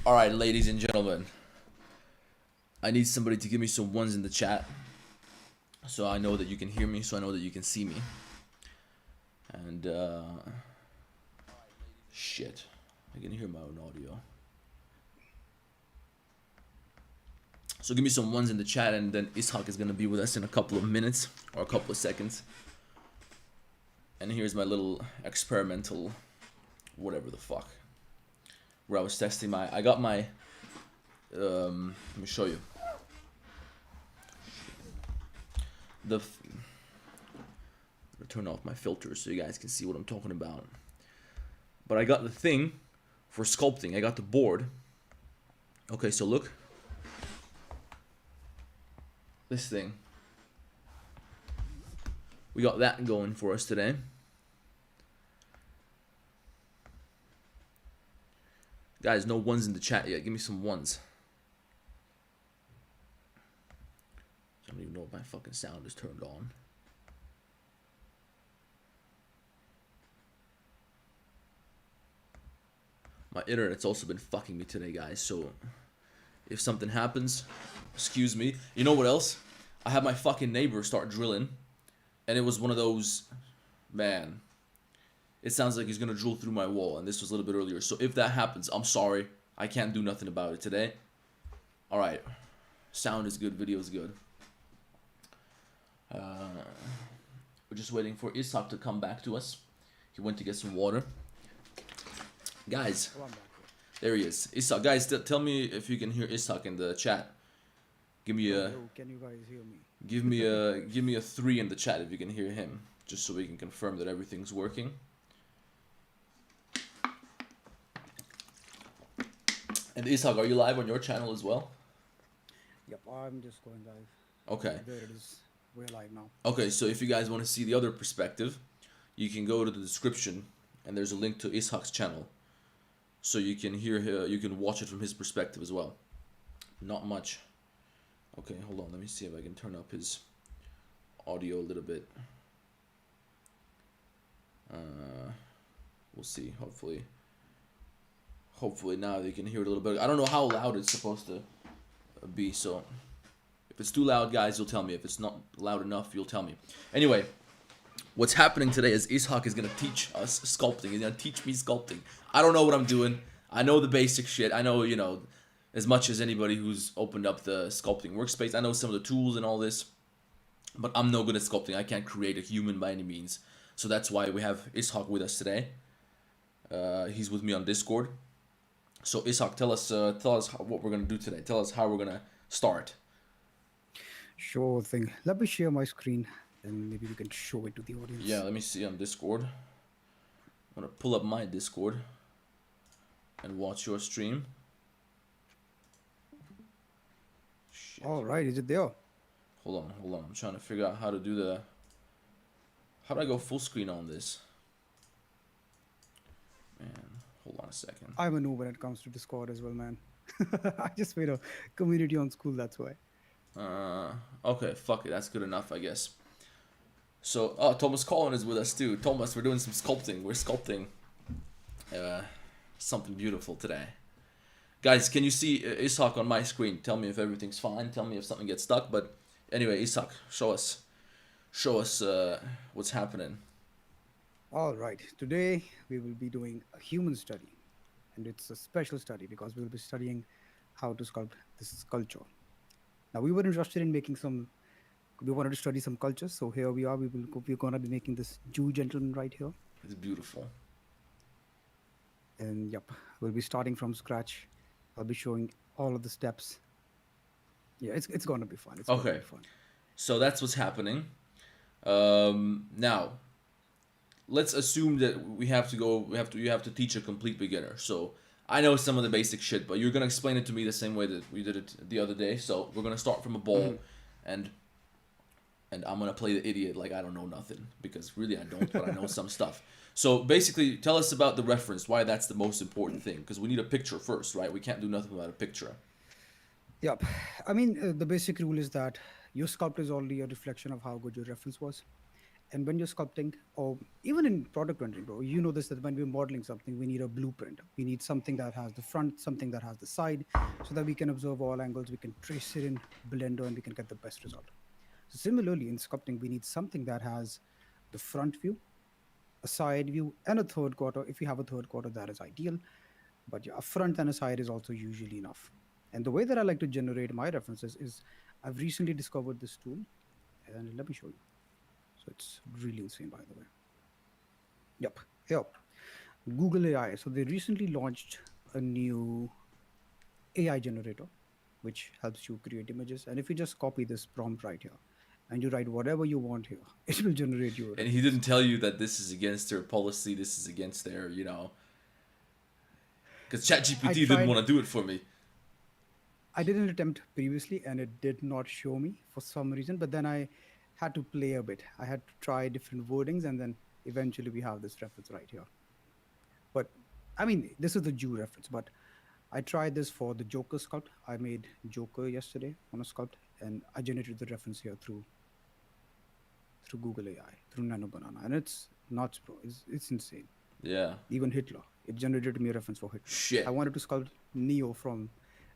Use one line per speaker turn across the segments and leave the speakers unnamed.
Alright, ladies and gentlemen. I need somebody to give me some ones in the chat. So I know that you can hear me, so I know that you can see me. And, shit. I can hear my own audio. So give me some ones in the chat, and then Ishak is going to be with us in a couple of minutes, or a couple of seconds. And here's my little experimental, whatever the fuck, where I was testing I got my, let me show you. Turn off my filters so you guys can see what I'm talking about. But I got the thing for sculpting. I got the board. Okay, so look. This thing. We got that going for us today. Guys, no ones in the chat yet. Give me some ones. I don't even know if my fucking sound is turned on. My internet's also been fucking me today, guys, so if something happens, excuse me. You know what else? I had my fucking neighbor start drilling, and it was one of those, man, it sounds like he's gonna drill through my wall, and this was a little bit earlier, so if that happens, I'm sorry. I can't do nothing about it today. Alright, sound is good, video is good. We're just waiting for Ishak to come back to us. He went to get some water. Guys, there he is. Ishak, guys, tell me if you can hear Ishak in the chat. Give me a.
Hello, can you guys hear me?
Give me a 3 in the chat if you can hear him, just so we can confirm that everything's working. And Ishak, are you live on your channel as well?
Yep, I'm just going live.
Okay.
There it is. We're live now.
Okay, so if you guys want to see the other perspective, you can go to the description, and there's a link to Ishak's channel, so you can you can watch it from his perspective as well. Not much. Okay, hold on. Let me see if I can turn up his audio a little bit. We'll see. Hopefully now they can hear it a little bit. I don't know how loud it's supposed to be, so if it's too loud, guys, you'll tell me. If it's not loud enough, you'll tell me. Anyway, what's happening today is Ishak is going to teach us sculpting. He's going to teach me sculpting. I don't know what I'm doing. I know the basic shit. I know, you know, as much as anybody who's opened up the sculpting workspace. I know some of the tools and all this, but I'm no good at sculpting. I can't create a human by any means. So that's why we have Ishak with us today. He's with me on Discord. So Ishak, tell us what we're going to do today. Tell us how we're going to start.
Sure thing. Let me share my screen, and maybe we can show it to the audience.
Yeah, let me see on Discord. I'm going to pull up my Discord and watch your stream. Shit.
All right, is it there?
Hold on. I'm trying to figure out how to do the... How do I go full screen on this? Man, hold on a second.
I'm a noob when it comes to Discord as well, man. I just made a community on Skool, that's why.
Okay, fuck it. That's good enough, I guess. So, Thomas Collin is with us too. Thomas, we're doing some sculpting. We're sculpting something beautiful today. Guys, can you see Ishak on my screen? Tell me if everything's fine. Tell me if something gets stuck. But anyway, Ishak, show us what's happening.
All right, today we will be doing a human study. And it's a special study because we will be studying how to sculpt this sculpture. Now, we were interested in making we wanted to study some cultures. So here we are. We're going to be making this Jew gentleman right here.
It's beautiful.
And yep, we'll be starting from scratch. I'll be showing all of the steps. Yeah, it's going to be fun. It's
okay.
Going to be fun.
So that's what's happening. Now, let's assume that you have to teach a complete beginner. So I know some of the basic shit, but you're gonna explain it to me the same way that we did it the other day. So we're gonna start from a ball, and I'm gonna play the idiot like I don't know nothing, because really I don't, but I know some stuff. So basically, tell us about the reference, why that's the most important thing, because we need a picture first, right? We can't do nothing without a picture.
Yep. I mean, the basic rule is that your sculpt is only a reflection of how good your reference was. And when you're sculpting, or even in product rendering, bro, you know this, that when we're modeling something, we need a blueprint. We need something that has the front, something that has the side, so that we can observe all angles, we can trace it in Blender, and we can get the best result. So similarly, in sculpting, we need something that has the front view, a side view, and a third quarter. If you have a third quarter, that is ideal. But yeah, a front and a side is also usually enough. And the way that I like to generate my references is I've recently discovered this tool, and let me show you. So it's really insane, by the way. Yep. Yep. Google AI. So they recently launched a new AI generator, which helps you create images. And if you just copy this prompt right here, and you write whatever you want here, it will generate you a
And he
reference.
didn't tell you that this is against their policy, this is against their, because
I
ChatGPT didn't
tried,
want to do it for me.
I did an attempt previously and it did not show me for some reason, but then I had to play a bit. I had to try different wordings and then eventually we have this reference right here. But I mean, this is the Jew reference, but I tried this for the Joker sculpt. I made Joker yesterday on a sculpt and I generated the reference here through Google AI, through Nano Banana. And it's nuts, bro. It's insane.
Yeah.
Even Hitler, it generated me a reference for Hitler. I
Shit.
wanted to sculpt Neo from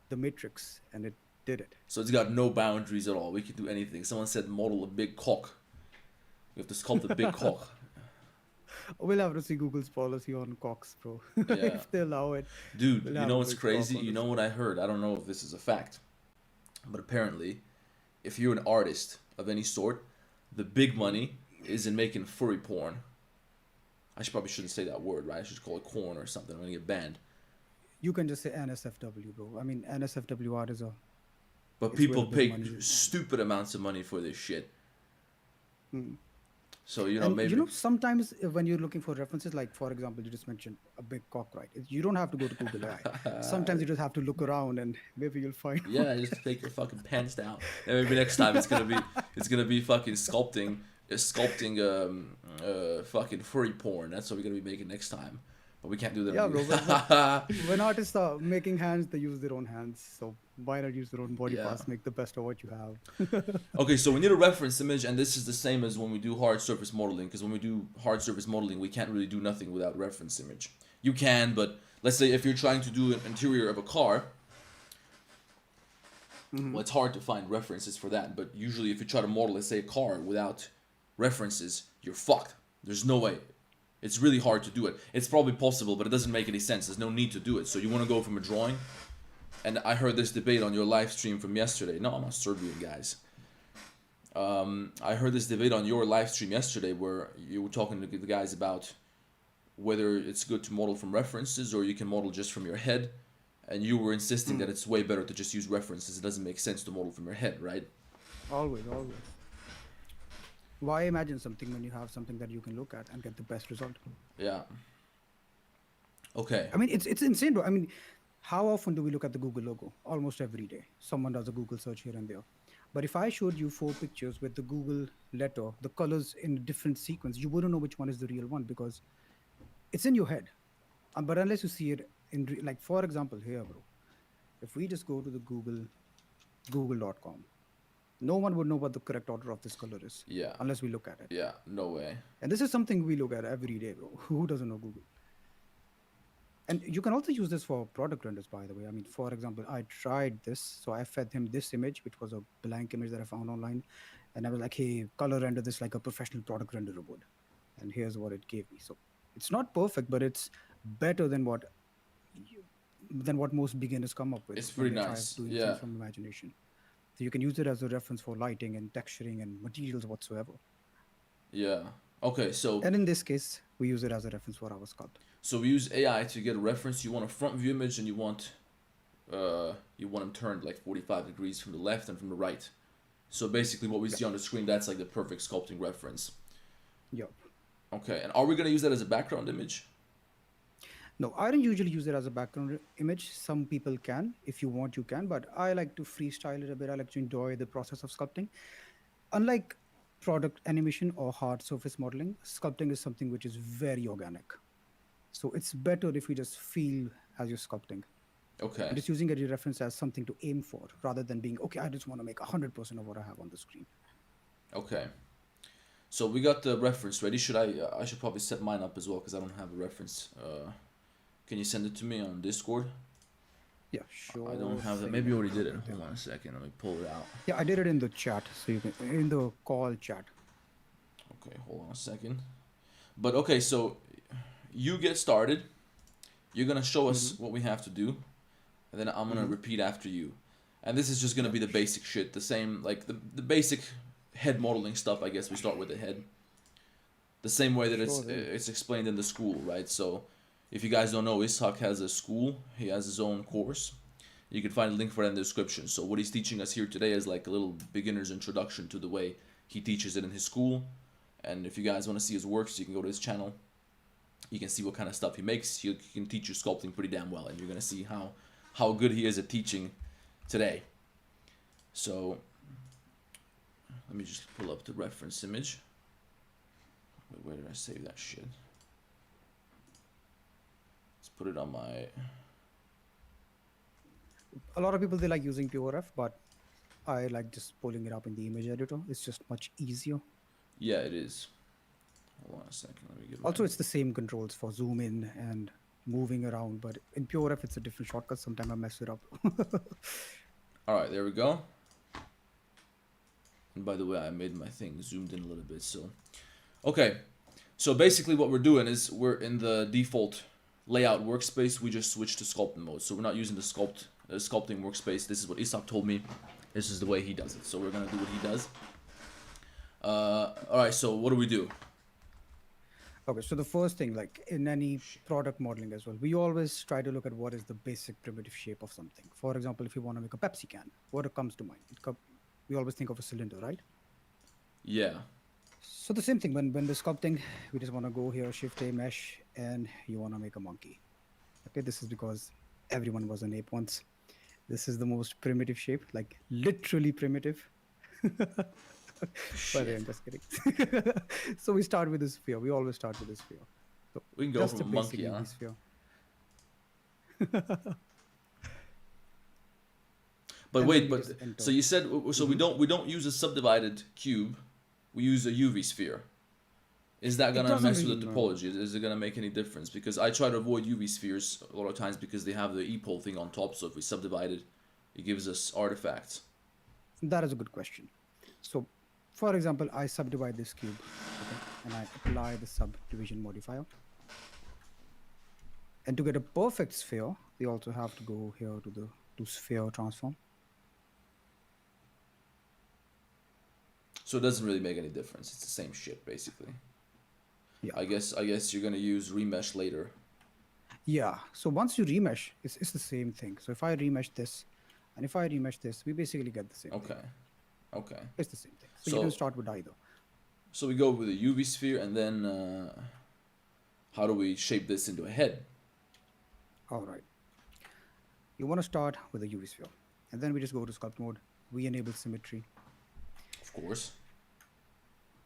the Matrix and it did it.
So it's got no boundaries at all. We can do anything. Someone said model a big cock. We have to sculpt a big cock.
We'll have to see Google's policy on cocks, bro.
Yeah.
If they allow it,
Dude,
we'll
you
have
know
a
what's
big
crazy?
cock on
You
the
know what
screen.
I heard? I don't know if this is a fact. But apparently, if you're an artist of any sort, the big money is in making furry porn. I probably shouldn't say that word, right? I should call it corn or something. I'm gonna get banned.
You can just say NSFW, bro. I mean, NSFW art
But
is where
people
the big
pay
money is.
stupid amounts of money for this shit.
Hmm.
So
And
maybe.
sometimes when you're looking for references, like for example, you just mentioned a big cock, right? You don't have to go to Google AI. Sometimes you just have to look around, and maybe you'll find one.
Yeah, just take your fucking pants down. And maybe next time it's gonna be fucking sculpting fucking furry porn. That's what we're gonna be making next time. But we can't do that
Yeah,
on
bro. But
you.
when artists are making hands, they use their own hands. So why not use their own body
Yeah.
parts? Make the best of what you have.
Okay, so we need a reference image, and this is the same as when we do hard surface modeling. Because when we do hard surface modeling, we can't really do nothing without reference image. You can, but let's say if you're trying to do an interior of a car, well, it's hard to find references for that. But usually, if you try to model, let's say, a car without references, you're fucked. There's no way. It's really hard to do it. It's probably possible, but it doesn't make any sense. There's no need to do it. So you want to go from a drawing? And I heard this debate on your live stream from yesterday. No, I'm not Serbian, guys. I heard this debate on your live stream yesterday where you were talking to the guys about whether it's good to model from references or you can model just from your head. And you were insisting that it's way better to just use references. It doesn't make sense to model from your head, right?
Always, always. Why imagine something when you have something that you can look at and get the best result?
Yeah. Okay.
I mean, it's insane, bro. I mean, how often do we look at the Google logo? Almost every day. Someone does a Google search here and there. But if I showed you 4 pictures with the Google letter, the colors in a different sequence, you wouldn't know which one is the real one because it's in your head. But unless you see it like for example here, bro, if we just go to the google.com, no one would know what the correct order of this color is
Yeah.
unless we look at it.
Yeah. No way.
And this is something we look at every day, bro. Who doesn't know Google? And you can also use this for product renders, by the way. I mean, for example, I tried this. So I fed him this image, which was a blank image that I found online. And I was like, hey, color render this like a professional product renderer would. And here's what it gave me. So it's not perfect, but it's better than what most beginners come up with
It's
when
pretty
they try
nice.
doing
Yeah.
things from imagination. So you can use it as a reference for lighting and texturing and materials whatsoever.
Yeah. Okay, so
And in this case, we use it as a reference for our sculpt.
we use AI to get a reference. You want a front view image and you want them turned like 45 degrees from the left and from the right. So basically what we see on the screen, that's like the perfect sculpting reference.
Yep.
Okay, and are we gonna use that as a background image?
No, I don't usually use it as a background image. Some people can. If you want, you can. But I like to freestyle it a bit. I like to enjoy the process of sculpting. Unlike product animation or hard surface modeling, sculpting is something which is very organic. So it's better if you just feel as you're sculpting.
Okay.
And just using it as a reference as something to aim for rather than being, okay, I just want to make 100% of what I have on the screen.
Okay. So we got the reference ready. Should I should probably set mine up as well because I don't have a reference. Can you send it to me on Discord?
Yeah,
I don't
sure
have that.
thing.
Maybe you already
I'll
did it.
do that.
Hold on a second. Let me pull it out.
Yeah, I did it in the chat, so you can in the call chat.
Okay, hold on a second. But okay, so you get started. You're gonna show us
Mm-hmm.
what we have to do, and then I'm gonna
Mm-hmm.
repeat after you. And this is just gonna
Yeah.
be the basic shit, the same like the basic head modeling stuff. I guess we start with the head, the same way that
Sure thing.
it's explained in the Skool, right? So, if you guys don't know, Ishak has a Skool. He has his own course. You can find a link for that in the description. So what he's teaching us here today is like a little beginner's introduction to the way he teaches it in his school. And if you guys want to see his works, you can go to his channel. You can see what kind of stuff he makes. He can teach you sculpting pretty damn well, and you're gonna see how good he is at teaching today. So let me just pull up the reference image. Wait, where did I save that shit? Let's put it on my.
A lot of people they like using PureF, but I like just pulling it up in the image editor. It's just much easier.
Yeah, it is. Hold on a second. Let me get my.
Also, it's the same controls for zoom in and moving around, but in PureF it's a different shortcut. Sometimes I mess it up.
All right, there we go. And by the way, I made my thing zoomed in a little bit. So, okay. So basically, what we're doing is we're in the default layout workspace. We just switched to sculpting mode. So we're not using the sculpting workspace. This is what Isak told me. This is the way he does it. So we're gonna do what he does. All right. So what do we do?
Okay, so the first thing, like in any product modeling as well, we always try to look at what is the basic primitive shape of something. For example, if you want to make a Pepsi can, what comes to mind? We always think of a cylinder, right?
Yeah.
So the same thing when we're sculpting, we just want to go here, shift a mesh, and you want to make a monkey. Okay, this is because everyone was an ape once. This is the most primitive shape, like literally primitive. But I'm
Shit.
just kidding. So we start with this sphere. We always start with this sphere. So
We can go
just
from
a
a
basic
monkey, huh?
UV sphere.
But
And
wait,
then we
but
just enter.
so you said so
Mhm.
we don't use a subdivided cube. We use a UV sphere. Is that
It
gonna
doesn't
mess
really
with the
matter.
topology? Is it gonna make any difference? Because I try to avoid UV spheres a lot of times because they have the epole thing on top. So if we subdivide it, it gives us artifacts.
That is a good question. So, for example, I subdivide this cube, okay, and I apply the subdivision modifier. And to get a perfect sphere, we also have to go here to the to sphere transform.
So it doesn't really make any difference. It's the same shit basically.
Yeah.
I guess you're gonna use remesh later.
Yeah. So once you remesh, it's the same thing. So if I remesh this, and if I remesh this, we basically get the same thing.
Okay. Okay.
It's the same thing. So you can
So
start with either.
so we go with a UV sphere and then how do we shape this into a head?
All right. You want to start with a UV sphere, and then we just go to sculpt mode. We enable symmetry.
Of course.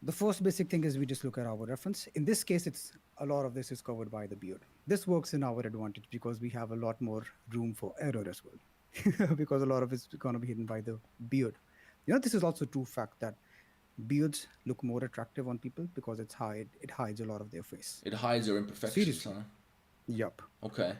The first basic thing is we just look at our reference. In this case, it's a lot of this is covered by the beard. This works in our advantage because we have a lot more room for error as well, because a lot of it's going to be hidden by the beard. This is also true fact that beards look more attractive on people because it hides a lot of their face.
It hides your imperfections,
Seriously.
huh?
Yup.
Okay.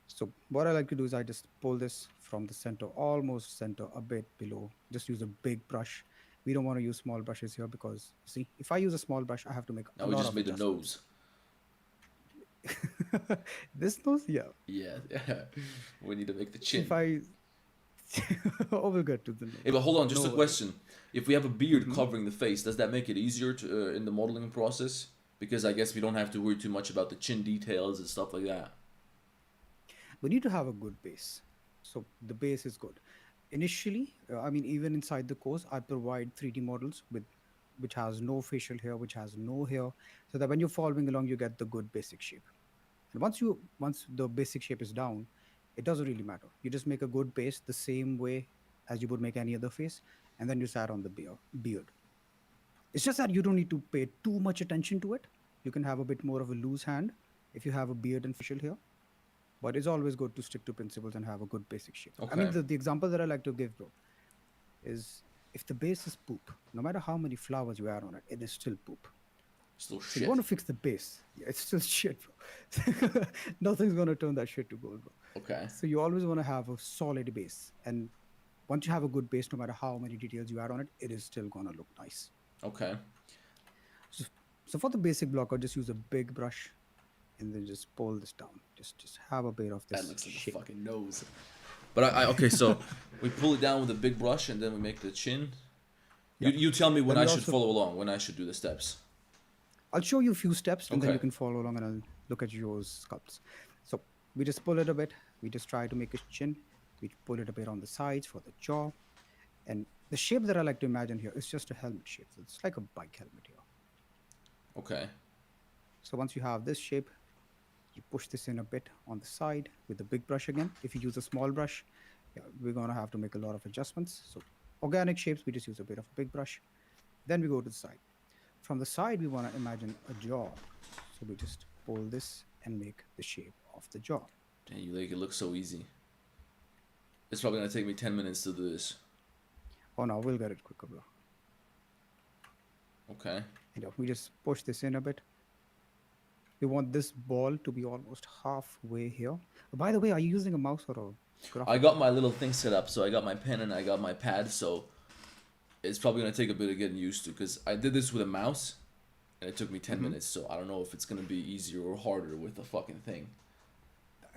So what I like to do is I just pull this from the center, almost center, a bit below. Just use a big brush. We don't want to use small brushes here because, see, if I use a small brush, I have to make
Now
a
we
lot
just
of
made the
adjustments.
nose.
This nose, yeah.
Yeah, yeah. We need to make the chin.
If I, oh, we'll get to the
Hey,
nose.
but hold on, just
No
a
worries.
question. If we have a beard
Mhm.
covering the face, does that make it easier to in the modeling process? Because I guess we don't have to worry too much about the chin details and stuff like that.
We need to have a good base. So the base is good. Initially, I mean, even inside the course, I provide 3D models with which has no facial hair, which has no hair, so that when you're following along, you get the good basic shape. And once the basic shape is down, it doesn't really matter. You just make a good base the same way as you would make any other face, and then you start on the beard. It's just that you don't need to pay too much attention to it. You can have a bit more of a loose hand if you have a beard and facial hair. But it's always good to stick to principles and have a good basic shape. I mean,
Okay.
the example that I like to give, bro, is if the base is poop, no matter how many flowers you add on it, it is still poop.
Still
So you want
shit.
to fix the base. Yeah, it's still shit, bro. Nothing's gonna turn that shit to gold, bro.
Okay.
So you always want to have a solid base, and once you have a good base, no matter how many details you add on it, it is still gonna look nice.
Okay.
So, so for the basic block, I'll just use a big brush, and then just pull this down. Just have a bit of
That
this
looks like a
shape.
fucking nose. But I okay, so we pull it down with a big brush and then we make the chin. You
Yep.
you tell me when
Then
I
we
should
also,
follow along, when I should do the steps.
I'll show you a few steps, and then you
Okay.
can follow along, and I'll look at your sculpts. So we just pull it a bit. We just try to make a chin. We pull it a bit on the sides for the jaw. And the shape that I like to imagine here is just a helmet shape. So it's like a bike helmet here.
Okay.
So once you have this shape, you push this in a bit on the side with the big brush again. If you use a small brush, yeah, we're going to have to make a lot of adjustments. So organic shapes, we just use a bit of a big brush. Then we go to the side. From the side, we want to imagine a jaw. So we just pull this and make the shape of the jaw.
Damn, you make it look so easy. It's probably gonna take me 10 minutes to do this.
Oh no, we'll get it quicker, bro.
Okay.
And we just push this in a bit. We want this ball to be almost halfway here. By the way, are you using a mouse or a graphic?
I got my little thing set up, so I got my pen and I got my pad, so it's probably gonna take a bit of getting used to, because I did this with a mouse and it took me 10 minutes, so I don't know if it's gonna be easier or harder with the fucking thing.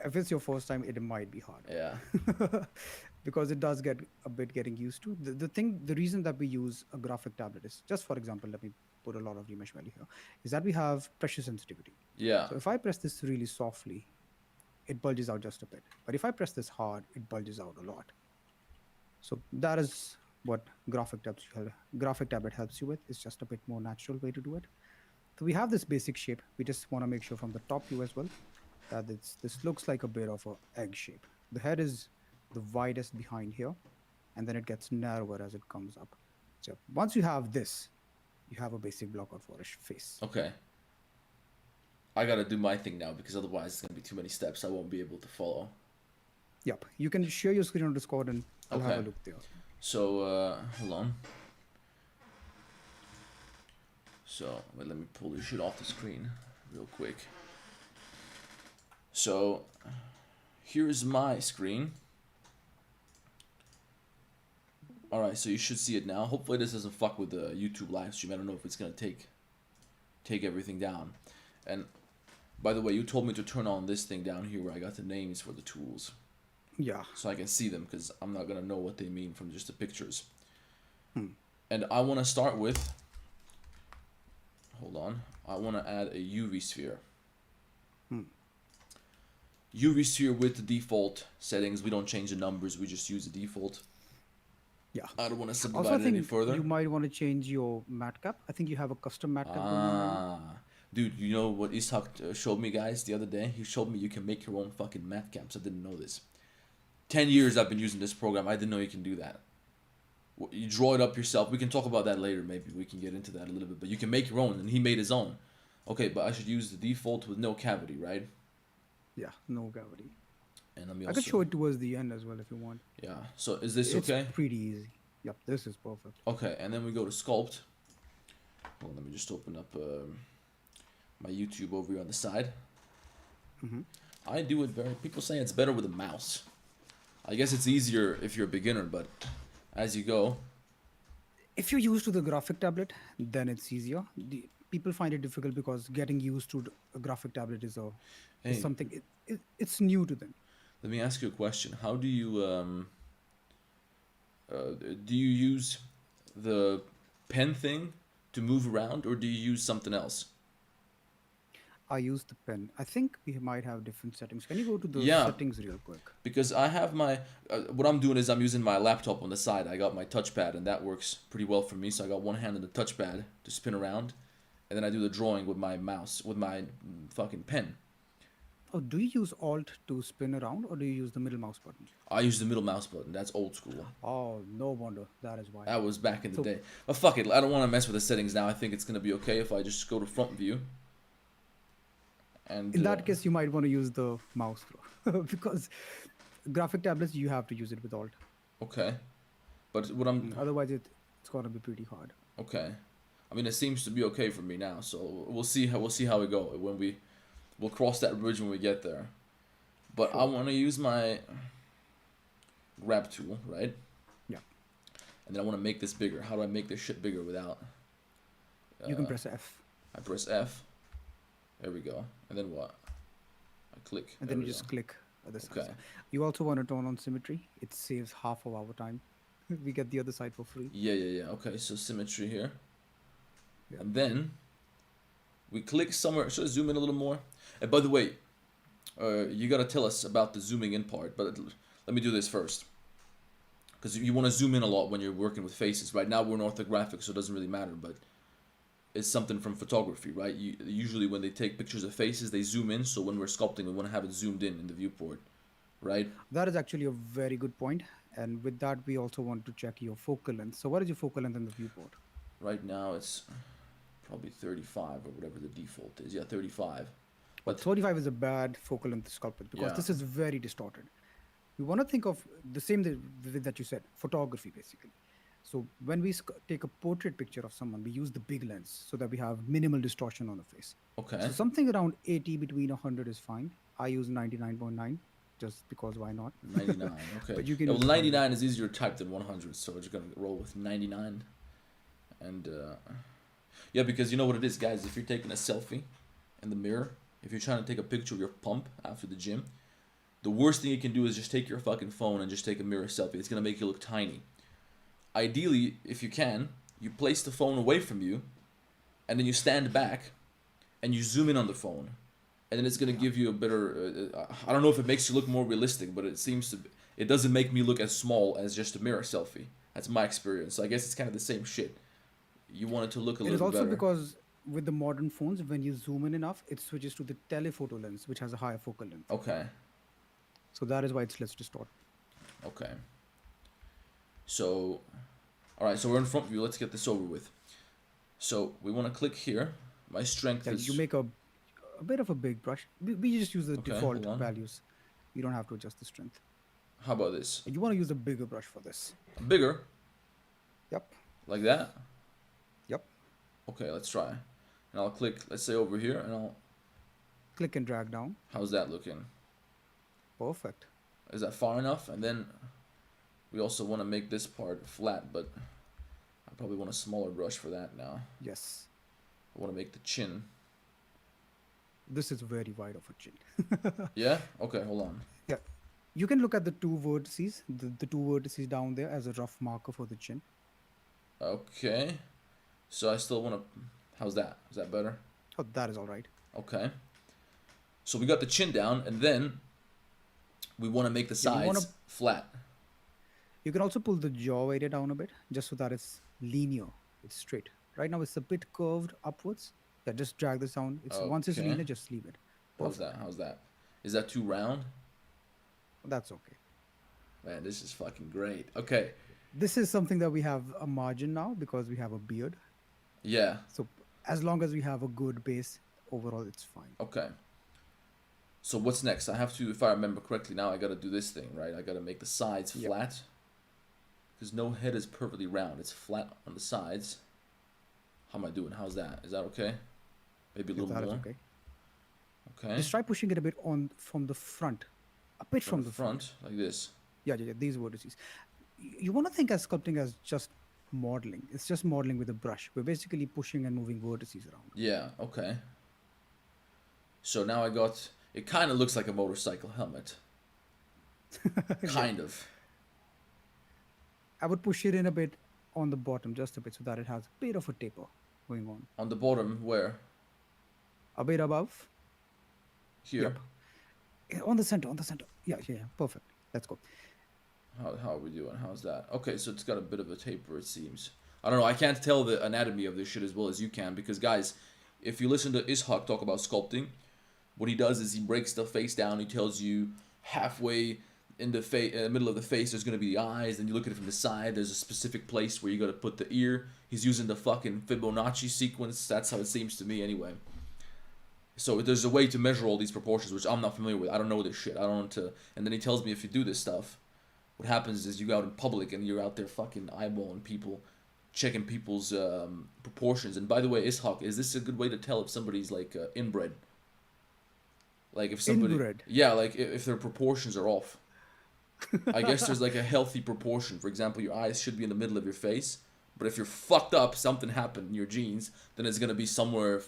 If it's your first time, it might be hard.
Yeah.
Because it does get a bit getting used to. The reason that we use a graphic tablet is, just for example, let me put a lot of remesh value here, is that we have pressure sensitivity.
Yeah.
So if I press this really softly, it bulges out just a bit. But if I press this hard, it bulges out a lot. So that is what graphic tablet helps you with. It's just a bit more natural way to do it. So we have this basic shape. We just want to make sure from the top view as well that this looks like a bit of an egg shape. The head is the widest behind here, and then it gets narrower as it comes up. So once you have this, you have a basic block out for a face.
Okay. I gotta do my thing now, because otherwise it's gonna be too many steps. I won't be able to follow.
Yep. You can share your screen on Discord and I'll have
Okay.
a look there.
So, hold on. So, wait, let me pull this shit off the screen real quick. So, here's my screen. Alright, so you should see it now. Hopefully this doesn't fuck with the YouTube live stream. I don't know if it's gonna take everything down. And, by the way, you told me to turn on this thing down here where I got the names for the tools.
Yeah.
So I can see them, because I'm not gonna know what they mean from just the pictures. And I want to start with, hold on, I want to add a UV sphere. UV sphere with the default settings. We don't change the numbers, we just use the default.
Yeah.
I don't want to
Also,
subdivide
I
it any
think
further.
you might want to change your mat cap. I think you have a custom mat cap going on right now.
Dude, you know what Ishak showed me, guys, the other day? He showed me you can make your own fucking mat caps. I didn't know this. 10 years I've been using this program. I didn't know you can do that. You draw it up yourself. We can talk about that later. Maybe we can get into that a little bit. But you can make your own, and he made his own. Okay, but I should use the default with no cavity, right?
Yeah, no gravity.
And let me
I
also...
could show it towards the end as well if you want.
Yeah. So is this
It's
okay?
pretty easy. Yep, this is perfect.
Okay, and then we go to sculpt. Well, let me just open up my YouTube over here on the side. I do it very... People say it's better with a mouse. I guess it's easier if you're a beginner, but as you go...
If you're used to the graphic tablet, then it's easier. People find it difficult because getting used to a graphic tablet is
Hey.
something, it's new to them.
Let me ask you a question. How do you use the pen thing to move around, or do you use something else?
I use the pen. I think we might have different settings. Can you go to the
Yeah.
settings real quick?
Because I have my what I'm doing is I'm using my laptop on the side. I got my touchpad, and that works pretty well for me. So I got one hand on the touchpad to spin around, and then I do the drawing with my mouse, with my fucking pen.
Oh, do you use Alt to spin around, or do you use the middle mouse button?
I use the middle mouse button. That's old school.
Oh, no wonder. That is why.
That was back in the
So-
day. But fuck it. I don't want to mess with the settings now. I think it's gonna be okay if I just go to front view. And
In that case, you might want to use the mouse, bro. Because graphic tablets, you have to use it with Alt.
okay. But what I'm
Otherwise, It's gonna be pretty hard.
Okay. I mean, it seems to be okay for me now, so we'll see how we go when we'll cross that bridge when we get there. But I
Sure.
want to use my grab tool, right?
Yeah.
And then I want to make this bigger. How do I make this shit bigger without?
You can press F,
I press F. There we go. And then what? I click.
and
There
then you
we
just
go.
click other side.
Okay.
You also want to turn on symmetry. It saves half of our time. We get the other side for free.
Yeah. Okay, so symmetry here.
Yeah.
And then we click somewhere. Should I zoom in a little more? And by the way, you gotta tell us about the zooming in part, but let me do this first. Because you want to zoom in a lot when you're working with faces. Right now we're in orthographic, so it doesn't really matter, but it's something from photography, right? Usually when they take pictures of faces, they zoom in, so when we're sculpting, we want to have it zoomed in the viewport, right?
That is actually a very good point. And with that, we also want to check your focal length. So what is your focal length in the viewport?
Right now it's probably 35 or whatever the default is. Yeah, 35.
But
But
35 is a bad focal length sculpted because
Yeah.
this is very distorted. We want to think of the same that you said, photography basically. So when we take a portrait picture of someone, we use the big lens so that we have minimal distortion on the face.
okay.
So something around 80 between 100 is fine. I use 99.9 just because why not?
99. Okay.
But you can
Yeah, well,
use
99 is easier to type than 100, so we're just gonna roll with 99. And yeah, because you know what it is, guys. If you're taking a selfie in the mirror, if you're trying to take a picture of your pump after the gym, the worst thing you can do is just take your fucking phone and just take a mirror selfie. It's gonna make you look tiny. Ideally, if you can, you place the phone away from you, and then you stand back, and you zoom in on the phone, and then it's gonna give you a better. I don't know if it makes you look more realistic, but it seems to. It doesn't make me look as small as just a mirror selfie. That's my experience. So I guess it's kind of the same shit. You want it to look a
It is
little
also
better.
because with the modern phones, when you zoom in enough, it switches to the telephoto lens, which has a higher focal length.
Okay.
So that is why it's less distorted.
Okay. So, all right. So we're in front view. Let's get this over with. So we want to click here. My strength
Yeah,
is.
you make a bit of a big brush. We just use the
Okay,
default
hold on.
values. You don't have to adjust the strength.
How about this?
And you want to use a bigger brush for this.
Bigger,
Yep.
like that.
Yep.
Okay, let's try. And I'll click. Let's say over here, and I'll.
Click and drag down.
How's that looking?
Perfect.
Is that far enough? And then we also want to make this part flat, but I probably want a smaller brush for that now.
Yes.
I want to make the chin.
This is very wide of a chin.
Yeah? Okay, hold on.
Yeah. You can look at the two vertices, the two vertices down there as a rough marker for the chin.
Okay. So I still want to. How's that? Is that better?
Oh, that is all right.
Okay. So we got the chin down, and then we want to make the
Yeah, you wanna-
sides flat.
You can also pull the jaw area down a bit, just so that it's linear, it's straight. Right now it's a bit curved upwards. Yeah, just drag this down. Once it's
Okay.
linear, just leave it.
How's that? How's that? Is that too round?
That's okay.
Man, this is fucking great. Okay.
This is something that we have a margin now because we have a beard.
Yeah.
So as long as we have a good base, overall it's fine.
Okay. So what's next? I have to, if I remember correctly now, I got to do this thing, right? I got to make the sides
Yep.
flat. Because no head is perfectly round. It's flat on the sides. How am I doing? How's that? Is that okay? Maybe a
Yeah,
little
that is
more.
okay.
Okay.
Just try pushing it a bit on from the front. A bit
From the front, like this.
Yeah, these vertices. You want to think as sculpting as just modeling. It's just modeling with a brush. We're basically pushing and moving vertices around.
Yeah, okay. So now I got, it kind of looks like a motorcycle helmet. Kind of.
I would push it in a bit on the bottom, just a bit, so that it has a bit of a taper going on.
On the bottom, where?
A bit above.
Here.
Yep. On the center, Yeah, perfect. Let's go.
How are we doing? How's that? Okay, so it's got a bit of a taper, it seems. I don't know, I can't tell the anatomy of this shit as well as you can, because guys, if you listen to Ishak talk about sculpting, what he does is he breaks the face down, he tells you halfway in the middle of the face there's going to be the eyes, then you look at it from the side, there's a specific place where you got to put the ear. He's using the fucking Fibonacci sequence, that's how it seems to me anyway. So there's a way to measure all these proportions, which I'm not familiar with. I don't know this shit. I don't want to. And then he tells me if you do this stuff, what happens is you go out in public and you're out there fucking eyeballing people. checking people's proportions. And by the way, Ishaq, is this a good way to tell if somebody's like inbred? Like if somebody,
Inbred.
yeah, like if their proportions are off. I guess there's like a healthy proportion. For example, your eyes should be in the middle of your face, but if you're fucked up, something happened in your genes, then it's gonna be somewhere.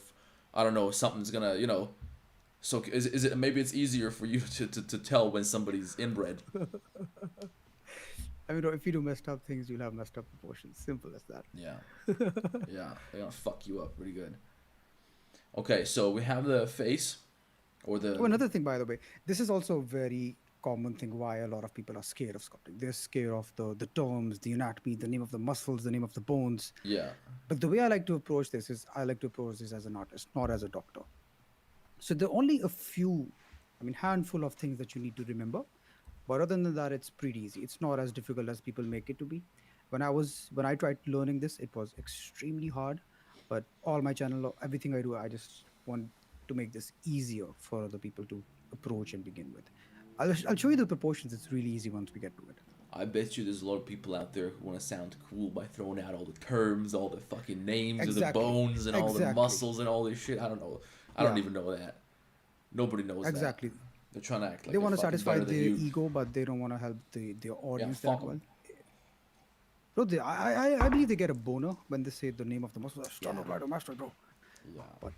I don't know, something's gonna, you know. So is it maybe it's easier for you to tell when somebody's inbred?
I mean, if you do messed up things, you'll have messed up proportions. Simple as that.
Yeah, yeah, they're gonna fuck you up pretty good. Okay, so we have the face, or the
Oh, another thing, by the way, this is also a very common thing why a lot of people are scared of sculpting. They're scared of the terms, the anatomy, the name of the muscles, the name of the bones.
yeah.
But the way I like to approach this is I like to approach this as an artist, not as a doctor. So there are only a few, I mean, handful of things that you need to remember. But other than that, it's pretty easy. It's not as difficult as people make it to be. When I tried learning this, it was extremely hard. But all my channel, everything I do, I just want to make this easier for other people to approach and begin with. I'll show you the proportions. It's really easy once we get to it.
I bet you there's a lot of people out there who want to sound cool by throwing out all the terms, all the fucking names of the
Exactly.
bones and all the
Exactly.
muscles and all this shit. I don't know. I don't
Yeah.
even know that. Nobody knows
Exactly.
that. They're trying to act like
They want to
they're fucking
satisfy
better than
their
you.
ego, but they don't want to help their audience
fuck
that
'em.
well. Bro, I believe they get a boner when they say the name of the muscle. Stand up, right, master, bro.
Yeah.
But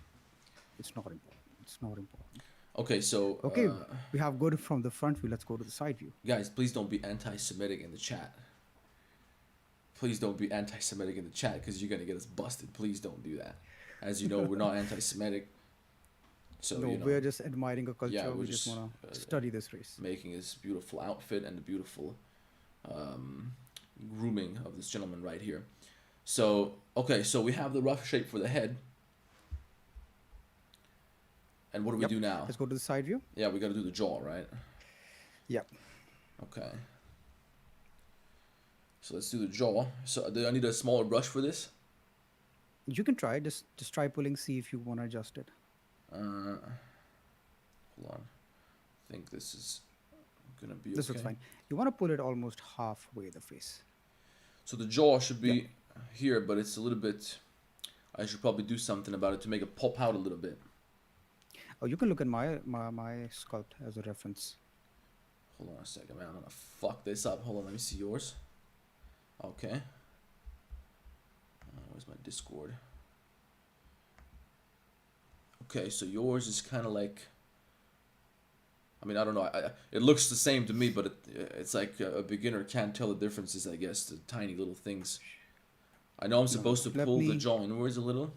it's not important. It's not important.
Okay, so
Okay, we have good from the front view. Let's go to the side view.
guys, please don't be anti-Semitic in the chat. Please don't be anti-Semitic in the chat because you're gonna get us busted. Please don't do that. As you know, we're not anti-Semitic. So
No,
you know,
we're just admiring a culture.
yeah,
we
we're
just
just,
want to study this race.
making his beautiful outfit and the beautiful grooming of this gentleman right here. So okay, so we have the rough shape for the head. And what do we
Yep.
do now?
Let's go to the side view.
Yeah, we got to do the jaw, right?
Yep.
Okay. So let's do the jaw. So do I need a smaller brush for this?
You can try. Just try pulling. See if you want to adjust it.
Hold on. I think this is gonna be
This
okay.
looks fine. You want to pull it almost halfway the face.
So the jaw should be here, but it's a little bit. I should probably do something about it to make it pop out a little bit.
Oh, you can look at my sculpt as a reference.
Hold on a second, man. I'm gonna fuck this up. Hold on, let me see yours. Okay. Where's my Discord? Okay, so yours is kind of like. I mean, I don't know. It looks the same to me, but it's like a beginner can't tell the differences. I guess the tiny little things. I know I'm supposed to
let
pull the
me-
jaw inwards a little.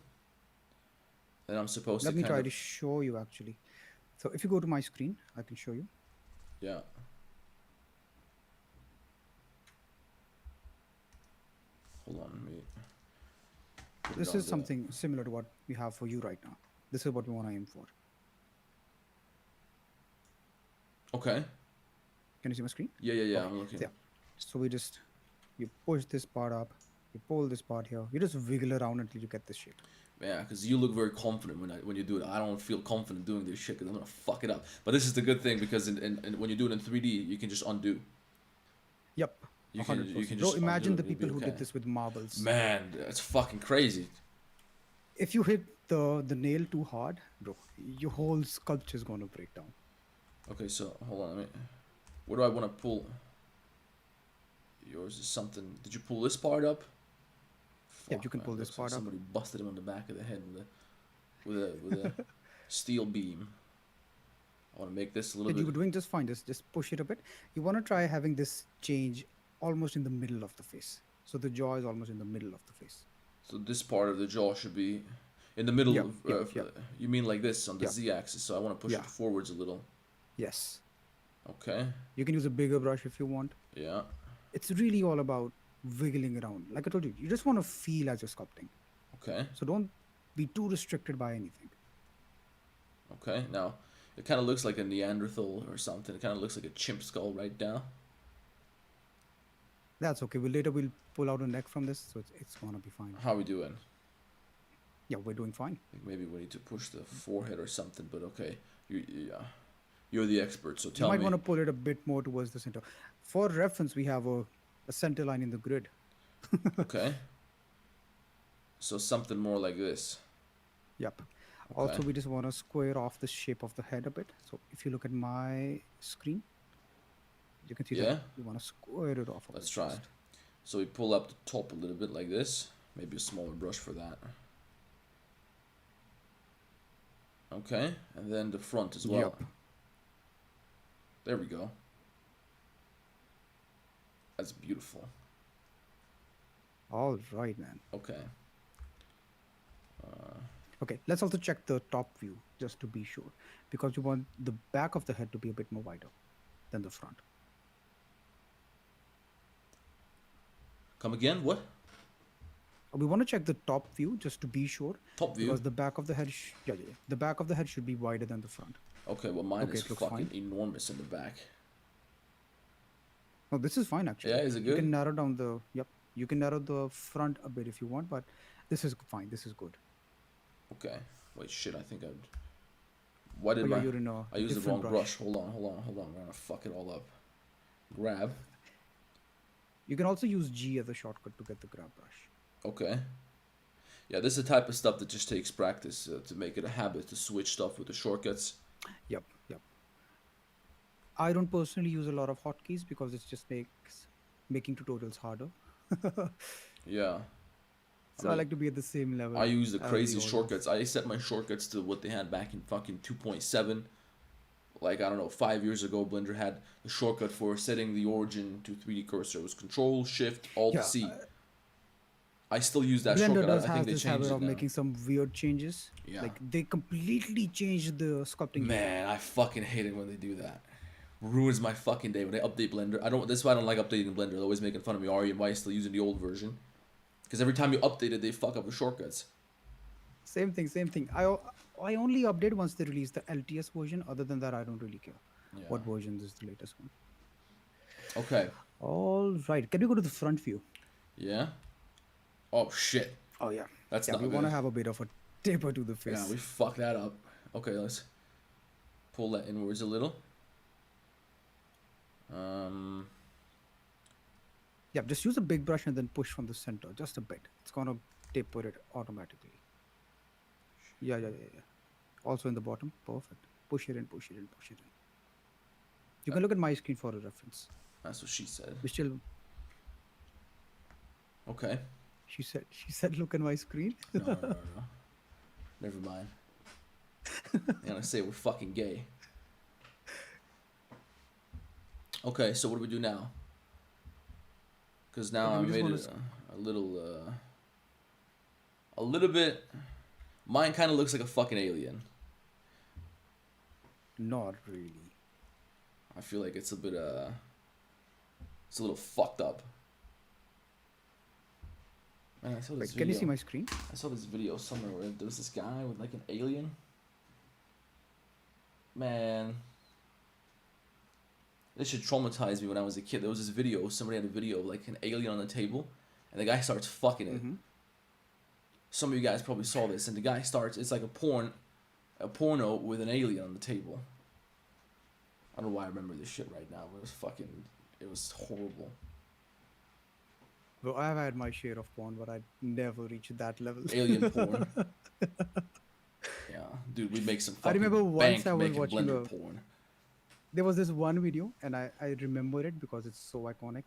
Then I'm supposed
Let
to
me
kind
try
of.
to show you actually. So if you go to my screen, I can show you.
Yeah. Hold on, let me. put it
This
on
is
the-
something similar to what we have for you right now. This is what we want to aim for.
Okay.
Can you see my screen?
Yeah. I'm looking.
Yeah. So you push this part up, you pull this part here, you just wiggle around until you get this shape.
Yeah, because you look very confident when you do it. I don't feel confident doing this shit because I'm gonna fuck it up. But this is the good thing because in when you do it in 3D, you can just undo.
Yep.
You can
100%.
just
Bro, imagine
undo
the
it, it'll be
people who
okay.
did this with marbles.
Man, that's fucking crazy.
If you hit the nail too hard, bro, your whole sculpture is gonna break down.
Okay, so hold on. Where do I want to pull? Yours is something. Did you pull this part up?
Yeah,
Fuck,
you can
man,
pull this
looks like
part up.
Somebody busted him on the back of the head with a steel beam. I want to make this a little
And you were
bit.
doing just fine. Just push it a bit. You want to try having this change almost in the middle of the face. So the jaw is almost in the middle of the face.
So this part of the jaw should be in the middle.
Yeah, yeah.
You mean like this on the
Yeah.
Z-axis? So I want to push
Yeah.
it forwards a little.
Yes.
Okay.
You can use a bigger brush if you want.
Yeah.
It's really all about wiggling around. Like I told you, you just want to feel as you're sculpting.
Okay.
So don't be too restricted by anything.
Okay. Now, it kind of looks like a Neanderthal or something. It kind of looks like a chimp skull right now.
That's okay. We'll pull out a neck from this, so it's gonna be fine.
How are we doing?
Yeah, we're doing fine.
I think maybe we need to push the forehead or something. But okay. You're the expert, so
You
tell
might
me.
want to pull it a bit more towards the center. For reference, we have a center line in the grid.
Okay. So something more like this.
Yep.
Okay.
Also, we just want to square off the shape of the head a bit. So if you look at my screen, you can see that
Yeah.
we want to square it off a
Let's
bit
try.
just.
So we pull up the top a little bit like this. Maybe a smaller brush for that. Okay. And then the front as well.
Yep.
There we go. That's beautiful.
All right, man.
Okay.
Okay, let's also check the top view just to be sure, because we want the back of the head to be a bit more wider than the front.
Come again? What?
We want to check the top view just to be sure,
Top view?
because the back of the head, the back of the head should be wider than the front.
Okay, well mine
Okay,
is
it looks
fucking
fine.
enormous in the back.
No, this is fine actually.
Yeah, is it
You can
good?
narrow down the, yep, you can narrow the front a bit if you want, but this is fine. This is good.
Okay. Wait, shit, I think I'd... Why did
Oh yeah,
my...
you're in a
I used the
different
wrong brush. Hold on. I'm gonna fuck it all up. Grab.
You can also use G as a shortcut to get the grab brush.
Okay. Yeah, this is the type of stuff that just takes practice to make it a habit to switch stuff with the shortcuts.
Yep, yep. I don't personally use a lot of hotkeys because it just makes making tutorials harder.
Yeah.
So I
mean,
like to be at the same level
I use the
as
crazy
audience.
shortcuts. I set my shortcuts to what they had back in fucking 2.7. Like, I don't know, 5 years ago, Blender had the shortcut for setting the origin to 3D cursor. It was Control, Shift, Alt,
Yeah,
C. I still use that
Blender
shortcut.
does
I
have
think they
this
changed
habit
it
of
now.
making some weird changes.
Yeah.
Like they completely changed the sculpting.
Man, I fucking hate it when they do that. Ruins my fucking day when they update Blender. I don't. That's why I don't like updating Blender. They're always making fun of me. Aryan, why are you still using the old version? Because every time you update it, they fuck up the shortcuts.
Same thing, same thing. I only update once they release the LTS version. Other than that, I don't really care
Yeah.
what version is the latest one.
Okay.
All right, can we go to the front view?
Yeah. Oh shit.
Oh yeah,
That's
yeah.
not
We want to
good.
have a bit of a taper to the face.
Yeah, we fucked that up. Okay, let's pull that inwards a little.
Yeah, just use a big brush and then push from the center, just a bit. It's gonna taper it automatically. Yeah. Also in the bottom, perfect. Push it in, push it in, push it in. You can look at my screen for a reference.
That's what she said.
We still,
Okay.
she said, look at my screen.
No. Never mind. I'm gonna say we're fucking gay. Okay, so what do we do now? Because now
Okay,
I
we just
made
wanna
it a little bit. Mine kind of looks like a fucking alien.
Not really.
I feel like it's a bit it's a little fucked up. Man, I saw this
Wait,
video.
can you see my screen?
I saw this video somewhere where there was this guy with like an alien. Man, this shit traumatized me when I was a kid. There was this video, somebody had a video of like an alien on the table, and the guy starts fucking it.
Mm-hmm.
Some of you guys probably saw this, and the guy starts, it's like a porno with an alien on the table. I don't know why I remember this shit right now, but it was horrible.
Bro, I've had my share of porn, but I never reached that level.
Alien porn. Yeah, dude, we make some
I
fucking
remember once
bank
I was
making
watching
Blender porn.
There was this one video, and I remember it because it's so iconic.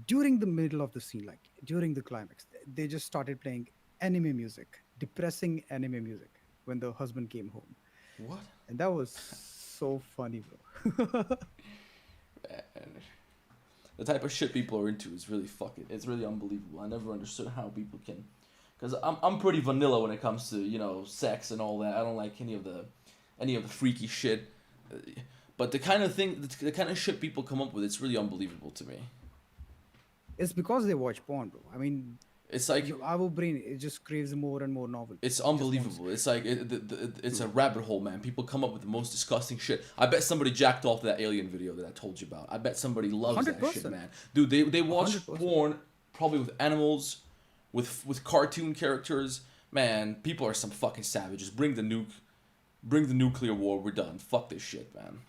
During the middle of the scene, like during the climax, they just started playing anime music, depressing anime music when the husband came home.
What?
And that was so funny, bro.
And the type of shit people are into is really it's really unbelievable. I never understood how people can, because I'm pretty vanilla when it comes to, you know, sex and all that. I don't like any of the freaky shit, but the kind of shit people come up with, it's really unbelievable to me.
It's because they watch porn, bro. I mean,
It's like
our brain, it just craves more and more novelty.
it's unbelievable. It's like it's a rabbit hole, man. People come up with the most disgusting shit. I bet somebody jacked off that alien video that I told you about. I bet somebody loves that shit,
100%.
man. Dude, they watch
100%.
porn probably with animals, with cartoon characters. Man, people are some fucking savages. Bring the nuclear war. We're done. Fuck this shit, man.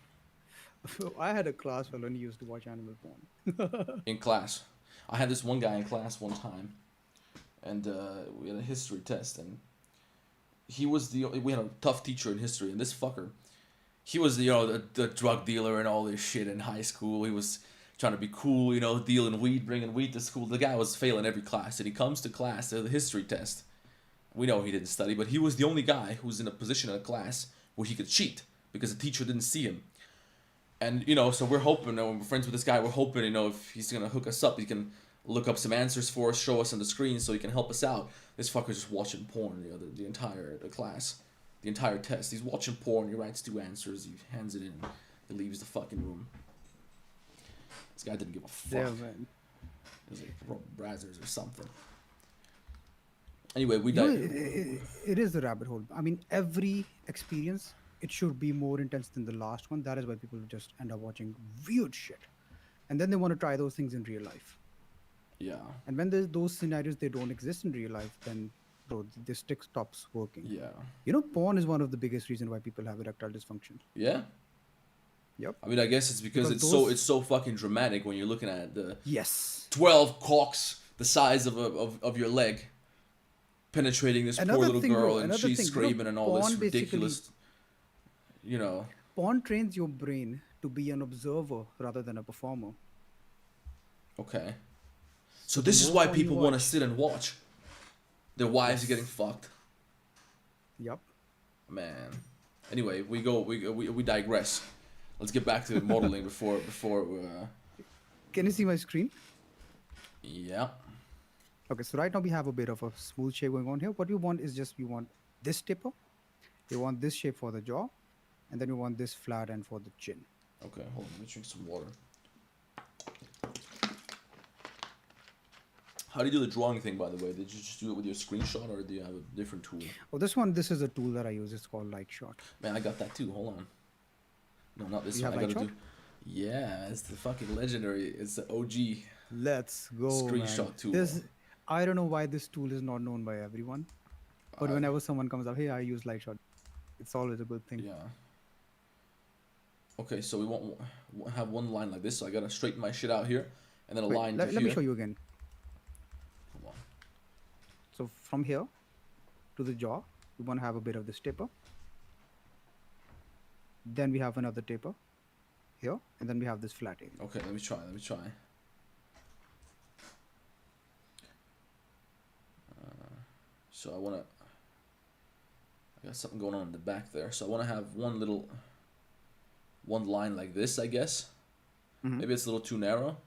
I had a class where he used to watch animal porn.
In class, I had this one guy in class one time. and we had a history test, and we had a tough teacher in history, and this fucker, he was the drug dealer and all this shit in high school. He was trying to be cool, dealing weed, bringing weed to school. The guy was failing every class, and he comes to class, the history test. We know he didn't study, but he was the only guy who was in a position in a class where he could cheat because the teacher didn't see him. And, so we're hoping, when we're friends with this guy, we're hoping, if he's going to hook us up, he can look up some answers for us, show us on the screen so he can help us out. This fucker's just watching porn, the entire class, the entire test. He's watching porn, he writes 2 answers, he hands it in, he leaves the fucking room. This guy didn't give a fuck.
Yeah, man.
It was like Brazzers or something. Anyway,
it is the rabbit hole. I mean, every experience, it should be more intense than the last one. That is why people just end up watching weird shit. And then they want to try those things in real life.
Yeah.
And when there's those scenarios, they don't exist in real life, then, bro, the stick stops working.
Yeah.
Porn is one of the biggest reasons why people have erectile dysfunction.
Yeah?
Yep.
I mean, I guess it's because it's so fucking dramatic when you're looking at the 12 cocks the size of your leg penetrating this poor little girl, and she's screaming and all this ridiculous,
Porn trains your brain to be an observer rather than a performer.
Okay. So this is why people want to sit and watch their wives getting fucked.
Yep.
Man. Anyway, we digress. Let's get back to modeling before.
Can you see my screen?
Yeah.
Okay, so right now we have a bit of a smooth shape going on here. What you want is you want this taper, you want this shape for the jaw, and then you want this flat end for the chin.
Okay, hold on, let me drink some water. How do you do the drawing thing, by the way? Did you just do it with your screenshot, or do you have a different tool?
Oh, this is a tool that I use. It's called Lightshot.
Man, I got that too. Hold on. No, not this
You
one.
have
I gotta
Lightshot?
do. Yeah, it's the fucking legendary. It's the OG
Let's go,
screenshot
man.
tool.
I don't know why this tool is not known by everyone, but whenever someone comes up, hey, I use Lightshot, it's always a good thing.
Yeah. Okay, so we won't have one line like this, so I gotta straighten my shit out here, and then a line to here.
Let me show you again.
Come on.
So from here to the jaw, we want to have a bit of this taper. Then we have another taper here, and then we have this flat area.
Okay, let me try. So I got something going on in the back there. So I want to have one line like this, I guess.
Mm-hmm.
Maybe it's a little too narrow.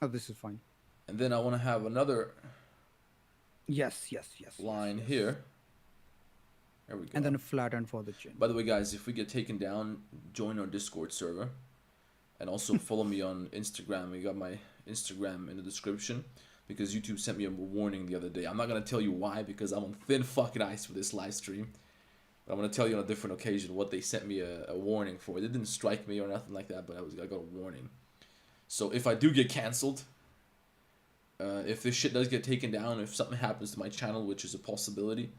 Oh, this is fine.
And then I want to have another
Yes.
line here. There we go.
And then a flat end for the chin.
By the way, guys, if we get taken down, join our Discord server. And also follow me on Instagram. We got my Instagram in the description, because YouTube sent me a warning the other day. I'm not going to tell you why, because I'm on thin fucking ice for this live stream. But I'm going to tell you on a different occasion what they sent me a warning for. It didn't strike me or nothing like that, but I got a warning. So if I do get canceled, if this shit does get taken down, if something happens to my channel, which is a possibility,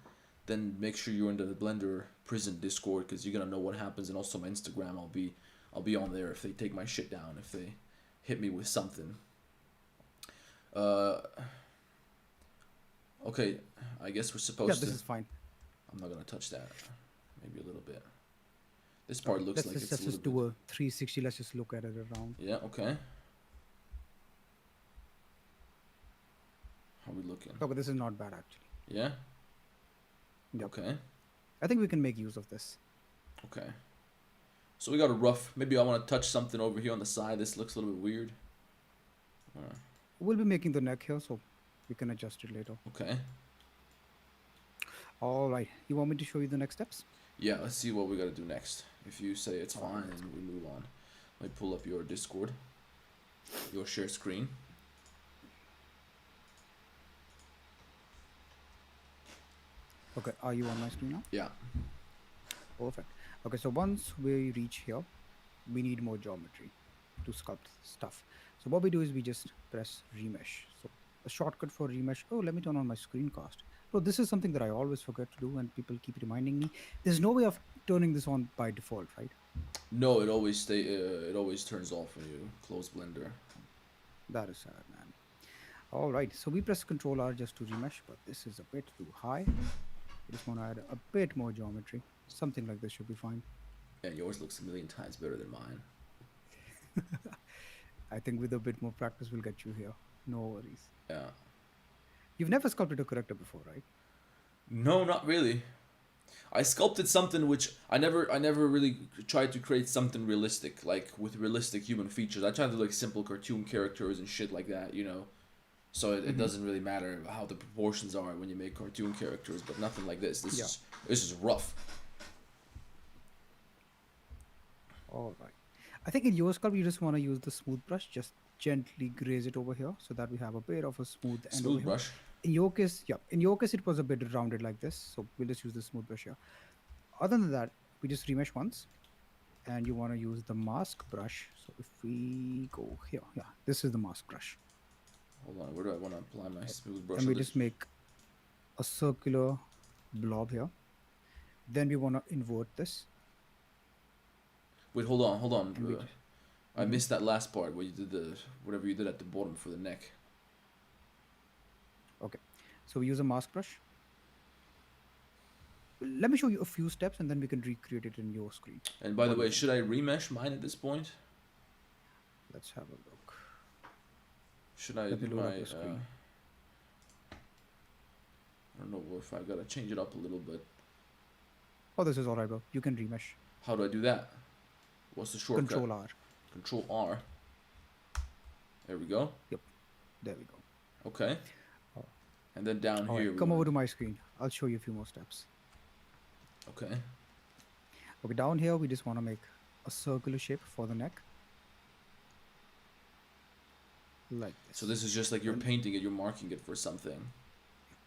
then make sure you're in the Blender prison Discord, because you're going to know what happens. And also my Instagram, I'll be on there if they take my shit down, if they hit me with something. Okay, I guess we're supposed to.
Yeah, this is fine.
I'm not gonna touch that. Maybe a little bit. This part looks like it's a
let's
little
just do a 360. Let's just look at it around.
Yeah. Okay. How are we looking?
Oh, but this is not bad actually.
Yeah.
Yep.
Okay.
I think we can make use of this.
Okay. So we got a rough. Maybe I want to touch something over here on the side. This looks a little bit weird.
We'll be making the neck here, so we can adjust it later.
Okay.
All right. You want me to show you the next steps?
Yeah. Let's see what we got to do next. If you say it's fine, then we move on. Let me pull up your Discord. Your share screen.
Okay. Are you on my screen now?
Yeah.
Perfect. Okay. So once we reach here, we need more geometry to sculpt stuff. So what we do is we just press remesh. So a shortcut for remesh. Oh, let me turn on my screencast. So this is something that I always forget to do, and people keep reminding me. There's no way of turning this on by default, right?
No, it always turns off when you close Blender.
That is sad, man. All right, so we press Control R just to remesh, but this is a bit too high. We just want to add a bit more geometry. Something like this should be fine.
Yeah, yours looks a million times better than mine.
I think with a bit more practice, we'll get you here. No worries.
Yeah.
You've never sculpted a character before, right?
No, not really. I sculpted something which I never really tried to create something realistic, like with realistic human features. I tried to do like simple cartoon characters and shit like that, you know. So it doesn't really matter how the proportions are when you make cartoon characters, but nothing like this.
Yeah.
This is rough.
All right. I think in your sculpt, you just want to use the smooth brush, just gently graze it over here so that we have a bit of a smooth end over
Smooth
here.
brush.
In your case, yeah, in your case, it was a bit rounded like this. So we'll just use the smooth brush here. Other than that, we just remesh once and you want to use the mask brush. So if we go here, yeah, this is the mask brush.
Hold on, where do I want to apply my smooth brush?
And we just make a circular blob here. Then we want to invert this.
Wait, hold on.
And we
I missed that last part where you did the whatever you did at the bottom for the neck.
Okay, so we use a mask brush. Let me show you a few steps and then we can recreate it in your screen.
And by the way, should I remesh mine at this point?
Let's have a look.
Should I
Let me
do
load up
my?
the screen.
I don't know if I gotta change it up a little bit.
Oh, this is alright, bro. You can remesh.
How do I do that? What's the shortcut?
Control R.
Control R. There we go.
Yep. There we go.
Okay.
Oh.
And then down
All
here.
right, come over to my screen. I'll show you a few more steps.
Okay.
Okay, down here we just want to make a circular shape for the neck. Like this.
So this is just like you're painting it, you're marking it for something.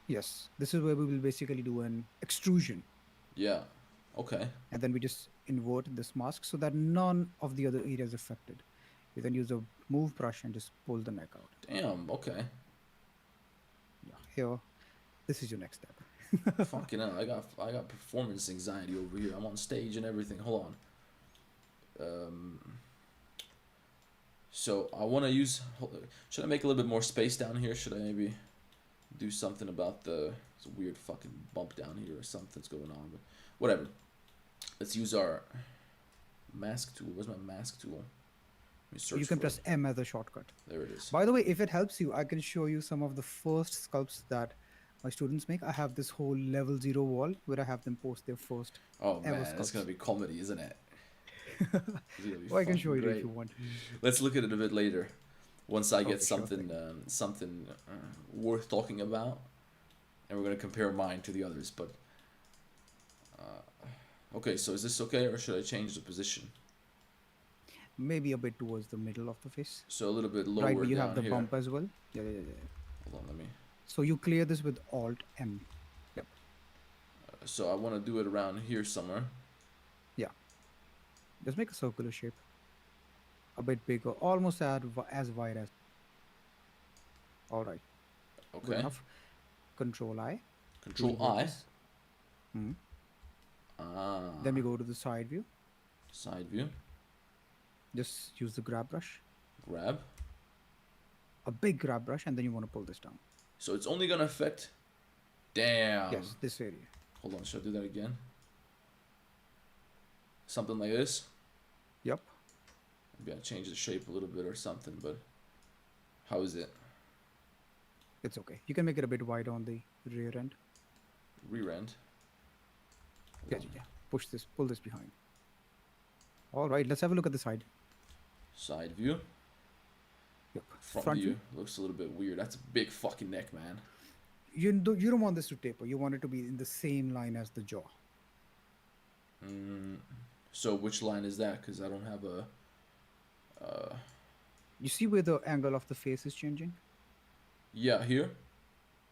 Yes, this is where we will basically do an extrusion.
Yeah. Okay.
And then we just invert this mask so that none of the other areas affected. We then use a move brush and just pull the neck out.
Damn. Okay.
Yeah, here, this is your next step.
Fucking hell, I got performance anxiety over here. I'm on stage and everything. Hold on. So I want to use. Should I make a little bit more space down here? Should I maybe do something about the? It's a weird fucking bump down here or something's going on, but whatever. Let's use our mask tool. Where's my mask tool? Let me search
You can
for
press
it.
M as a shortcut.
There it is.
By the way, if it helps you, I can show you some of the first sculpts that my students make. I have this whole level 0 wall where I have them post their first
Oh
ever
man, that's
sculpts.
gonna be comedy, isn't it? It's gonna be
Well, I can
fucking
show you
great.
if you want.
Let's look at it a bit later, once I get
Okay, sure
something something worth talking about, and we're gonna compare mine to the others. But okay, so is this okay, or should I change the position?
Maybe a bit towards the middle of the face.
So a little bit lower
Right, but you
down
have the
here.
bump as well. Yeah.
Hold on, let me.
So you clear this with Alt M. Yep.
So I want to do it around here somewhere.
Yeah. Just make a circular shape. A bit bigger, almost as wide as. All right. Good
Okay.
enough. Control I.
Control
Invert
I.
this. Hmm.
Ah.
Then we go to the side view.
Side view.
Just use the grab brush.
Grab.
A big grab brush, and then you want to pull this down.
So it's only gonna affect. Damn.
Yes, this area.
Hold on. Should I do that again? Something like this.
Yep.
Maybe I change the shape a little bit or something, but how is it?
It's okay. You can make it a bit wider on the rear end.
Rear end.
Yeah. Pull this behind. All right, let's have a look at the side.
Side view.
Yep.
Front view. Looks a little bit weird. That's a big fucking neck, man.
You don't want this to taper. You want it to be in the same line as the jaw.
So which line is that? Because I don't have a.
You see where the angle of the face is changing?
Yeah, here.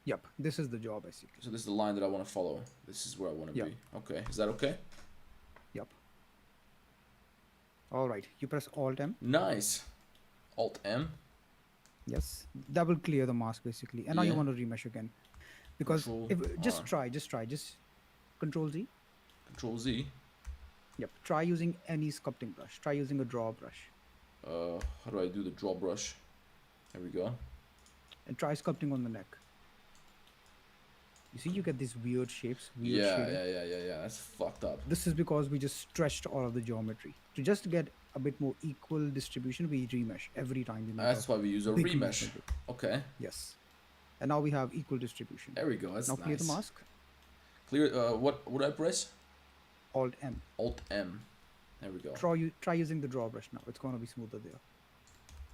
Yep. This is the jaw, basically.
So this is the line that I want to follow. This is where I want to
Yeah.
be. Okay. Is that okay?
Yep. All right. You press Alt M.
Nice. Alt M.
Yes. That will clear the mask, basically. And now you
Yeah.
want to remesh again. Because
Control
just
R.
try. Just Control Z.
Control Z.
Yep. Try using any sculpting brush. Try using a draw brush.
How do I do the draw brush? There we go.
And try sculpting on the neck. You see, you get these weird shapes, weird
Yeah,
shading.
yeah. That's fucked up.
This is because we just stretched all of the geometry. To just get a bit more equal distribution, we remesh every time we make a
That's why we use a
big mesh
remesh.
like this.
Okay,
Yes. And now we have equal distribution.
there we go. That's
Now clear the
nice.
mask.
Clear. What would I press?
Alt M.
Alt M. There we go.
Try using the draw brush now. It's gonna be smoother there.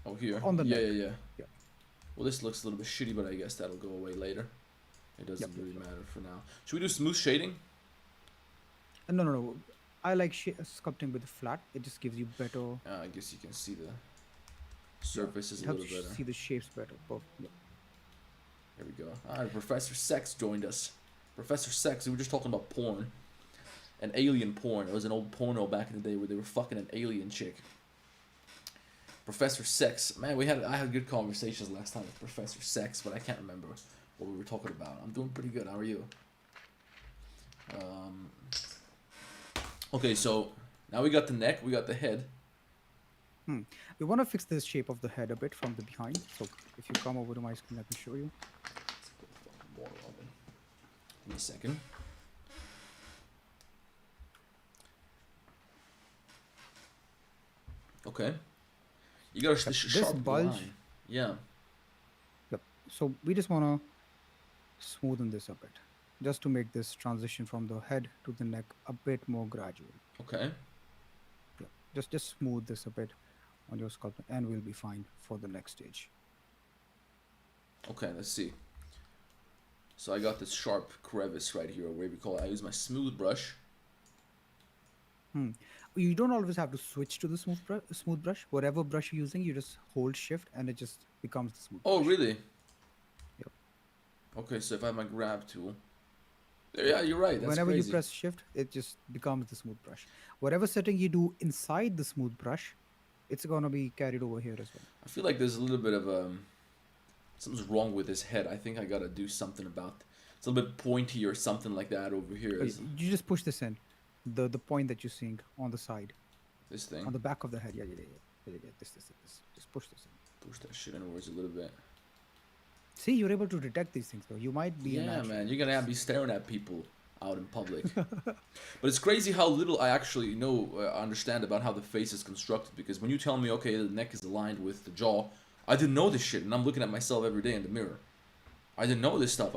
Oh, here.
On the
yeah,
neck.
yeah.
Yeah.
Well, this looks a little bit shitty, but I guess that'll go away later. It doesn't
Yep.
really matter for now. Should we do smooth shading?
No. I like sculpting with flat. It just gives you better.
I guess you can see the surfaces
It
a
helps
little
you
better.
see the shapes better. Yeah.
There we go. Professor Sex joined us. Professor Sex, we were just talking about porn. An alien porn. It was an old porno back in the day where they were fucking an alien chick. Professor Sex. Man, I had good conversations last time with Professor Sex, but I can't remember what we were talking about. I'm doing pretty good. How are you? Okay, so now we got the neck, we got the head.
We want to fix the shape of the head a bit from the behind. So if you come over to my screen, I can show you.
Give me a second. Okay. You got a
This
sharp
bulge.
line. Yeah.
Yep. So we just want to smoothen this a bit, just to make this transition from the head to the neck a bit more gradual.
Okay.
Yep. Just smooth this a bit on your sculpture, and we'll be fine for the next stage.
Okay, let's see. So I got this sharp crevice right here, or whatever you call it. I use my smooth brush.
You don't always have to switch to the smooth brush. Whatever brush you're using, you just hold shift and it just becomes the smooth
Oh,
brush.
really?
Yep.
Okay, so if I have my grab tool. Yeah, you're right. That's
Whenever
crazy.
you press shift, it just becomes the smooth brush. Whatever setting you do inside the smooth brush, it's gonna be carried over here as well.
I feel like there's a little bit of something's wrong with his head. I think I gotta do something about. It's a little bit pointy or something like that over here.
You just push this in, the point that you're seeing on the side,
This thing.
on the back of the head. Yeah. This. Just push this in.
Push that shit inwards a little bit.
See, you're able to detect these things though. You might be a
Yeah,
natural.
man, you're gonna be staring at people out in public. But it's crazy how little I actually understand about how the face is constructed. Because when you tell me, okay, the neck is aligned with the jaw, I didn't know this shit, and I'm looking at myself every day in the mirror. I didn't know this stuff.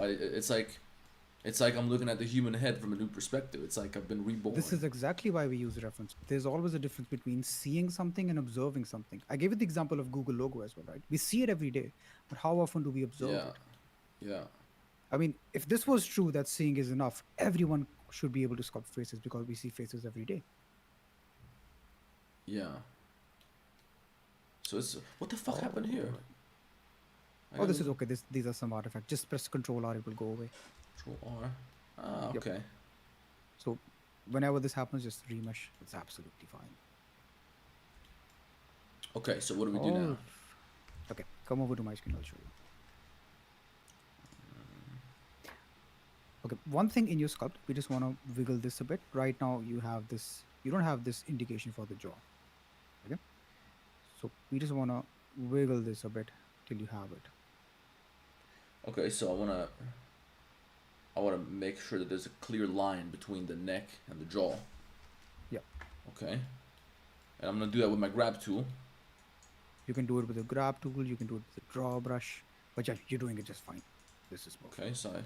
It's like I'm looking at the human head from a new perspective. It's like I've been reborn.
This is exactly why we use reference. There's always a difference between seeing something and observing something. I gave you the example of Google logo as well, right? We see it every day, but how often do we observe it?
Yeah.
I mean, if this was true that seeing is enough, everyone should be able to sculpt faces because we see faces every day.
Yeah. So it's what the fuck happened here?
Oh, this is okay. These are some artifacts. Just press Control R, it will go away.
Control R. Ah,
Yep.
okay.
So whenever this happens, just remesh. It's absolutely fine.
Okay, so what do we do now?
Okay, come over to my screen. I'll show you. Okay, one thing in your sculpt, we just want to wiggle this a bit. Right now, you have this. You don't have this indication for the jaw. Okay, so we just want to wiggle this a bit till you have it.
Okay, so I wanna make sure that there's a clear line between the neck and the jaw.
Yeah.
Okay. And I'm gonna do that with my grab tool.
You can do it with a grab tool. You can do it with a draw brush. But yeah, you're doing it just fine. This is perfect.
Okay, so I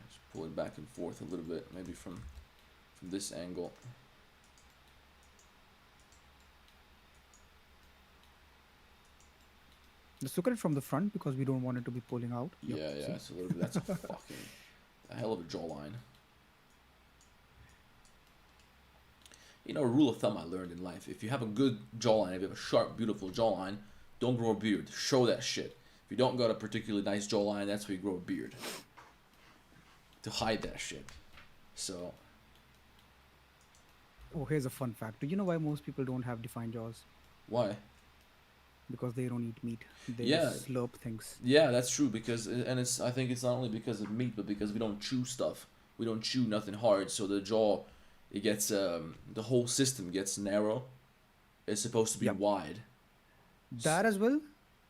just pull it back and forth a little bit, maybe from this angle.
Let's look at it from the front because we don't want it to be pulling out. Yep,
Yeah,
see?
it's a little bit. That's a fucking a hell of a jawline. You know, a rule of thumb I learned in life: if you have a good jawline, if you have a sharp, beautiful jawline, don't grow a beard. Show that shit. If you don't got a particularly nice jawline, that's where you grow a beard. To hide that shit. So.
Oh, here's a fun fact. Do you know why most people don't have defined jaws?
Why?
Because they don't eat meat. They
Yeah.
just slurp things.
Yeah, that's true. I think it's not only because of meat, but because we don't chew stuff. We don't chew nothing hard, so the jaw, it gets the whole system gets narrow. It's supposed to be
Yep.
wide.
That as well.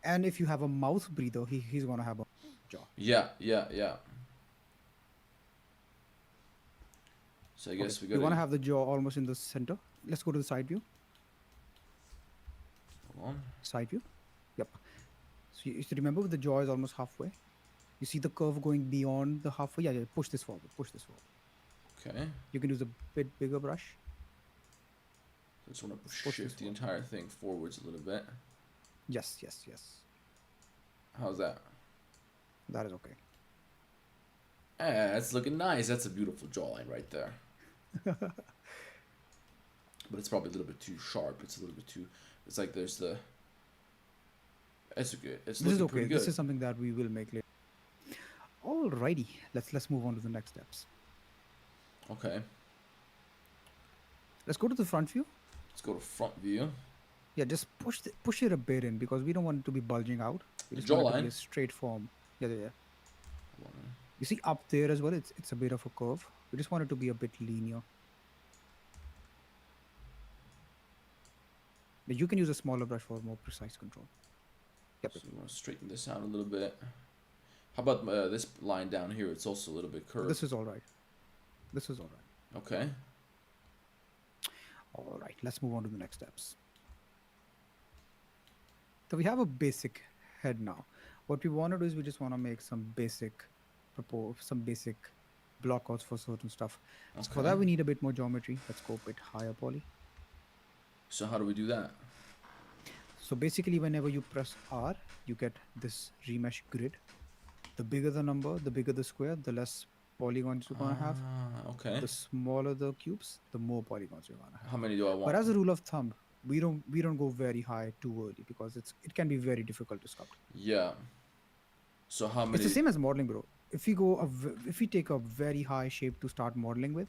And if you have a mouth breather, he's gonna have a jaw.
Yeah, yeah, yeah. So I
Okay,
guess we
you
gotta.
wanna have the jaw almost in the center. Let's go to the side view.
Hold on.
Side view. Yep. So you should remember the jaw is almost halfway. You see the curve going beyond the halfway. Yeah, yeah. Push this forward. Push this forward.
Okay.
You can use a bit bigger brush.
I just want to
Push this
shift the
forward.
entire thing forwards a little bit.
Yes, yes, yes.
How's that?
That is okay.
That's looking nice. That's a beautiful jawline right there. But it's probably a little bit too sharp. It's a little bit too. It's like there's the. It's good. It's
This is
looking
okay.
pretty good.
This is something that we will make later. Alrighty, let's move on to the next steps.
Okay.
Let's go to the front view.
Let's go to front view.
Yeah, just push it a bit in because we don't want it to be bulging out. We
The
just want it to be
jawline?
a straight form. Yeah, yeah, yeah.
Hold on.
You see up there as well. It's a bit of a curve. We just want it to be a bit linear. But you can use a smaller brush for more precise control. Yep.
So we want to straighten this out a little bit. How about this line down here? It's also a little bit curved.
This is all right. This is all right.
Okay.
All right, let's move on to the next steps. So we have a basic head now. What we want to do is we just want to make some basic blockouts for certain stuff. So for
Okay.
that we need a bit more geometry. Let's go a bit higher poly.
So how do we do that?
So basically whenever you press R, you get this remesh grid. The bigger the number, the bigger the square, the less polygons you're gonna have.
Okay.
The smaller the cubes, the more polygons you're gonna have.
How many do I want?
But as a rule of thumb, we don't go very high too early because it can be very difficult to sculpt.
Yeah. So how many?
It's the same as modeling, bro. If we take a very high shape to start modeling with,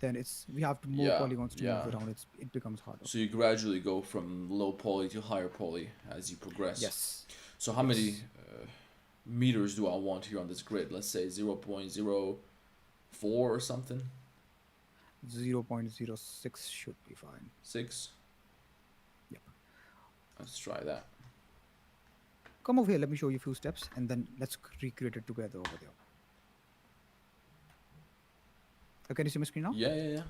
then we have more
Yeah,
polygons to
yeah.
move around. It becomes harder.
So you gradually go from low poly to higher poly as you progress.
Yes.
So how many meters do I want here on this grid? Let's say 0.04 or something.
0.06 should be fine.
6.
Yep.
Let's try that.
Come over here. Let me show you a few steps, and then let's recreate it together over there. Okay, can you see my screen now?
Yeah, yeah, yeah.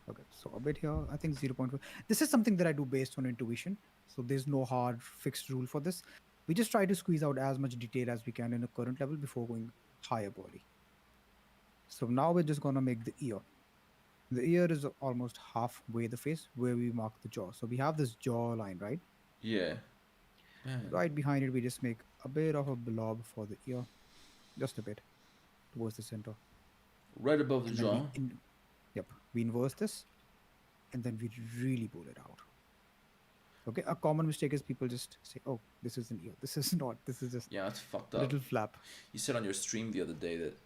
Okay, so a bit here, I think 0.4. This is something that I do based on intuition. So there's no hard fixed rule for this. We just try to squeeze out as much detail as we can in the current level before going higher poly. So now we're just gonna make the ear. The ear is almost halfway the face where we mark the jaw. So we have this jaw line, right?
Yeah. Man.
Right behind it, we just make a bit of a blob for the ear. Just a bit towards the center.
Right above the
And
jaw.
then we inverse this and then we really pull it out. Okay, a common mistake is people just say, oh, this is an ear. This is not. This is just
Yeah, that's fucked
a
up.
little flap.
You said on your stream the other day that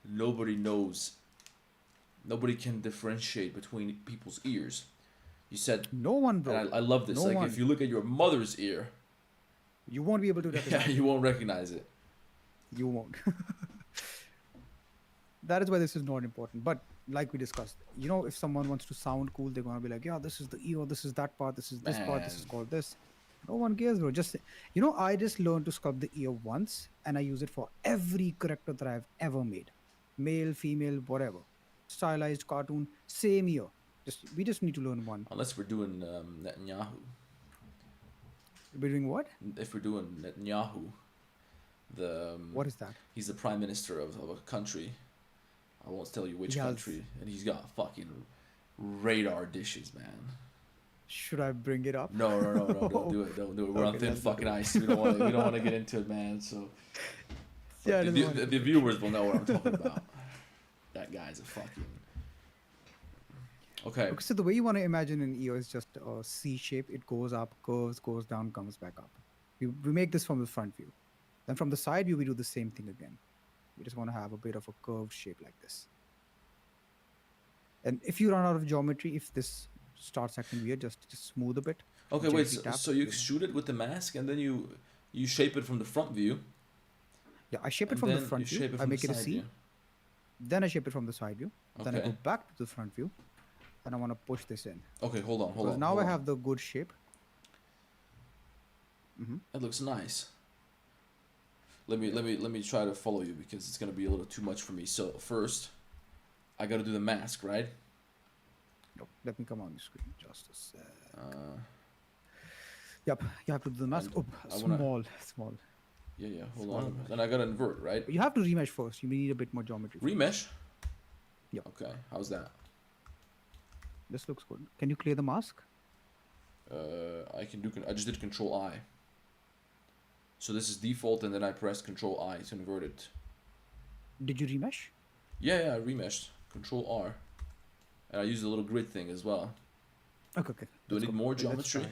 nobody knows, nobody can differentiate between people's ears. You said,
No one, bro.
and I love this,
No
like
one.
if you look at your mother's ear,
You won't be able to recognize
yeah, you won't recognize it.
You won't. That is why this is not important. But like we discussed, you know, if someone wants to sound cool, they're gonna be like, yeah, this is the ear, this is that part, this is this part, this is
Man.
called this. No one cares, bro. Just I just learned to sculpt the ear once, and I use it for every character that I've ever made, male, female, whatever, stylized, cartoon, same ear. We just need to learn one.
Unless we're doing Netanyahu.
We're doing what?
If we're doing Netanyahu,
What is that?
he's the prime minister of a country. I won't tell you which
He has-
country, and he's got fucking radar dishes, man.
Should I bring it up?
No, don't do it. Don't do it. We're on
Okay,
thin
let's not
fucking
do it.
ice. We don't want to get into it, man. So
Yeah, I
the,
don't want
the viewers will know what I'm talking about. That guy's a fucking. Okay.
Okay, so the way you want to imagine an ear is just a C shape. It goes up, curves, goes down, comes back up. We make this from the front view. Then from the side view, we do the same thing again. We just want to have a bit of a curved shape like this. And if you run out of geometry, if this starts acting weird, just smooth a bit.
Okay, wait.
gently tap,
So you extrude it with the mask, and then you shape it from the front view.
Yeah, I shape it
and
from the
then
front
you
view.
shape it
I
from
make
the
it a
side
C.
view.
Then I shape it from the side view. Then I
Okay.
go back to the front view. And I want to push this in.
Okay, hold on.
Because now I have the good shape. Mm-hmm.
That looks nice. Let me try to follow you because it's gonna be a little too much for me. So first, I gotta do the mask, right?
Nope. Let me come on the screen just a sec.
Uh,
Yep. You have to do the mask.
and
Oh,
I wanna.
small.
Yeah. Hold
Small
on.
mesh.
Then I gotta invert, right?
You have to remesh first. You need a bit more geometry. First.
Remesh.
Yep.
Okay. How's that?
This looks good. Can you clear the mask?
I can do. I just did Control I. So this is default, and then I pressed Control I to invert it.
Did you remesh?
Yeah. I remeshed. Control R. And I used a little grid thing as well.
Okay.
Do I
Let's
need
go.
more
Let's
geometry?
try.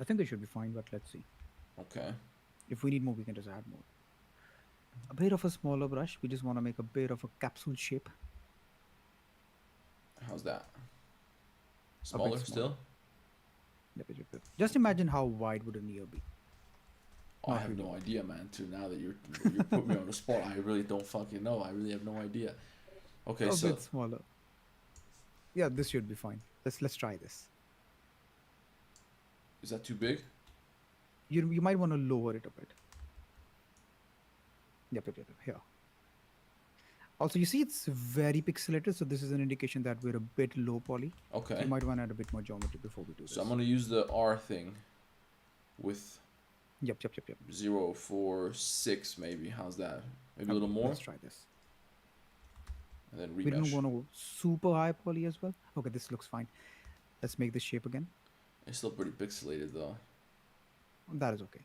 I think they should be fine, but let's see.
Okay.
If we need more, we can just add more. A bit of a smaller brush. We just want to make a bit of a capsule shape.
How's that?
A
Smaller
bit
still?
Yep. Just imagine how wide would an ear be.
Oh, I
Not
have
really.
no idea, man. Too now that you put me on the spot, I really don't fucking know. I really have no idea. Okay,
A
so
bit smaller. Yeah, this should be fine. Let's try this.
is that too big?
You might want to lower it a bit. Yep. Here. Also, you see it's very pixelated, so this is an indication that we're a bit low poly.
Okay.
You might want to add a bit more geometry before we do this.
So I'm gonna use the R thing with
Yep.
0.46 maybe. How's that? Maybe a
Okay,
little more,
Let's try this.
and then
We don't
remesh.
want to go super high poly as well. Okay, this looks fine. Let's make the shape again.
It's still pretty pixelated though.
That is okay.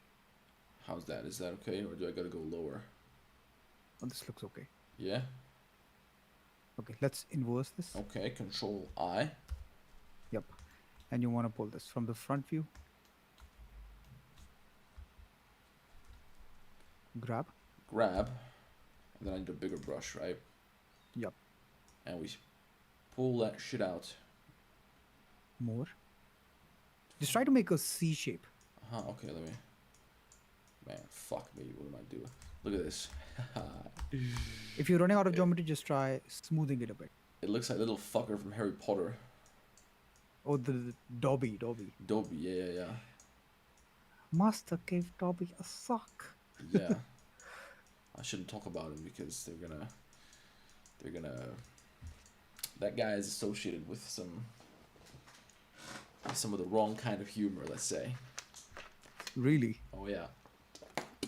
How's that? Is that okay, or do I gotta go lower?
Oh, this looks okay.
Yeah.
Okay, let's inverse this.
Okay. Control I.
Yep. And you want to pull this from the front view. Grab.
Grab. And then I need a bigger brush, right?
Yep.
And we pull that shit out.
More. Just try to make a C shape.
Okay, let me. Man, fuck me. What am I doing? Look at this.
If you're running out of geometry, just try smoothing it a bit.
It looks like a little fucker from Harry Potter.
Oh, the Dobby.
Dobby, yeah.
Master gave Dobby a sock.
Yeah. I shouldn't talk about him because they're gonna. That guy is associated with some of the wrong kind of humor, let's say.
Really?
Oh yeah.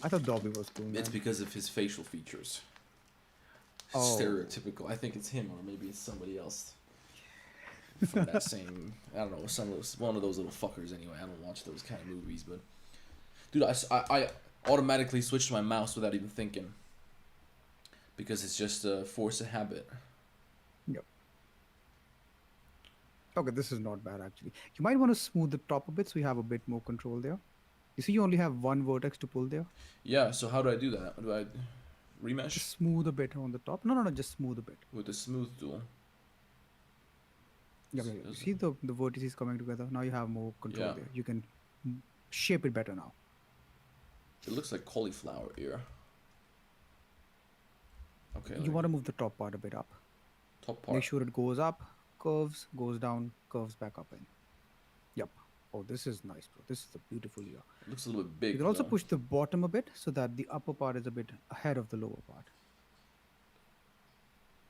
I thought Dobby was cool.
It's
Man.
because of his facial features.
Oh.
Stereotypical. I think it's him, or maybe it's somebody else from that same. I don't know. One of those little fuckers. Anyway, I don't watch those kind of movies, but dude, I automatically switched my mouse without even thinking because it's just a force of habit.
Yep. Okay, this is not bad actually. You might want to smooth the top a bit so you have a bit more control there. You see, you only have one vertex to pull there.
Yeah. So how do I do that? Do I remesh
Just smooth a bit on the top. No, just smooth a bit.
with the smooth tool?
Yeah. You see the vertices coming together. Now you have more control
Yeah.
there. You can shape it better now.
It looks like cauliflower ear. Okay.
You want to move the top part a bit up.
top part.
Make sure it goes up, curves, goes down, curves back up in. Yep. Oh, this is nice, bro. This is a beautiful ear.
It looks a little bit big.
You can also
though.
push the bottom a bit so that the upper part is a bit ahead of the lower part.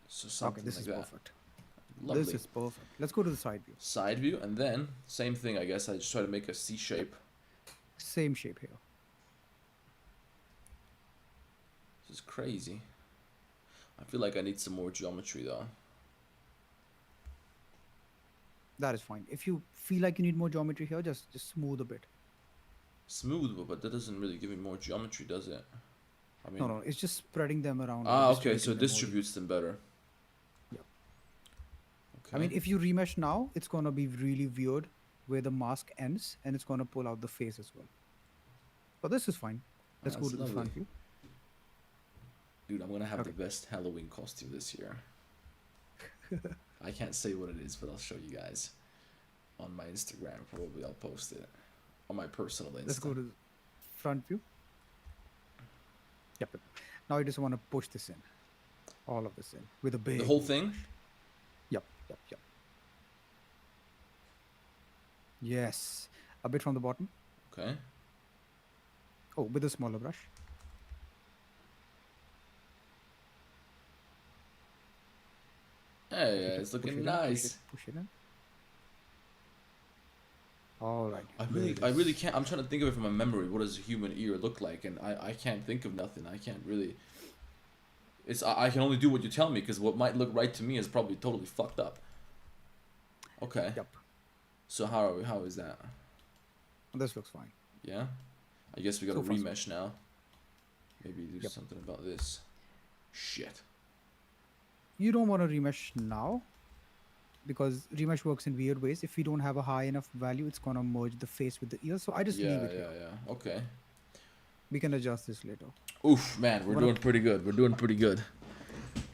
So something
Okay, this
like
is
that.
perfect.
Lovely.
This is perfect. Let's go to the side view.
Side view, and then same thing. I guess I just try to make a C shape.
Same shape here.
This is crazy. I feel like I need some more geometry though.
That is fine. If you feel like you need more geometry here, just smooth a bit.
Smooth, but that doesn't really give me more geometry, does it? I mean,
No, it's just spreading them around.
Ah,
and
okay, so it
distributing them all.
distributes them better.
Yep.
Okay.
I mean, if you remesh now, it's gonna be really weird where the mask ends, and it's gonna pull out the face as well. But this is fine. Let's go
That's
to the front
lovely.
view.
Dude, I'm gonna have the
Okay.
best Halloween costume this year. I can't say what it is, but I'll show you guys on my Instagram. Probably I'll post it on my personal Insta.
Let's go to the front view. Yep. Now you just want to push this in, all of this in with a big.
the whole thing.
Yep. Yes, a bit from the bottom.
Okay.
Oh, with a smaller brush.
Hey,
Let me
it's
just push
looking
it in, push it,
nice.
push it in. All right,
I
there
really,
it
I really
is.
can't. I'm trying to think of it from my memory. What does a human ear look like? And I can't think of nothing. I can't really. It's I can only do what you tell me because what might look right to me is probably totally fucked up. Okay.
Yep,
So how is that?
this looks fine.
Yeah. I guess we got to
So far, so
remesh now. Maybe do
yep.
something about this. Shit.
You don't want to remesh now because remesh works in weird ways. If we don't have a high enough value, it's gonna merge the face with the ear. So I just leave
Yeah,
it here.
yeah, yeah. Okay.
We can adjust this later.
Oof, man, we're
Wanna?
doing pretty good. We're doing pretty good.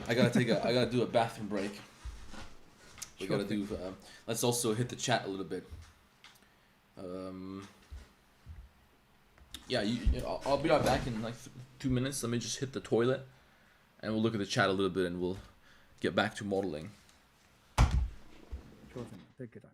I gotta take a. I gotta do a bathroom break. We
Sure
gotta
thing.
do. Let's also hit the chat a little bit. Um. Yeah, I'll be right back in like 2 minutes. Let me just hit the toilet, and we'll look at the chat a little bit, and we'll get back to modeling.
Sure thing. Take your time.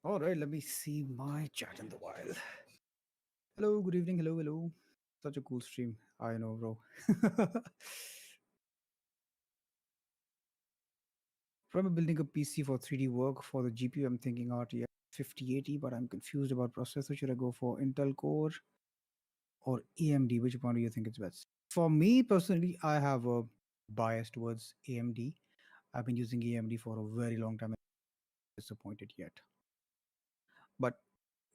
All right, let me see my chat in the wild. Hello, good evening. Hello, hello. Such a cool stream. I know, bro. From building a PC for 3D work for the GPU, I'm thinking RTX 5080, but I'm confused about processor. Should I go for Intel Core or AMD? Which one do you think is best? For me personally, I have a bias towards AMD. I've been using AMD for a very long time. I'm not disappointed yet. But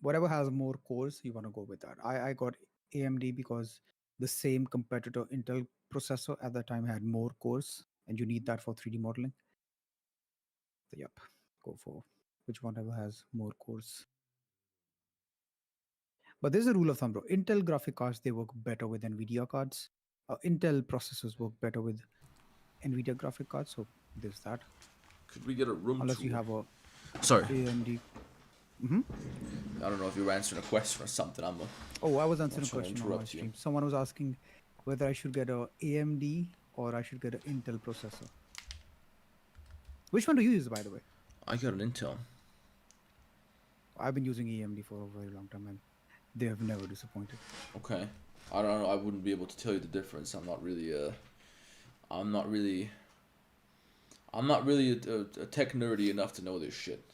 whatever has more cores, you want to go with that. I got AMD because the same competitor Intel processor at that time had more cores, and you need that for 3D modeling. So yep, go for which one ever has more cores. But there's a rule of thumb, bro. Intel graphic cards, they work better with NVIDIA cards. Intel processors work better with NVIDIA graphic cards. So there's that.
Could we get a room
Unless you
tour?
have a
Sorry,
AMD. Hmm.
I don't know if you were answering a question or something.
Oh, I was
I'm not
answering a
trying to
question on my
interrupt you.
stream. Someone was asking whether I should get a AMD or I should get an Intel processor. Which one do you use, by the way?
I got an Intel.
I've been using AMD for a very long time, and they have never disappointed.
Okay. I don't know. I wouldn't be able to tell you the difference. I'm not really. I'm not really. I'm not really a tech nerdy enough to know this shit.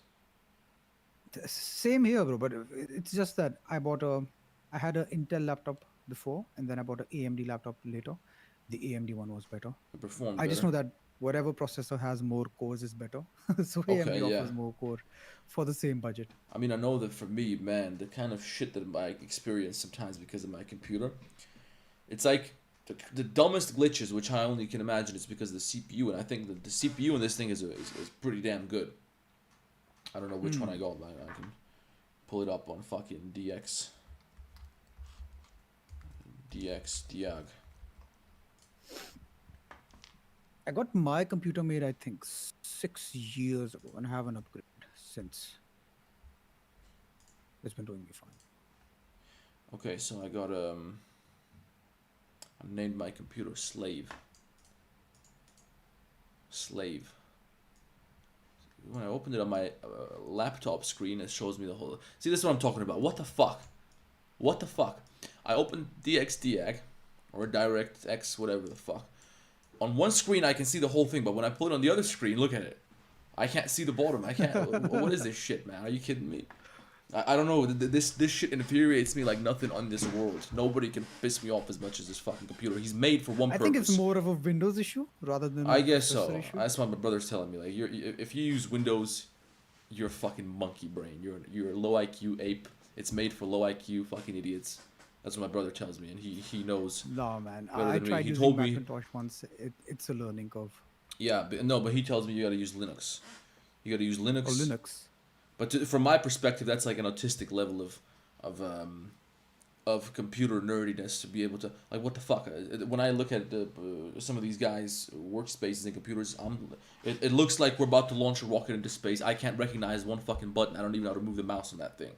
Same here, bro. But it's just that I had an Intel laptop before, and then I bought an AMD laptop later. The AMD one was better.
It performed
I just
better.
know that whatever processor has more cores is better. So
Okay,
AMD
yeah.
offers more core for the same budget.
I mean, I know that for me, man, the kind of shit that I experience sometimes because of my computer, it's like the dumbest glitches, which I only can imagine is because of the CPU, and I think that the CPU in this thing is pretty damn good. I don't know which one I got, but I can pull it up on fucking Diag.
I got my computer made, I think, 6 years ago, and I haven't upgraded since. It's been doing me fine.
Okay, so I got I named my computer Slave. Slave. When I opened it on my laptop screen, it shows me the whole. See, this is what I'm talking about. What the fuck? What the fuck? I opened DXDiag or DirectX, whatever the fuck. On one screen, I can see the whole thing, but when I pull it on the other screen, look at it. I can't see the bottom. I can't. What is this shit, man? Are you kidding me? I don't know. This shit infuriates me like nothing on this world. Nobody can piss me off as much as this fucking computer. He's made for one
I
purpose.
think it's more of a Windows issue rather than a
I guess
processor
so.
issue.
That's what my brother's telling me. Like, if you use Windows, you're a fucking monkey brain. You're a low IQ ape. It's made for low IQ fucking idiots. That's what my brother tells me, and he knows
No, man.
better
I
than me.
tried
He
using
told me,
Macintosh once. It's a learning curve.
yeah, but no, but he tells me you gotta use Linux. You gotta use Linux.
Or Linux.
But from my perspective, that's like an autistic level of of computer nerdiness to be able to, like, what the fuck. When I look at some of these guys' workspaces and computers, it looks like we're about to launch a rocket into space. I can't recognize one fucking button. I don't even know how to move the mouse on that thing.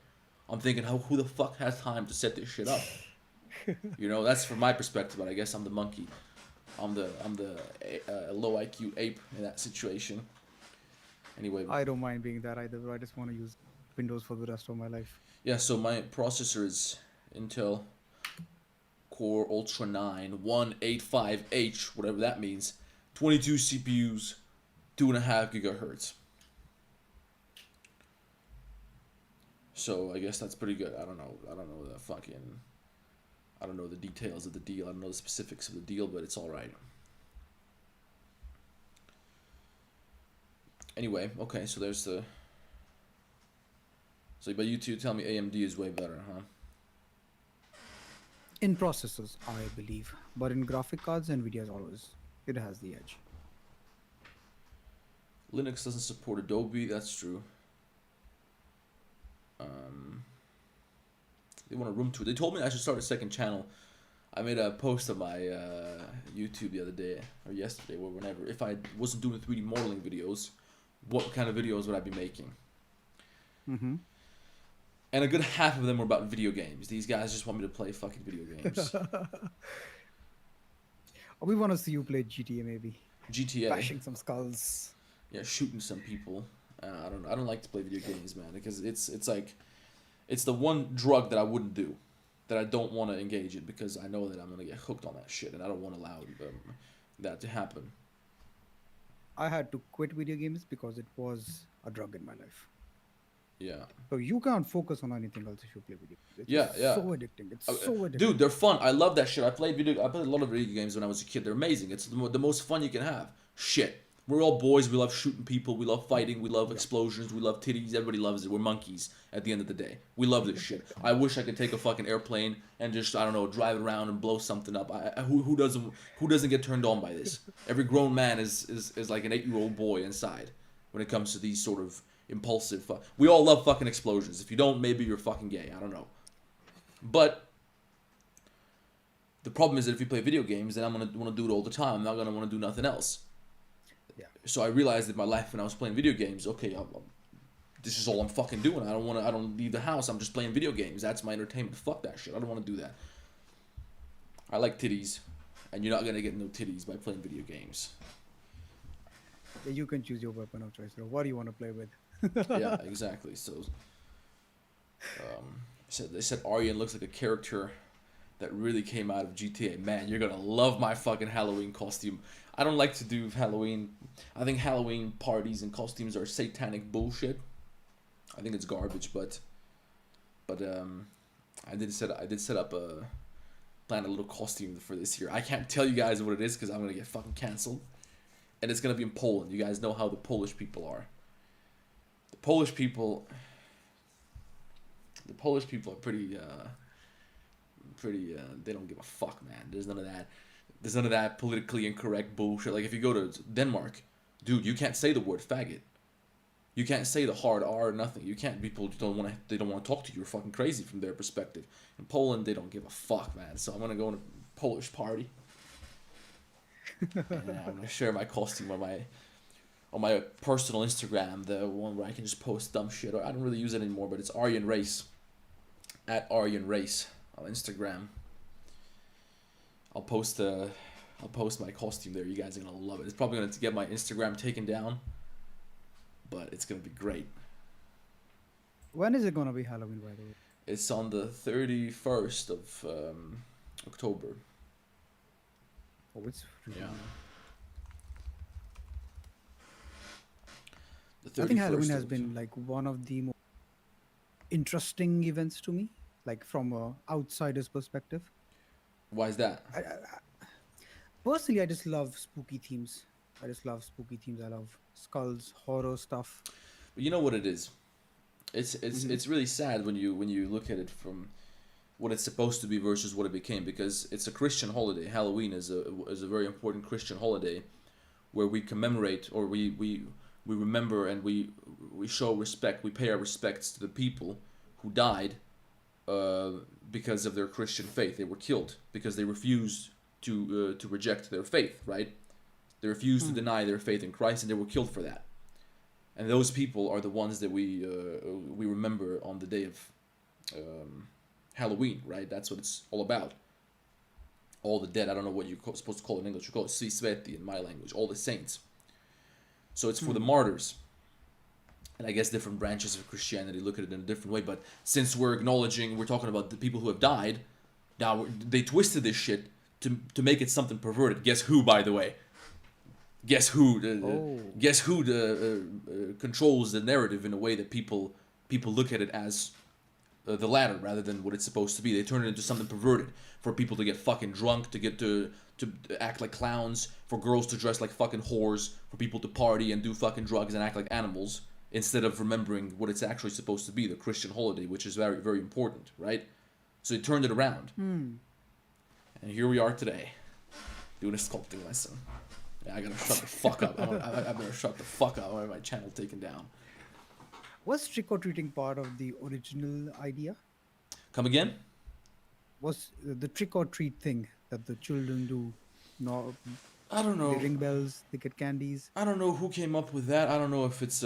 I'm thinking, who the fuck has time to set this shit up? You know, that's from my perspective, but I guess I'm the monkey. I'm the low IQ ape in that situation. Anyway.
I don't mind being that either. I just want to use Windows for the rest of my life.
Yeah, so my processor is Intel Core Ultra 9 185H, whatever that means. 22 CPUs, 2.5 gigahertz. So I guess that's pretty good. I don't know the details of the deal. I don't know the specifics of the deal, but it's all right. Anyway, okay, so there's the. So, but you two tell me AMD is way better, huh?
In processors, I believe, but in graphic cards, Nvidia is always it has the edge.
Linux doesn't support Adobe. That's true. They want a room tour. They told me I should start a second channel. I made a post on my YouTube the other day or yesterday or whenever. If I wasn't doing 3D modeling videos, what kind of videos would I be making?
Mm-hmm.
And a good half of them were about video games. These guys just want me to play fucking video games.
We want to see you play GTA maybe.
GTA.
Bashing some skulls.
Yeah, shooting some people. I don't know. I don't like to play video games, man, because it's like, it's the one drug that I wouldn't do, that I don't want to engage in, because I know that I'm gonna get hooked on that shit, and I don't want to allow that to happen.
I had to quit video games because it was a drug in my life.
Yeah.
So you can't focus on anything else if you play video games. It's
Yeah.
so addicting. It's so addicting.
Dude, they're fun. I love that shit. I played a lot of video games when I was a kid. They're amazing. It's the most fun you can have. Shit. We're all boys. We love shooting people. We love fighting. We love explosions. We love titties. Everybody loves it. We're monkeys at the end of the day. We love this shit. I wish I could take a fucking airplane and just, I don't know, drive it around and blow something up. Who doesn't get turned on by this? Every grown man is like an 8-year-old boy inside when it comes to these sort of impulsive we all love fucking explosions. If you don't, maybe you're fucking gay. I don't know. But the problem is that if you play video games, then I'm gonna want to do it all the time. I'm not gonna want to do nothing else.
Yeah.
So I realized in my life when I was playing video games, okay, this is all I'm fucking doing. I don't leave the house. I'm just playing video games. That's my entertainment. Fuck that shit. I don't want to do that. I like titties, and you're not gonna get no titties by playing video games.
Yeah, you can choose your weapon of choice. What do you want to play with?
Yeah, exactly. So, they said Aryan looks like a character that really came out of GTA. Man, you're gonna love my fucking Halloween costume. I don't like to do Halloween. I think Halloween parties and costumes are satanic bullshit. I think it's garbage, but I did set up plan a little costume for this year. I can't tell you guys what it is because I'm gonna get fucking canceled, and it's gonna be in Poland. You guys know how the Polish people are. The Polish people are pretty they don't give a fuck, man. There's none of that politically incorrect bullshit. Like if you go to Denmark, dude, you can't say the word faggot. You can't say the hard R or nothing. You can't. People don't want to talk to you. You're fucking crazy from their perspective. In Poland, they don't give a fuck, man. So I'm gonna go on a Polish party. And I'm gonna share my costume on my personal Instagram, the one where I can just post dumb shit. I don't really use it anymore, but it's Aryan Race. At Aryan Race on Instagram. I'll post my costume there. You guys are gonna love it. It's probably gonna get my Instagram taken down, but it's gonna be great.
When is it gonna be Halloween, by the way?
It's on the 31st of October.
Oh, it's really
Yeah.
I think Halloween has been like one of the more interesting events to me, like from a outsider's perspective.
Why is that?
Personally, I just love spooky themes. I love skulls, horror stuff.
But you know what it is? It's really sad when you look at it from what it's supposed to be versus what it became, because it's a Christian holiday. Halloween is a very important Christian holiday where we commemorate, or we remember, and we show respect. We pay our respects to the people who died because of their Christian faith. They were killed because they refused to reject their faith, right? They refused to deny their faith in Christ, and they were killed for that. And those people are the ones that we remember on the day of Halloween, right? That's what it's all about. All the dead. I don't know what you're supposed to call it in English. You call it svi sveti in my language. All the saints. So it's for the martyrs. And I guess different branches of Christianity look at it in a different way. But since we're talking about the people who have died, now they twisted this shit to make it something perverted. Guess who, by the way? Guess who? Guess who controls the narrative in a way that people look at it as the latter rather than what it's supposed to be. They turn it into something perverted for people to get fucking drunk, to get to act like clowns, for girls to dress like fucking whores, for people to party and do fucking drugs and act like animals, instead of remembering what it's actually supposed to be, the Christian holiday, which is very, very important, right? So they turned it around. And here we are today, doing a sculpting lesson. Yeah, I gotta shut the fuck up. I better shut the fuck up or I have my channel taken down.
Was trick-or-treating part of the original idea?
Come again?
Was the trick-or-treat thing that the children do? No,
I don't know.
they ring bells, they get candies.
I don't know who came up with that. I don't know if it's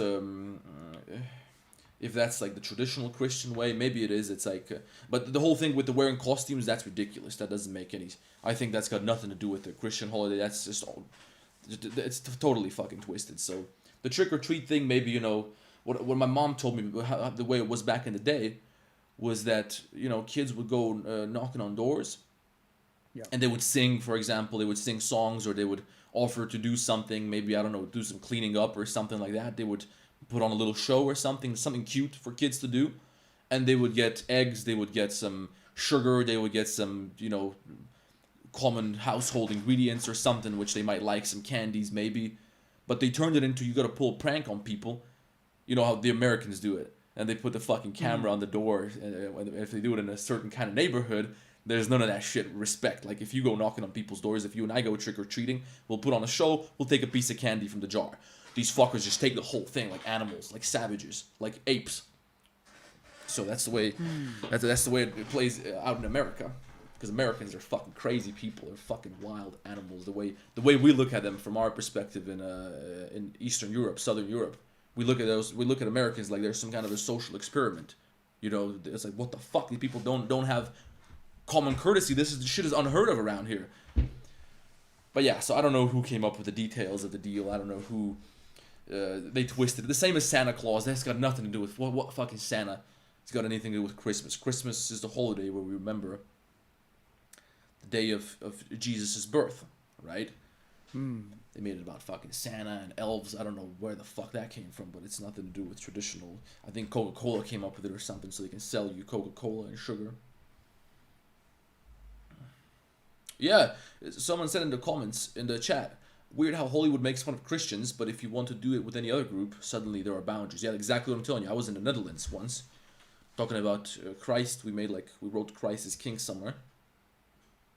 if that's like the traditional Christian way. Maybe it is. It's like, but the whole thing with the wearing costumes, that's ridiculous. That doesn't make any. I think that's got nothing to do with the Christian holiday. That's just all. It's totally fucking twisted. So the trick or treat thing, maybe, you know, what my mom told me, how, the way it was back in the day, was that, you know, kids would go knocking on doors.
Yeah.
And they would sing, for example, they would sing songs, or they would offer to do something, maybe, I don't know, do some cleaning up or something like that. They would put on a little show or something cute for kids to do. And they would get eggs, they would get some sugar, they would get some, you know, common household ingredients or something which they might like, some candies maybe. But they turned it into, you gotta pull a prank on people. You know how the Americans do it. And they put the fucking camera on the door. If they do it in a certain kind of neighborhood, there's none of that shit respect. Like, if you go knocking on people's doors, if you and I go trick-or-treating, we'll put on a show, we'll take a piece of candy from the jar. These fuckers just take the whole thing like animals, like savages, like apes. So that's the way that's the way it plays out in America. Because Americans are fucking crazy people. They're fucking wild animals. The way we look at them from our perspective in Eastern Europe, Southern Europe, we look at Americans like they're some kind of a social experiment. You know, it's like, what the fuck? These people don't have common courtesy. This shit is unheard of around here. But yeah, so I don't know who came up with the details of the deal. I don't know who they twisted it. The same as Santa Claus. That's got nothing to do with what fucking Santa. It's got anything to do with Christmas. Christmas is the holiday where we remember the day of Jesus' birth, right? They made it about fucking Santa and elves. I don't know where the fuck that came from, but it's nothing to do with traditional. I think Coca-Cola came up with it or something so they can sell you Coca-Cola and sugar. Yeah, someone said in the comments, in the chat, weird how Hollywood makes fun of Christians, but if you want to do it with any other group, suddenly there are boundaries. Yeah, exactly what I'm telling you. I was in the Netherlands once, talking about Christ. We wrote Christ is King somewhere.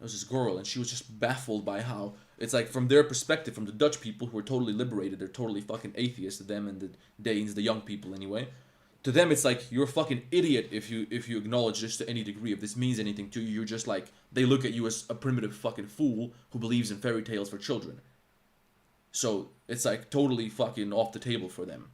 There was this girl, and she was just baffled by how, it's like, from their perspective, from the Dutch people who are totally liberated, they're totally fucking atheists, to them and the Danes, the young people anyway. To them, it's like, you're a fucking idiot if you acknowledge this to any degree. If this means anything to you, you're just like, they look at you as a primitive fucking fool who believes in fairy tales for children. So, it's like, totally fucking off the table for them.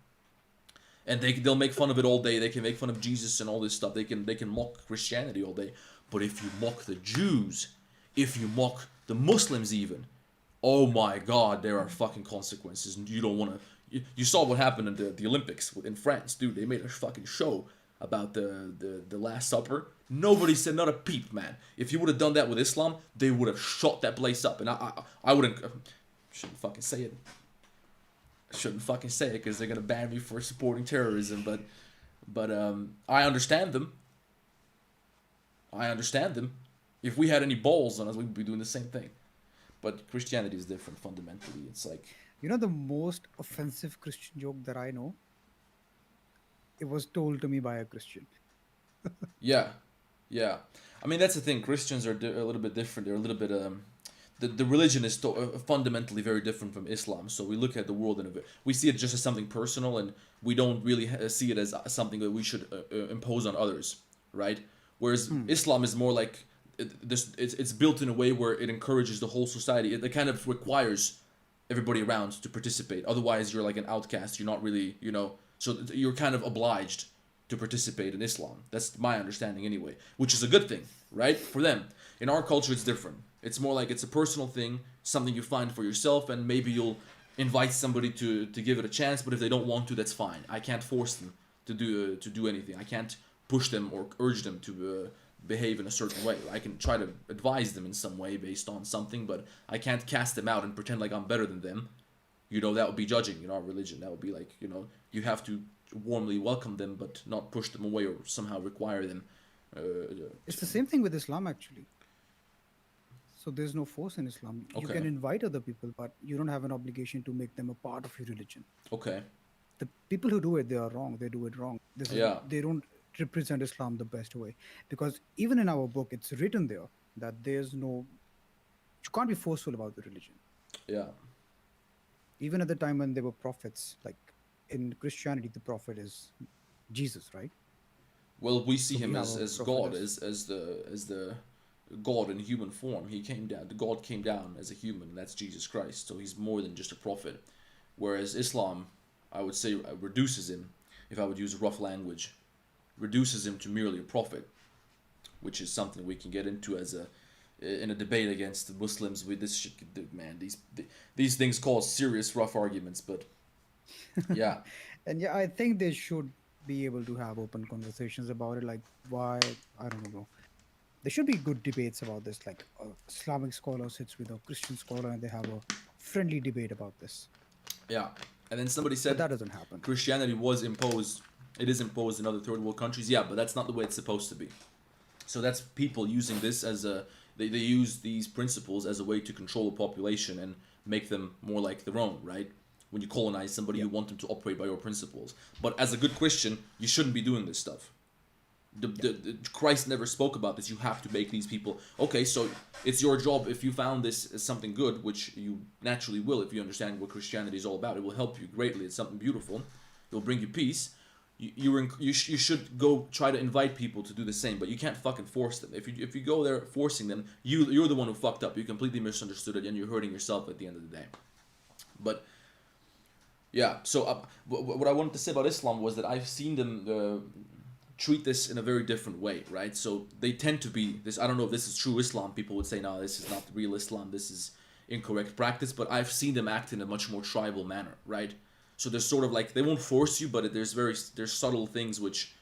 And they'll make fun of it all day. They can make fun of Jesus and all this stuff. They can mock Christianity all day. But if you mock the Jews, if you mock the Muslims even, oh my god, there are fucking consequences. And you don't want to... You saw what happened in the Olympics in France, dude. They made a fucking show about the Last Supper. Nobody said not a peep, man. If you would have done that with Islam, they would have shot that place up. And I wouldn't... Shouldn't fucking say it. Shouldn't fucking say it because they're gonna ban me for supporting terrorism. But I understand them. If we had any balls on us, we'd be doing the same thing. But Christianity is different fundamentally. It's like...
You know the most offensive Christian joke that I know? It was told to me by a Christian.
Yeah. I mean, that's the thing. Christians are a little bit different. They're a little bit... The religion is fundamentally very different from Islam. So we look at the world we see it just as something personal, and we don't really see it as something that we should impose on others, right? Whereas Islam is more like it's built in a way where it encourages the whole society. It kind of requires everybody around to participate. Otherwise, you're like an outcast. You're not really, so you're kind of obliged to participate in Islam. That's my understanding anyway, which is a good thing, right? For them. In our culture, it's different. It's more like it's a personal thing, something you find for yourself, and maybe you'll invite somebody to give it a chance, but if they don't want to, that's fine. I can't force them to do anything. I can't push them or urge them to behave in a certain way. I can try to advise them in some way based on something, but I can't cast them out and pretend like I'm better than them. That would be judging in our religion. That would be like, you have to warmly welcome them, but not push them away or somehow require them.
It's the same thing with Islam, actually. So there's no force in Islam. You
Okay.
can invite other people, but you don't have an obligation to make them a part of your religion.
Okay.
The people who do it, they are wrong. They do it wrong.
Yeah.
They don't represent Islam the best way. Because even in our book, it's written there that you can't be forceful about the religion.
Yeah.
Even at the time when there were prophets, like in Christianity, the prophet is Jesus, right?
Well, we see
So
him
we have
as
a
God,
prophet
as the God in human form. He came down. The God came down as a human. And that's Jesus Christ. So he's more than just a prophet. Whereas Islam, I would say, reduces him, if I would use rough language, reduces him to merely a prophet, which is something we can get into in a debate against the Muslims. With this shit, man, these things cause serious rough arguments. But yeah,
And yeah, I think they should be able to have open conversations about it. Like, why? I don't know. There should be good debates about this. Like, a Islamic scholar sits with a Christian scholar and they have a friendly debate about this.
yeah. And then somebody
But
said
that doesn't happen.
Christianity was imposed. It is imposed in other third world countries. Yeah, but that's not the way it's supposed to be. So that's people using this as they use these principles as a way to control a population and make them more like their own, right? When you colonize somebody, you want them to operate by your principles. But as a good Christian, you shouldn't be doing this stuff. Christ never spoke about this. You have to make these people okay. So it's your job. If you found this as something good, which you naturally will, if you understand what Christianity is all about, it will help you greatly. It's something beautiful. It will bring you peace. You should go try to invite people to do the same, but you can't fucking force them. If you go there forcing them, you're the one who fucked up. You completely misunderstood it, and you're hurting yourself at the end of the day. But yeah, so what I wanted to say about Islam was that I've seen them treat this in a very different way, right? So they tend to be this. I don't know if this is true Islam. People would say, no, this is not real Islam. This is incorrect practice. But I've seen them act in a much more tribal manner, right? So there's sort of like they won't force you, but there's subtle things which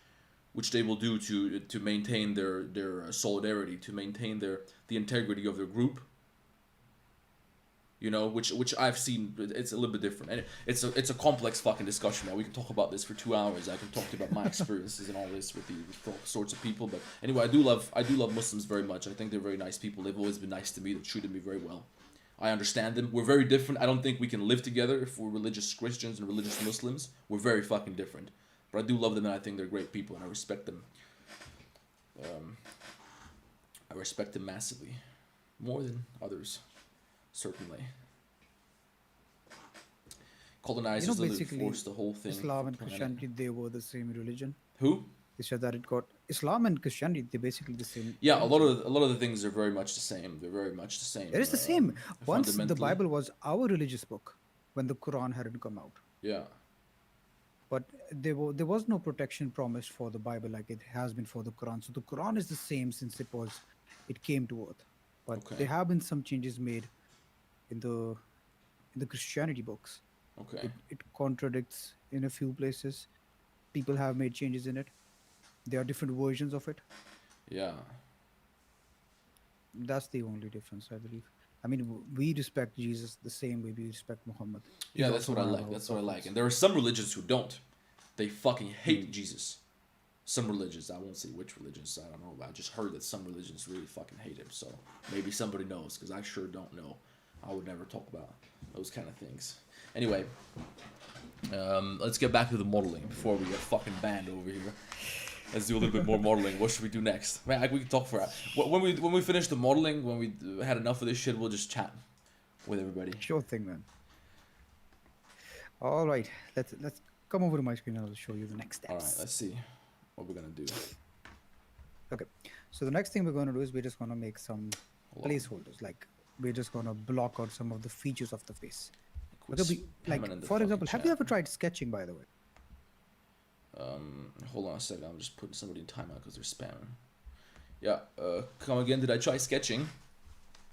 they will do to maintain their solidarity, to maintain the integrity of their group. Which I've seen. It's a little bit different, and it's a complex fucking discussion. Now we can talk about this for 2 hours. I can talk to you about my experiences and all this with all sorts of people. But anyway, I do love Muslims very much. I think they're very nice people. They've always been nice to me. They've treated me very well. I understand them. We're very different. I don't think we can live together if we're religious Christians and religious Muslims. We're very fucking different. But I do love them, and I think they're great people, and I respect them. I respect them massively, more than others. Certainly. Colonizers literally
Basically,
forced the whole thing.
Islam and
upon it.
Christianity, they were the same religion.
Who?
They said that it got Islam and Christianity, they're basically the same.
Yeah,
religion.
a lot of the things are very much the same. They're very much the same.
It is the same. Once the
fundamentally.
Bible was our religious book, when the Quran hadn't come out.
Yeah.
But there was no protection promised for the Bible like it has been for the Quran. So the Quran is the same since it came to earth. But
Okay.
there have been some changes made in the Christianity books.
Okay.
It contradicts in a few places. People have made changes in it. There are different versions of it.
Yeah.
That's the only difference, I believe. I mean, we respect Jesus the same way we respect Muhammad. He's
Yeah, that's
also
what I
one of
like.
our
That's what I like.
prophets.
And there are some religions who don't. They fucking hate Jesus. Some religions, I won't say which religions, I don't know. I just heard that some religions really fucking hate him. So maybe somebody knows, because I sure don't know. I would never talk about those kind of things. Anyway, let's get back to the modeling before we get fucking banned over here. Let's do a little bit more modeling. What should we do next? Man, we can talk for when we finish the modeling. When we had enough of this shit, we'll just chat with everybody.
Sure thing, man. All right, let's come over to my screen and I'll show you the next
All
steps.
right, let's see what we're gonna do.
Okay. So the next thing we're going to do is we're just going to make some
Hold on.
placeholders. Like we're just going to block out some of the features of the face.
Quit
Okay. Like
spamming in the
for
fucking
example, have you
chat.
ever tried sketching? By the way.
Hold on a second. I'm just putting somebody in timeout because they're spamming. Yeah. Come again. Did I try sketching?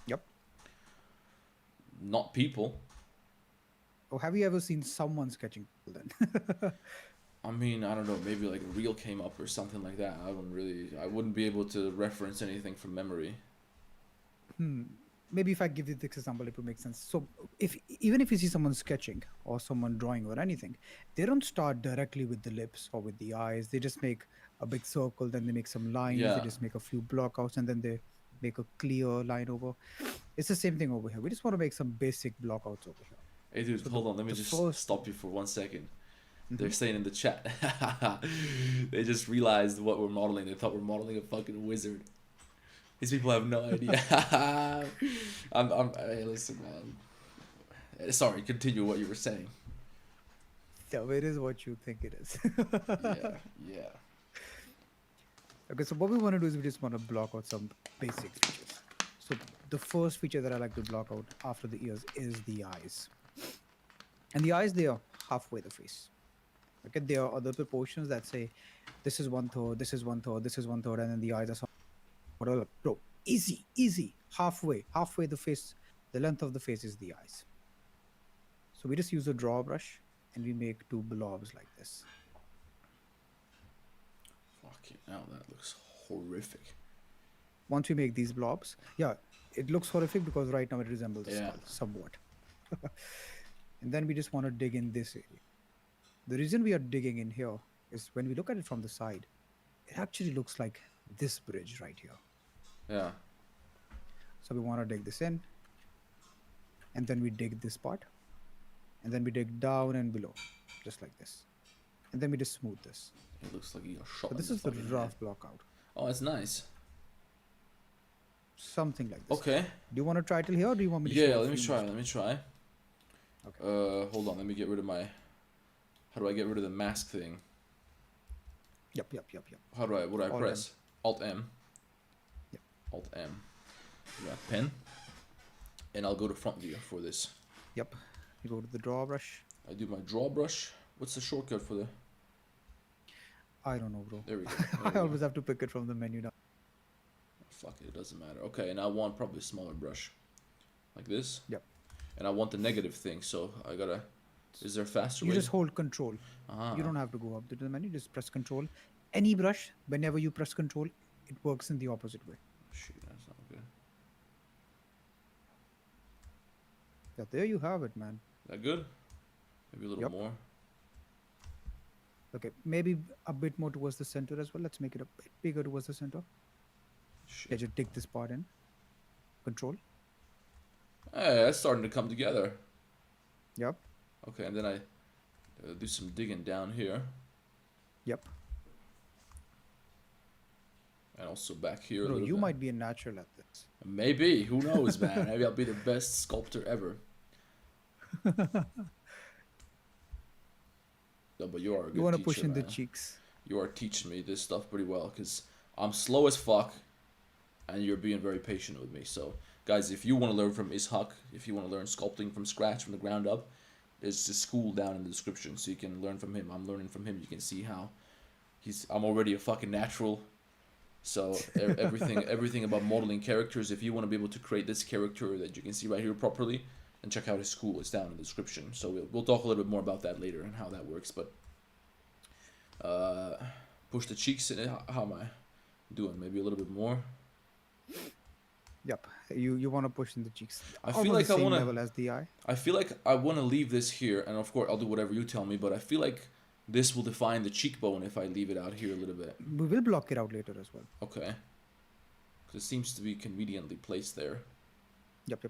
Yep.
Not people.
Or have you ever seen someone sketching people then?
I mean, I don't know. Maybe like a reel came up or something like that. I wouldn't be able to reference anything from memory.
Maybe if I give you this example, it would make sense. So, if even if you see someone sketching or someone drawing or anything, they don't start directly with the lips or with the eyes. They just make a big circle, then they make some lines. They
Yeah.
just make a few blockouts, and then they make a clear line over. It's the same thing over here. We just want to make some basic blockouts over here.
Hey, dude,
So
hold on. Let me
the
just
first,
stop you for 1 second. They're
Mhm.
saying in the chat. They just realized what we're modeling. They thought we're modeling a fucking wizard. These people have no idea. Hey, listen, man. Sorry, continue what you were saying.
So it is what you think it is.
Yeah, yeah.
Okay, so what we want to do is we just want to block out some basic features. So the first feature that I like to block out after the ears is the eyes. And the eyes, they are halfway the face. Okay, there are other proportions that say this is 1/3, this is 1/3, this is 1/3, and then the eyes are whatever. Bro, easy. Halfway the face, the length of the face is the eyes. So we just use a draw brush and we make two blobs like this.
Fucking hell, that looks horrific.
Once we make these blobs, yeah, it looks horrific because right now it resembles a
Yeah.
skull somewhat. And then we just want to dig in this area. The reason we are digging in here is when we look at it from the side, it actually looks like this bridge right here.
Yeah.
So we want to dig this in, and then we dig this part, and then we dig down and below, just like this. And then we just smooth this.
It looks like you got shot.
So this is the rough block out.
Oh, it's nice.
Something like this.
Okay.
Do you want to try till here, or do you want me to
Yeah,
show
let
a
me
few
try.
more?
Let me try.
Okay.
Hold on. Let me get rid of my. How do I get rid of the mask thing?
Yep.
How do I? What do I
Alt
press? Alt M.
Yep.
Alt M. Yeah, pen. And I'll go to front view for this.
Yep. You go to the draw brush.
I do my draw brush. What's the shortcut for the?
I don't know, bro.
There we go.
I always have to pick it from the menu down.
Fuck it, it doesn't matter. Okay, and I want probably a smaller brush, like this.
Yep.
And I want the negative thing, so I gotta. Is there a faster
You
way?
just hold control.
Ah.
You don't have to go up to the menu. Just press control. Any brush, whenever you press control, it works in the opposite way.
Shit, that's not good.
Yeah, there you have it, man.
That good? Maybe a little
Yep.
more.
Okay, maybe a bit more towards the center as well. Let's make it a bit bigger towards the center.
Shit.
Yeah, just dig this part in. Control.
Hey, that's starting to come together.
Yep.
Okay, and then I do some digging down here,
Yep.
and also back here a
Bro,
little
you
bit.
might be a natural at this.
Maybe. Who knows, man? Maybe I'll be the best sculptor ever. No, but you are a good
You want to
teacher,
push in the
man.
cheeks.
You are teaching me this stuff pretty well, because I'm slow as fuck, and you're being very patient with me. So, guys, if you want to learn from Ishak, if you want to learn sculpting from scratch, from the ground up, there's a school down in the description, so you can learn from him. I'm learning from him. You can see how I'm already a fucking natural. So everything about modeling characters. If you want to be able to create this character that you can see right here properly, then check out his school. It's down in the description. So we'll talk a little bit more about that later and how that works. But push the cheeks in it. How am I doing? Maybe a little bit more.
Yep. You want to push in the cheeks.
I feel
Almost
like
the
I
same
wanna-
level as the eye.
I feel like I want to leave this here, and of course I'll do whatever you tell me. But I feel like this will define the cheekbone if I leave it out here a little bit.
We will block it out later as well.
Okay. Because it seems to be conveniently placed there.
Yep.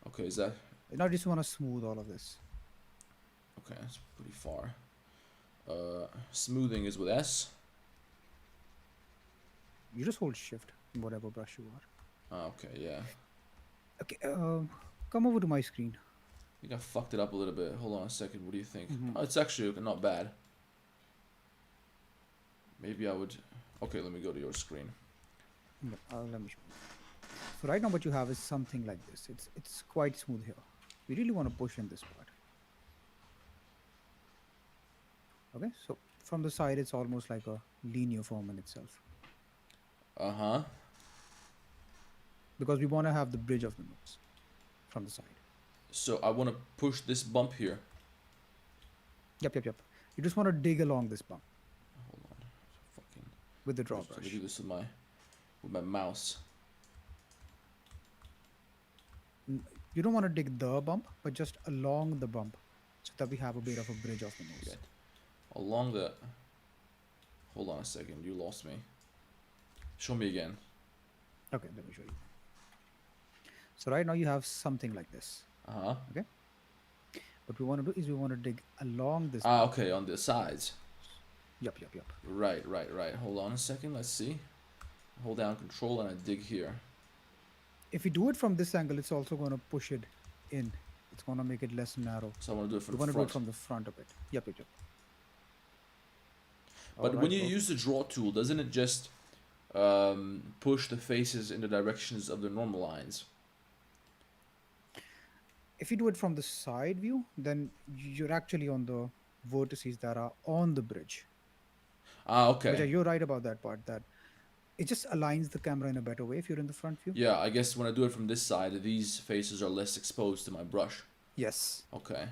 Okay, is that
Now I just want to smooth all of this.
okay? That's pretty far. Smoothing is with S.
You just hold shift in whatever brush you are.
Ah, okay, yeah.
Okay, come over to my screen.
I think I fucked it up a little bit. Hold on a second. What do you think?
Mhm.
Oh, it's actually not bad. Maybe I would. Okay, let me go to your screen.
Yep, let me show you. So right now what you have is something like this. It's quite smooth here. We really want to push in this part. Okay, so from the side it's almost like a linear form in itself
Uh-huh.
because we want to have the bridge of the nose from the side.
So I want to push this bump here.
Yep. You just want to dig along this bump
Hold on. Fucking.
with the draw
Let me
brush.
do this with my mouse.
You don't want to dig the bump, but just along the bump so that we have a bit of a bridge of the nose.
Okay. Along the. Hold on a second. You lost me. Show me again.
Okay, let me show you. So right now you have something like this.
Uh-huh.
Okay. What we want to do is we want to dig along this.
Ah, okay, on the sides.
Yep.
Right. Hold on a second. Let's see. Hold down control and I dig here.
If we do it from this angle, it's also going to push it in. It's going to make it less narrow.
So I want to do it from
We
the
want to do
front.
it from the front of it. Yep.
But
Alright,
when you
bro.
use the draw tool, doesn't it just push the faces in the directions of the normal lines?
If you do it from the side view, then you're actually on the vertices that are on the bridge.
Ah,
Which
okay.
you're right about that part, that it just aligns the camera in a better way if you're in the front view.
Yeah, I guess when I do it from this side, these faces are less exposed to my brush.
Yes.
Okay.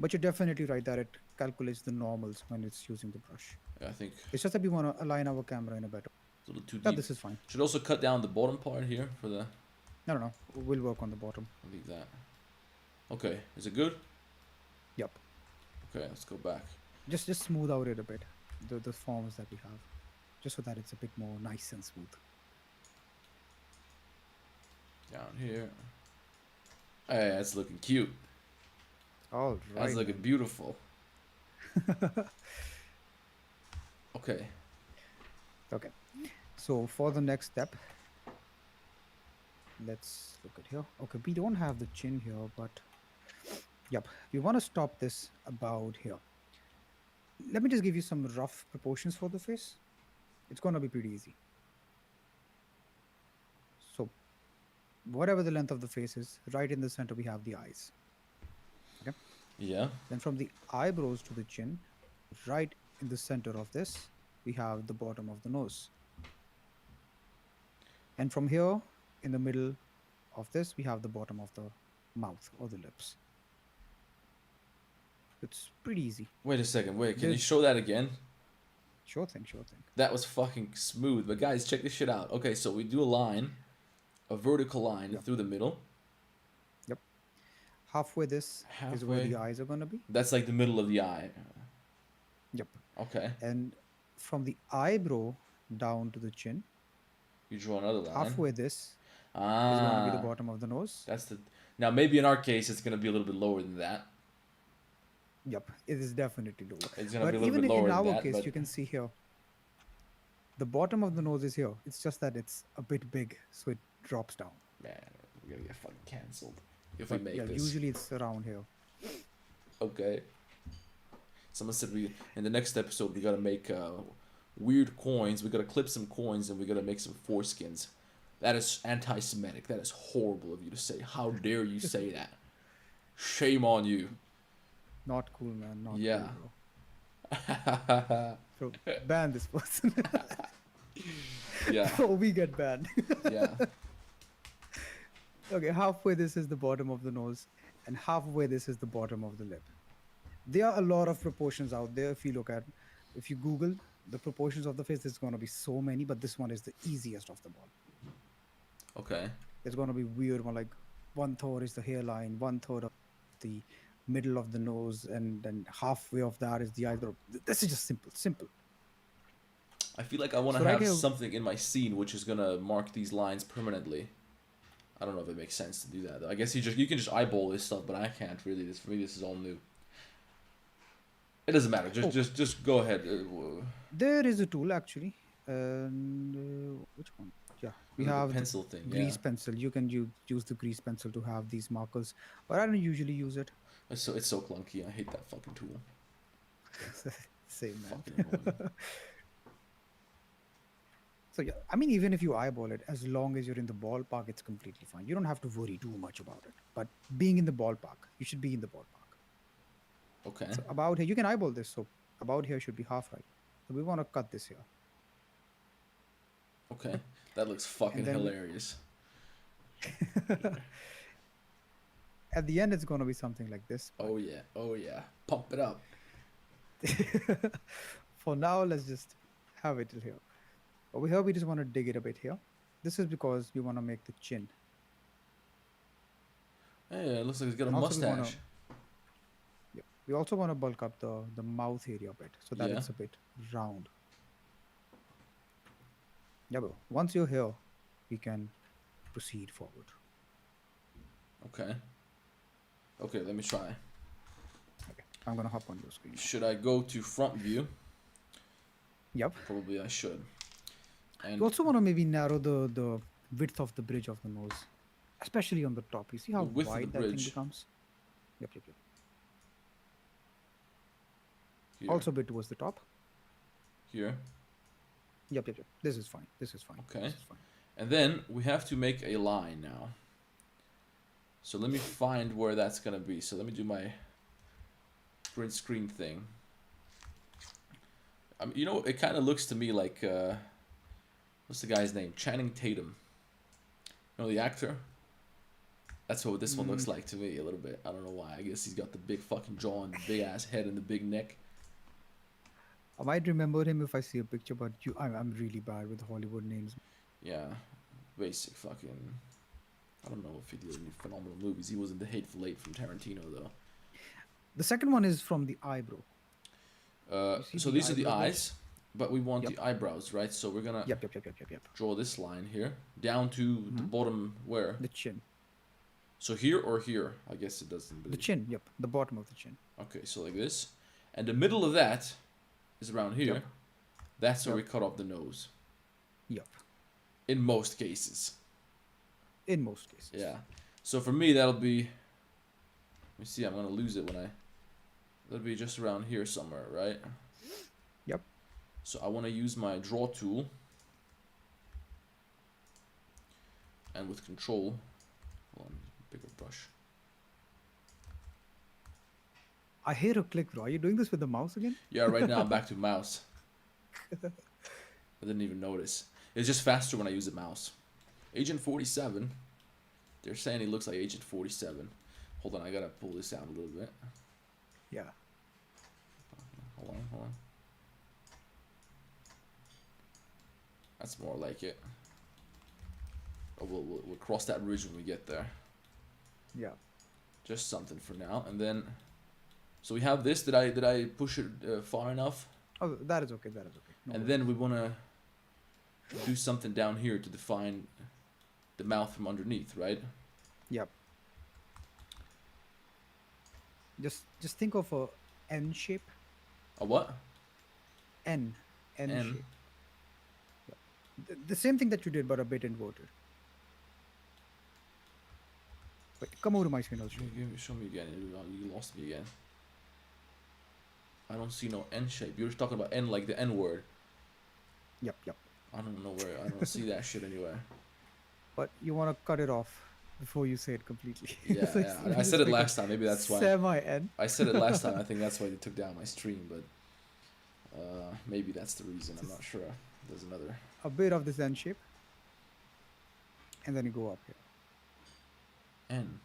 But you're definitely right that it calculates the normals when it's using the brush.
Yeah, I think
It's just that we want to align our camera in a better way.
it's a little too
Yeah,
deep.
this is fine.
Should also cut down the bottom part here for the.
No. We'll work on the bottom.
I'll leave that. Okay, is it good?
Yep.
Okay, let's go back.
Just smooth out it a bit, the forms that we have, just so that it's a bit more nice and smooth.
Down here. Hey, that's looking cute.
All right.
That's looking beautiful. Okay.
Okay. So for the next step, let's look at here. Okay, we don't have the chin here, but yep, we want to stop this about here. Let me just give you some rough proportions for the face. It's going to be pretty easy. So whatever the length of the face is, right in the center we have the eyes. Okay.
Yeah.
Then from the eyebrows to the chin, right in the center of this, we have the bottom of the nose. And from here, in the middle of this, we have the bottom of the mouth or the lips. It's pretty easy.
Wait a second. Wait, can you
There's-
show that again?
Sure thing.
That was fucking smooth. But guys, check this shit out. Okay, so we do a line, a vertical line
Yep.
through the middle.
Yep. Halfway this is where
Halfway.
the eyes are going to be.
That's like the middle of the eye.
Yep.
Okay.
And from the eyebrow down to the chin,
You draw another line.
halfway this is going
Ah.
to be the bottom of the nose.
That's the. Now maybe in our case it's gonna be a little bit lower than that.
Yep, it is definitely lower.
It's gonna
But
be a little
even
bit lower
in
than
our
that.
case,
But
you can see here, the bottom of the nose is here. It's just that it's a bit big, so it drops down.
man, we're gonna get fucking cancelled if we
But
make
yeah,
this.
usually it's around here.
Okay. Someone said we in the next episode we gotta make weird coins. We gotta clip some coins and we gotta make some foreskins. That is anti-Semitic. That is horrible of you to say. How dare you say that? Shame on you.
Not cool, man. Not
Yeah.
cool, bro. So ban this person.
Yeah.
Or we get banned.
Yeah.
Okay, halfway this is the bottom of the nose, and halfway this is the bottom of the lip. There are a lot of proportions out there. If you Google the proportions of the face, there's going to be so many, but this one is the easiest of them all.
Okay.
There's going to be weird one, like 1/3 is the hairline, 1/3 of the middle of the nose, and then halfway of that is the eyebrow. This is just simple.
I feel like I want to
So right
have
here-
something in my scene which is gonna mark these lines permanently. I don't know if it makes sense to do that though. I guess you can just eyeball this stuff, but I can't really. For me, this is all new. It doesn't matter. Just go ahead.
There is a tool actually, and which one? Yeah, we
The
have the
pencil thing.
grease
Yeah.
pencil. You can use the grease pencil to have these markers, but I don't usually use it.
It's so clunky. I hate that fucking tool.
Same man.
Fucking annoying.
So yeah, I mean, even if you eyeball it, as long as you're in the ballpark, it's completely fine. You don't have to worry too much about it. But being in the ballpark, you should be in the ballpark.
Okay.
So about here, you can eyeball this. So about here should be half right. So we want to cut this here.
Okay.
Yep.
That looks
And
fucking
then
hilarious.
at the end, it's going to be something like this.
Oh yeah. Oh yeah. Pump it up.
For now, let's just have it till here. Over here, we just want to dig it a bit here. This is because we want to make the chin.
Hey, it looks like he's got a
And also we want
mustache.
to, yeah, we also want to bulk up the mouth area a bit so that
Yeah.
it's a bit round. Yeah, bro. Once you're here, we can proceed forward.
Okay. Okay, let me try.
Okay, I'm gonna hop on your screen.
Should I go to front view?
Yep.
Probably I should. And
You also want to maybe narrow the width of the bridge of the nose, especially on the top. You see how
The width of
wide
the
that thing
bridge.
becomes? Yep, yep, yep.
here.
Also a bit towards the top.
Here.
Yep, yep, yep. This is fine. This is fine.
Okay.
This is fine.
And then we have to make a line now. So let me find where that's gonna be. So let me do my print screen thing. You know, it kind of looks to me like what's the guy's name? Channing Tatum. You know the actor? That's what this one looks like to me a little bit. I don't know why. I guess he's got the big fucking jaw and the big ass head and the big neck.
I might remember him if I see a picture, but I'm really bad with Hollywood names.
Yeah, basic fucking. I don't know if he did any phenomenal movies. He was in The Hateful Eight from Tarantino though.
The second one is from the eyebrow. see
So
the
these are the
eyebrow bit?
eyes, but we want
Yep.
the eyebrows, right? So we're gonna
Yep, yep, yep, yep, yep, yep.
draw this line here down to the bottom where.
The chin.
So here or here? I guess it doesn't.
The
Really...
chin, yep. The bottom of the chin.
Okay, so like this, and the middle of that is around here.
Yep.
That's where
Yep.
we cut off the nose.
Yep.
In most cases.
In most cases.
Yeah. So for me, that'll be. Let me see. I'm gonna lose it when I. That'll be just around here somewhere, right?
Yep.
So I want to use my draw tool. And with control. Hold on, bigger brush.
I hear a click, bro. Are you doing this with the mouse again?
Yeah, right now I'm back to mouse. I didn't even notice. It's just faster when I use the mouse. Agent 47. They're saying he looks like Agent 47. Hold on, I gotta pull this out a little bit.
Yeah.
Hold on. That's more like it. Oh, we'll cross that bridge when we get there.
Yeah.
Just something for now, and then. So we have this. Did I push it far enough?
Oh, that is okay. That is okay. No
And
worries.
then we wanna do something down here to define the mouth from underneath, right?
Yep. Just think of a N shape.
A what?
N
N.
shape. Yep. The same thing that you did, but a bit inverted. Wait, come over to my screen. I'll show you.
Show me again. You lost me again. I don't see no N shape. You're talking about N like the N word.
Yep, yep.
I don't know where. I don't see that shit anywhere.
But you want to cut it off before you say it completely.
Yeah,
So
yeah.
it's
I said it
just
last time. Maybe that's why.
Semi N.
I said it last time. I think that's why they took down my stream. But maybe that's the reason. I'm not sure. There's another.
A bit of this N shape. And then you go up here.
N.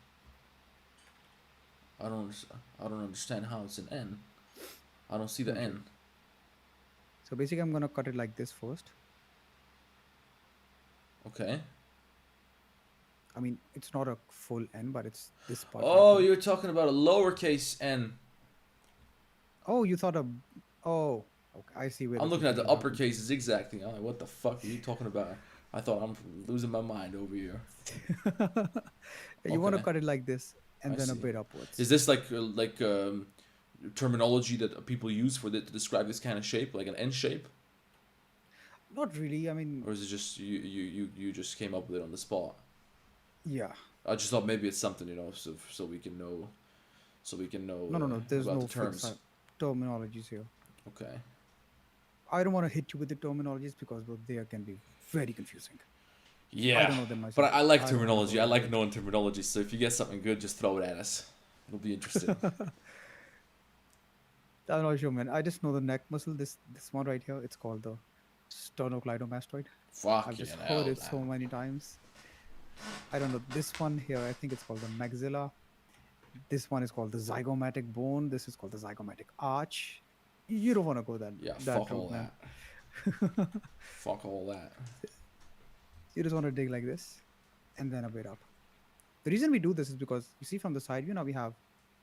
I don't understand how it's an N. I don't see the
Okay.
N.
So basically, I'm going to cut it like this first.
Okay.
I mean, it's not a full N, but it's this part.
Oh,
right here.
you're talking about a lowercase N.
Oh, you thought a... Oh, okay. I see where
I'm looking at the
confusion
uppercase zigzag thing. I'm like, what the fuck are you talking about? I thought I'm losing my mind over here.
happened. You want to
Okay.
cut it like this, and
I
then a
see.
bit upwards.
Is this like terminology that people use for to describe this kind of shape, like an N shape,
Not really. I mean,
or is it just you just came up with it on the spot?
yeah.
I just thought maybe it's something, so we can know,
No. There's
about
no
the terms.
fixed terminologies here.
Okay.
I don't want to hit you with the terminologies because bro, they can be very confusing. I
Yeah,
don't know them
but
myself.
I like
I don't want to
terminology.
go
I
into
like
it.
knowing terminology. So if you get something good, just throw it at us. It'll be interesting.
I'm not sure, man. I just know the neck muscle. This one right here. It's called the sternocleidomastoid. I've
Fucking
just heard
hell,
it
man.
so many times. I don't know. This one here, I think it's called the maxilla. This one is called the zygomatic bone. This is called the zygomatic arch. You don't want to go
Yeah,
that
fuck all
route, man.
that. Fuck all that.
You just want to dig like this and then a bit up. The reason we do this is because you see from the side view now we have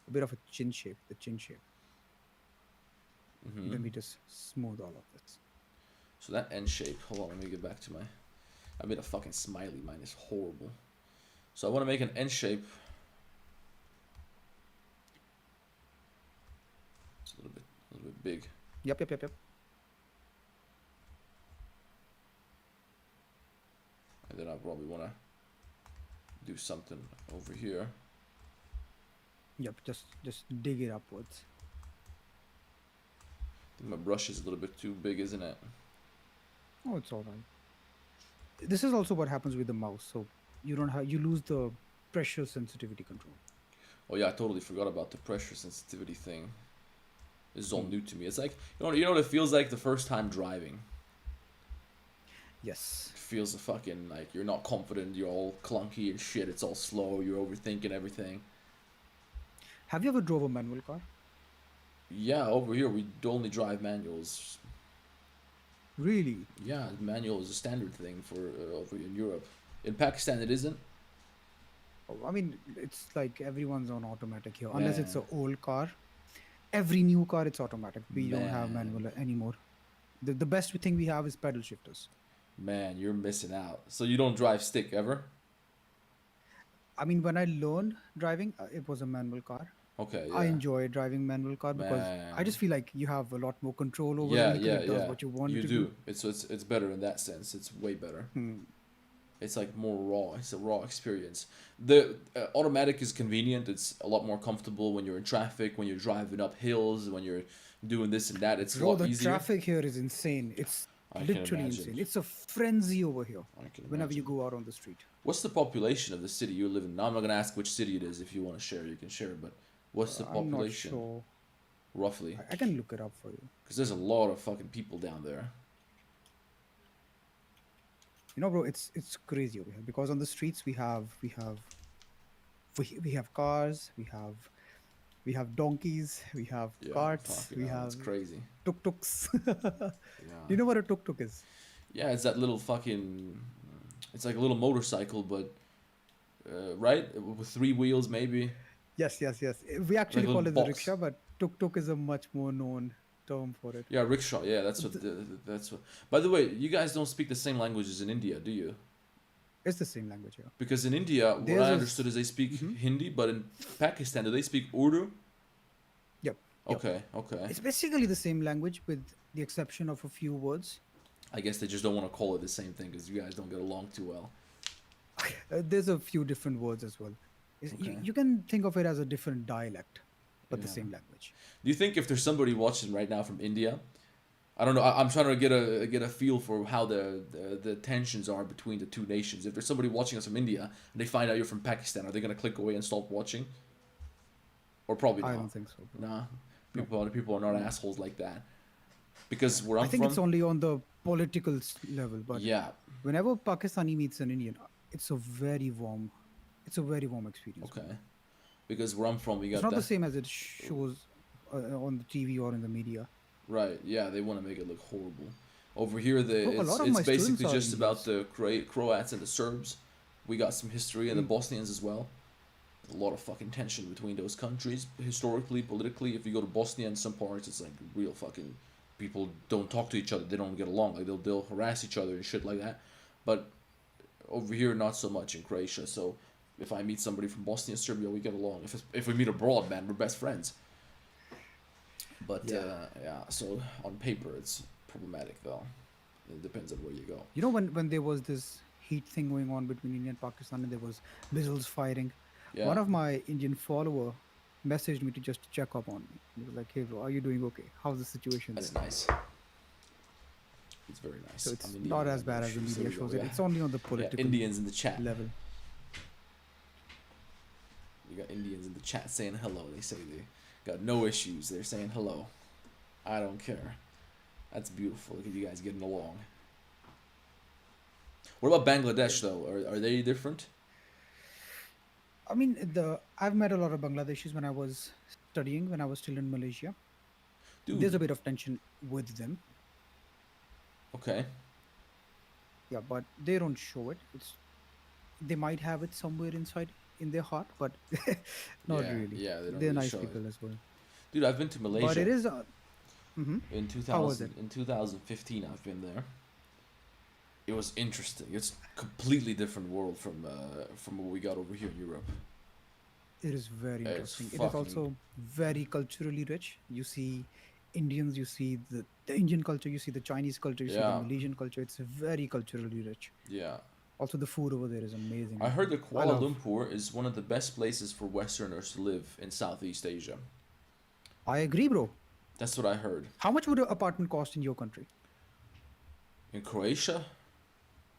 a bit of a chin shape, the chin shape.
Hmm.
Then we just smooth all of this.
So that N shape. Hold on, let me get back to my. I made a fucking smiley. Mine is horrible. So I want to make an N shape. It's a little bit big.
Yep.
And then I probably want to do something over here.
Yep, just dig it upwards.
I think my brush is a little bit too big, isn't it?
Oh, it's all right. This is also what happens with the mouse. So you lose the pressure sensitivity control.
Oh yeah, I totally forgot about the pressure sensitivity thing. This is all
Hmm.
new to me. It's like you know what it feels like the first time driving.
Yes.
It feels a fucking like you're not confident. You're all clunky and shit. It's all slow. You're overthinking everything.
Have you ever drove a manual car?
Yeah, over here we only drive manuals.
Really?
Yeah, manual is a standard thing for over in Europe. In Pakistan, it isn't.
Oh, I mean, it's like everyone's on automatic here, unless it's
Man,
an old car. Every new car, it's automatic. We don't have
man,
manual anymore. The best thing we have is pedal shifters.
man, you're missing out. So you don't drive stick ever?
I mean, when I learned driving, it was a manual car.
Okay,
I
yeah,
enjoy driving manual car because I
man.
just feel like you have a lot more control over the
Yeah,
vehicle.
yeah,
It does
yeah.
what you want it
You
to do.
do. It's better in that sense. It's way better.
Hmm.
It's like more raw. It's a raw experience. The automatic is convenient. It's a lot more comfortable when you're in traffic, when you're driving up hills, when you're doing this and that. It's a
Bro,
lot
the
easier.
traffic here is insane. It's
I can
literally
imagine.
insane. It's a frenzy over here
I can
whenever you
imagine.
go out on the street.
What's the population of the city you live in? Now I'm not gonna ask which city it is. If you want to share, you can share. But what's the
I'm not
population
sure.
roughly?
I can look it up for you.
Because there's a lot of fucking people down there.
You know, bro, it's crazy over here because on the streets we have cars, we have donkeys, we have
Yeah,
carts,
fucking
we
hell,
have
it's crazy.
tuk-tuks. Do you
Yeah,
know what a tuk-tuk is?
yeah, it's that little fucking. It's like a little motorcycle, but right with three wheels maybe,
Yes. We
like
actually
a little
call it the
box.
rickshaw, but tuk-tuk is a much more known term for it.
Yeah, rickshaw. Yeah, that's what.
Th-
That's what. By the way, you guys don't speak the same languages in India, do you?
It's the same language here.
Because in India, what
There's
I
a
understood is they speak
mhm.
Hindi, but in Pakistan, do they speak Urdu?
Yep.
Okay, okay.
It's basically the same language with the exception of a few words.
I guess they just don't want to call it the same thing because you guys don't get along too well.
There's a few different words as well.
Okay.
You can think of it as a different dialect, but the
Yeah.
same language.
Do you think if there's somebody watching right now from India, I don't know. I'm trying to get a feel for how the tensions are between the two nations. If there's somebody watching us from India and they find out you're from Pakistan, are they gonna click away and stop watching? Or probably
I
not.
don't think so, bro.
Nah,
No,
people are not
no.
assholes like that. Because where
I
I'm
think it's
from,
only on the political level, but
yeah,
whenever Pakistani meets an Indian, it's a very warm experience, bro.
okay. Because where I'm from, we
It's
got
not the
that.
same as it shows on the TV or in the media.
Right, yeah, they want to make it look horrible. Over here,
Bro, a lot of
it's
my students
basically
are
just about
Indians.
the Croats and the Serbs. We got some history and the
Mm.
Bosnians as well. A lot of fucking tension between those countries, historically, politically. If you go to Bosnia in some parts, it's like real fucking people don't talk to each other. They don't get along. Like they'll harass each other and shit like that. But over here, not so much in Croatia. So if I meet somebody from Bosnia, Serbia, we get along. If we meet abroad, man, we're best friends. But
Yeah.
yeah, so on paper it's problematic though. It depends on where you go.
You know when there was this heat thing going on between India and Pakistan and there was missiles firing,
Yeah,
one of my Indian follower messaged me to just check up on me. He was like, "Hey bro, are you doing okay? How's the situation
that's
there?"
nice. It's very
So
nice. I'm
it's
Indian.
not
I
as
got no
bad as the
issues. There
media
we go.
shows it.
Yeah.
It's only on the
Yeah.
political
Indians in the chat.
level.
You got Indians in the chat saying hello. They say they got no issues. They're saying hello. I don't care. That's beautiful. Look at you guys getting along. What about Bangladesh though? Are they different?
I mean, I've met a lot of Bangladeshis when I was studying, when I was still in Malaysia. There's
Dude.
a bit of tension with them.
Okay.
Yeah, but they don't show it. It's they might have it somewhere inside in their heart, but not
Yeah.
really.
Yeah. They don't
They're
really
nice
show it.
people as well.
Dude, I've been to
But it
Malaysia
is.
in
How was it?
2015. I've been there. It was interesting. It's completely different world from what we got over here in Europe.
It is very
It's
interesting. It is
fucking
also very culturally rich. You see Indians, you see the Indian culture, you see the Chinese culture, you see the
yeah,
Malaysian culture. It's very culturally rich.
yeah.
Also, the food over there is amazing,
I
man.
heard that
I
Kuala
love.
Lumpur is one of the best places for Westerners to live in Southeast Asia.
I agree, bro.
That's what I heard.
How much would an apartment cost in your country?
In Croatia,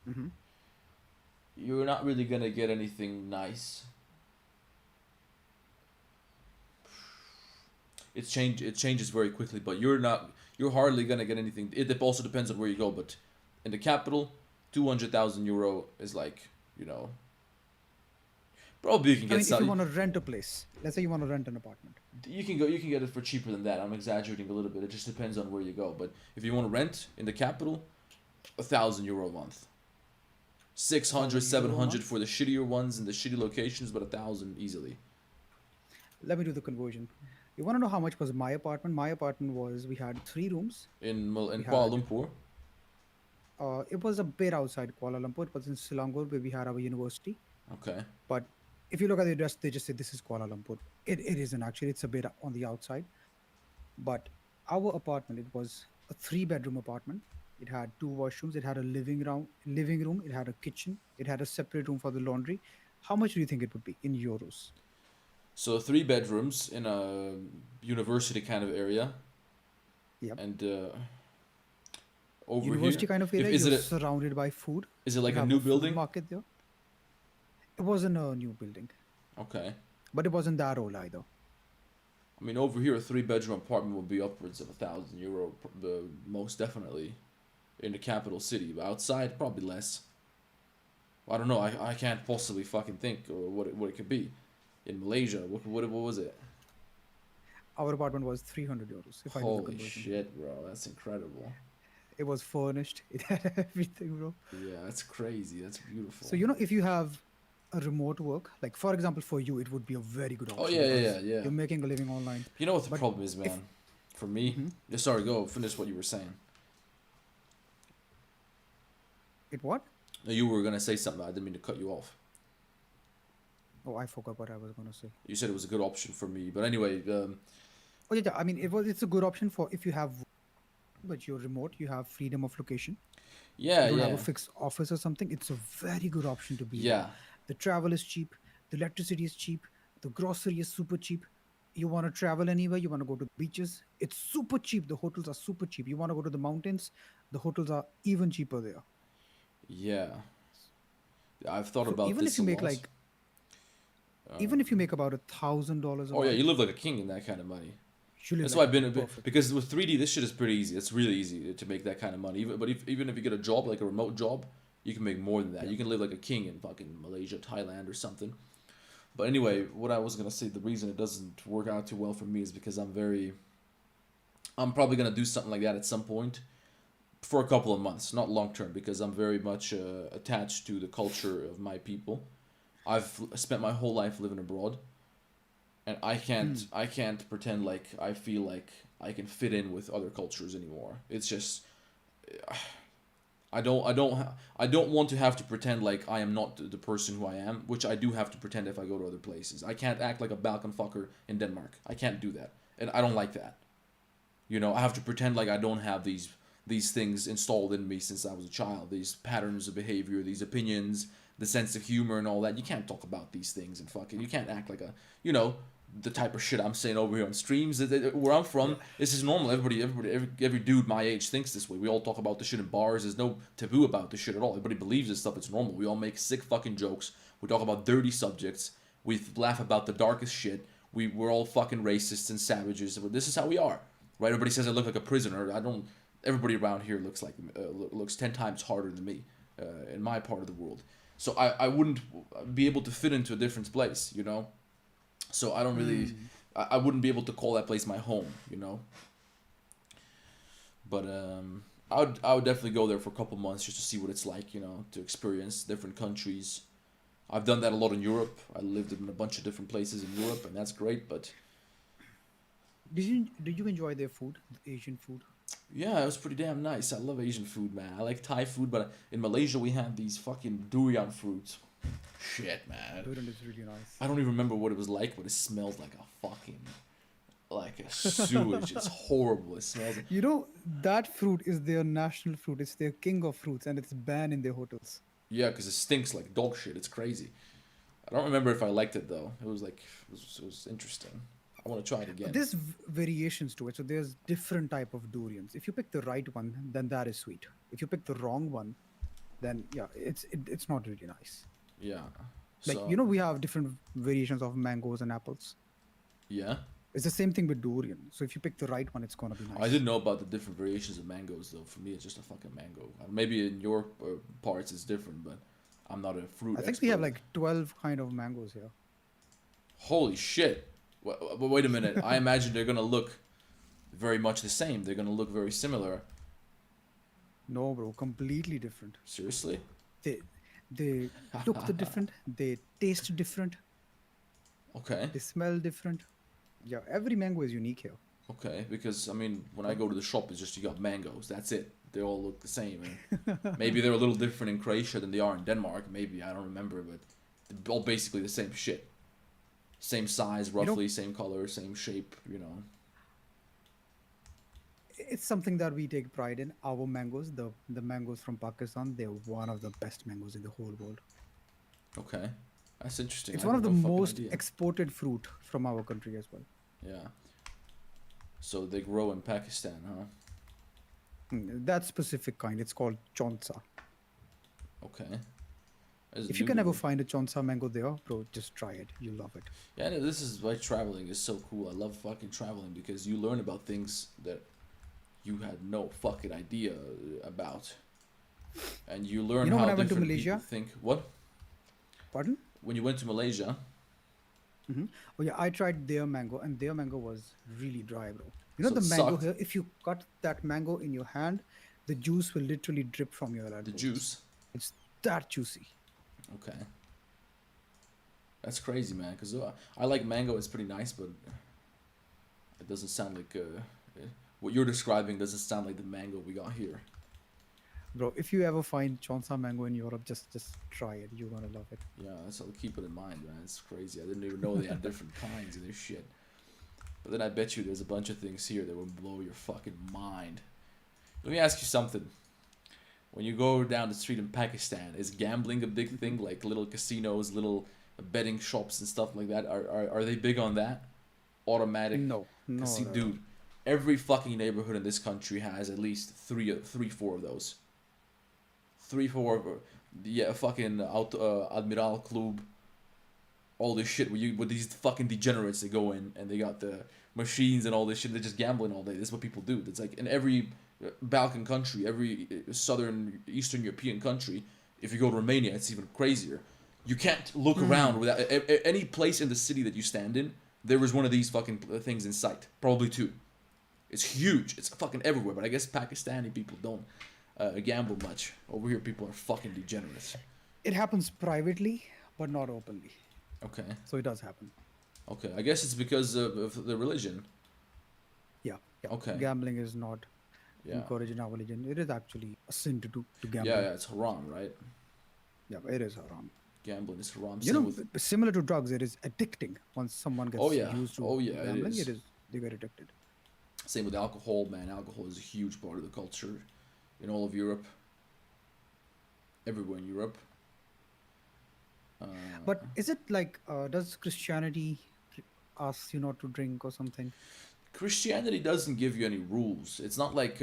Hmm.
you're not really gonna get anything nice. It changes very quickly, but you're hardly gonna get anything. It also depends on where you go, but in the capital, 200,000 euro is like, you know, probably you can
I
get
mean, if you
some.
want to rent a place, let's say you want to rent an apartment.
You can get it for cheaper than that. I'm exaggerating a little bit. It just depends on where you go. But if you want to rent in the capital, 1,000 euro a month. 600,
1,000 euro a
700
month.
for the shittier ones in the shitty locations, but 1,000 easily.
Let me do the conversion. You want to know how much was my apartment? My apartment was, we had 3 rooms.
In
We
Kuala
had,
Lumpur.
it was a bit outside Kuala Lumpur. It was in Selangor where we had our university.
Okay.
But if you look at the address, they just say this is Kuala Lumpur. It isn't actually. It's a bit on the outside. But our apartment, it was a 3 bedroom apartment. It had 2 washrooms. It had a living room. It had a kitchen. It had a separate room for the laundry. How much do you think it would be in euros?
So 3 bedrooms in a university kind of area,
Yep.
and over here,
University kind of
if
area.
is it
You're surrounded by food.
is it
You
like a
have
new
a food
building?
market there. It wasn't a new building,
Okay.
but it wasn't that old either.
I mean, over here, a 3 bedroom apartment would be upwards of 1,000 euro, most definitely, in the capital city. But outside, probably less. I don't know. I can't possibly fucking think what it could be. In Malaysia, what was it?
Our apartment was 300 euros if I do the
Holy
conversion.
shit, bro! That's incredible.
It was furnished. It had everything, bro.
Yeah, that's crazy. That's beautiful.
So if you have a remote work, like for example, for you, it would be a very good
Oh
option
yeah,
because
yeah.
you're making a living online.
You know what the
But
problem is,
if
man? For me,
Mhm.
yeah, sorry, go finish what you were saying.
It what?
No, you were gonna say something. I didn't mean to cut you off.
Oh, I forgot what I was gonna say.
You said it was a good option for me, but anyway,
Oh yeah, I mean, it's a good option for if you have, but you're remote, you have freedom of location. You
yeah,
don't have
yeah,
a fixed office or something. It's a very good option to be there.
yeah,
The travel is cheap, the electricity is cheap, the grocery is super cheap. You want to travel anywhere, you want to go to the beaches, it's super cheap. The hotels are super cheap. You want to go to the mountains, the hotels are even cheaper there.
yeah. I've thought
So
about this a lot.
even if you make about $1,000 a
Oh yeah, you
month,
live like a king in that kind of money.
you live
That's
like
why I've been a bit
perfect.
because with 3D this shit is pretty easy. It's really easy to make that kind of money. Even if you get a job like a remote job, you can make more than that.
Yeah.
You can live like a king in fucking Malaysia, Thailand, or something. But anyway, what I was gonna say, the reason it doesn't work out too well for me is because I'm probably gonna do something like that at some point, for a couple of months, not long term, because I'm very much attached to the culture of my people. I've spent my whole life living abroad, and I can't pretend like I feel like I can fit in with other cultures anymore. It's just I don't want to have to pretend like I am not the person who I am, which I do have to pretend if I go to other places. I can't act like a Balkan fucker in Denmark. I can't do that, and I don't like that. You know, I have to pretend like I don't have these things installed in me since I was a child. These patterns of behavior, these opinions, the sense of humor, and all that. You can't talk about these things and fucking. You can't act like a, you know. the type of shit I'm saying over here on streams. Where I'm from, this is normal. Every dude my age thinks this way. We all talk about this shit in bars. There's no taboo about this shit at all. Everybody believes this stuff. It's normal. We all make sick fucking jokes. We talk about dirty subjects. We laugh about the darkest shit. We're all fucking racists and savages. This is how we are, right? Everybody says I look like a prisoner. I don't. Everybody around here looks 10 times harder than me in my part of the world. So I wouldn't be able to fit into a different place, you know. So I don't really, I wouldn't be able to call that place my home, you know. But I would definitely go there for a couple months just to see what it's like, you know, to experience different countries. I've done that a lot in Europe. I lived in a bunch of different places in Europe, and that's great. But
Did you enjoy their food, the Asian food?
yeah, it was pretty damn nice. I love Asian food, man. I like Thai food, but in Malaysia we had these fucking durian fruits. Shit, man.
Durian is really nice.
I don't even remember what it was like, but it smelled like a fucking, like a sewage. It's horrible. It smells.
You know, that fruit is their national fruit. It's their king of fruits, and it's banned in their hotels.
Yeah, because it stinks like dog shit. It's crazy. I don't remember if I liked it though. It was like it was interesting. I want to try it again.
There's variations to it. So there's different type of durians. If you pick the right one, then that is sweet. If you pick the wrong one, then yeah, it's not really nice.
Yeah.
Like
So,
you know, we have different variations of mangoes and apples.
yeah.
It's the same thing with durian. So if you pick the right one, it's gonna be nice.
I didn't know about the different variations of mangoes though. For me, it's just a fucking mango. Maybe in your parts it's different, but I'm not a fruit.
I think
expert.
we have like 12 kind of mangoes here.
Holy shit! But wait a minute. I imagine they're gonna look very much the same. They're gonna look very similar.
No, bro, completely different.
Seriously?
They look the different. They taste different.
Okay.
They smell different. Yeah, every mango is unique here.
Okay, because I mean, when I go to the shop, it's just you got mangoes. That's it. They all look the same. And maybe they're a little different in Croatia than they are in Denmark. Maybe I don't remember, but they're all basically the same shit. Same size, roughly, same color, same shape. You know.
It's something that we take pride in. Our mangoes, the mangoes from Pakistan, they're one of the best mangoes in the whole world.
Okay, that's interesting.
It's
I
one of
had
the
no fucking
most
idea.
exported fruit from our country as well.
Yeah. So they grow in Pakistan, huh?
That specific kind, it's called chonsa.
Okay. That's
If you
new
can
to
ever
me.
find a chonsa mango there, bro, just try it. You'll love it.
Yeah, no, this is why traveling is so cool. I love fucking traveling because you learn about things that you had no fucking idea about, and you learn
You know,
how
when I went to
different
Malaysia?
people think. What?
Pardon?
When you went to Malaysia?
Oh yeah, I tried their mango, and their mango was really dry, bro. You know
So
the
it
mango
sucked?
here. If you cut that mango in your hand, the juice will literally drip from your elbows.
The juice.
It's that juicy.
Okay. That's crazy, man. Cause I like mango. It's pretty nice, but it doesn't sound like what you're describing doesn't sound like the mango we got here.
Bro, if you ever find chonsa mango in Europe, just try it. You're gonna love it.
Yeah, that's I'll keep it in mind, man. It's crazy. I didn't even know they had different kinds of this shit. But then I bet you there's a bunch of things here that will blow your fucking mind. Let me ask you something. When you go down the street in Pakistan, is gambling a big thing? Like little casinos, little betting shops and stuff like that? Are they big on that? Automatic?
No,
Casino,
no.
dude. Every fucking neighborhood in this country has at least three, four of those. 3, 4, yeah, fucking Admiral Club. All this shit with these fucking degenerates that go in and they got the machines and all this shit. They're just gambling all day. This is what people do. It's like in every Balkan country, every southern Eastern European country. If you go to Romania, it's even crazier. You can't look around without any place in the city that you stand in. There is one of these fucking things in sight. Probably 2. It's huge. It's fucking everywhere. But I guess Pakistani people don't gamble much. Over here, people are fucking degenerates.
It happens privately, but not openly.
Okay.
So it does happen.
Okay. I guess it's because of the religion.
Yeah.
Okay.
Gambling is not
Yeah.
encouraged in our religion. It is actually a sin to gamble.
Yeah, it's haram, right?
Yeah, it is haram.
Gambling is haram.
You
Same
know,
with-
similar to drugs, it is addicting. Once someone gets
Oh, yeah.
used to
Oh, yeah, it
gambling,
is.
they get addicted.
Same with alcohol, man. Alcohol is a huge part of the culture in all of Europe. Everywhere in Europe.
But is it like, does Christianity asks you not to drink or something?
Christianity doesn't give you any rules. It's not like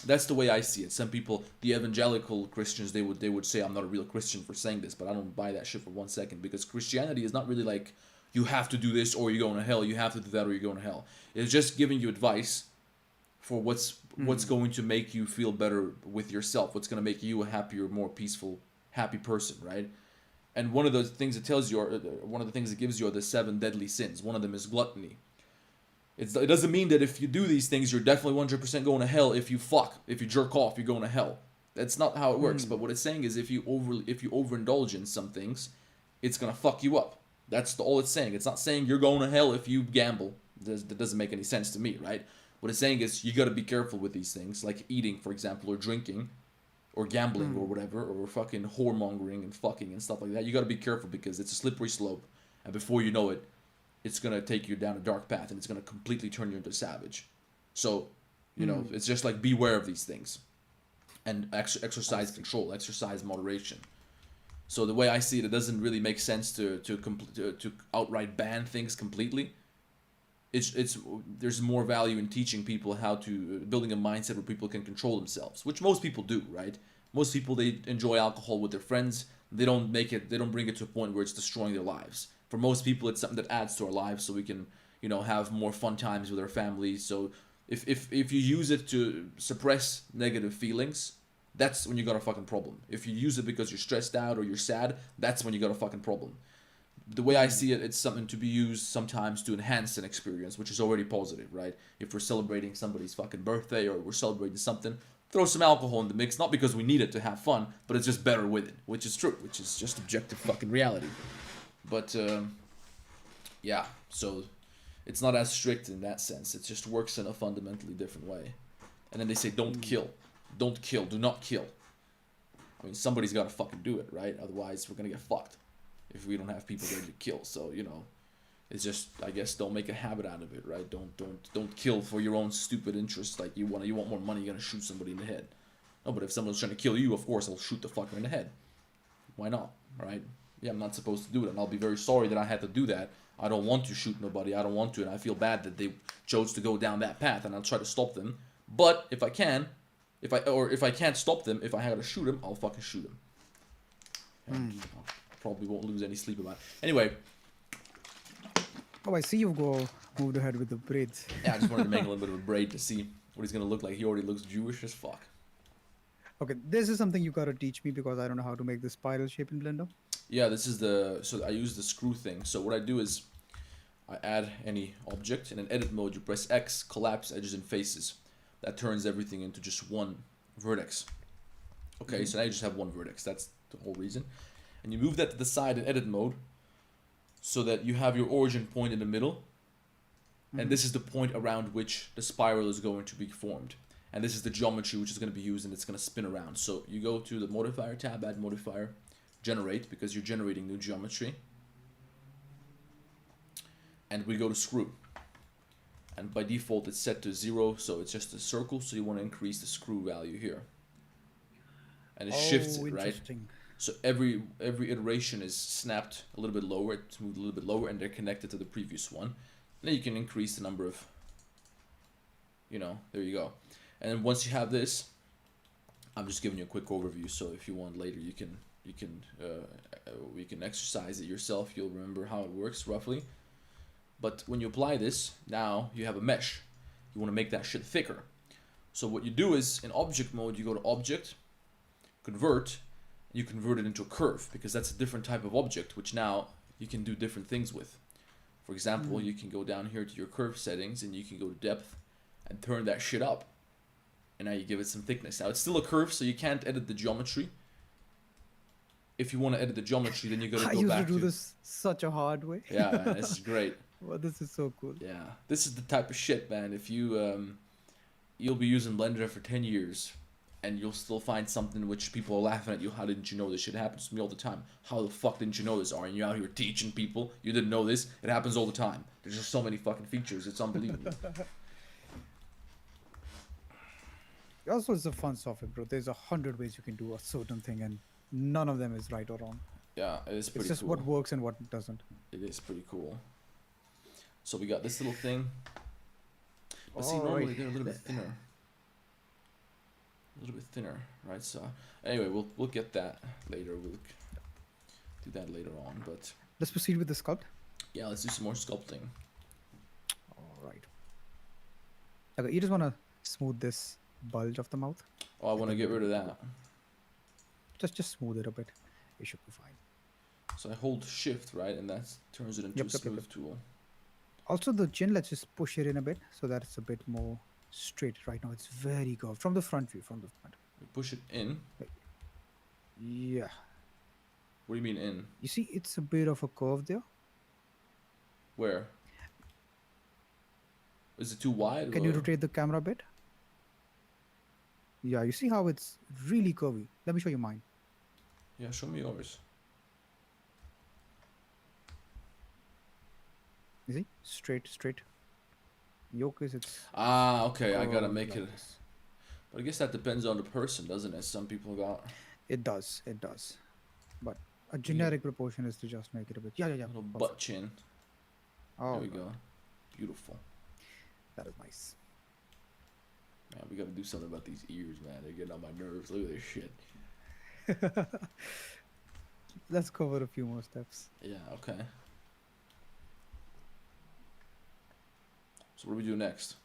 that's the way I see it. Some people, the evangelical Christians, they would say I'm not a real Christian for saying this, but I don't buy that shit for 1 second, because Christianity is not really like you have to do this or you're going to hell. You have to do that or you're going to hell. It's just giving you advice for what's going to make you feel better with yourself. What's going to make you a happier, more peaceful, happy person, right? And one of the things it tells you, or one of the things it gives you, are the 7 deadly sins. One of them is gluttony. It doesn't mean that if you do these things, you're definitely 100% going to hell. If you jerk off, you're going to hell. That's not how it works. But what it's saying is if you overindulge in some things, it's gonna fuck you up. That's all it's saying. It's not saying you're going to hell if you gamble. That doesn't make any sense to me, right? What it's saying is you got to be careful with these things, like eating, for example, or drinking, or gambling, or whatever, or fucking whoremongering and fucking and stuff like that. You got to be careful because it's a slippery slope, and before you know it, it's gonna take you down a dark path, and it's gonna completely turn you into a savage. So, it's just like beware of these things, and exercise control, exercise moderation. So the way I see it, it doesn't really make sense to outright ban things completely. It's there's more value in teaching people how to building a mindset where people can control themselves, which most people do, right? Most people, they enjoy alcohol with their friends. They don't bring it to a point where it's destroying their lives. For most people, it's something that adds to our lives, so we can, have more fun times with our family. So if you use it to suppress negative feelings, that's when you got a fucking problem. If you use it because you're stressed out or you're sad, that's when you got a fucking problem. The way I see it, it's something to be used sometimes to enhance an experience, which is already positive, right? If we're celebrating somebody's fucking birthday or we're celebrating something, throw some alcohol in the mix, not because we need it to have fun, but it's just better with it, which is true, which is just objective fucking reality. But, yeah, so it's not as strict in that sense. It just works in a fundamentally different way. And then they say, don't kill. Don't kill. Do not kill. I mean, somebody's got to fucking do it, right? Otherwise, we're going to get fucked if we don't have people ready to kill. So, it's just, I guess, don't make a habit out of it, right? Don't kill for your own stupid interests. Like, you want more money, you're going to shoot somebody in the head. No, but if someone's trying to kill you, of course, I'll shoot the fucker in the head. Why not, right? Yeah, I'm not supposed to do it, and I'll be very sorry that I had to do that. I don't want to shoot nobody. I don't want to, and I feel bad that they chose to go down that path, and I'll try to stop them. But if I can, if I can't stop them, if I have to shoot them, I'll fucking shoot them. And I probably won't lose any sleep about it. Anyway.
Oh, I see you've moved ahead with the braids.
Yeah, I just wanted to make a little bit of a braid to see what he's gonna look like. He already looks Jewish as fuck.
Okay, this is something you gotta teach me because I don't know how to make the spiral shape in Blender.
Yeah, this is so I use the screw thing. So what I do is I add any object. In an edit mode, you press X, collapse edges and faces. That turns everything into just one vertex. Okay, so now you just have one vertex. That's the whole reason. And you move that to the side in edit mode so that you have your origin point in the middle. And this is the point around which the spiral is going to be formed. And this is the geometry which is going to be used, and it's going to spin around. So you go to the modifier tab, add modifier, generate, because you're generating new geometry. And we go to screw. And by default it's set to 0, so it's just a circle, so you want to increase the screw value here. And it shifts it, right? So every iteration is snapped a little bit lower, it's moved a little bit lower, and they're connected to the previous one. And then you can increase the number of, there you go. And then once you have this, I'm just giving you a quick overview, so if you want later we can exercise it yourself. You'll remember how it works roughly. But when you apply this, now you have a mesh. You want to make that shit thicker. So what you do is, in object mode, you go to object, convert, you convert it into a curve, because that's a different type of object, which now you can do different things with. For example, you can go down here to your curve settings, and you can go to depth and turn that shit up. And now you give it some thickness. Now it's still a curve, so you can't edit the geometry. If you want to edit the geometry, then you got to go back to...
I used to do this such a hard way.
Yeah, man, this is great.
Well, this is so cool.
Yeah, this is the type of shit, man. If you you'll be using Blender for 10 years, and you'll still find something which people are laughing at you. How didn't you know this? Shit happens to me all the time. How the fuck didn't you know this, Aryan? You're out here teaching people. You didn't know this. It happens all the time. There's just so many fucking features. It's unbelievable.
Also, it's a fun software, bro. There's 100 ways you can do a certain thing, and none of them is right or wrong.
Yeah, it is pretty cool.
It's just what works and what doesn't.
It is pretty cool. So we got this little thing. But see,
All right.
normally they're a little bit thinner. A little bit thinner, right? So anyway, we'll get that later. We'll do that later on. But
Let's proceed with the sculpt.
yeah, let's do some more sculpting.
All right. Okay, you just want to smooth this bulge of the mouth.
Oh, I want to get rid of that.
Just smooth it a bit. It should be fine.
So I hold shift, right, and that turns it into a smooth tool.
Also, the chin, let's just push it in a bit so that it's a bit more straight. Right now, it's very curved. From the front view, from the front.
We push it in.
Yeah.
What do you mean in?
You see, it's a bit of a curve there.
Where? Is it too wide?
Can you rotate the camera a bit? Yeah, you see how it's really curvy. Let me show you mine.
Yeah, show me yours.
You see? Straight, straight. Yoke is it's.
Ah, okay. I gotta make
like
it.
this.
But I guess that depends on the person, doesn't it? Some people got
It does. It does. But a generic proportion is to just make it a bit. Yeah, yeah, yeah.
a little
Perfect.
butt chin.
Oh,
There we go. Beautiful.
that is nice.
Man, we gotta do something about these ears, man. They're getting on my nerves. Look at this shit.
Let's cover a few more steps.
Yeah, okay. So what do we do next?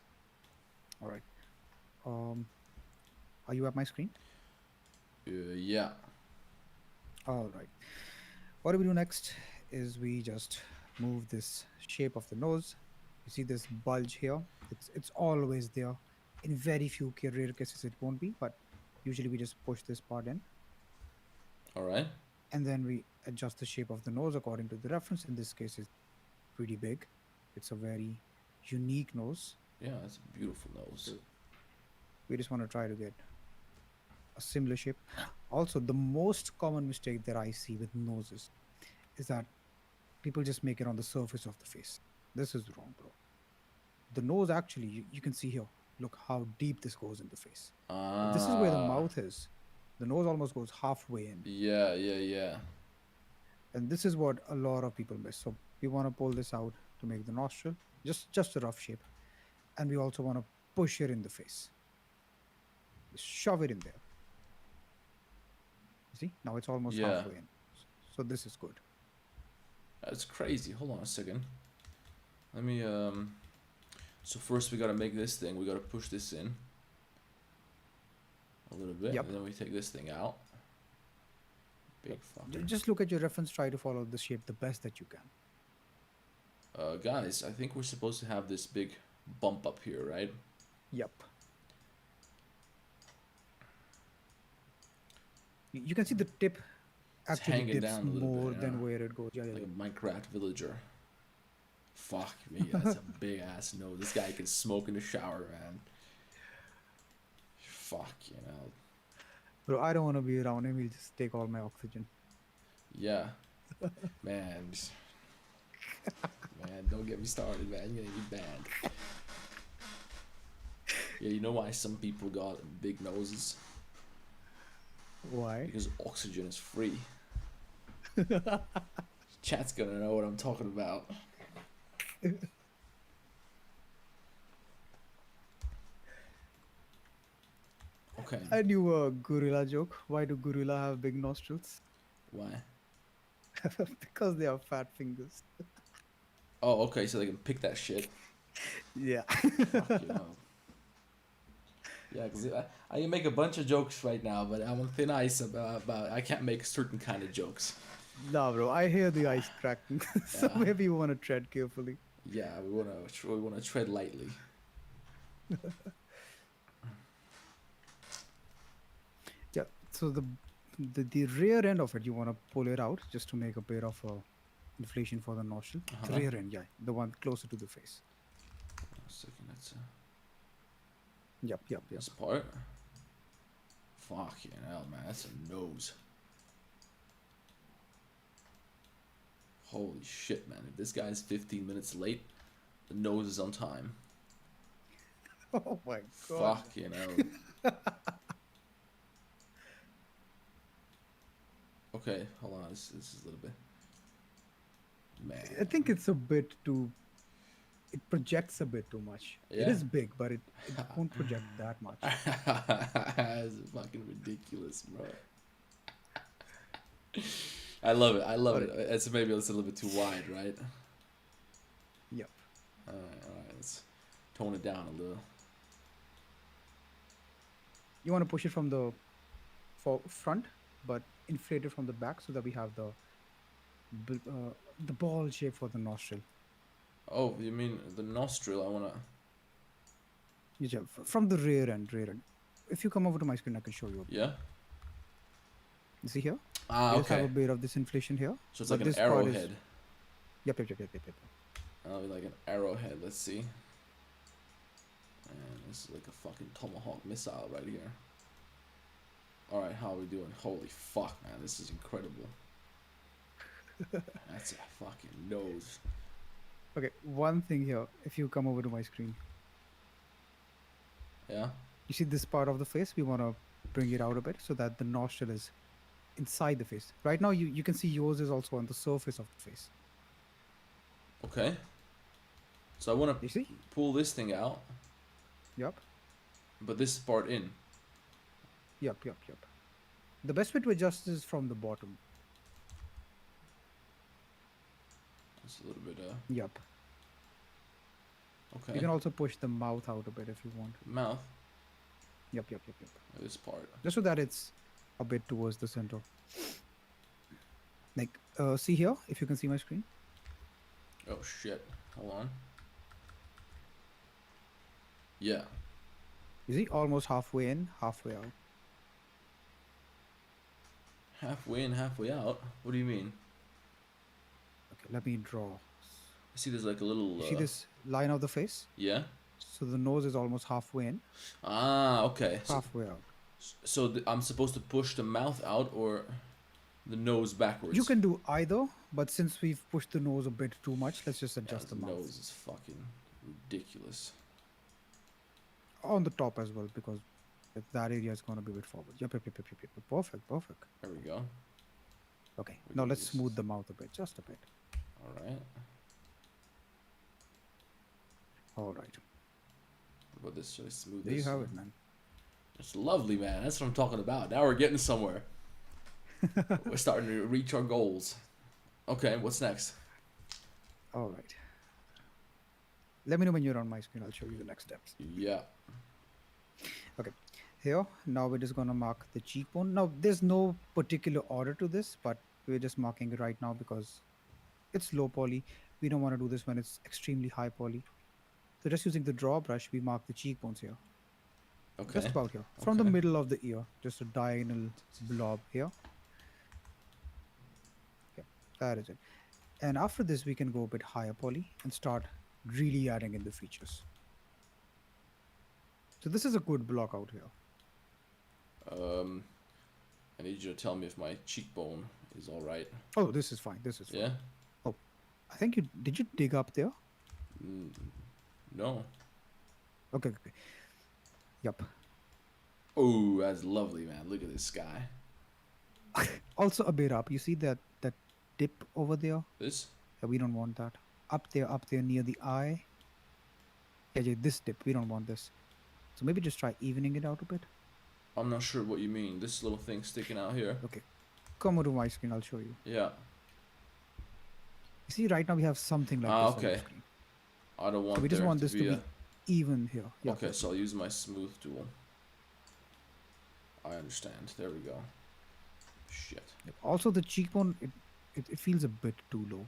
All right. Are you at my screen?
Yeah.
All right. What we do next is we just move this shape of the nose. You see this bulge here? It's always there. In very few rare cases it won't be, but usually we just push this part in.
All right.
And then we adjust the shape of the nose according to the reference. In this case, it's pretty big. It's a very unique nose.
Yeah, that's a beautiful nose.
We just want to try to get a similar shape. Also, the most common mistake that I see with noses is that people just make it on the surface of the face. This is wrong, bro. The nose actually, you can see here, look how deep this goes in the face.
Ah.
This is where the mouth is. The nose almost goes halfway in.
Yeah, yeah, yeah.
And this is what a lot of people miss. So we want to pull this out to make the nostril, just a rough shape. And we also want to push it in the face. Shove it in there. See, now it's almost halfway in. So this is good.
That's crazy. Hold on a second. Let me so first we gotta make this thing. We gotta push this in a little bit,
Yep.
and then we take this thing out. Big fucker.
Just look at your reference, try to follow the shape the best that you can.
Guys, I think we're supposed to have this big bump up here, right?
Yep. You can see the tip actually
hanging
dips
down a little
more
bit,
than
yeah.
where it goes. Yeah, yeah,
Like
yeah.
a Minecraft villager. Fuck me, that's a big ass nose. This guy can smoke in the shower, man. Fuck, you know.
Bro, I don't want to be around him. He'll just take all my oxygen.
Yeah. Man. Man, don't get me started, man. You're gonna be banned. Yeah, you know why some people got big noses?
Why?
Because oxygen is free. Chat's gonna know what I'm talking about. Okay.
I knew a gorilla joke. Why do gorilla have big nostrils?
Why?
Because they have fat fingers.
Oh, okay, so they can pick that shit.
Yeah.
Fuck, you know. Yeah, because I can make a bunch of jokes right now, but I'm on thin ice about I can't make certain kind of jokes.
Nah, bro. I hear the ice cracking. So
Yeah.
maybe you want to tread carefully.
Yeah, we wanna tread lightly.
Yeah. So the rear end of it, you want to pull it out just to make a bit of inflation for the nostril. The
Uh-huh.
rear end, yeah, the one closer to the face.
Hold on a second, that's
Yep, yep, yep.
this part. Fucking hell, man, that's a nose. Holy shit, man! If this guy's 15 minutes late, the nose is on time.
Oh my god.
Fucking hell. Okay, hold on. This is a little bit. Man.
I think it's a bit too it projects a bit too much. It
Yeah.
is big, but it won't project that much.
It's fucking ridiculous, bro. I love it. I love
All
it.
right.
It's maybe it's a little bit too wide, right?
Yep.
All right. Let's tone it down a little.
You want to push it from the front, but inflate it from the back so that we have the ball shape for the nostril.
Oh, you mean the nostril? I wanna.
Yeah, from the rear end, rear end. If you come over to my screen, I can show you.
Yeah.
You see here?
Ah,
We just have a
okay.
bit of this inflation here.
So it's
But
like an
this part is
arrowhead.
yep.
I'll be like an arrowhead. Let's see. And this is like a fucking tomahawk missile right here. All right, how are we doing? Holy fuck, man, this is incredible. That's a fucking nose.
Okay, one thing here. If you come over to my screen,
Yeah.
you see this part of the face? We want to bring it out a bit so that the nostril is inside the face. Right now, you can see yours is also on the surface of the face.
Okay. So I want
You
to
see?
pull this thing out,
Yep.
but this part in.
Yep. The best way to adjust is from the bottom.
It's a little bit.
Yep.
Okay.
You can also push the mouth out a bit if you want.
Mouth.
Yep.
This part.
Just so that it's a bit towards the center. Like, see here, if you can see my screen.
Oh shit. Hold on. Yeah.
You see, almost halfway in, halfway out.
Halfway in, halfway out. What do you mean?
Okay, let me draw.
I see there's like a little.
You see this line of the face?
Yeah.
So the nose is almost halfway in,
Ah, okay.
halfway out.
So I'm supposed to push the mouth out or the nose backwards?
You can do either, but since we've pushed the nose a bit too much, let's just
Yeah,
adjust the
the
mouth.
nose is fucking ridiculous.
On the top as well, because that area is going to be a bit forward. Yep. Perfect.
There we go.
Okay,
We
now
can
let's
just-
smooth the mouth a bit, just a bit.
All right.
All right.
What about this? Should I smooth
There
this?
you have it, man.
It's lovely, man. That's what I'm talking about. Now we're getting somewhere. We're starting to reach our goals. Okay, what's next?
All right. Let me know when you're on my screen. I'll show you the next steps.
Yeah.
Okay. Here, now we're just going to mark the cheekbone. Now, there's no particular order to this, but we're just marking it right now because it's low poly. We don't want to do this when it's extremely high poly. So just using the draw brush, we mark the cheekbones here.
Okay.
Just about here. From the
Okay.
middle of the ear. Just a diagonal blob here. Okay, that is it. And after this, we can go a bit higher poly and start really adding in the features. So this is a good block out here.
I need you to tell me if my cheekbone is all right.
Oh, this is fine. This is fine.
Yeah.
I think did you dig up there?
No.
Okay. Yep.
Oh, that's lovely, man. Look at this sky.
Also a bit up. You see that dip over there?
This?
Yeah, we don't want that. Up there near the eye. Yeah, this dip. We don't want this. So maybe just try evening it out a bit.
I'm not sure what you mean. This little thing sticking out here.
Okay. Come over to my screen. I'll show you.
Yeah.
You see, right now we have something like
Ah,
this on the
okay.
screen.
I don't want
So we just
there
want this to be
a...
even here. Yeah.
Okay, so I'll use my smooth tool. I understand. There we go. Shit.
Yep. Also, the cheekbone, it feels a bit too low.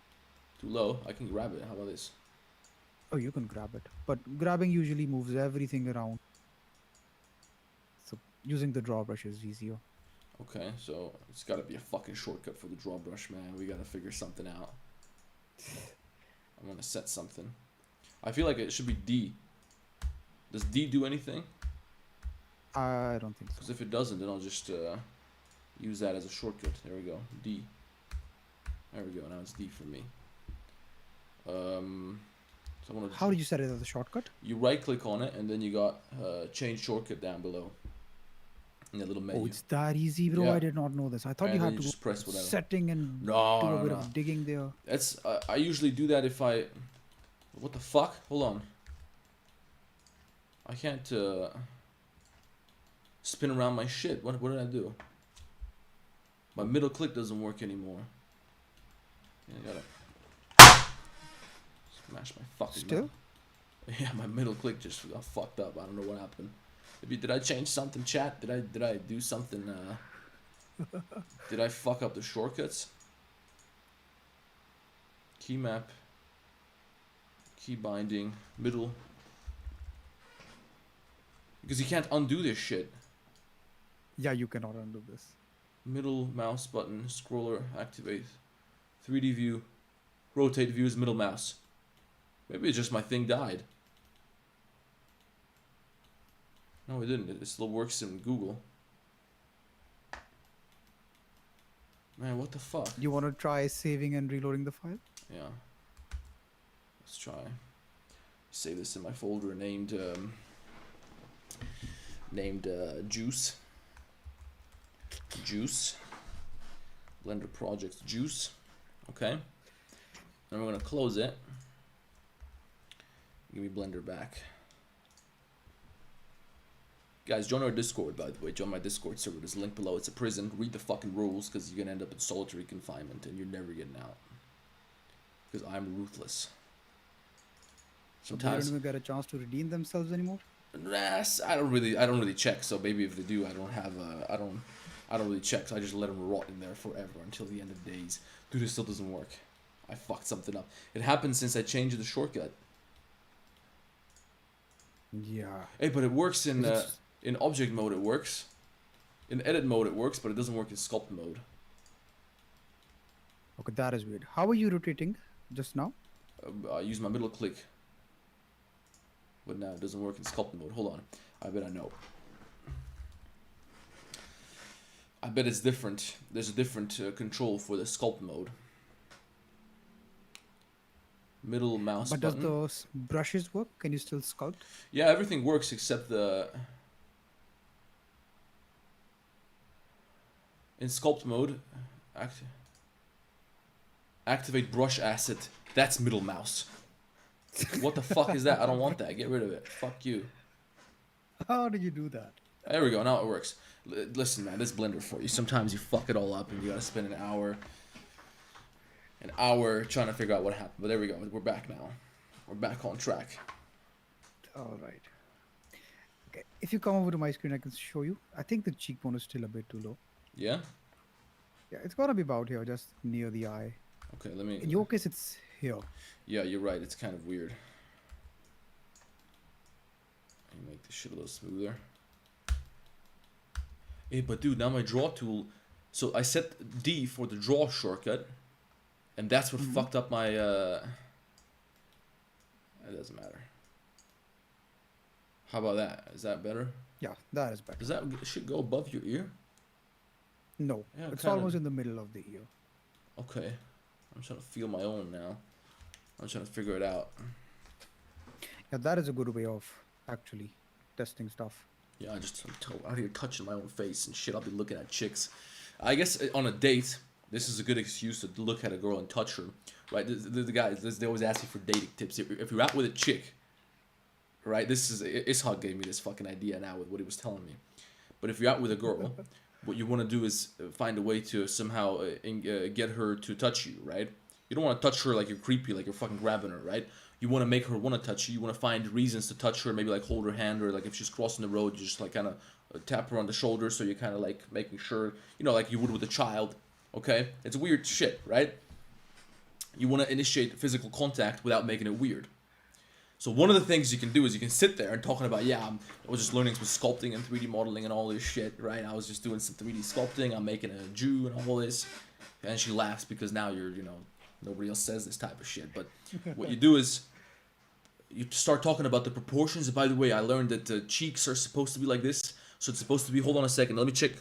Too low? I can grab it. How about this?
Oh, you can grab it. But grabbing usually moves everything around. So using the draw brush is easier.
Okay, so it's got to be a fucking shortcut for the draw brush, man. We got to figure something out. I'm going to set something. I feel like it should be D. Does D do anything?
I don't think so.
Because if it doesn't, then I'll just use that as a shortcut. There we go. D. There we go. Now it's D for me. So I want to...
How did you set it as a shortcut?
You right click on it and then you got change shortcut down below. In that little menu.
Oh, it's that easy, bro.
Yeah.
I did not know this. I thought
And
you
then
had
you
to
just press whatever.
setting and
No,
do a
no,
bit
no.
of digging there.
That's I usually do that if I What the fuck? Hold on. I can't spin around my shit. What did I do? My middle click doesn't work anymore. Yeah, I gotta smash my fucking
Still?
mouth. Yeah, my middle click just got fucked up. I don't know what happened. Maybe did I change something, chat? Did I do something? Did I fuck up the shortcuts? Key map. Key binding. Middle. Because you can't undo this shit.
Yeah, you cannot undo this.
Middle mouse button, scroller, activate. 3D view. Rotate views, middle mouse. Maybe it's just my thing died. No, it didn't. It still works in Google. Man, what the fuck?
You want to try saving and reloading the file?
Yeah. Let's try. Save this in my folder named Juice. Juice. Blender projects Juice. Okay. Then we're gonna close it. Give me Blender back. Guys, join our Discord, by the way. Join my Discord server. There's a link below. It's a prison. Read the fucking rules, because you're gonna end up in solitary confinement and you're never getting out. Because I'm ruthless.
Sometimes they don't even get a chance to redeem themselves anymore.
Nah, I don't really check. So maybe if they do, I don't really check. So I just let them rot in there forever until the end of days. Dude, this still doesn't work. I fucked something up. It happened since I changed the shortcut.
Yeah.
Hey, but it works in object mode. It works. In edit mode, it works, but it doesn't work in sculpt mode.
Okay, that is weird. How are you rotating just now?
I use my middle click. But now it doesn't work in sculpt mode. Hold on. I bet I know. I bet it's different. There's a different control for the sculpt mode. Middle mouse
But
button.
does those brushes work? Can you still sculpt?
Yeah, everything works except the... In sculpt mode, activate brush asset. That's middle mouse. What the fuck is that? I don't want that. Get rid of it. Fuck you.
How did you do that?
There we go. Now it works. Listen, man, this Blender for you. Sometimes you fuck it all up and you gotta spend an hour trying to figure out what happened. But there we go. We're back now. We're back on track.
All right. Okay. If you come over to my screen, I can show you. I think the cheekbone is still a bit too low.
Yeah?
Yeah, it's gotta be about here, just near the eye.
Okay, let me...
In your case, it's here.
Yeah, you're right. It's kind of weird. Let me make this shit a little smoother. Hey, but dude, now my draw tool... So I set D for the draw shortcut. And that's what fucked up my... It doesn't matter. How about that? Is that better?
Yeah, that is better.
Does that shit go above your ear?
No,
Yeah,
it's
kinda.
almost in the middle of the ear.
Okay. I'm trying to feel my own now. I'm trying to figure it out.
Yeah, that is a good way of actually testing stuff.
Yeah, I'm out here touching my own face and shit. I'll be looking at chicks. I guess on a date, this is a good excuse to look at a girl and touch her, right? The guys, they always ask you for dating tips. If you're out with a chick, right? Ishaq gave me this fucking idea now with what he was telling me. But if you're out with a girl, what you want to do is find a way to somehow get her to touch you, right? You don't want to touch her like you're creepy, like you're fucking grabbing her, right? You want to make her want to touch you. You want to find reasons to touch her, maybe like hold her hand, or like if she's crossing the road, you just like kind of tap her on the shoulder, so you're kind of like making sure, you know, like you would with a child, okay? It's weird shit, right? You want to initiate physical contact without making it weird. So one of the things you can do is you can sit there and talking about, yeah, I was just learning some sculpting and 3D modeling and all this shit, right? I was just doing some 3D sculpting. I'm making a Jew and all this. And she laughs because now you're, you know, nobody else says this type of shit. But what you do is you start talking about the proportions. And by the way, I learned that the cheeks are supposed to be like this. So it's supposed to be, hold on a second. Let me check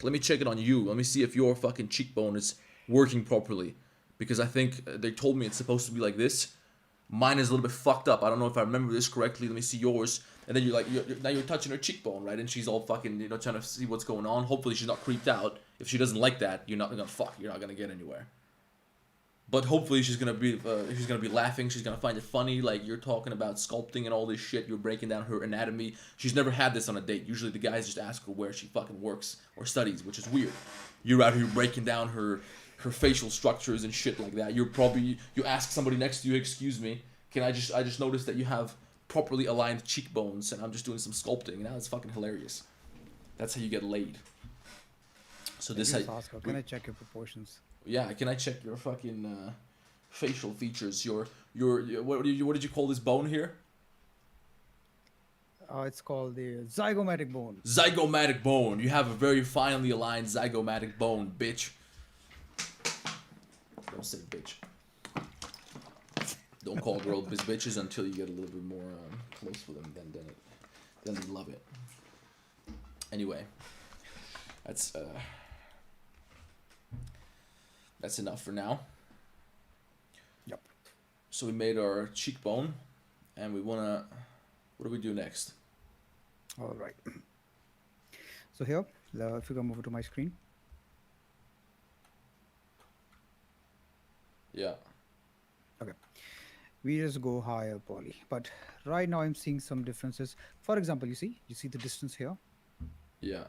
it on you. Let me see if your fucking cheekbone is working properly. Because I think they told me it's supposed to be like this. Mine is a little bit fucked up. I don't know if I remember this correctly. Let me see yours. And then now you're touching her cheekbone, right? And she's all fucking, you know, trying to see what's going on. Hopefully she's not creeped out. If she doesn't like that, you're not gonna fuck. You're not gonna get anywhere. But hopefully she's gonna be laughing. She's gonna find it funny. Like you're talking about sculpting and all this shit. You're breaking down her anatomy. She's never had this on a date. Usually the guys just ask her where she fucking works or studies, which is weird. You're out here breaking down her facial structures and shit like that. You ask somebody next to you, excuse me, I just noticed that you have properly aligned cheekbones, and I'm just doing some sculpting. Now it's fucking hilarious. That's how you get laid. So this
Just ask her, can I check your proportions?
Yeah, can I check your fucking facial features? Your what did you call this bone here?
It's called the zygomatic bone.
Zygomatic bone. You have a very finely aligned zygomatic bone, bitch. Don't say bitch. Don't call girls bitches until you get a little bit more close with them. Then they love it. Anyway, that's enough for now.
Yep.
So we made our cheekbone, and we wanna. What do we do next?
All right. So here, if you come over to my screen.
Yeah.
Okay. We just go higher poly. But right now I'm seeing some differences. For example, you see the distance here?
Yeah.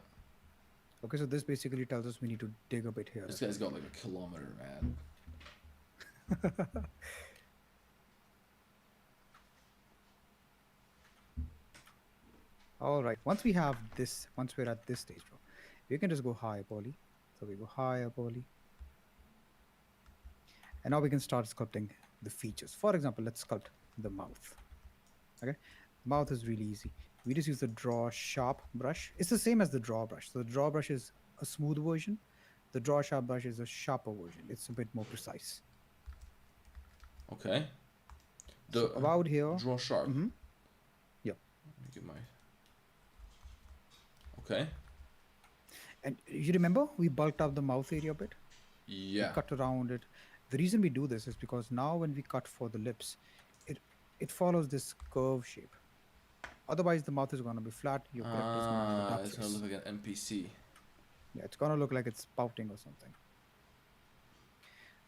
Okay, so this basically tells us we need to dig a bit here.
This guy's got like a kilometer, man.
All right. Once we're at this stage, bro, we can just go higher poly. So we go higher poly. And now we can start sculpting the features. For example, let's sculpt the mouth. Okay, mouth is really easy. We just use the draw sharp brush. It's the same as the draw brush. So the draw brush is a smooth version. The draw sharp brush is a sharper version. It's a bit more precise.
Okay.
So about here.
Draw sharp.
Mm-hmm. Yep.
Let me get my. Okay.
And you remember we bulked up the mouth area a bit?
Yeah.
We cut around it. The reason we do this is because now when we cut for the lips, it follows this curve shape. Otherwise, the mouth is going to be flat. Your character is going to have a duck
it's gonna
face.
look like an NPC.
Yeah, it's going to look like it's pouting or something.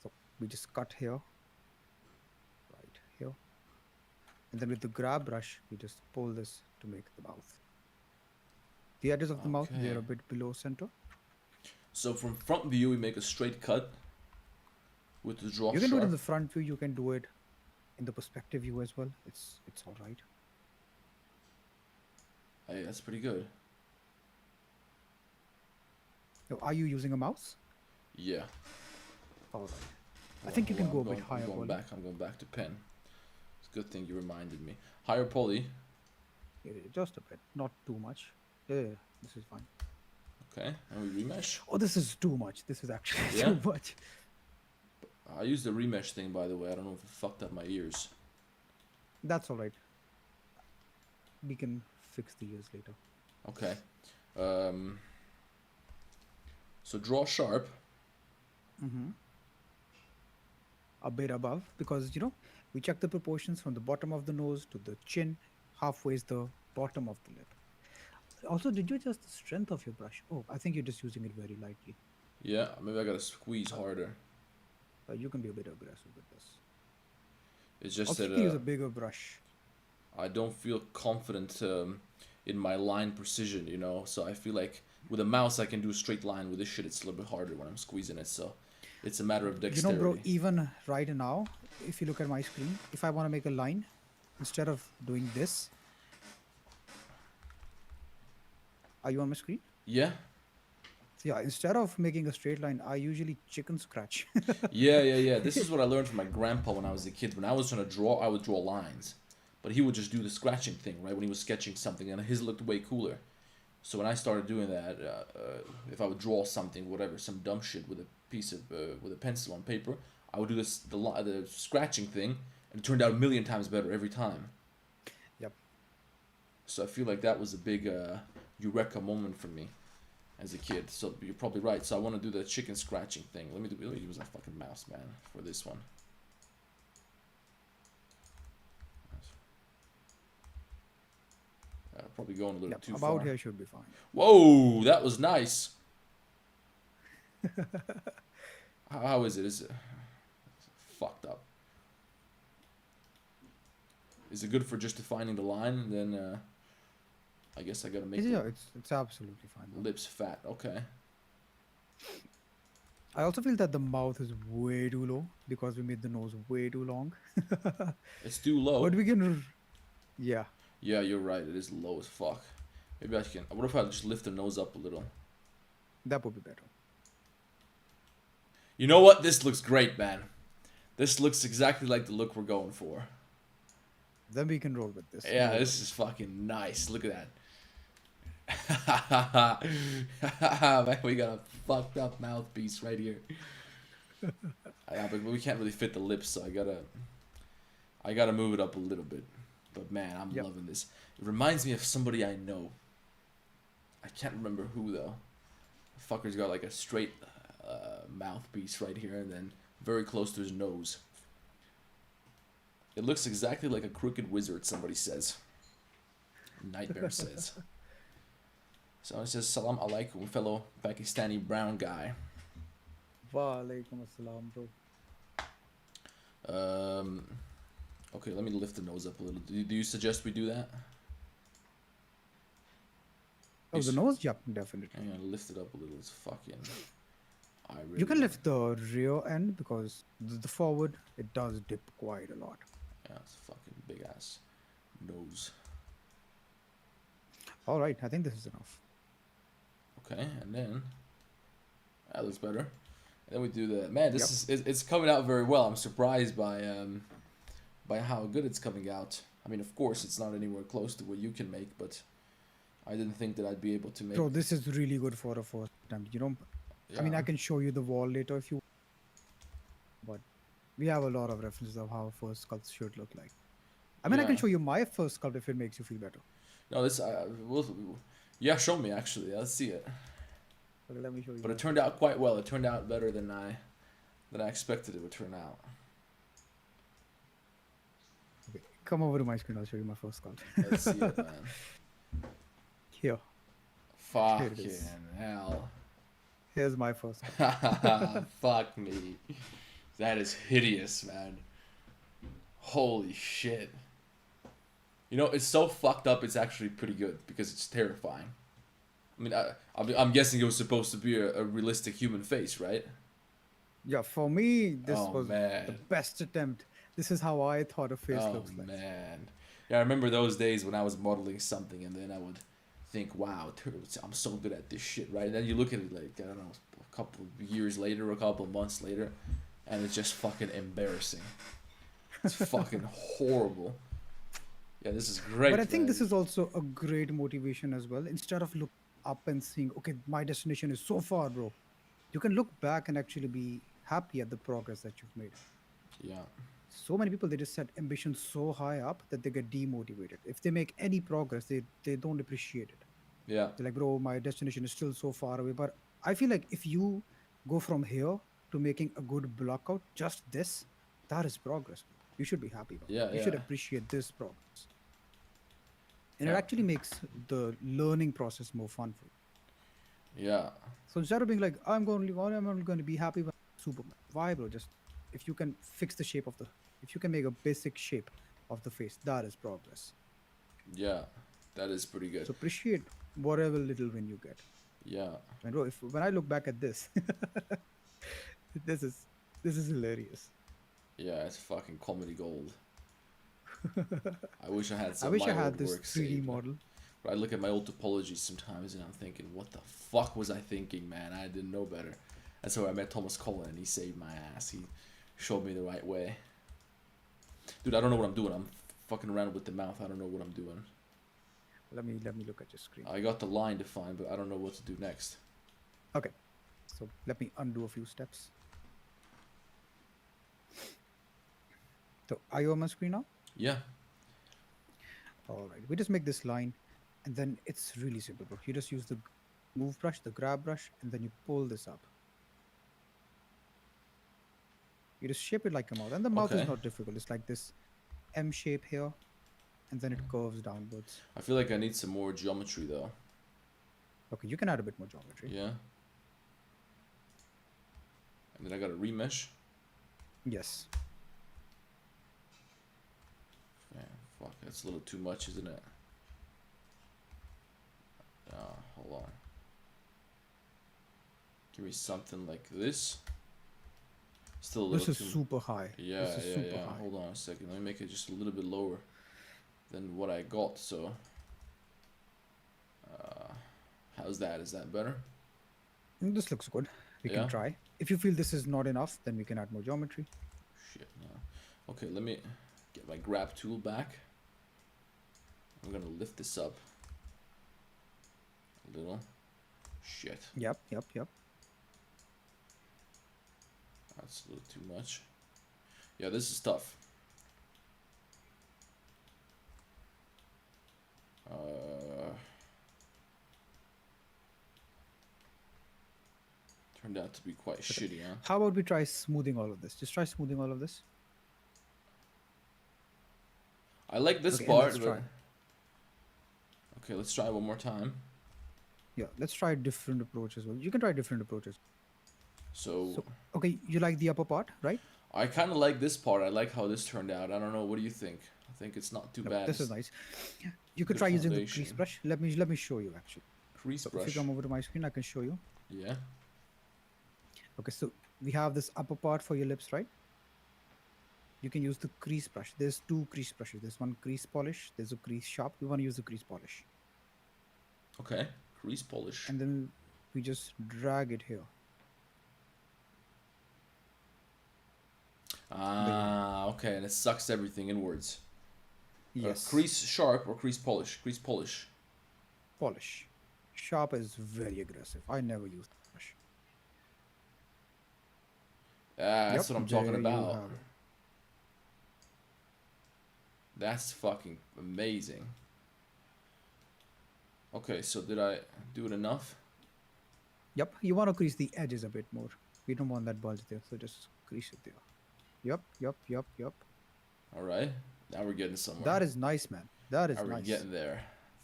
So we just cut here, right here. And then with the grab brush, we just pull this to make the mouth. The edges of the mouth, they're a bit below center.
So from front view, we make a straight cut with the draw
You can
sharp.
do it in the front view. You can do it in the perspective view as well. It's all right.
Hey, that's pretty good.
So are you using a mouse?
Yeah.
All right. I think you can go a bit higher.
I'm going back to pen. It's a good thing you reminded me. Higher poly.
Yeah, just a bit, not too much. Yeah, this is fine.
Okay, and we remesh.
Oh, this is too much. This is actually
Yeah?
too much.
I used the remesh thing, by the way. I don't know if it fucked up my ears.
That's all right. We can fix the ears later.
Okay. So draw sharp.
Mm-hmm. A bit above, because we check the proportions from the bottom of the nose to the chin. Halfway is the bottom of the lip. Also, did you adjust the strength of your brush? Oh, I think you're just using it very lightly.
Yeah, maybe I gotta squeeze harder.
You can be a bit aggressive with this.
It's just
Also,
that
you can use a bigger brush.
I don't feel confident in my line precision, So I feel like with a mouse I can do a straight line. With this shit, it's a little bit harder when I'm squeezing it. So it's a matter of dexterity.
Bro, even right now, if you look at my screen, if I want to make a line, instead of doing this, are you on my screen?
Yeah.
Yeah, instead of making a straight line, I usually chicken scratch.
Yeah. This is what I learned from my grandpa when I was a kid. When I was trying to draw, I would draw lines. But he would just do the scratching thing, right? When he was sketching something, and his looked way cooler. So when I started doing that, if I would draw something, whatever, some dumb shit with a piece of, with a pencil on paper, I would do the scratching thing, and it turned out a million times better every time.
Yep.
So I feel like that was a big eureka moment for me as a kid. So you're probably right. So I want to do the chicken scratching thing. Let me use a fucking mouse, man, for this one. Probably going a little too far.
About here should be fine.
Whoa, that was nice. How is it? Is it Is it good for just defining the line? Then I guess I gotta make
Yeah,
the
it's absolutely fine.
lips fat. Okay.
I also feel that the mouth is way too low because we made the nose way too long.
It's too low.
But we can, yeah,
Yeah, you're right. It is low as fuck. Maybe I can. What if I just lift the nose up a little?
that would be better.
You know what? This looks great, man. This looks exactly like the look we're going for.
Then we can roll with this.
Yeah,
No
this
worries.
is fucking nice. Look at that. Man, we got a fucked up mouthpiece right here. Yeah, but we can't really fit the lips, so I gotta move it up a little bit. But man, I'm
Yep.
loving this. It reminds me of somebody I know. I can't remember who though. The fucker's got like a straight mouthpiece right here, and then very close to his nose. It looks exactly like a crooked wizard, somebody says. Nightmare says. So it says, Salam alaikum, fellow Pakistani brown guy.
Walaikum assalam, bro.
Okay, let me lift the nose up a little. Do you suggest we do that?
Oh, the nose? Yep, definitely.
I'm gonna lift it up a little. It's fucking.
You can lift the rear end because the forward, it does dip quite a lot.
Yeah, it's fucking big ass nose.
All right, I think this is enough.
Okay, and then that looks better. And then we do the man. This is it's coming out very well. I'm surprised by how good it's coming out. I mean, of course, it's not anywhere close to what you can make, but I didn't think that I'd be able to make.
Bro, this is really good for a first attempt. You know, I mean,
Yeah.
I can show you the wall later if you. But we have a lot of references of how first sculpts should look like. I mean, I can
Yeah.
show you my first sculpt if it makes you feel better.
No, this yeah, show me actually. Yeah, let's see it.
Okay, let me show you.
But it
mine.
turned out quite well. It turned out better than I expected it would turn out.
Okay, come over to my screen. I'll show you my first sculpt.
Let's see it, man.
Here,
Fucking
is.
hell.
here's my first sculpt.
Fuck me. That is hideous, man. Holy shit. You know, it's so fucked up, it's actually pretty good because it's terrifying. I mean, I'm guessing it was supposed to be a realistic human face, right?
Yeah, for me, this
Oh,
was the
man.
best attempt. This is how I thought a face
Oh,
looks like.
man. Yeah, I remember those days when I was modeling something and then I would think, wow, I'm so good at this shit, right? And then you look at it like, I don't know, a couple of years later, a couple of months later, and it's just fucking embarrassing. It's fucking horrible. Yeah, this is great.
But I think
man.
this is also a great motivation as well. Instead of looking up and seeing, okay, my destination is so far, bro, you can look back and actually be happy at the progress that you've made.
Yeah.
So many people, they just set ambitions so high up that they get demotivated. If they make any progress, they don't appreciate it.
Yeah.
They're like, bro, my destination is still so far away. But I feel like if you go from here to making a good blockout, just this, that is progress. You should be happy about it.
Yeah,
You should
yeah.
appreciate this progress. And it
Yeah.
actually makes the learning process more fun for you.
Yeah.
So instead of being like, I'm only going to be happy with Superman. Why, bro? Just if you can fix the shape of if you can make a basic shape of the face, that is progress.
Yeah. That is pretty good.
So appreciate whatever little win you get.
Yeah.
And bro, when I look back at this, this is hilarious.
Yeah, it's fucking comedy gold. I wish I had
I
some
wish
of
I
my
had
old
this
work
3D
saved.
model.
But I look at my old topologies sometimes and I'm thinking, what the fuck was I thinking, man? I didn't know better. That's why I met Thomas Cullen and he saved my ass. He showed me the right way. Dude, I don't know what I'm doing. I'm fucking around with the mouth. I don't know what I'm doing.
Let me look at your screen.
I got the line defined, but I don't know what to do next.
Okay, so let me undo a few steps. So are you on my screen now?
Yeah.
All right, we just make this line, and then it's really simple, bro. You just use the move brush, the grab brush, and then you pull this up. You just shape it like a mouth, and the mouth
Okay.
is not difficult. It's like this M shape here, and then it curves downwards.
I feel like I need some more geometry though.
Okay, you can add a bit more geometry.
Yeah. And then I got a remesh.
Yes.
Yeah, Fuck, that's a little too much, isn't it? Hold on. Give me something like this. Still a little
This
too.
is super high.
Yeah,
This is super
yeah.
high.
Hold on a second. Let me make it just a little bit lower than what I got. So, how's that? Is that better?
This looks good. We
Yeah?
can try. If you feel this is not enough, then we can add more geometry.
Shit, no. Okay, let me get my grab tool back. I'm gonna lift this up a little. Shit,
Yep.
that's a little too much. Yeah, this is tough. Turned out to be quite shitty, huh?
How about we try smoothing all of this? Just try smoothing all of this.
I like this
Okay, and
part,
let's
but...
try.
Okay, let's try one more time.
Yeah, let's try different approaches. Well, you can try different approaches.
So,
So, okay, you like the upper part, right?
I kind of like this part. I like how this turned out. I don't know. What do you think? I think it's not too
No,
bad.
this is
It's
nice. You could
good
try using the crease
foundation.
brush. Let me show you actually.
Crease
So if
brush.
you come over to my screen, I can show you.
Yeah.
Okay, so we have this upper part for your lips, right? You can use the crease brush. There's two crease brushes. There's one crease polish. There's a crease sharp. We want to use the crease polish.
Okay. Crease polish.
And then we just drag it here.
Ah, okay. And it sucks everything inwards.
Yes.
Crease sharp or crease polish? Crease polish.
Polish. Sharp is very aggressive. I never use the brush.
That's what I'm talking
there you
about.
have it.
That's fucking amazing. Okay, so did I do it enough?
Yep, you want to crease the edges a bit more. We don't want that bulge there, so just crease it there. Yep.
All right. Now we're getting somewhere.
That is nice, man. That is
Are we
nice.
getting there?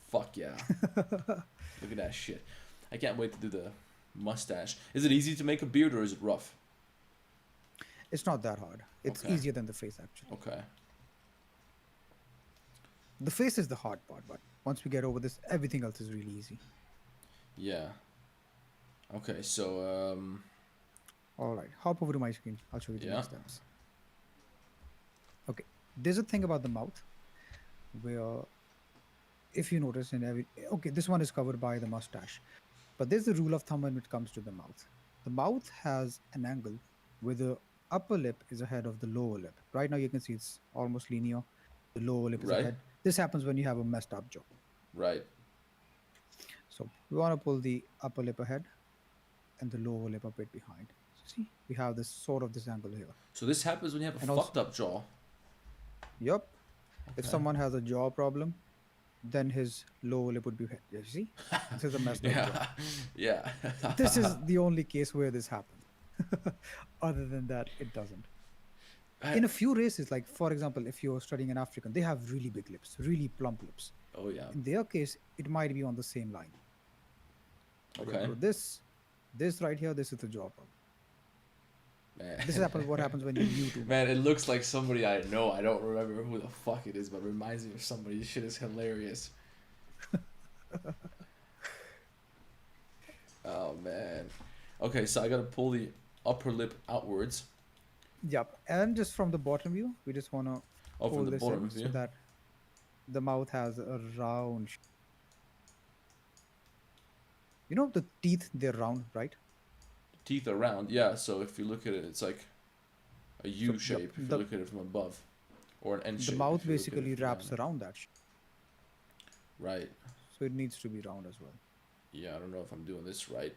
Fuck yeah. Look at that shit. I can't wait to do the mustache. Is it easy to make a beard or is it rough?
It's not that hard. It's
Okay.
easier than the face, actually.
Okay.
The face is the hard part, but once we get over this, everything else is really easy.
Yeah. Okay, so
All right, hop over to my screen. I'll show you the
Yeah.
next steps. Okay, there's a thing about the mouth where, if you notice in every, okay, this one is covered by the mustache, but there's a rule of thumb when it comes to the mouth. The mouth has an angle where the upper lip is ahead of the lower lip. Right now you can see it's almost linear. The lower lip is
Right.
ahead. This happens when you have a messed up jaw.
right.
So we want to pull the upper lip ahead and the lower lip a bit behind. See, we have this sort of this angle here.
So this happens when you have a
And also-
fucked up jaw.
Yup. If
Okay.
someone has a jaw problem, then his lower lip would be ahead. You see? This is a messed up jaw.
Yeah. Yeah.
This is the only case where this happens. Other than that, it doesn't. In a few races, like for example, if you're studying an African, they have really big lips, really plump lips.
Oh yeah.
In their case, it might be on the same line.
Okay.
So this right here, this is the jaw problem.
Man.
This is what happens when you YouTube.
Man, it looks like somebody I know. I don't remember who the fuck it is, but it reminds me of somebody. This shit is hilarious. Oh man. Okay, so I gotta pull the upper lip outwards.
Yep. And just from the bottom view, we just want to
Oh,
pull
from the
this
bottom
in
view.
so that the mouth has a round. You know the teeth, they're round, right?
Teeth are round. Yeah, so if you look at it, it's like a U
So, yep,
shape if you look at it from above. Or an N
The
shape.
mouth
if you look at it
basically
from
wraps
down.
around that.
Right.
So it needs to be round as well.
Yeah, I don't know if I'm doing this right.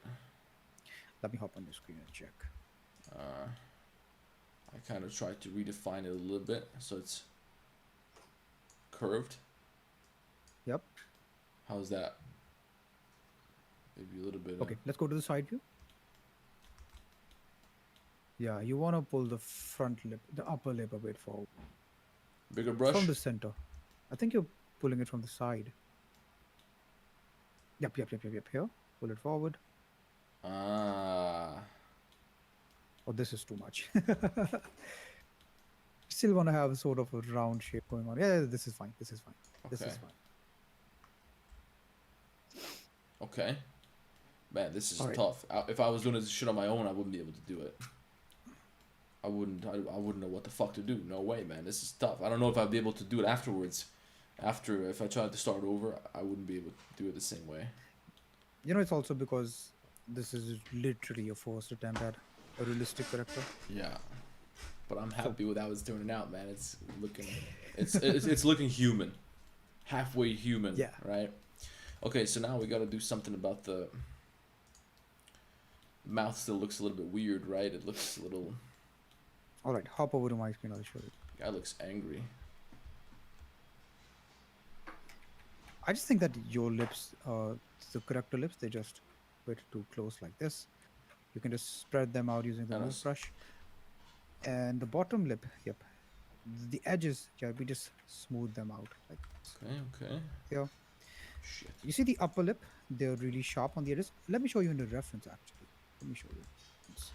Let me hop on the screen and check.
I kind of tried to redefine it a little bit so it's curved.
Yep.
How's that? Maybe a little bit.
Okay, let's go to the side view. Yeah, you want to pull the front lip, the upper lip a bit forward.
Bigger brush.
From the center. I think you're pulling it from the side. Yep. Here. Pull it forward.
Ah.
Oh, this is too much. still want to have a sort of a round shape going on. Yeah, this is fine. This is fine. This
Okay.
is fine.
Okay. Man, this is
All right.
tough. If I was doing this shit on my own, I wouldn't be able to do it. I wouldn't know what the fuck to do. No way, man. This is tough. I don't know if I'd be able to do it afterwards. After, if I tried to start over, I wouldn't be able to do it the same way.
You know, it's also because this is literally your first attempt at a realistic character.
Yeah. But I'm happy with how it's turning out, man. It's looking, it's looking human, halfway human.
Yeah.
Right. Okay, so now we got to do something about the mouth. Still looks a little bit weird, right? It looks a little.
All right, hop over to my screen. I'll show you.
Guy looks angry.
I just think that your lips, the character lips, they just a bit too close like this. You can just spread them out using the
Kinda
move brush. And the bottom lip, yep, the edges, yeah, we just smooth them out like this.
Okay.
Yeah.
Shit.
You see the upper lip? They're really sharp on the edges. Let me show you in the reference actually. Let me show you. It's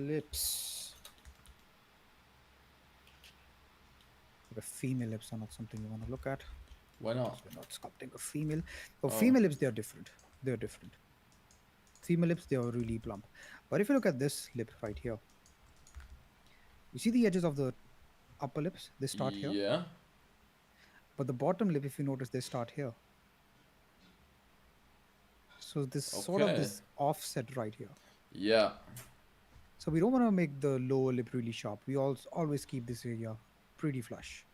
lips. The female lips are not something you want to look at.
Why not?
We're not sculpting a female. For
Oh.
female lips, they are different. They're different. Female lips, they are really plump. But if you look at this lip right here, you see the edges of the upper lips? They start here.
Yeah.
But the bottom lip, if you notice, they start here. So this sort of
Okay.
this offset right here.
Yeah.
So we don't want to make the lower lip really sharp. We also always keep this area pretty flush.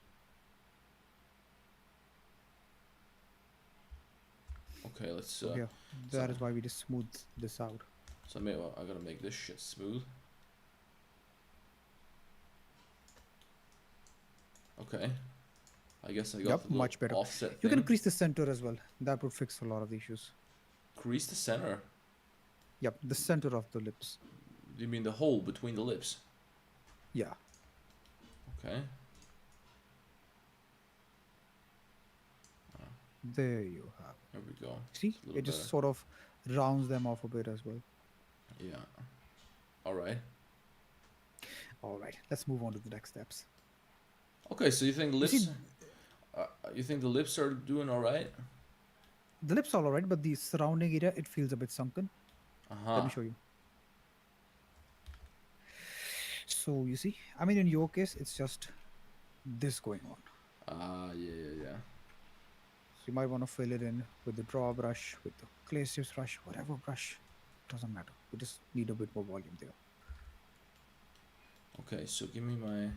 Okay, let's.
So here, that is why we just smooth this out.
So maybe I gotta make this shit smooth. Okay. I guess I got
Yep,
the little
much better.
offset
You can
thing.
crease the center as well. That would fix a lot of the issues.
Crease the center.
Yep, the center of the lips.
Do you mean the hole between the lips?
Yeah.
Okay.
There you have it.
There we go.
See,
It's a little
it just
better.
sort of rounds them off a bit as well.
Yeah. All right.
All right, let's move on to the next steps.
Okay, so you think lips?
see-
You think the lips are doing all right?
The lips are alright, but the surrounding area, it feels a bit sunken.
Uh
Let
huh.
me show you. So you see, I mean, in your case, it's just this going on.
Yeah.
So you might want to fill it in with the draw brush, with the clay strips brush, whatever brush, doesn't matter. We just need a bit more volume there.
Okay, so give me my.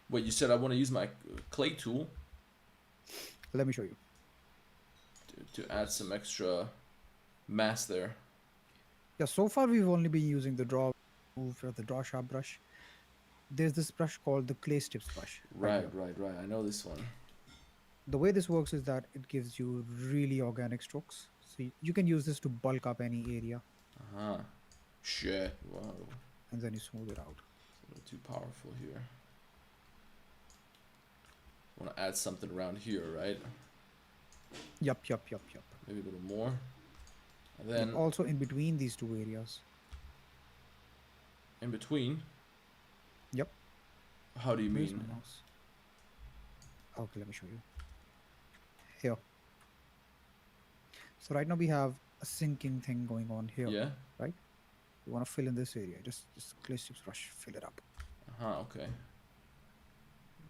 Wait, you said I want to use my clay tool
Let me show you.
to add some extra mass there.
Yeah, so far we've only been using the draw move or the draw sharp brush. There's this brush called the clay strips brush.
Right.
here.
I know this one.
The way this works is that it gives you really organic strokes. So you can use this to bulk up any area
Uh huh. Shit. Whoa.
and then you smooth it out.
It's a little too powerful here. Want to add something around here, right?
Yup.
Maybe a little more. And
And
then
also in between these two areas.
in between.
Yep.
How do you
Where's
mean?
my mouse? Okay, let me show you. Here. So right now we have a sinking thing going on here.
Yeah.
You want to fill in this area. Just clay strips brush, fill it up.
Uh huh. Okay.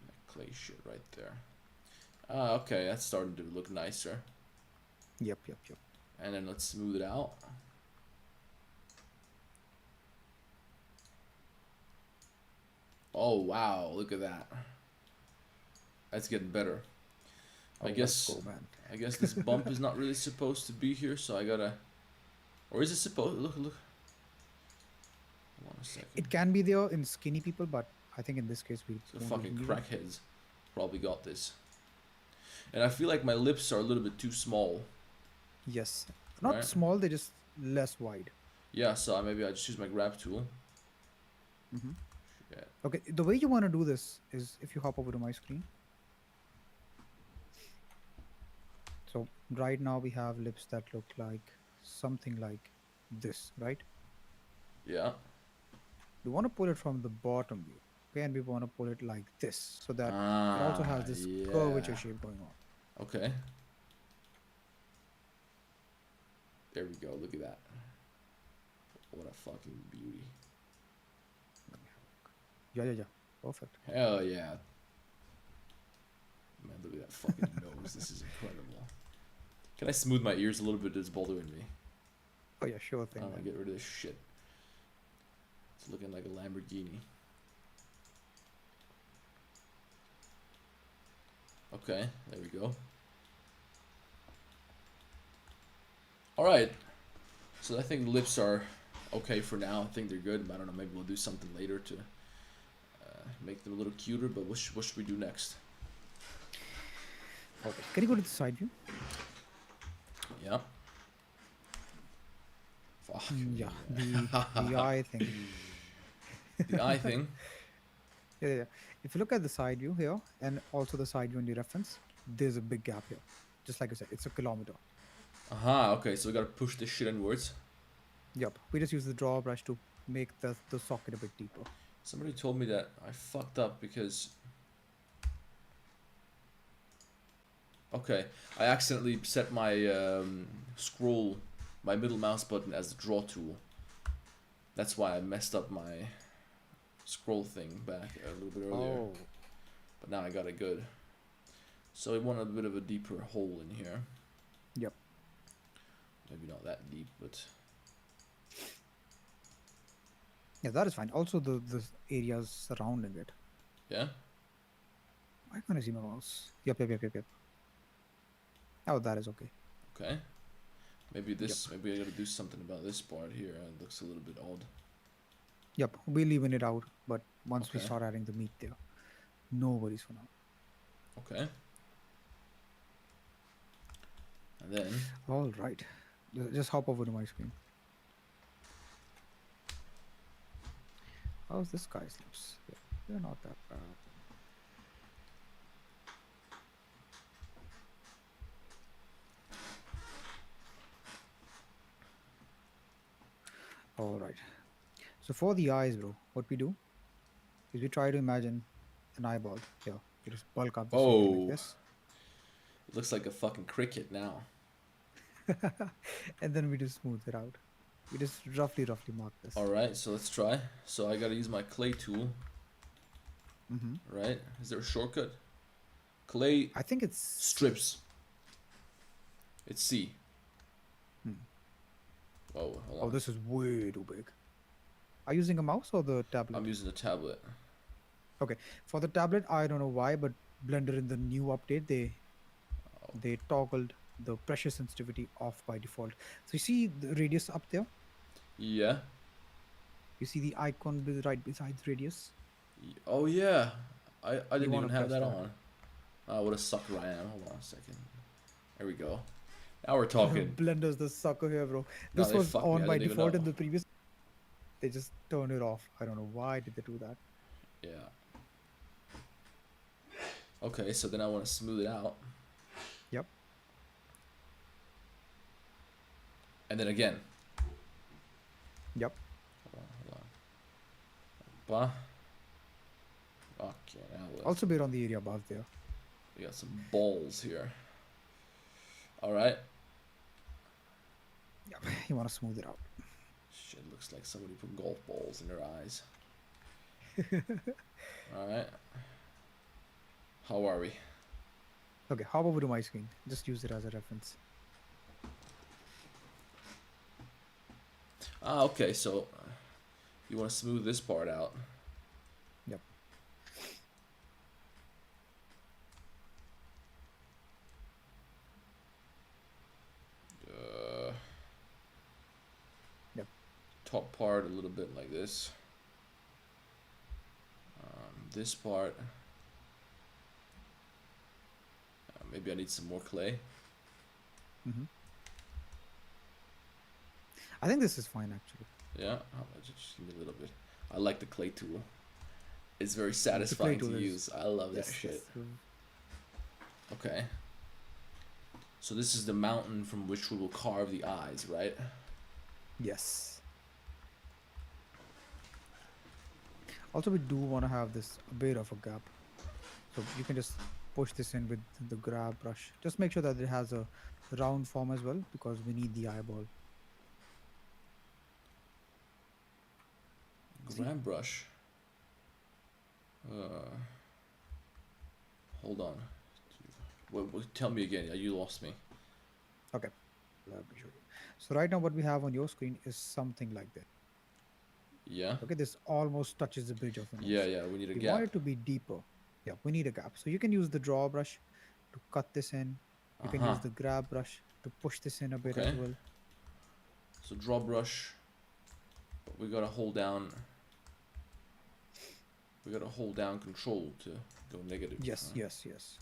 That clay shit right there. Okay. That's starting to look nicer.
Yep.
And then let's smooth it out. Oh wow! Look at that. That's getting better.
Oh,
I
let's
guess.
go, man.
I guess this bump is not really supposed to be here, so I gotta. Or is it supposed? Look. Hold on a second.
It can be there in skinny people, but I think in this case we
The
won't
fucking
even need it.
crackheads probably got this. And I feel like my lips are a little bit too small.
Yes. Not
Right.
small, they're just less wide.
Yeah, so maybe I just use my grab tool.
Mhm.
Shit.
Okay, the way you want to do this is if you hop over to my screen. So right now we have lips that look like something like this, right?
Yeah.
We want to pull it from the bottom view. Okay, and we want to pull it like this so that it also has
Ah,
this curvature
yeah.
shape going on.
Okay. There we go. Look at that. What a fucking beauty.
Let me have a look. Yeah, yeah, yeah. Perfect.
Hell yeah. Man, look at that fucking nose. This is incredible. Can I smooth my ears a little bit? It's bothering me.
Oh yeah, sure
I
thing.
want to
Man.
get rid of this shit. It's looking like a Lamborghini. Okay, there we go. Alright. So I think the lips are okay for now. I think they're good. I don't know, maybe we'll do something later to make them a little cuter, but what should we do next?
Okay. Can you go to the side view?
Yeah. Fuck.
Yeah, the eye thing.
The eye thing.
Yeah, yeah, yeah. If you look at the side view here and also the side view in the reference, there's a big gap here. Just like I said, it's a kilometer.
Aha, okay, so we gotta push this shit inwards.
Yep. We just use the draw brush to make the socket a bit deeper.
Somebody told me that I fucked up because... Okay, I accidentally set my scroll, my middle mouse button as the draw tool. That's why I messed up my scroll thing back a little bit earlier.
Oh.
But now I got it good. So we want a bit of a deeper hole in here.
Yep.
Maybe not that deep, but...
Yeah, that is fine. Also, the areas surrounding it.
Yeah?
Why can't I see my mouse? Yep, yep, yep, yep, yep. Oh, that is okay.
Okay. Maybe this, maybe I gotta do something about this part here. It looks a little bit odd.
Yep, we'll even it out, but once we
Okay.
start adding the meat there, no worries for now.
Okay. And then...
All right. Just hop over to my screen. How's this guy's lips? Yeah, they're not that bad. All right. So for the eyes, bro, what we do is we try to imagine an eyeball here. We just bulk up the socket
Oh.
like this.
It looks like a fucking cricket now.
And then we just smooth it out. We just roughly mark this.
Alright, so let's try. So I gotta use my clay tool.
Mm-hmm.
Right? Is there a shortcut? Clay
I think it's
strips. It's C.
Hmm.
Oh, hold
Oh,
on.
this is way too big. Are you using a mouse or the tablet?
I'm using the tablet.
Okay. For the tablet, I don't know why, but Blender in the new update, they toggled the pressure sensitivity off by default. So you see the radius up there?
Yeah.
You see the icon right beside the radius?
Oh yeah. I didn't
wanna
even have
press
that
that.
on. Oh, what a sucker I am. Hold on a second. There we go. Now we're talking.
Blender's the sucker here, bro.
No,
This
they
was
fucked me.
on
I
by
didn't even
default in
know.
the previous. They just turned it off. I don't know why did they do that.
Yeah. Okay, so then I want to smooth it out.
Yep.
And then again.
Yep.
Hold on. Okay, now let's...
Also bit on the area above there.
We got some balls here. Alright.
Yep. You want to smooth it out.
Shit, looks like somebody put golf balls in their eyes. Alright. How are we?
Okay, hop over to my screen. Just use it as a reference.
Ah, okay, so you want to smooth this part out.
Yep. Yep.
Top part a little bit like this. This part. Maybe I need some more clay.
Mm-hmm. I think this is fine actually.
Yeah, how much? Just give me a little bit. I like the clay tool. It's very satisfying to
tool is-
use. I love that
Yes,
shit.
yes.
Okay. So this is the mountain from which we will carve the eyes, right?
Yes. Also, we do want to have this a bit of a gap. So you can just push this in with the grab brush. Just make sure that it has a round form as well because we need the eyeball. See?
Grab brush. Hold on. Tell me again. You lost me.
Okay. Let me show you. So right now what we have on your screen is something like this.
Yeah.
Okay, this almost touches the bridge of the
Yeah,
nose.
yeah. We need a
We want
gap.
it to be deeper. Yeah, we need a gap. So you can use the draw brush to cut this in. You can
Uh-huh.
use the grab brush to push this in a bit
Okay.
as well.
So draw brush. But we gotta hold down. We gotta hold down control to go negative.
Yes, yes, yes.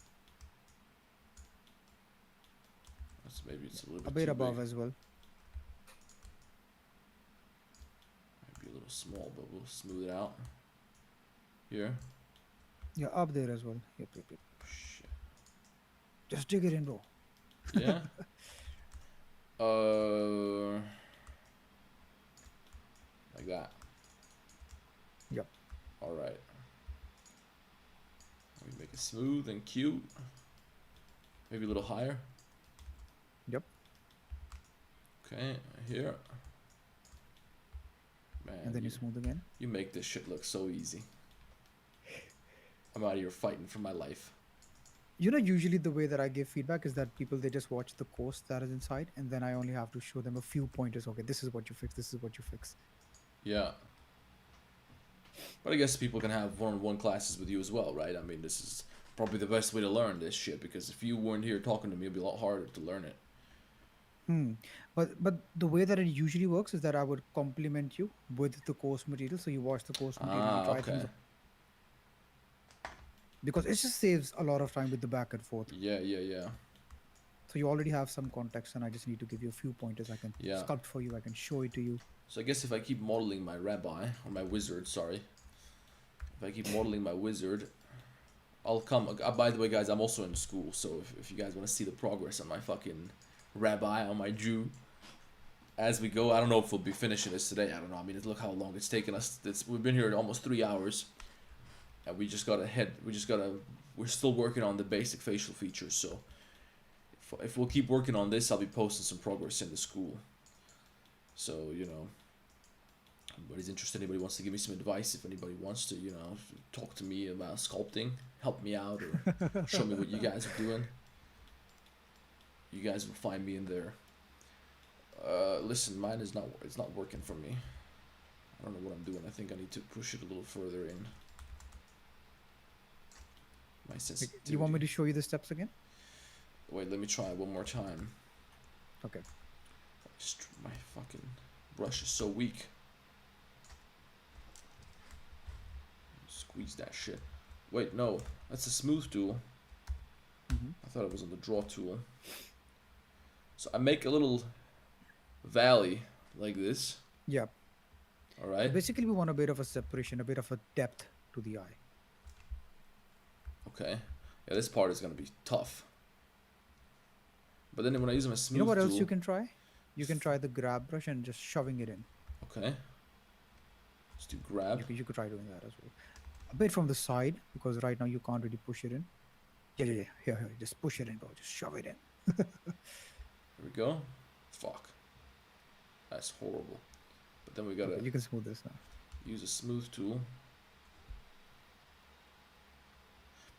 That's maybe it's a little
A
bit
bit
too
above
big.
as well.
Might be a little small, but we'll smooth it out. Here.
Yeah, up there as well. Yep, yep, yep.
Shit.
Just dig it in, bro.
Yeah. Like that.
Yep.
All right. Let me make it smooth and cute. Maybe a little higher.
Yep.
Okay, here. Man,
And then you smooth again.
you make this shit look so easy. I'm out here fighting for my life.
You know, usually the way that I give feedback is that people, they just watch the course that is inside, and then I only have to show them a few pointers. Okay, this is what you fix. This is what you fix.
Yeah. But I guess people can have one-on-one classes with you as well, right? I mean, this is probably the best way to learn this shit, because if you weren't here talking to me, it'd be a lot harder to learn it.
But the way that it usually works is that I would compliment you with the course material. So you watch the course material, you
Ah,
try
okay.
things, because it just saves a lot of time with the back and forth.
Yeah, yeah, yeah.
So you already have some context, and I just need to give you a few pointers. I can
Yeah.
sculpt for you. I can show it to you.
So I guess if I keep modeling my rabbi, or my wizard, sorry. If I keep modeling my wizard, I'll come. By the way, guys, I'm also in school, so if you guys want to see the progress on my fucking rabbi, on my Jew, as we go, I don't know if we'll be finishing this today. I don't know. I mean, look how long it's taken us. We've been here almost 3 hours, and we just gotta head. We're still working on the basic facial features. So if we'll keep working on this, I'll be posting some progress in the school. So anybody's interested, anybody wants to give me some advice, if anybody wants to, talk to me about sculpting, help me out, or show me what you guys are doing, you guys will find me in there. Listen, mine is it's not working for me. I don't know what I'm doing. I think I need to push it a little further in. My sensitivity.
You want me to show you the steps again?
Wait, let me try one more time.
Okay.
My fucking brush is so weak. Squeeze that shit. Wait, no, that's a smooth tool. I thought it was on the draw tool. So I make a little valley like this.
Yeah.
All right.
Basically, we want a bit of a separation, a bit of a depth to the eye.
Okay. Yeah, this part is gonna be tough. But then when I use my smooth
You know what else
tool,
you can try? You can try the grab brush and just shoving it in.
Okay. Let's do grab.
You could try doing that as well. A bit from the side, because right now you can't really push it in. Yeah. Here. Just push it in, bro. Just shove it in.
Here we go. Fuck. That's horrible. But then we gotta
Okay, you can smooth this now.
use a smooth tool.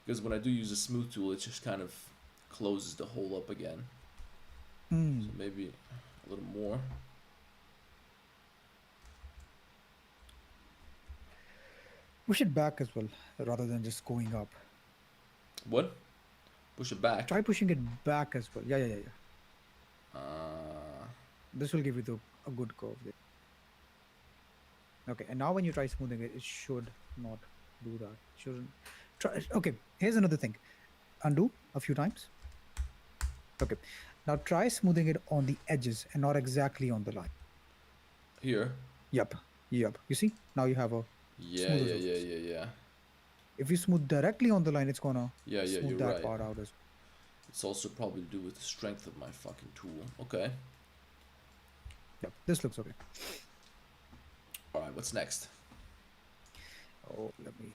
Because when I do use a smooth tool, it just kind of closes the hole up again. So maybe a little more.
Push it back as well, rather than just going up.
What? Push it back.
Try pushing it back as well. Yeah.
Uh,
This will give you a good curve there. Okay, and now when you try smoothing it, it should not do that. Shouldn't. Try. Okay, here's another thing. Undo a few times. Okay, now try smoothing it on the edges and not exactly on the line.
here.
Yep. You see? Now you have a
Yeah.
smoother surface.
Yeah.
If you smooth directly on the line, it's gonna
Yeah,
smooth
you're
that
right.
part out as well.
It's also probably to do with the strength of my fucking tool. Okay.
Yep, this looks okay.
Alright, what's next?
Oh, let me.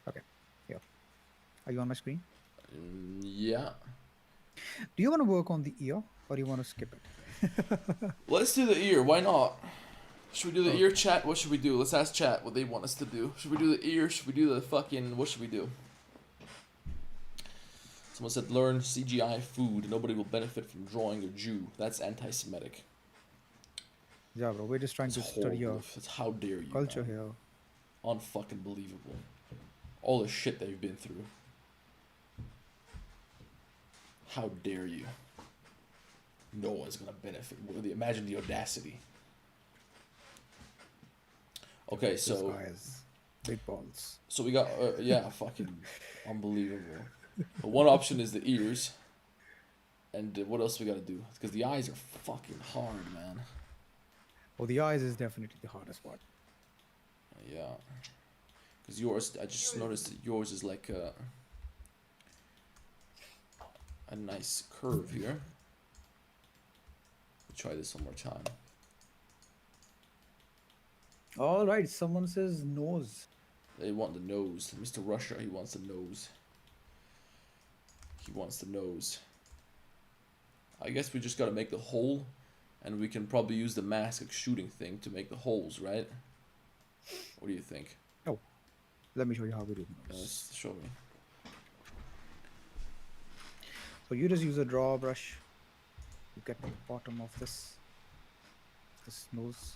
Okay, here. Are you on my screen?
Yeah.
Do you want to work on the ear or you want to skip it?
Let's do the ear. Why not? Should we do the ear
Okay.
chat? What should we do? Let's ask chat what they want us to do. Should we do the ear? Should we do the fucking... What should we do? Someone said learn CGI food. Nobody will benefit from drawing a Jew. That's anti-Semitic.
Yeah, bro. We're just trying
It's
to study
horrible.
your
It's how dare you,
culture
man.
here.
Unfucking believable. All the shit they've been through. How dare you? No one's gonna benefit. Imagine the audacity. Okay,
This
so
guy has big balls.
we got yeah, fucking unbelievable. But one option is the ears, and what else we gotta do? Because the eyes are fucking hard, man.
Well, the eyes is definitely the hardest part.
Yeah. Because yours, I just noticed that yours is like a nice curve here. Try this one more time.
All right. Someone says nose.
They want the nose. Mr. Russia, he wants the nose. He wants the nose. I guess we just gotta make the hole, and we can probably use the mask shooting thing to make the holes, right? What do you think?
Oh, let me show you how we do nose.
Show me.
So you just use a draw brush. You get to the bottom of this nose,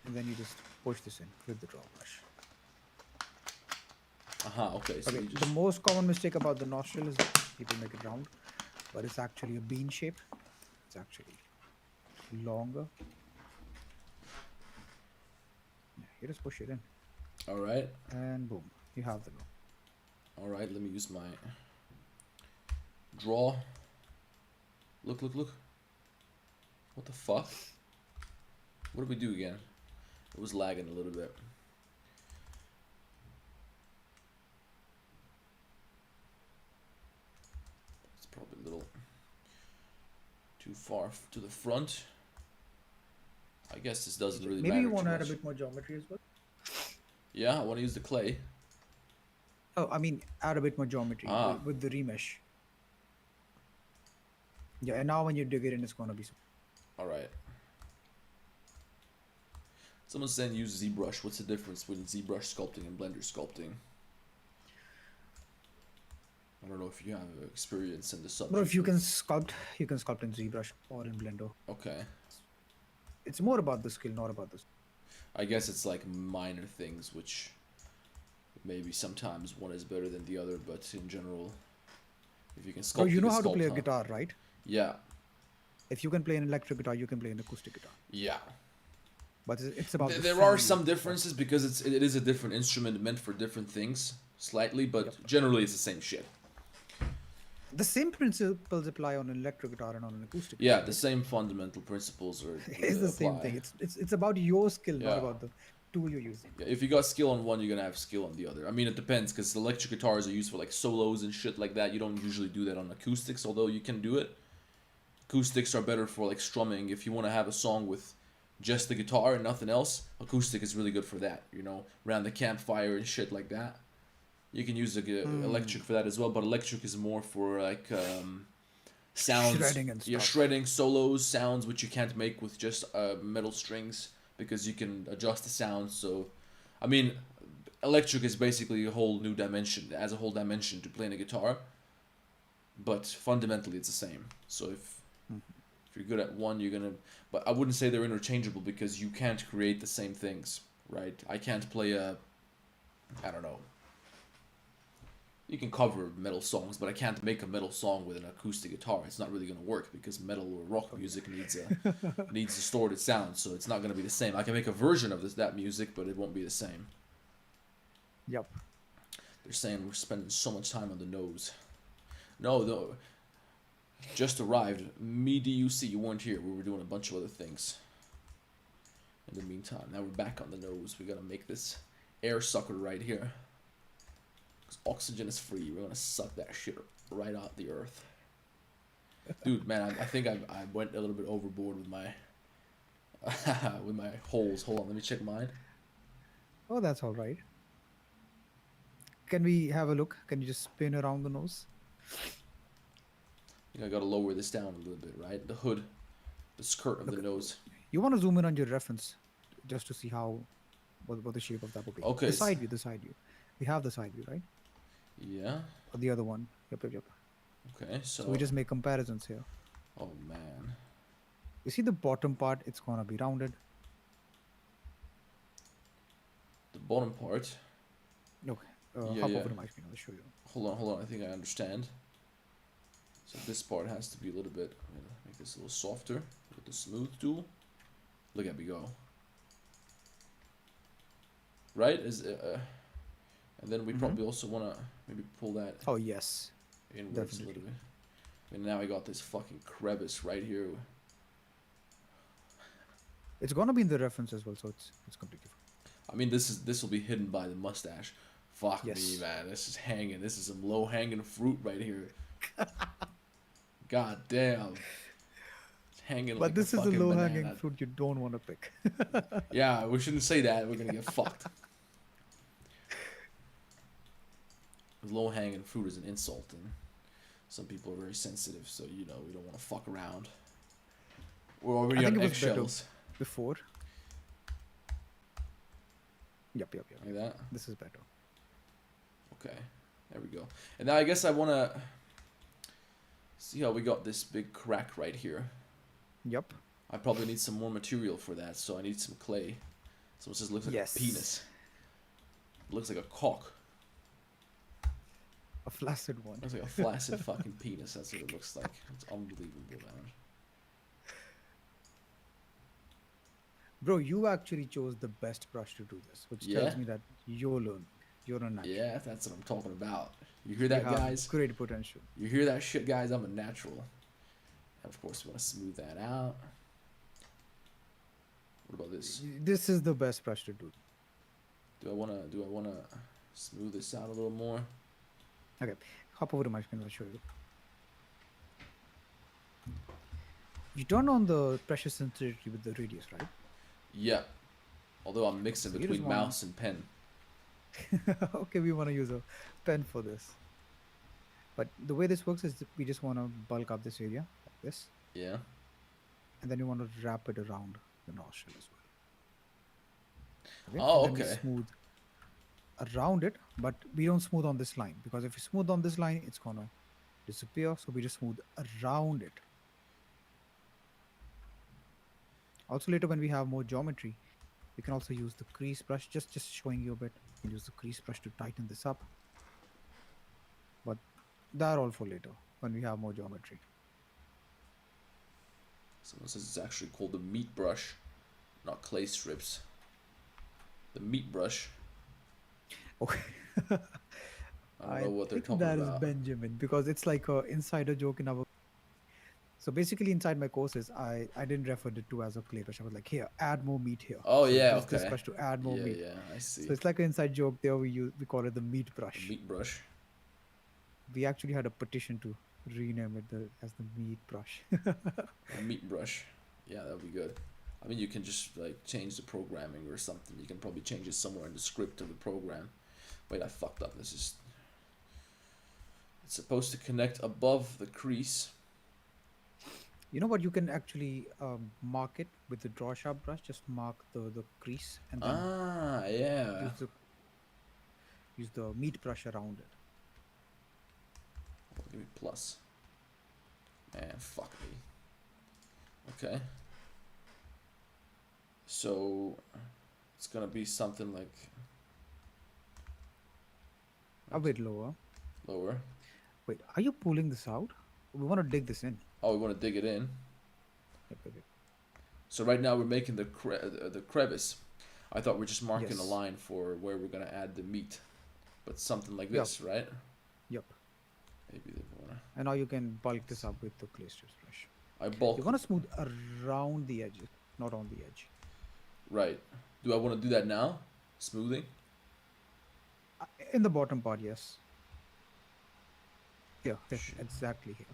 and then you just push this in with the draw brush.
Okay, so
Okay,
you
the
just...
most common mistake about the nostril is that people make it round, but it's actually a bean shape. It's actually longer. Yeah, you just push it in,
Alright.
and boom, you have the look.
Alright, let me use my draw. Look, look, look. What the fuck? What did we do again? It was lagging a little bit. It's probably a little too far to the front. I guess this doesn't really matter.
Maybe you want
too
to add a
much.
bit more geometry as well.
Yeah, I want to use the clay.
Oh, I mean, add a bit more geometry with the remesh. Yeah, and now when you dig it in, it's gonna be.
Alright. Someone's saying use ZBrush. What's the difference between ZBrush sculpting and Blender sculpting? I don't know if you have experience in the subject.
But if you can sculpt in ZBrush or in Blender.
Okay.
It's more about the skill, not about this.
I guess it's like minor things, which maybe sometimes one is better than the other, but in general, if you can sculpt,
Oh, you know how to
sculpt,
play a
huh?
guitar, right?
Yeah.
If you can play an electric guitar, you can play an acoustic guitar.
Yeah.
But it's about the
There are
sound.
some differences because it is a different instrument meant for different things, slightly, but generally it's the same shit.
The same principles apply on an electric guitar and on an acoustic
Yeah,
guitar.
the same fundamental principles are.
It's the same
apply.
thing. It's about your skill,
Yeah.
not about the tool you're using.
Yeah, if you got skill on one, you're gonna have skill on the other. I mean, it depends because electric guitars are used for like solos and shit like that. You don't usually do that on acoustics, although you can do it. Acoustics are better for like strumming. If you want to have a song with just the guitar and nothing else, acoustic is really good for that. You know, around the campfire and shit like that. You can use electric for that as well, but electric is more for like sounds.
Shredding and
Yeah,
stuff.
shredding, solos, sounds which you can't make with just metal strings because you can adjust the sound. So, I mean, electric is basically a whole new dimension, as a whole dimension to playing a guitar. But fundamentally, it's the same. So if you're good at one, you're gonna. But I wouldn't say they're interchangeable because you can't create the same things, right? I can't play I don't know. You can cover metal songs, but I can't make a metal song with an acoustic guitar. It's not really gonna work because metal or rock music needs distorted sound, so it's not gonna be the same. I can make a version of that music, but it won't be the same.
Yep.
They're saying we're spending so much time on the nose. No, though. Just arrived. Me, DUC, you weren't here. We were doing a bunch of other things. In the meantime, now we're back on the nose. We gotta make this air sucker right here. Because oxygen is free. We're gonna suck that shit right out the earth. Dude, man, I think I went a little bit overboard with my with my holes. Hold on, let me check mine.
Oh, that's all right. Can we have a look? Can you just spin around the nose?
I think I gotta lower this down a little bit, right? The hood, the skirt of the
Look,
nose.
you want to zoom in on your reference just to see what the shape of that would be.
Okay.
The side view, the side view. We have the side view, right?
Yeah.
Or the other one. Yep, yep, yep.
Okay.
So we just make comparisons here.
Oh man.
You see the bottom part, it's gonna be rounded.
The bottom part.
Okay.
Yeah,
Hop
yeah.
over to my screen, I'll show you.
Hold on. I think I understand. So this part has to be a little bit. I'm gonna make this a little softer with the smooth tool. Look at me go. Right? And then we probably also wanna maybe pull that
Oh yes.
inwards a
Definitely.
little bit. And now I got this fucking crevice right here.
It's gonna be in the reference as well, so it's completely fine.
I mean, this will be hidden by the mustache. Fuck me,
Yes.
man. This is hanging. This is some low hanging fruit right here. God damn. It's hanging
But
like
this
a
is a
fucking
low
banana.
hanging fruit you don't want to pick.
Yeah, we shouldn't say that. We're gonna get fucked. Low hanging fruit is an insult, and some people are very sensitive, so you know we don't want to fuck around. We're
I
already
think
on
it was better
eggshells.
before. Yep.
Like that.
This is better.
Okay, there we go. And now I guess I wanna see how we got this big crack right here.
Yep.
I probably need some more material for that, so I need some clay. So it just looks like
Yes.
a penis. It looks like a cock.
A flaccid one.
It looks like a flaccid fucking penis. That's what it looks like. It's unbelievable, man.
Bro, you actually chose the best brush to do this, which
Yeah?
tells me that you're learning. You're a natural.
Yeah, that's what I'm talking about. You hear
You
that,
have
guys?
great potential.
You hear that shit, guys? I'm a natural. And of course, we want to smooth that out. What about this?
This is the best brush to do.
Do I wanna smooth this out a little more?
Okay, hop over to my screen. I'll show you. You turn on the pressure sensitivity with the radius, right?
Yeah. Although I'm mixing
So you just
between
wanna-
mouse and pen.
Okay, we want to use a pen for this. But the way this works is that we just want to bulk up this area like this,
Yeah.
and then you want to wrap it around the nostril as well.
Oh,
and then we
okay.
smooth around it, but we don't smooth on this line because if you smooth on this line, it's gonna disappear. So we just smooth around it. Also, later when we have more geometry, we can also use the crease brush. Just showing you a bit. You can use the crease brush to tighten this up. But that all for later when we have more geometry.
Someone says it's actually called the meat brush, not clay strips. The meat brush.
Okay.
I don't know what they're
think
talking
that
about.
is Benjamin because it's like a insider joke in our. So basically, inside my courses, I didn't refer it to as a clay brush. I was like, here, add more meat here.
Oh
So
yeah,
use this
okay.
brush to add more
Yeah,
meat.
yeah, I see.
So it's like an inside joke. There we call it the meat brush.
The meat brush.
We actually had a petition to rename it as the meat brush.
A meat brush. Yeah, that would be good. I mean, you can just like change the programming or something. You can probably change it somewhere in the script of the program. Wait, I fucked up. This is. It's supposed to connect above the crease.
You know what? You can actually mark it with the draw sharp brush. Just mark the crease and then
Ah, yeah.
use the meat brush around it.
Give me plus. Man, fuck me. Okay. So it's gonna be something like
A bit lower.
lower.
Wait, are you pulling this out? We want to dig this in.
Oh, we want to dig it in.
Yep.
So right now we're making the crevice. I thought we're just marking a
Yes.
line for where we're gonna add the meat, but something like
Yep.
this, right?
Yep.
Maybe they wanna.
And now you can bulk this up with the clay strips brush.
I bulk.
You want to smooth around the edges, not on the edge.
Right. Do I want to do that now? Smoothing.
In the bottom part, yes. Here,
Shit.
exactly here.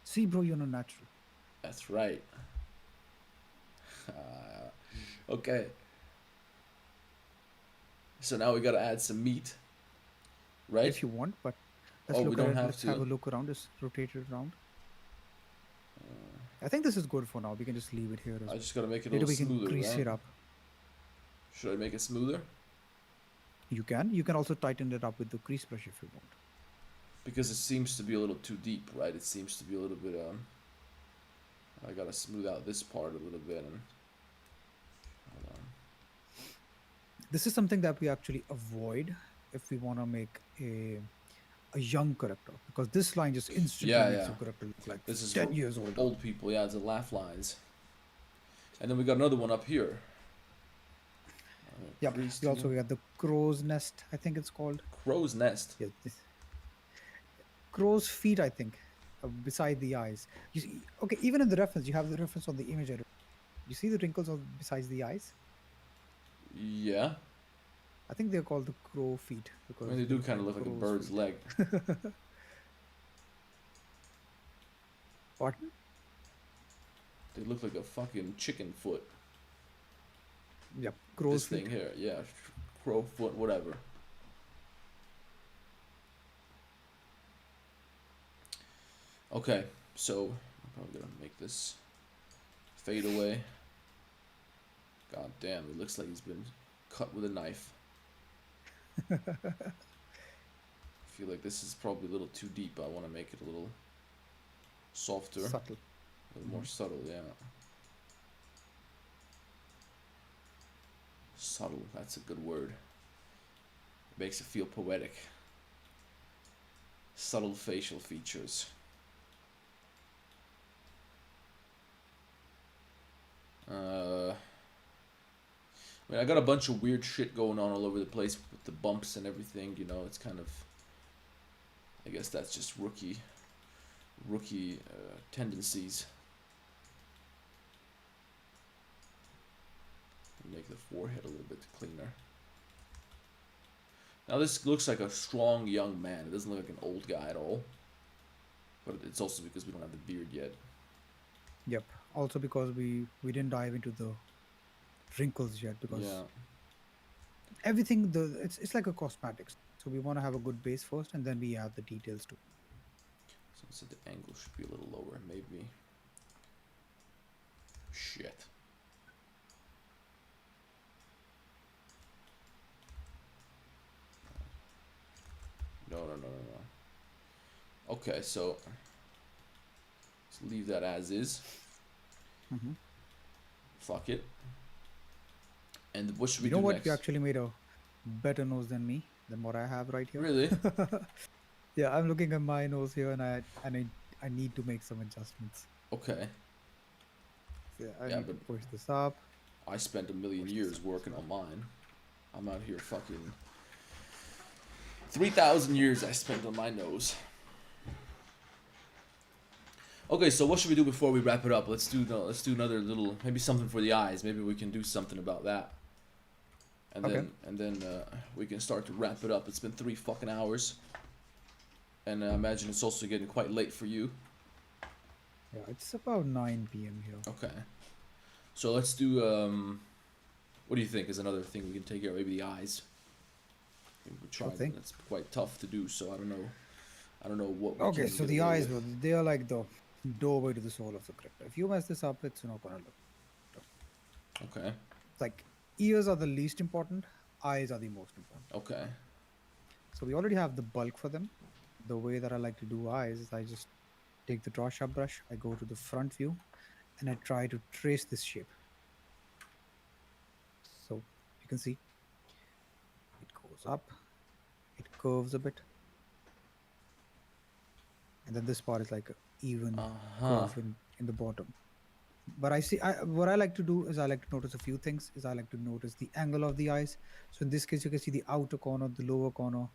See, bro, you're not natural.
That's right. Okay. So now we gotta add some meat. right?
if you want, but
Oh,
let's
we
look at
don't
it.
have
Let's have
to.
a look around. Just rotate it around. I think this is good for now. We can just leave it here as
I
well.
just gotta make it a
Later
little
we can
smoother,
grease
right?
it up.
Should I make it smoother?
You can. You can also tighten it up with the crease brush if you want.
Because it seems to be a little too deep, right? It seems to be a little bit, I gotta smooth out this part a little bit and... Hold on.
This is something that we actually avoid if we want to make a young character, because this line just instantly
Yeah,
makes
yeah.
your character look like
This is
10
for
years older.
old people, yeah, it's the laugh lines. And then we got another one up here.
Yep.
Crease
We also
tool.
got the crow's nest, I think it's called.
Crow's nest.
Yes. Crow's feet, I think, beside the eyes. You see, okay, even in the reference, you have the reference on the image. You see the wrinkles on besides the eyes?
Yeah.
I think they're called the crow feet
I mean,
because
they
they
do
look
kind of
like
look like a
crow's
bird's
feet.
leg.
Pardon?
They look like a fucking chicken foot.
Yep, crow's
This
feet.
thing here, yeah. Crow foot, whatever. Okay, so I'm probably gonna make this fade away. God damn, it looks like he's been cut with a knife. I feel like this is probably a little too deep. I want to make it a little softer,
Subtle.
a little more subtle, yeah. Subtle, that's a good word. It makes it feel poetic. Subtle facial features. I mean, I got a bunch of weird shit going on all over the place with the bumps and everything, you know, it's kind of... I guess that's just rookie tendencies. Make the forehead a little bit cleaner. Now this looks like a strong young man. It doesn't look like an old guy at all. But it's also because we don't have the beard yet.
Yep. Also because we didn't dive into the wrinkles yet, because
Yeah.
everything it's like a cosmetics. So we want to have a good base first, and then we add the details too.
So the angle should be a little lower, maybe. Shit. No. Okay, so let's leave that as is.
Mm-hmm.
Fuck it. And what should we
You know
do
what?
next?
You actually made a better nose than me, than what I have right here.
Really?
Yeah, I'm looking at my nose here, and I need to make some adjustments.
Okay.
So yeah, I
Yeah,
need to
but-
push this up.
I spent a million years working on mine. I'm out here fucking 3,000 years I spent on my nose. Okay, so what should we do before we wrap it up? Let's do another little, maybe something for the eyes. Maybe we can do something about that. And
Okay.
then we can start to wrap it up. It's been 3 fucking hours. And I imagine it's also getting quite late for you.
Yeah, it's about 9 p.m. here.
Okay. So let's do what do you think is another thing we can take care of? Maybe the eyes. We tried,
thing.
it's quite tough to do, so I don't know what we
Okay,
can
so
get
the
away
eyes,
with.
they are like the doorway to the soul of the character. If you mess this up, it's not gonna look.
Okay.
It's like ears are the least important, eyes are the most important.
Okay.
So we already have the bulk for them. The way that I like to do eyes is I just take the draw sharp brush, I go to the front view, and I try to trace this shape. So you can see it goes up, it curves a bit, and then this part is like an even curve in the bottom. But what I like to do is I like to notice a few things. I like to notice the angle of the eyes. So in this case, you can see the outer corner, the lower corner.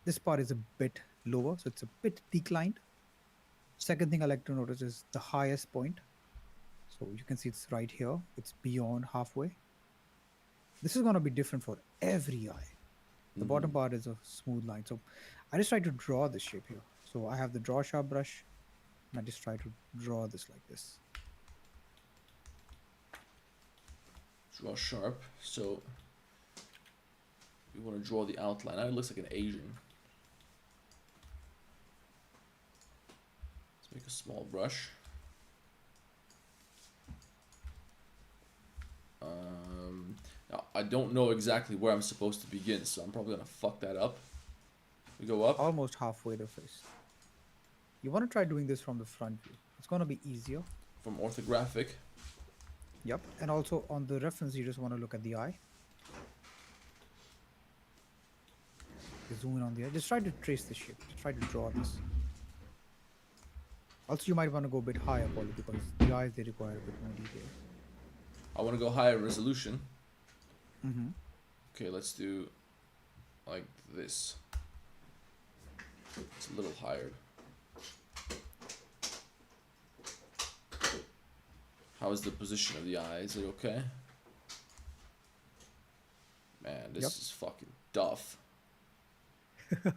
This part is a bit lower, so it's a bit declined. Second thing I like to notice is the highest point. So you can see it's right here. It's beyond halfway. This is going to be different for every eye. The bottom part is a smooth line. So I just try to draw this shape here. So I have the draw sharp brush, and I just try to draw this like this.
Draw sharp. So we want to draw the outline. Now it looks like an Asian Make a small brush. Now I don't know exactly where I'm supposed to begin, so I'm probably gonna fuck that up. We go up.
Almost halfway the face. You want to try doing this from the front view. It's going to be easier.
From orthographic.
Yep. And also on the reference, you just want to look at the eye. You zoom in on the eye. Just try to trace the shape. Just try to draw this. Also, you might want to go a bit higher, Polly, because the eyes, they require a bit more detail.
I want to go higher resolution.
Mm-hmm.
Okay, let's do like this. It's a little higher. How is the position of the eye? Is it okay? Man, this is fucking duff. There's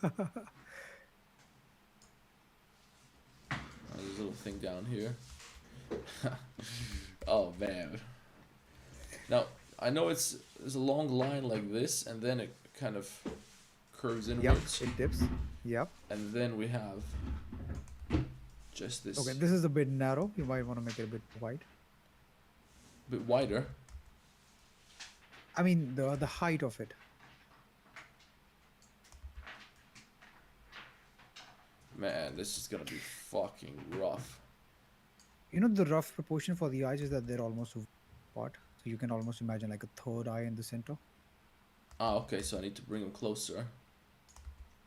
a little thing down here. Oh man. Now I know there's a long line like this, and then it kind of curves inwards.
Yep, it dips. Yep.
And then we have just this.
Okay, this is a bit narrow. You might want to make it a bit wide.
Bit wider.
I mean, the height of it.
Man, this is gonna be fucking rough.
You know, the rough proportion for the eyes is that they're almost apart. So you can almost imagine like a third eye in the center.
Ah, okay, so I need to bring them closer.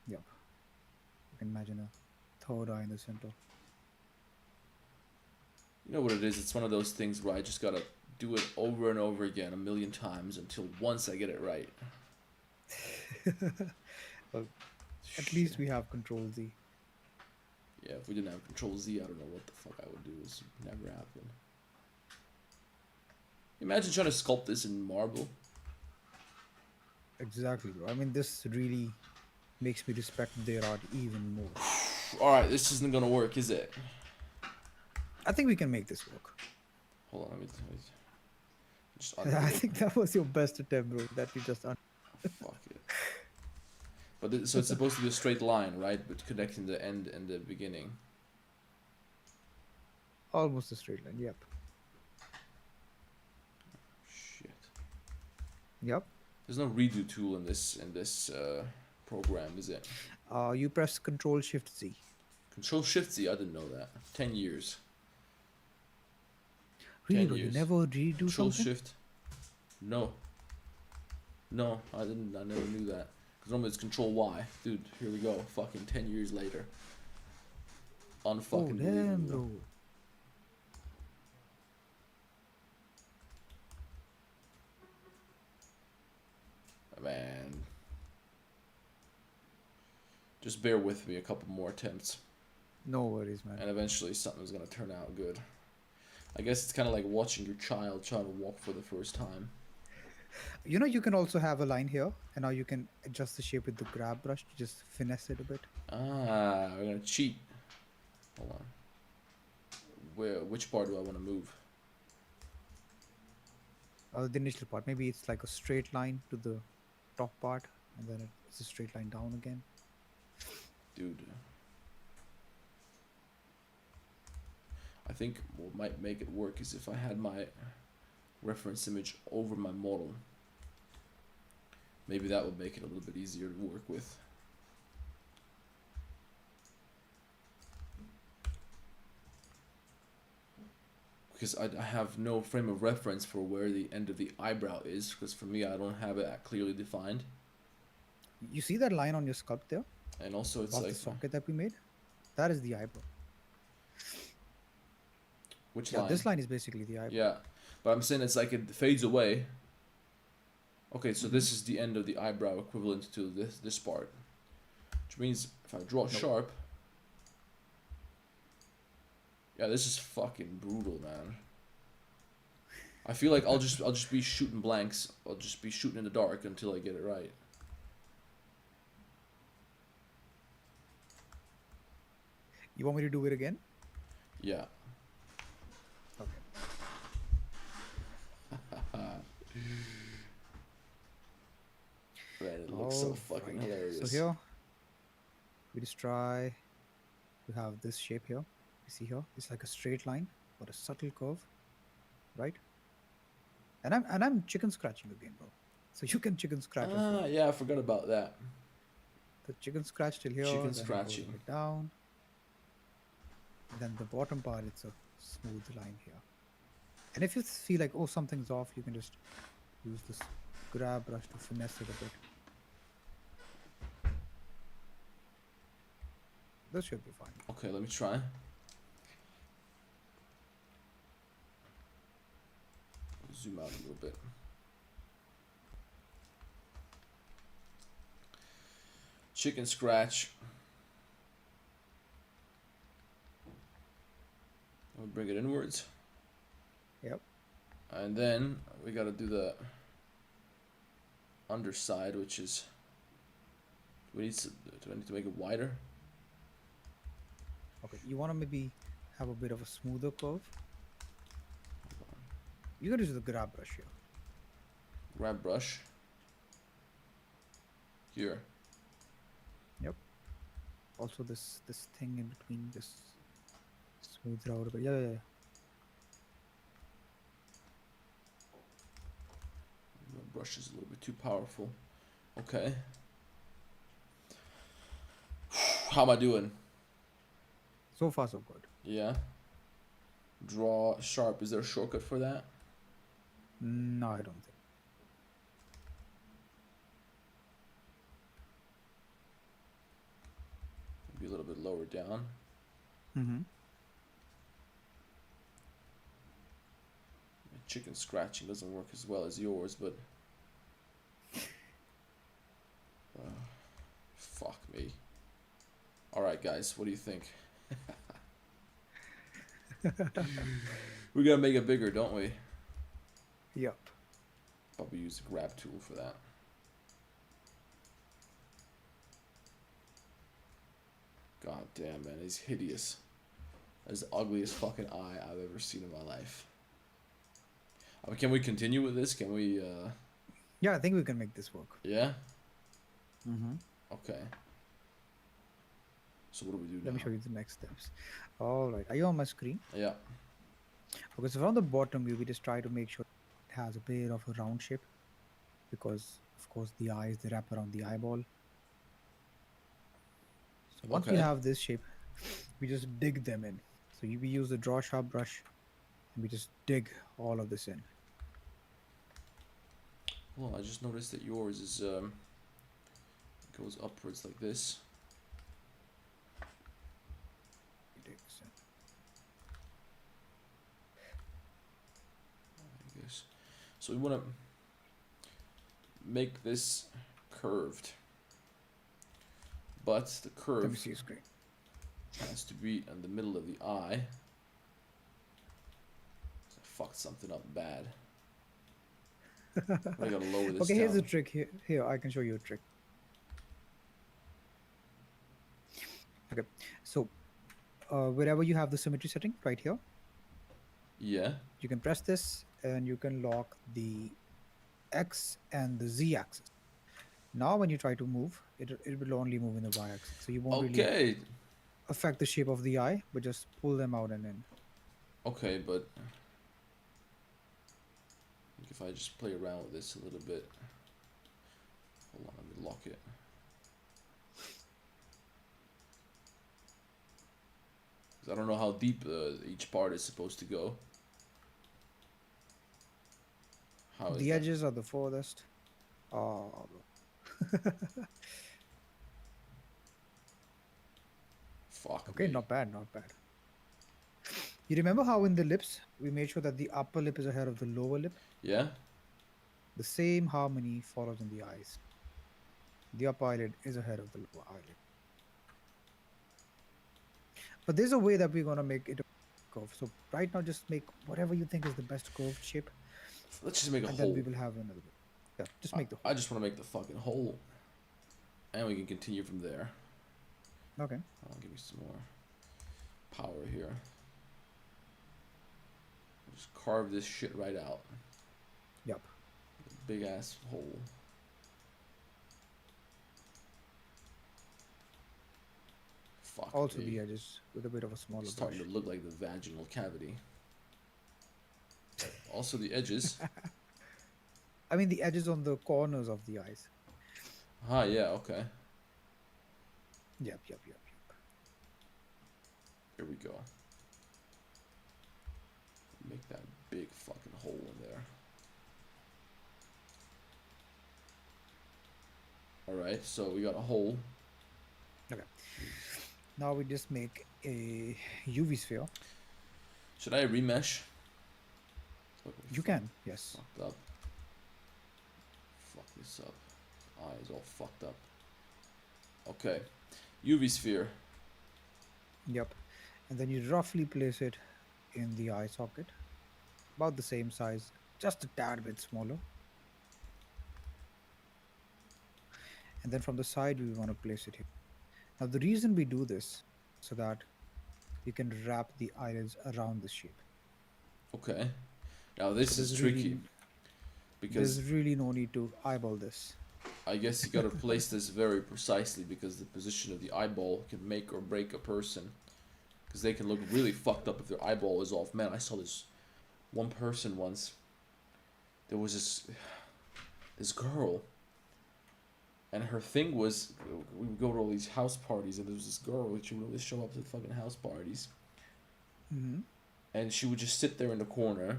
Yep. You can imagine a third eye in the center.
You know what it is? It's one of those things where I just gotta do it over and over again a million times until once I get it right.
Well, at least we have Control Z.
Yeah, if we didn't have Control Z, I don't know what the fuck I would do. This would never happen. Imagine trying to sculpt this in marble.
Exactly, bro. I mean, this really makes me respect their art even more.
Alright, this isn't gonna work, is it?
I think we can make this work.
Hold on, let me just
I think that was your best attempt, bro. That you just
fuck it. But so it's supposed to be a straight line, right? But connecting the end and the beginning.
almost a straight line. Yep.
Shit.
Yep.
There's no redo tool in this program, is it?
You press Control Shift Z.
Control Shift Z. I didn't know that. 10 years.
Really,
10
bro? You
years.
never redo
Control
something?
Shift. No. No, I didn't. I never knew that. Because normally it's Control Y. Dude, here we go. Fucking 10 years later. Unfucking
damn, bro.
Man. Just bear with me a couple more attempts.
No worries, man.
And eventually something's gonna turn out good. I guess it's kind of like watching your child try to walk for the first time.
You know, you can also have a line here, and now you can adjust the shape with the grab brush to just finesse it a bit.
Ah, we're gonna cheat. Hold on. Which part do I want to move?
The initial part. Maybe it's like a straight line to the top part, and then it's a straight line down again.
Dude. I think what might make it work is if I had my reference image over my model. Maybe that would make it a little bit easier to work with. Because I have no frame of reference for where the end of the eyebrow is, because for me I don't have it clearly defined.
You see that line on your sculpt there?
And also it's
Above
like...
the socket that we made? That is the eyebrow.
Which
Yeah,
line?
this line is basically the eyebrow.
Yeah, but I'm saying it's like it fades away. Okay, so this is the end of the eyebrow equivalent to this part. Which means if I draw sharp... Yeah, this is fucking brutal, man. I feel like I'll just be shooting blanks. I'll just be shooting in the dark until I get it right.
You want me to do it again?
Yeah.
Okay.
Man, it looks so fucking hilarious.
So here, we just try to have this shape here. You see here, it's like a straight line or a subtle curve, right? And I'm chicken scratching again, bro. So you can chicken scratch as well.
Ah, yeah, I forgot about that.
The chicken scratch till here,
Chicken
then it goes a
scratching.
bit down, and then the bottom part, it's a smooth line here. And if you feel like, oh, something's off, you can just use this grab brush to finesse it a bit. This should be fine.
Okay, let me try. Zoom out a little bit. Chicken scratch. I'll bring it inwards.
Yep.
And then we gotta do the underside, which is, do I need to make it wider?
Okay. You want to maybe have a bit of a smoother curve. You can use the grab brush here.
Grab brush. Here.
Yep. Also, this thing in between, this smooth it out a bit. Yeah.
My brush is a little bit too powerful. Okay. How am I doing?
So far, so good.
Yeah. Draw sharp. Is there a shortcut for that?
No, I don't think.
Maybe a little bit lower down.
Mm-hmm.
Chicken scratching doesn't work as well as yours, but fuck me. All right, guys, what do you think? We gotta make it bigger, don't we?
Yep.
Probably use the grab tool for that. God damn, man, he's hideous. That's the ugliest fucking eye I've ever seen in my life. I mean, can we continue with this? Can we,
Yeah, I think we can make this work.
yeah?
Mm-hmm.
Okay. So what do we do now?
Let me show you the next steps. All right. Are you on my screen?
Yeah.
Okay, so from the bottom, we just try to make sure it has a bit of a round shape because, of course, the eyes, they wrap around the eyeball. So once we
Okay.
have this shape, we just dig them in. So we use the draw sharp brush and we just dig all of this in.
Well, I just noticed that yours is goes upwards like this.
We dig this in.
I guess. So we want to make this curved, but the
Let me
curve
see your screen.
has to be in the middle of the eye. I fucked something up bad. I gotta lower this
Okay,
down.
here's the trick. Here, I can show you a trick. Okay, so wherever you have the symmetry setting, right here,
Yeah.
you can press this and you can lock the X and the Z axis. Now when you try to move, it will only move in the Y axis. So you won't really
Okay.
affect the shape of the eye, but just pull them out and in.
Okay, but if I just play around with this a little bit. Hold on, let me lock it. I don't know how deep each part is supposed to go. How is
The
that?
edges are the furthest. Oh,
Fuck
okay,
me.
not bad, not bad. You remember how in the lips, we made sure that the upper lip is ahead of the lower lip?
Yeah?
The same harmony follows in the eyes. The upper eyelid is ahead of the lower eyelid. But there's a way that we're going to make it a curve. So right now, just make whatever you think is the best curved shape.
Let's just make a
And
hole.
then we will have another bit. Yeah, just make the hole.
I just want to make the fucking hole. And we can continue from there.
Okay.
I'll give you some more power here. Just carve this shit right out.
Yep.
Big ass hole. Fuck
Also
me.
the edges with a bit of a smaller
It's
brush.
starting to look like the vaginal cavity. Also the edges.
I mean the edges on the corners of the eyes.
Ah, yeah, okay.
Yep.
Here we go. Make that big fucking hole in there. Alright, so we got a hole.
Okay. Now we just make a UV sphere.
Should I remesh? Look, we
You can, yes.
fucked up. Fuck this up. Eyes all fucked up. Okay. UV sphere.
Yep. And then you roughly place it in the eye socket. About the same size, just a tad bit smaller. And then from the side, we want to place it here. Now, the reason we do this so that you can wrap the eyelids around the shape.
Okay. Now this
So
is
there's
tricky.
really,
Because
there's really no need to eyeball this.
I guess you gotta place this very precisely because the position of the eyeball can make or break a person. Because they can look really fucked up if their eyeball is off. Man, I saw this one person once. There was this girl. And her thing was, we would go to all these house parties, and there was this girl, she would always show up to the fucking house parties.
Mm-hmm.
And she would just sit there in the corner,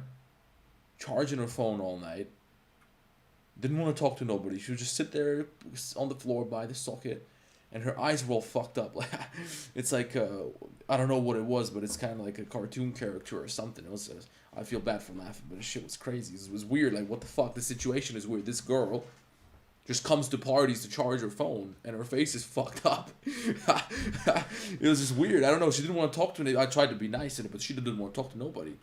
charging her phone all night. Didn't want to talk to nobody. She would just sit there on the floor by the socket, and her eyes were all fucked up. It's like, I don't know what it was, but it's kind of like a cartoon character or something. It was, I feel bad for laughing, but the shit was crazy. It was weird. Like, what the fuck? The situation is weird. This girl just comes to parties to charge her phone, and her face is fucked up. It was just weird. I don't know. She didn't want to talk to me. I tried to be nice in it, but she didn't want to talk to nobody.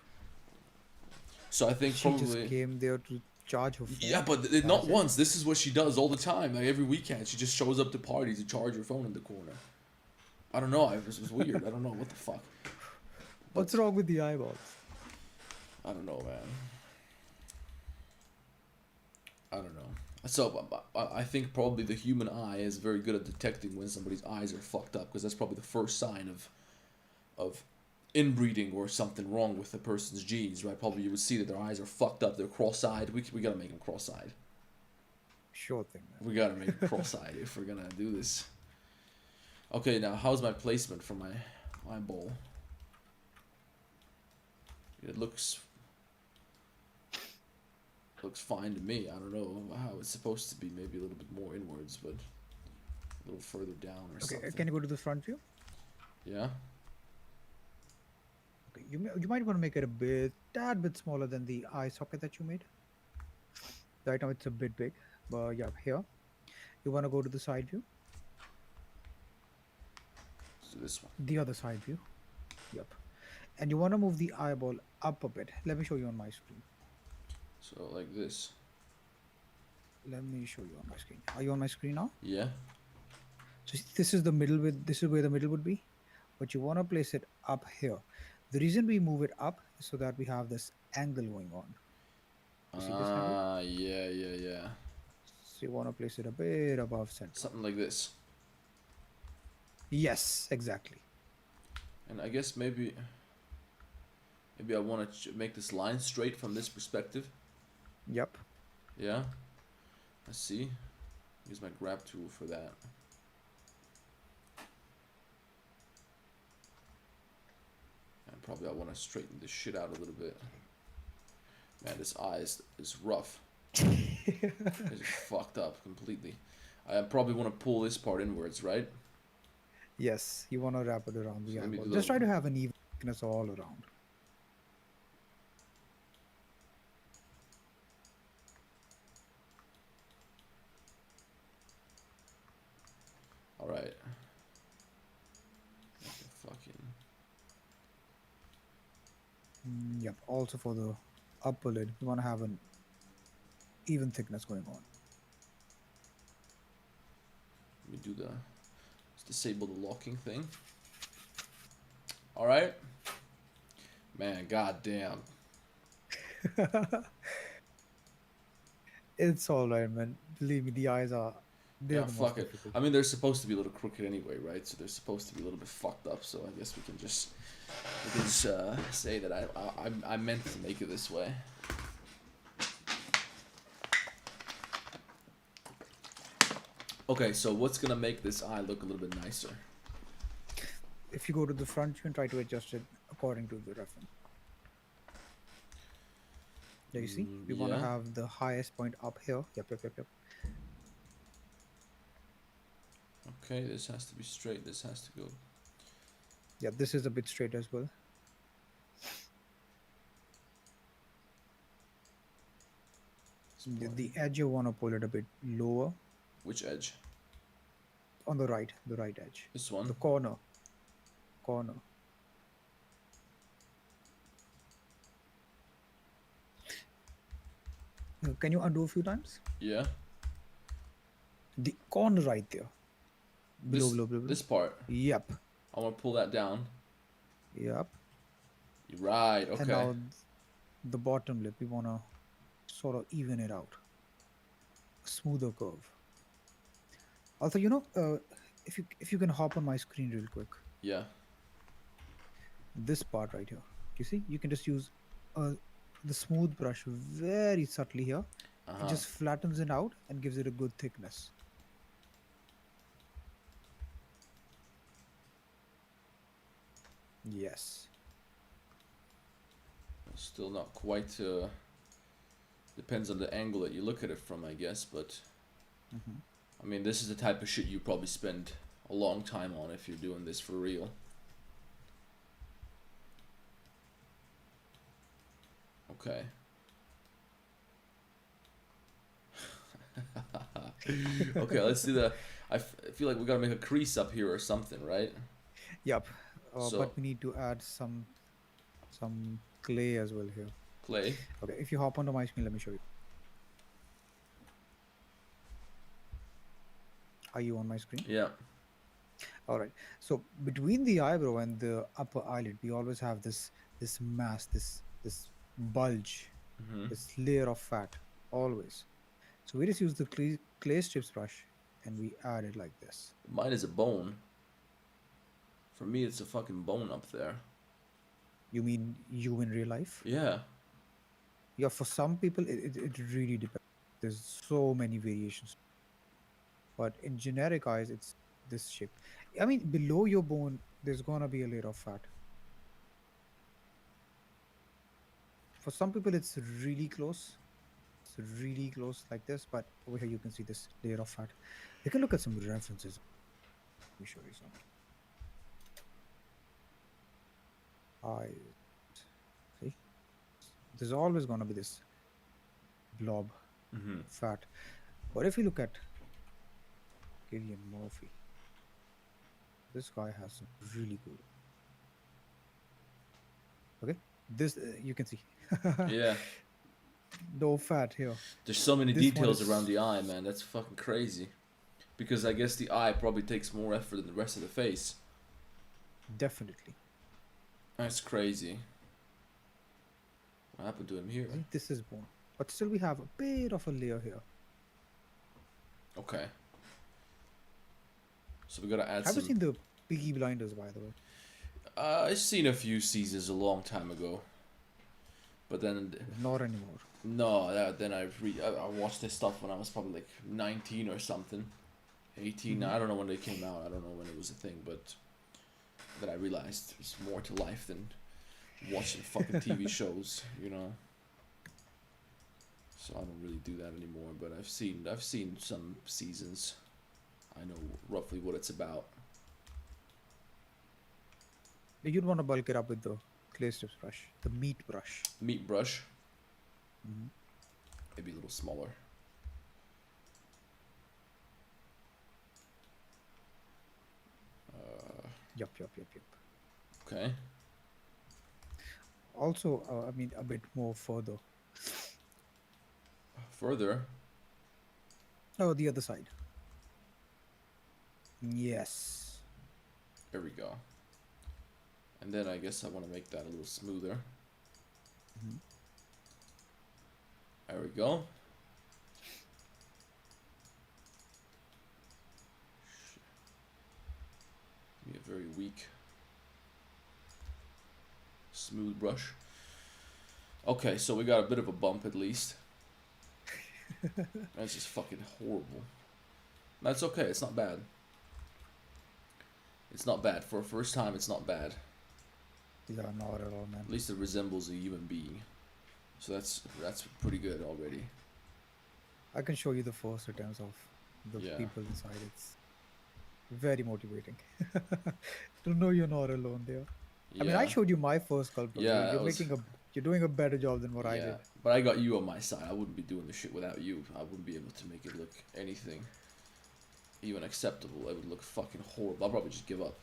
So I think
She
probably.
just came there to charge her phone.
Yeah, but not once. This is what she does all the time. Like every weekend, she just shows up to parties to charge her phone in the corner. I don't know. It was weird. I don't know what the fuck.
What's wrong with the eyeballs?
I don't know, man. I don't know. So I think probably the human eye is very good at detecting when somebody's eyes are fucked up, because that's probably the first sign of inbreeding or something wrong with the person's genes, right? Probably you would see that their eyes are fucked up, they're cross-eyed. We gotta make them cross-eyed.
Sure thing, man.
We gotta make them cross-eyed if we're gonna do this. Okay, now how's my placement for my eyeball? It looks fine to me. I don't know how it's supposed to be. Maybe a little bit more inwards, but a little further down or
Okay,
something.
can you go to the front view?
Yeah.
Okay, you might want to make it a tad bit smaller than the eye socket that you made. Right now it's a bit big, but yeah, here. You want to go to the side view?
So this one.
The other side view. Yep. And you want to move the eyeball up a bit. Let me show you on my screen.
So like this.
Let me show you on my screen. Are you on my screen now?
Yeah.
So this is the middle this is where the middle would be, but you want to place it up here. The reason we move it up is so that we have this angle going on. You see this angle?
Yeah.
So you want to place it a bit above center.
Something like this.
Yes, exactly.
And I guess maybe I want to make this line straight from this perspective.
Yep.
Yeah. Let's see. Use my grab tool for that. And probably I want to straighten this shit out a little bit. Man, this eye is rough. It's just fucked up completely. I probably want to pull this part inwards, right?
Yes, you want to wrap it around the
So let me
eyeball.
do
Just
that.
try to have an even thickness all around.
All right. Fucking.
Yep. Also for the upper lid, you want to have an even thickness going on.
Let me do let's disable the locking thing. All right. Man, goddamn.
It's all right, man. Believe me, the eyes are They are
Yeah,
the most
fuck it.
difficult.
I mean, they're supposed to be a little crooked anyway, right? So they're supposed to be a little bit fucked up. So I guess we can just say that I meant to make it this way. Okay, so what's gonna make this eye look a little bit nicer?
If you go to the front, you can try to adjust it according to the reference. There you see, we want to
Yeah.
have the highest point up here. Yep, yep, yep, yep.
Okay, this has to be straight. This has to go.
Yeah, this is a bit straight as well. The edge you want to pull it a bit lower
Which edge?
on the right edge,
This one.
the corner. Can you undo a few times?
Yeah.
The corner right there.
This
Below.
this part.
Yep,
I want to pull that down.
yep.
Right.
And
Okay.
now the bottom lip, we want to sort of even it out. A smoother curve. Also, if you can hop on my screen real quick,
Yeah.
this part right here, you see, you can just use the smooth brush very subtly here. It just flattens it out and gives it a good thickness. Yes.
Still not quite. Depends on the angle that you look at it from, I guess. But I mean, this is the type of shit you probably spend a long time on if you're doing this for real. Okay. Okay, let's do the. I feel like we gotta make a crease up here or something, right?
Yep.
So-
But we need to add some clay as well here.
Clay.
Okay, if you hop onto my screen, let me show you. Are you on my screen?
Yeah.
All right. So between the eyebrow and the upper eyelid, we always have this mass, this bulge, this layer of fat, always. So we just use the clay strips brush and we add it like this.
Mine is a bone. For me, it's a fucking bone up there.
You mean you in real life?
Yeah.
Yeah, for some people, it really depends. There's so many variations. But in generic eyes, it's this shape. I mean, below your bone, there's gonna be a layer of fat. For some people, it's really close. It's really close like this, but over here you can see this layer of fat. You can look at some references. Let me show you some. See? There's always gonna be this blob fat. But if you look at Killian Murphy, this guy has some really good. Okay, this you can see.
Yeah.
No fat here.
There's so many
This one
details
is-
around the eye, man. That's fucking crazy. Because I guess the eye probably takes more effort than the rest of the face.
Definitely.
That's crazy. What happened to him here?
See, this is bone, but still we have a bit of a layer here.
Okay. So we gotta add
Have you
some.
seen the Peaky Blinders, by the way?
I've seen a few seasons a long time ago. But then,
Not anymore.
no, then I watched this stuff when I was probably like 19 or something. 18, I don't know when they came out. I don't know when it was a thing, but then I realized there's more to life than watching fucking TV shows, you know. So I don't really do that anymore, but I've seen some seasons. I know roughly what it's about.
You'd want to bulk it up with the clay strips brush, the meat brush.
Meat brush. Maybe a little smaller.
Yup.
Okay.
Also, I mean, a bit more further.
Further.
Oh, the other side. Yes.
There we go. And then I guess I want to make that a little smoother. There we go. weak. Smooth brush. Okay, so we got a bit of a bump at least. That's just fucking horrible. That's okay, it's not bad. It's not bad. For a first time, it's not bad.
Yeah, not at all, man.
At least it resembles a human being. So that's pretty good already.
I can show you the first attempts of the
Yeah.
people inside. It's very motivating to know you're not alone there. I mean, I showed you my first sculpture.
Yeah,
You're doing a better job than what I did.
But I got you on my side. I wouldn't be doing the shit without you. I wouldn't be able to make it look anything even acceptable. It would look fucking horrible. I'll probably just give up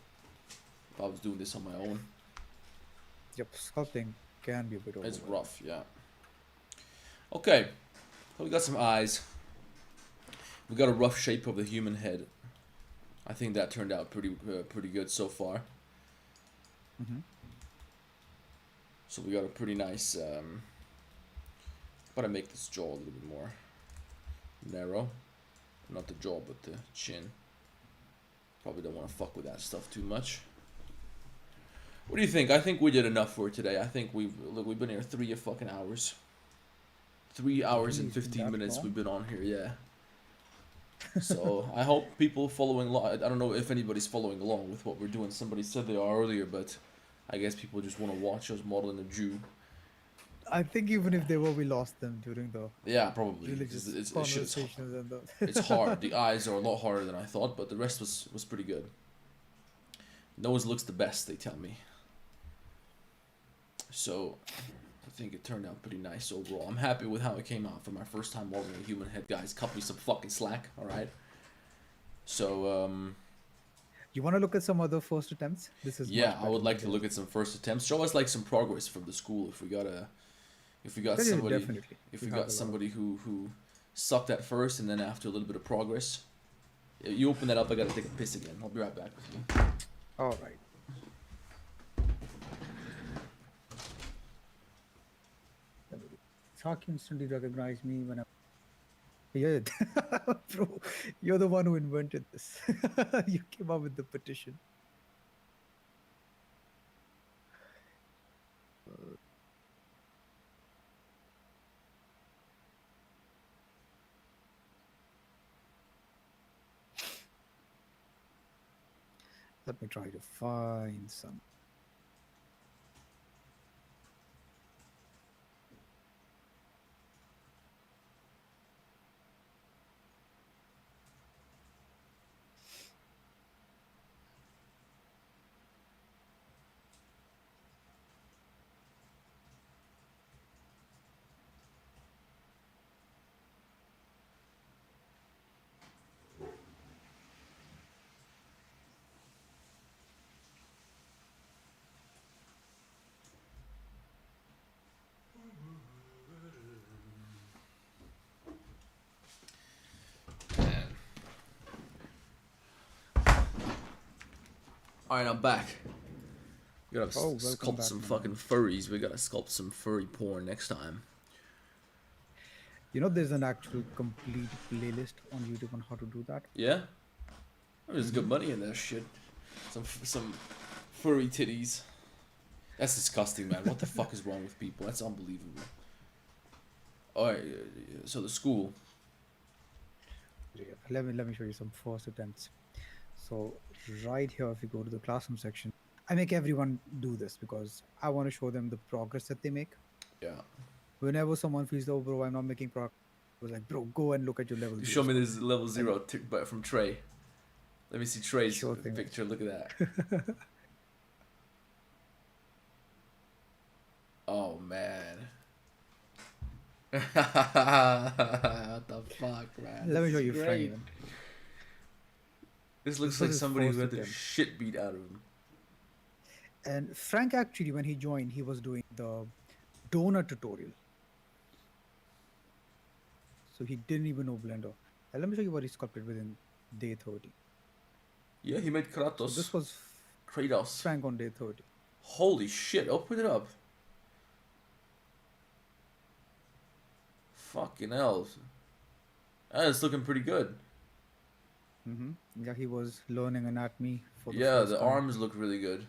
if I was doing this on my own.
Yep, sculpting can be a bit
It's
overwhelming.
rough, yeah. Okay, so we got some eyes. We got a rough shape of the human head. I think that turned out pretty good so far.
Mm-hmm.
So we got a pretty nice. Gotta make this jaw a little bit more narrow. Not the jaw, but the chin. Probably don't want to fuck with that stuff too much. What do you think? I think we did enough for today. I think we've been here 3 fucking hours. 3 hours and 15 minutes
long?
we've been on here, yeah. So I hope people following along. I don't know if anybody's following along with what we're doing. Somebody said they are earlier, but I guess people just want to watch us modeling a Jew.
I think even if they were, we lost them during the
Yeah, probably.
religious
It's
conversations and the.
it's hard. The eyes are a lot harder than I thought, but the rest was pretty good. Nose looks the best, they tell me. So I think it turned out pretty nice overall. I'm happy with how it came out for my first time modeling a human head, guys. Cut me some fucking slack, alright? So,
You want to look at some other first attempts? This is
yeah,
much
I would
better
like to
than
look at some first attempts. Show us like some progress from the school if we got
Yeah,
somebody
definitely.
if
We
we
have a
got
lot.
somebody who sucked at first and then after a little bit of progress. You open that up, I gotta take a piss again. I'll be right back with you.
All right. Saki instantly recognized me when I. Yeah, bro, you're the one who invented this. You came up with the petition. Let me try to find some.
Alright, I'm back. We gotta
Oh, welcome
sculpt
back,
some
man.
fucking furries. We gotta sculpt some furry porn next time.
You know, there's an actual complete playlist on YouTube on how to do that.
Yeah? There's good money in that shit. Some furry titties. That's disgusting, man. What the fuck is wrong with people? That's unbelievable. Alright, so the school.
Yeah, let me show you some first attempts. So right here, if you go to the classroom section, I make everyone do this because I want to show them the progress that they make.
Yeah.
Whenever someone feels, oh, bro, I'm not making progress, I was like, bro, go and look at your level.
You
zero
show me
score."
this level 0 but from Trey. Let me see Trey's
Sure thing.
picture. Look at that. Oh, man. What the fuck, man?
Let me
This
show
is
you
great.
Frank even.
This looks
This
like
was his
somebody who
first
had the
attempt.
shit beat out of him.
And Frank actually, when he joined, he was doing the donut tutorial. So he didn't even know Blender. And let me show you what he sculpted within day 30.
Yeah, he made
So
Kratos.
this was
Kratos.
Frank on day 30.
Holy shit, open it up. Fucking hell. That's looking pretty good.
Hmm. Yeah, he was learning anatomy for the
Yeah,
first
the
time.
arms look really good.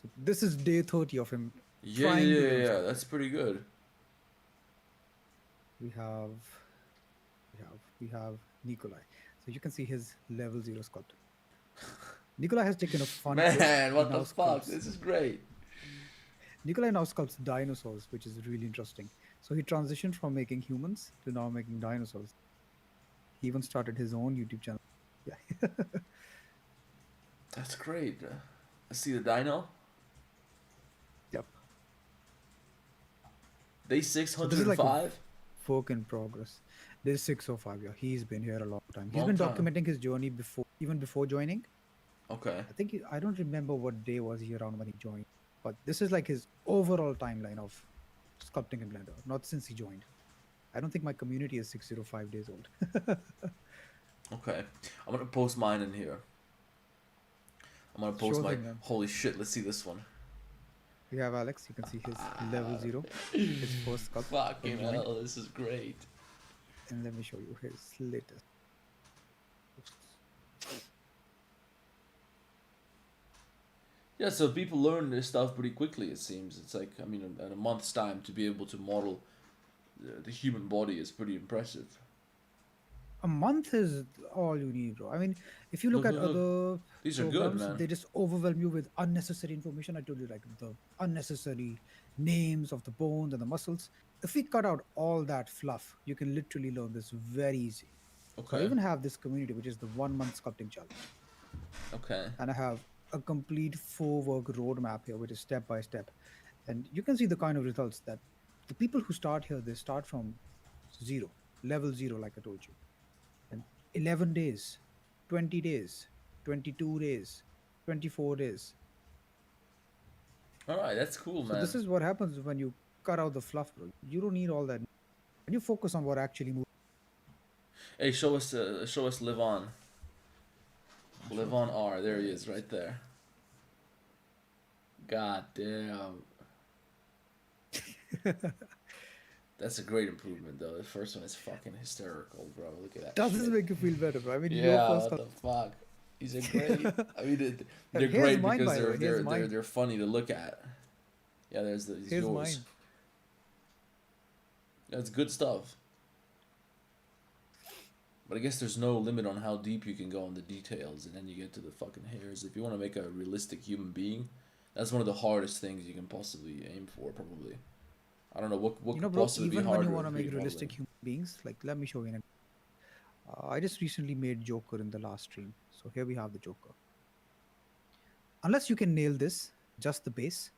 So this is day 30 of him
Yeah, yeah,
trying to
yeah,
learn
yeah.
sculpting.
That's pretty good.
We have, we have Nikolai. So you can see his level 0 sculpting. Nikolai has taken a fun twist.
Man,
He
what
now
the fuck?
sculpts.
This is great.
Nikolai now sculpts dinosaurs, which is really interesting. So he transitioned from making humans to now making dinosaurs. He even started his own YouTube channel. Yeah.
That's great. I see the dino.
Yep.
Day
So this is like a
605.
work in progress. This is 605. Yeah, he's been here a long time. He's
Long
been
time.
documenting his journey before, even before joining.
Okay.
I think I don't remember what day was he around when he joined, but this is like his overall timeline of sculpting in Blender. Not since he joined. I don't think my community is 605 days old.
Okay. I'm gonna post mine in here. I'm gonna post
Sure
my.
thing, man.
Holy shit! Let's see this one.
We have Alex. You can see his level 0, his first sculpt when
Fucking
he joined.
hell! This is great.
And let me show you his latest.
Yeah, so people learn this stuff pretty quickly. It seems it's like I mean, in a month's time to be able to model the human body is pretty impressive.
A month is all you need, bro. I mean, if you look
Look,
at
look, look.
other
These are good,
programs,
man.
they just overwhelm you with unnecessary information. I told you, like the unnecessary names of the bones and the muscles. If we cut out all that fluff, you can literally learn this very easy. So I
Okay.
even have this community, which is the 1 month sculpting challenge.
Okay.
And I have a complete 4 work roadmap here, which is step by step. And you can see the kind of results that the people who start here, they start from zero, level 0, like I told you. And 11 days, 20 days, 22 days, 24 days.
All right, that's cool,
So
man.
this is what happens when you cut out the fluff, bro. You don't need all that. And you focus on what actually moves.
Hey, show us live on. Live
Sure
on
thing.
R. There he
Let
is,
me
right there. God damn.
see.
That's a great improvement, though. The first one is fucking hysterical, bro. Look at that
Does this
shit.
make you feel better, bro? I mean, your
Yeah,
first
what the fuck? These are great. I mean, they're
Here's
great
mine,
because
by the way. Here's mine.
they're funny to look at. Yeah, these
Here's
yours.
mine.
That's good stuff. But I guess there's no limit on how deep you can go in the details, and then you get to the fucking hairs. If you want to make a realistic human being, that's one of the hardest things you can possibly aim for, probably. I don't know what
You know,
could
bro,
possibly be
even when you
harder
want
in
to make
3D
realistic
modeling.
human beings, like, let me show you. I just recently made Joker in the last stream. So here we have the Joker. Unless you can nail this, just the base,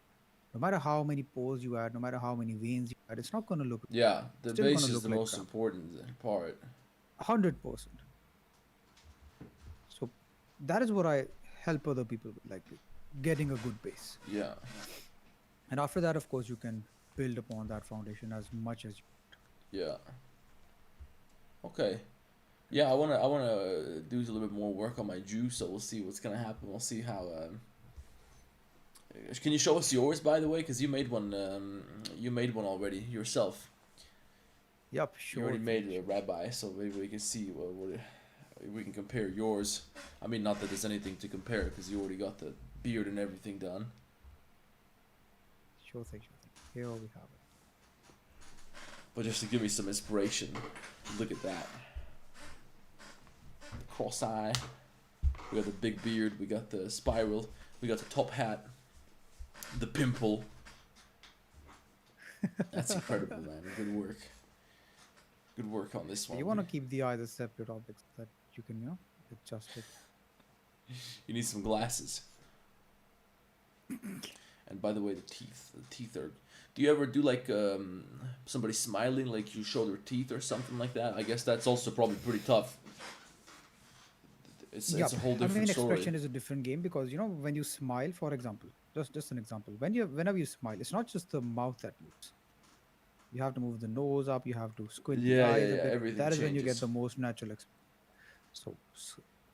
no matter how many pores you add, no matter how many veins you add, it's not going to look,
Yeah, the
still going
base
to
is
look
the
like
most
crap.
important part.
100%. So that is what I help other people with, like getting a good base.
Yeah.
And after that, of course, you can build upon that foundation as much as you.
Yeah. Okay. Yeah, I wanna do a little bit more work on my juice, so we'll see what's gonna happen. We'll see how. Can you show us yours, by the way? Because you made one. You made one already yourself.
Yep,
You already
sure
made
thing.
a rabbi, so maybe we can see what we can compare yours. I mean, not that there's anything to compare, because you already got the beard and everything done.
Sure thing, sure thing. Here we have it.
But just to give me some inspiration, look at that. Cross eye. We got the big beard. We got the spiral. We got the top hat. The pimple. That's incredible, man. Good work. Good work on this one.
You want to keep the eyes as separate objects that you can, adjust it.
You need some glasses. And by the way, the teeth. The teeth are. Do you ever do like somebody smiling, like you show their teeth or something like that? I guess that's also probably pretty tough. It's
Yep.
a whole
I mean,
different story.
expression is a different game because when you smile, for example, just an example, whenever you smile, it's not just the mouth that moves. You have to move the nose up. You have to squint the
Yeah, yeah,
eyes a
yeah.
bit.
Everything
That is when you get
changes.
the most natural expression. So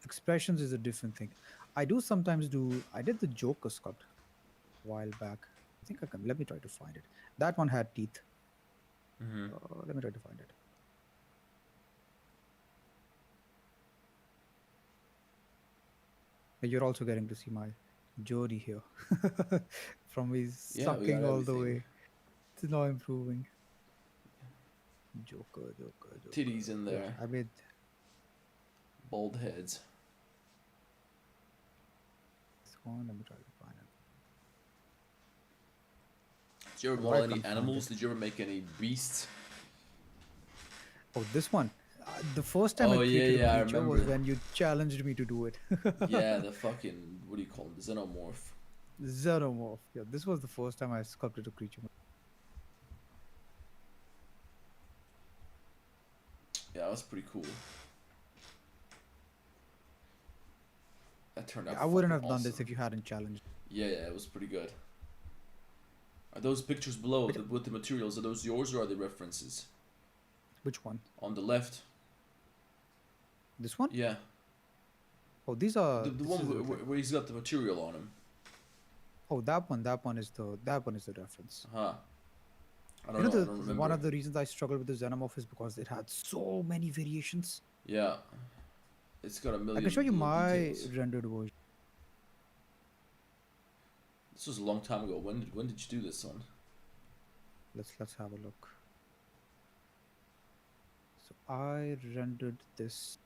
expressions is a different thing. I do sometimes do. I did the Joker sculpt a while back. I think I can. Let me try to find it. That one had teeth.
Mm-hmm.
Let me try to find it. You're also getting to see my journey here. From me
Yeah, we got
sucking all the
everything.
way to now improving. Joker, Joker, Joker.
Titties in
Yeah,
there.
I made.
Bald heads.
This one. Let me try to find it.
Did you ever
All right,
model any
can't find it.
animals? Did you ever make any beasts?
Oh, this one. The first time I
Oh yeah,
created a
yeah, I
creature was
remember.
when you challenged me to do it.
Yeah, the fucking what do you call them? The xenomorph.
Xenomorph. Yeah, this was the first time I sculpted a creature.
Yeah, that was pretty cool. That turned out
I wouldn't
fucking
have done this
awesome.
if you hadn't challenged.
Yeah, yeah, it was pretty good. Are those pictures below
Which,
with the materials? Are those yours or are they references?
which one?
On the left.
This one?
Yeah,
Oh, these are.
the
This
one
is
where he's got the material on him.
oh, that one. That one is the reference.
Huh. I
You
don't
know,
know. I don't
one
remember.
of the reasons I struggled with the Xenomorph is because it had so many variations.
Yeah, it's got a
I can show
million
you
little
my
details.
rendered version.
This was a long time ago. When did you do this one?
Let's have a look. So I rendered this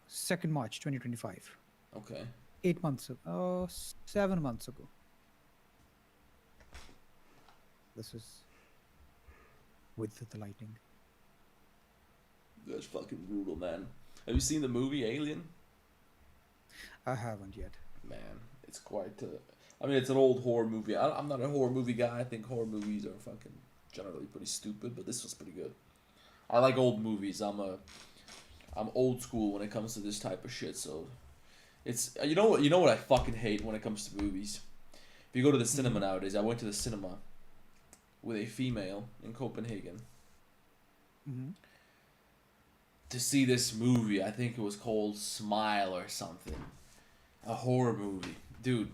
2nd March 2025.
Okay.
8 months ago. 7 months ago. This is with the lighting.
That's fucking brutal, man. Have you seen the movie Alien?
I haven't yet.
Man, it's quite. I mean, it's an old horror movie. I'm not a horror movie guy. I think horror movies are fucking generally pretty stupid, but this was pretty good. I like old movies. I'm old school when it comes to this type of shit. So, it's you know what I fucking hate when it comes to movies. If you go to the cinema nowadays, I went to the cinema with a female in Copenhagen
Mm-hmm.
to see this movie. I think it was called Smile or something. A horror movie. Dude,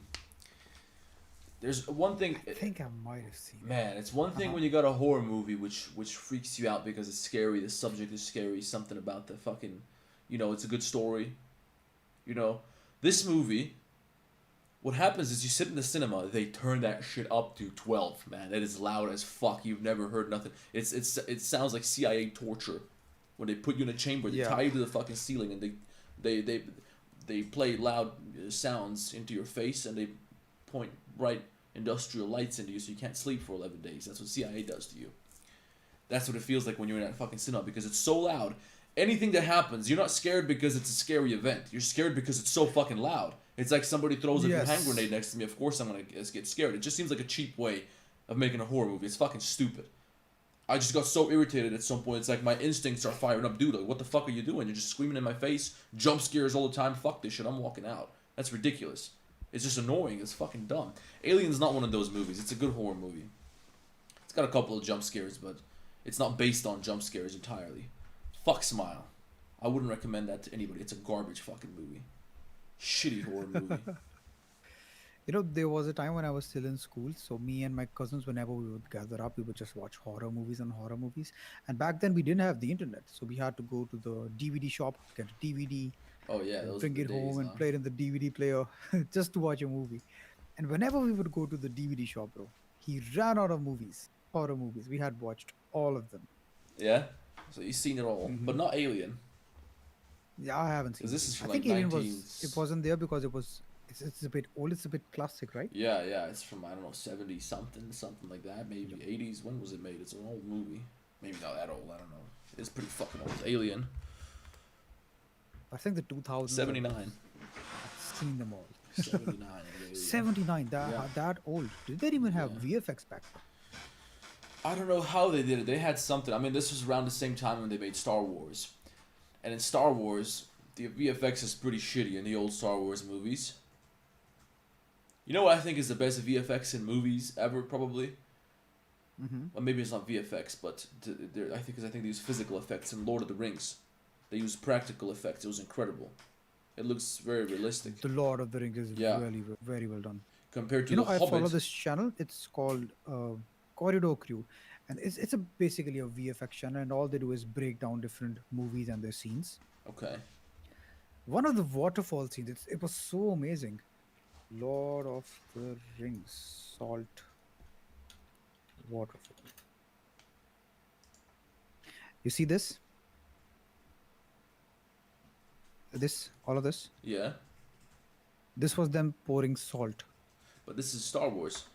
there's one thing.
I think I might have seen it.
Man, it's one thing
Uh-huh.
when you got a horror movie which freaks you out because it's scary, the subject is scary, something about the fucking, it's a good story. This movie, what happens is you sit in the cinema, they turn that shit up to 12, man. It is loud as fuck. You've never heard nothing. It sounds like CIA torture when they put you in a chamber, they
Yeah.
tie you to the fucking ceiling and they play loud sounds into your face and they point bright industrial lights into you so you can't sleep for 11 days. That's what CIA does to you. That's what it feels like when you're in that fucking cinema because it's so loud. Anything that happens, you're not scared because it's a scary event. You're scared because it's so fucking loud. It's like somebody throws a hand
Yes.
grenade next to me. Of course I'm gonna get scared. It just seems like a cheap way of making a horror movie. It's fucking stupid. I just got so irritated at some point. It's like my instincts are firing up. Dude, like, what the fuck are you doing? You're just screaming in my face. Jump scares all the time. Fuck this shit. I'm walking out. That's ridiculous. It's just annoying. It's fucking dumb. Alien's not one of those movies. It's a good horror movie. It's got a couple of jump scares, but it's not based on jump scares entirely. Fuck Smile. I wouldn't recommend that to anybody. It's a garbage fucking movie. Shitty horror movie.
You know, there was a time when I was still in school, so me and my cousins, whenever we would gather up, we would just watch horror movies and horror movies. And back then, we didn't have the internet, so we had to go to the DVD shop, get a DVD,
Oh yeah,
and
those are
bring
the
it
days,
home and
huh?
play it in the DVD player just to watch a movie. And whenever we would go to the DVD shop, bro, he ran out of movies, horror movies. We had watched all of them.
Yeah? So you've seen it all. But
Hmm.
not Alien.
Yeah, I haven't
Because
seen
this
Alien.
is
I
from like
think Alien
19...
it wasn't there because it's a bit old. It's a bit classic, right?
Yeah, yeah, it's from, I don't know, 70 something like that. Maybe 80s. When was it made? It's an old movie. Maybe not that old, I don't know. It's pretty fucking old. Alien.
I think the 2000s.
79.
I've seen them all.
79. Alien.
79,
Yeah.
that old. Did they even have
Yeah.
VFX back then?
I don't know how they did it. They had something. I mean, this was around the same time when they made Star Wars. And in Star Wars, the VFX is pretty shitty in the old Star Wars movies. You know what I think is the best VFX in movies ever, probably?
Mm-hmm.
Well, maybe it's not VFX, but I think they use physical effects in Lord of the Rings. They use practical effects. It was incredible. It looks very realistic
The Lord of the Rings is
Yeah.
really very well done.
compared to
You know,
The
I follow
Hobbit.
this channel. It's called Corridor Crew, and it's a basically a VFX channel, and all they do is break down different movies and their scenes.
Okay.
One of the waterfall scenes, it was so amazing. Lord of the Rings, Salt Waterfall. You see this? All of this.
Yeah.
This was them pouring salt.
But this is Star Wars.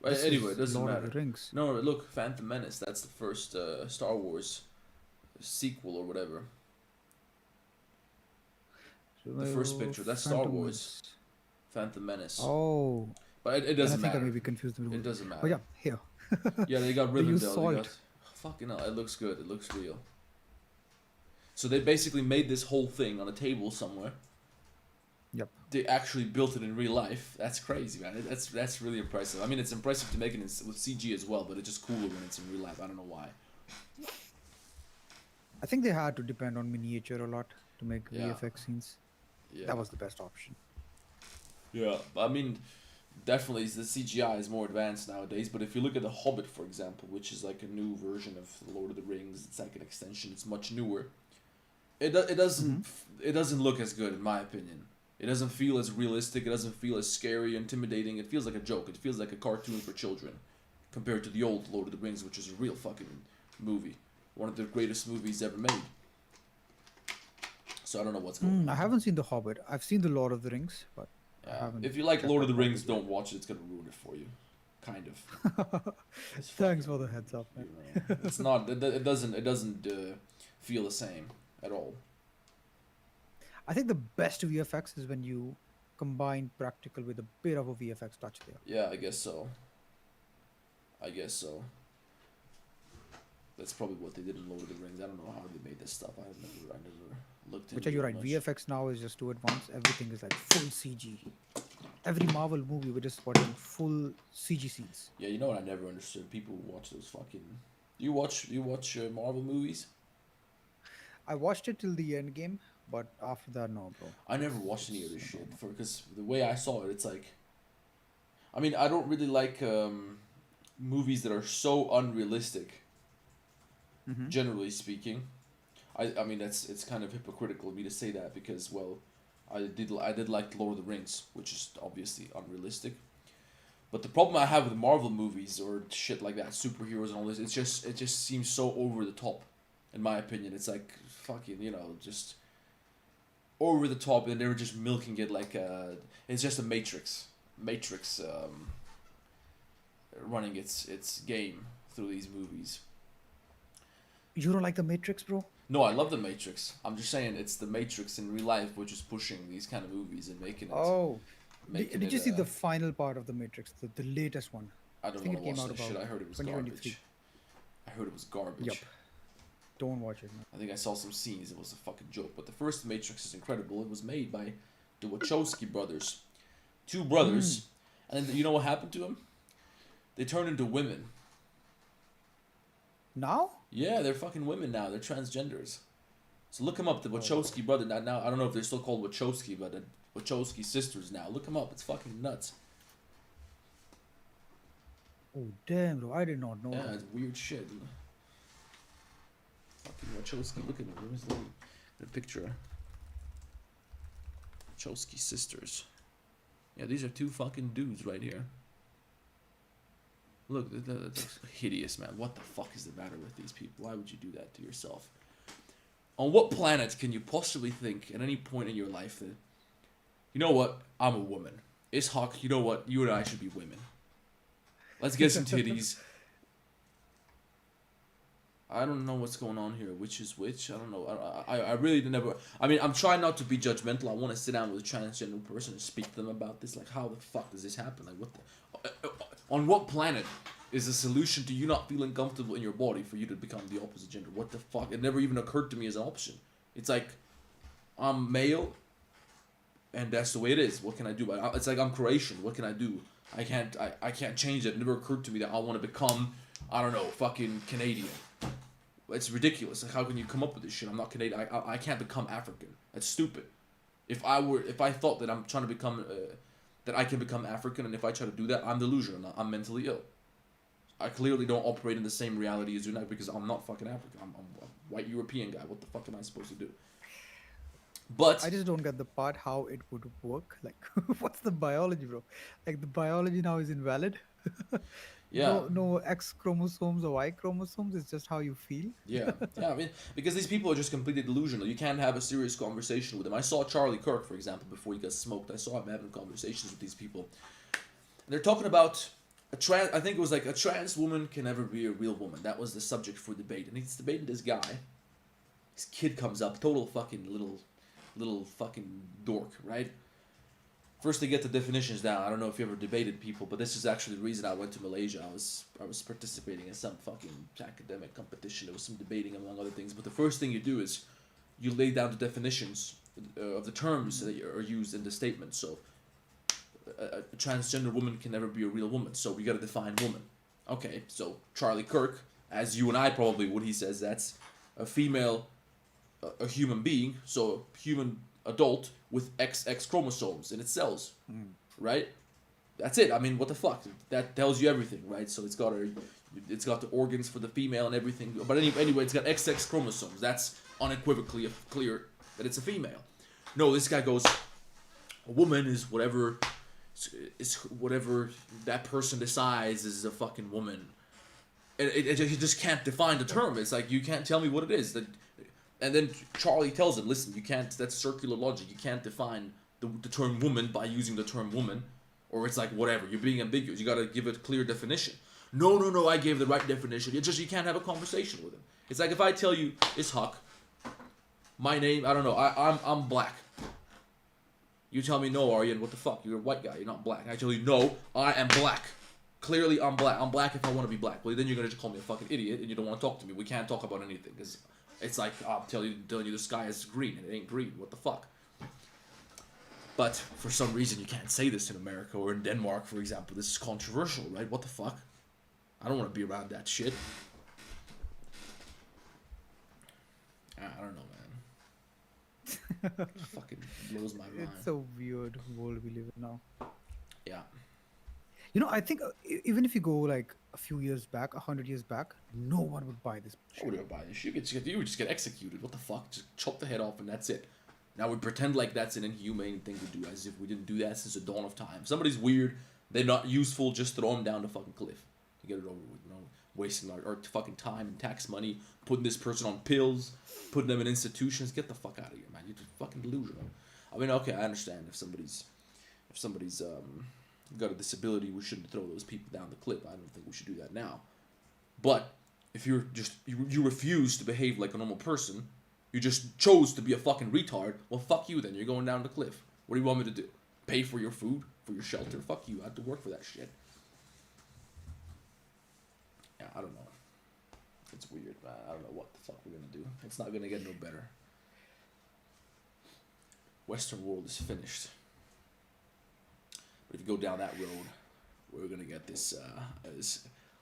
Right,
This
anyway, it
is
doesn't
Lord
matter.
of the Rings.
No, look, Phantom Menace. That's the first Star Wars sequel or whatever. The first picture. That's Star
Phantom
Wars.
Menace.
Phantom Menace.
Oh,
But it
then I
doesn't
think I
matter.
may be confused.
It doesn't matter.
But yeah, here.
Yeah, they got
They use
Rivendell. They
salt.
got, fucking hell, it looks good. It looks real. So they basically made this whole thing on a table somewhere.
Yep.
They actually built it in real life. That's crazy, man. That's really impressive. I mean, it's impressive to make it with CG as well, but it's just cooler when it's in real life. I don't know why.
I think they had to depend on miniature a lot to make
Yeah.
VFX scenes.
Yeah.
That was the best option.
Yeah, I mean, definitely the CGI is more advanced nowadays. But if you look at The Hobbit, for example, which is like a new version of The Lord of the Rings, it's like an extension. It's much newer. It doesn't look as good in my opinion. It doesn't feel as realistic. It doesn't feel as scary, intimidating. It feels like a joke. It feels like a cartoon for children, compared to the old Lord of the Rings, which is a real fucking movie, one of the greatest movies ever made. So I don't know what's going on.
I haven't seen The Hobbit. I've seen The Lord of the Rings, but I
Yeah.
haven't.
If you like
checked
Lord of
out
the Rings,
Hobbit yet.
don't watch it. It's gonna ruin it for you, kind of. It's
Thanks
fucking-
for the heads up, man.
you know, it's not. It doesn't feel the same at all.
I think the best VFX is when you combine practical with a bit of a VFX touch there.
Yeah, I guess so. I guess so. That's probably what they did in Lord of the Rings. I don't know how they made this stuff. I never looked into
Which are you
it
right?
much.
VFX now is just too advanced. Everything is like full CG. Every Marvel movie we're just watching full CG scenes.
Yeah, you know what I never understood? People who watch those fucking. You watch Marvel movies?
I watched it till the end game, but after that, no, bro.
I never watched any of this shit because the way I saw it, it's like. I mean, I don't really like movies that are so unrealistic.
Mhm.
Generally speaking, I mean it's kind of hypocritical of me to say that because well, I did like Lord of the Rings, which is obviously unrealistic. But the problem I have with Marvel movies or shit like that, superheroes and all this, it just seems so over the top, in my opinion. It's like fucking just over the top, and they were just milking it like it's just a Matrix running its game through these movies.
You don't like the Matrix, bro?
No, I love the Matrix. I'm just saying it's the Matrix in real life which is pushing these kind of movies and making it.
Oh,
making
did you
it,
see the final part of the Matrix, the latest one?
I don't
think
know
it came
what
out
that shit.
about
I heard it was
2023.
garbage. I heard it was garbage.
Yup. Don't watch it, man.
I think I saw some scenes. It was a fucking joke. But the first Matrix is incredible. It was made by the Wachowski brothers, two brothers, and you know what happened to them? They turned into women.
Now?
Yeah, they're fucking women now. They're transgenders. So look them up. The Wachowski brother. Now I don't know if they're still called Wachowski, but the Wachowski sisters now. Look them up. It's fucking nuts.
Oh, damn, bro. I did not know
Yeah,
that.
it's weird shit. Fucking Wachowski. Look at them. Where's the picture? Wachowski sisters. Yeah, these are two fucking dudes right here. Look, that's hideous, man. What the fuck is the matter with these people? Why would you do that to yourself? On what planet can you possibly think at any point in your life that, you know what, I'm a woman. Ishak, you know what, you and I should be women. Let's get some titties. I don't know what's going on here. Which is which? I don't know. I really never. I mean, I'm trying not to be judgmental. I want to sit down with a transgender person and speak to them about this. Like, how the fuck does this happen? Like, what the? On what planet is the solution to you not feeling comfortable in your body for you to become the opposite gender? What the fuck? It never even occurred to me as an option. It's like, I'm male, and that's the way it is. What can I do? It's like I'm Croatian. What can I do? I can't change it. It never occurred to me that I want to become, I don't know, fucking Canadian. It's ridiculous. Like, how can you come up with this shit? I'm not Canadian. I can't become African. That's stupid. If I thought that I'm trying to become that I can become African, and if I try to do that, I'm delusional. I'm mentally ill. I clearly don't operate in the same reality as you now because I'm not fucking African. I'm a white European guy. What the fuck am I supposed to do? But
I just don't get the part how it would work. Like, what's the biology, bro? Like, the biology now is invalid.
yeah,
No X chromosomes or Y chromosomes. It's just how you feel.
yeah. I mean, because these people are just completely delusional. You can't have a serious conversation with them. I saw Charlie Kirk, for example, before he got smoked. I saw him having conversations with these people. They're talking about a trans. I think it was like a trans woman can never be a real woman. That was the subject for debate, and he's debating this guy. His kid comes up, total fucking little fucking dork, right? First they get the definitions down. I don't know if you ever debated people, but this is actually the reason I went to Malaysia. I was participating in some fucking academic competition. There was some debating among other things. But the first thing you do is you lay down the definitions of the terms that are used in the statement. So a transgender woman can never be a real woman. So we got to define woman. Okay, so Charlie Kirk, as you and I probably would, he says that's a female, a human being, so human adult with XX chromosomes in its cells, right? That's it. I mean, what the fuck? That tells you everything, right? So it's got the organs for the female and everything. But anyway, it's got XX chromosomes. That's unequivocally clear that it's a female. No, this guy goes, a woman is whatever that person decides is a fucking woman. And you just can't define the term. It's like, you can't tell me what it is. And then Charlie tells him, listen, you can't, that's circular logic. You can't define the term woman by using the term woman. Or it's like, whatever, you're being ambiguous. You got to give it a clear definition. No, I gave the right definition. You can't have a conversation with him. It's like if I tell you, Ishaq, my name, I don't know, I'm black. You tell me, no, Aryan, what the fuck? You're a white guy, you're not black. I tell you, no, I am black. Clearly, I'm black. I'm black if I want to be black. Well, then you're going to call me a fucking idiot and you don't want to talk to me. We can't talk about anything because it's like, I'm telling you the sky is green and it ain't green. What the fuck? But for some reason, you can't say this in America or in Denmark, for example. This is controversial, right? What the fuck? I don't want to be around that shit. I don't know, man. It fucking blows my mind.
It's a weird world we live in now.
Yeah.
You know, I think even if you go like a few years back, 100 years back, no one would buy this.
I would buy this shit. You would just get executed. What the fuck? Just chop the head off and that's it. Now we pretend like that's an inhumane thing to do, as if we didn't do that since the dawn of time. If somebody's weird, they're not useful, just throw them down the fucking cliff. To get it over with, you know, wasting our fucking time and tax money, putting this person on pills, putting them in institutions. Get the fuck out of here, man. You're just fucking delusional. I mean, okay, I understand if somebody's got a disability, we shouldn't throw those people down the cliff. I don't think we should do that now. But if you refuse to behave like a normal person, you just chose to be a fucking retard, well, fuck you then. You're going down the cliff. What do you want me to do? Pay for your food? For your shelter? Fuck you. I have to work for that shit. Yeah, I don't know. It's weird, man. I don't know what the fuck we're gonna do. It's not gonna get no better. Western world is finished. But if you go down that road, we're gonna get this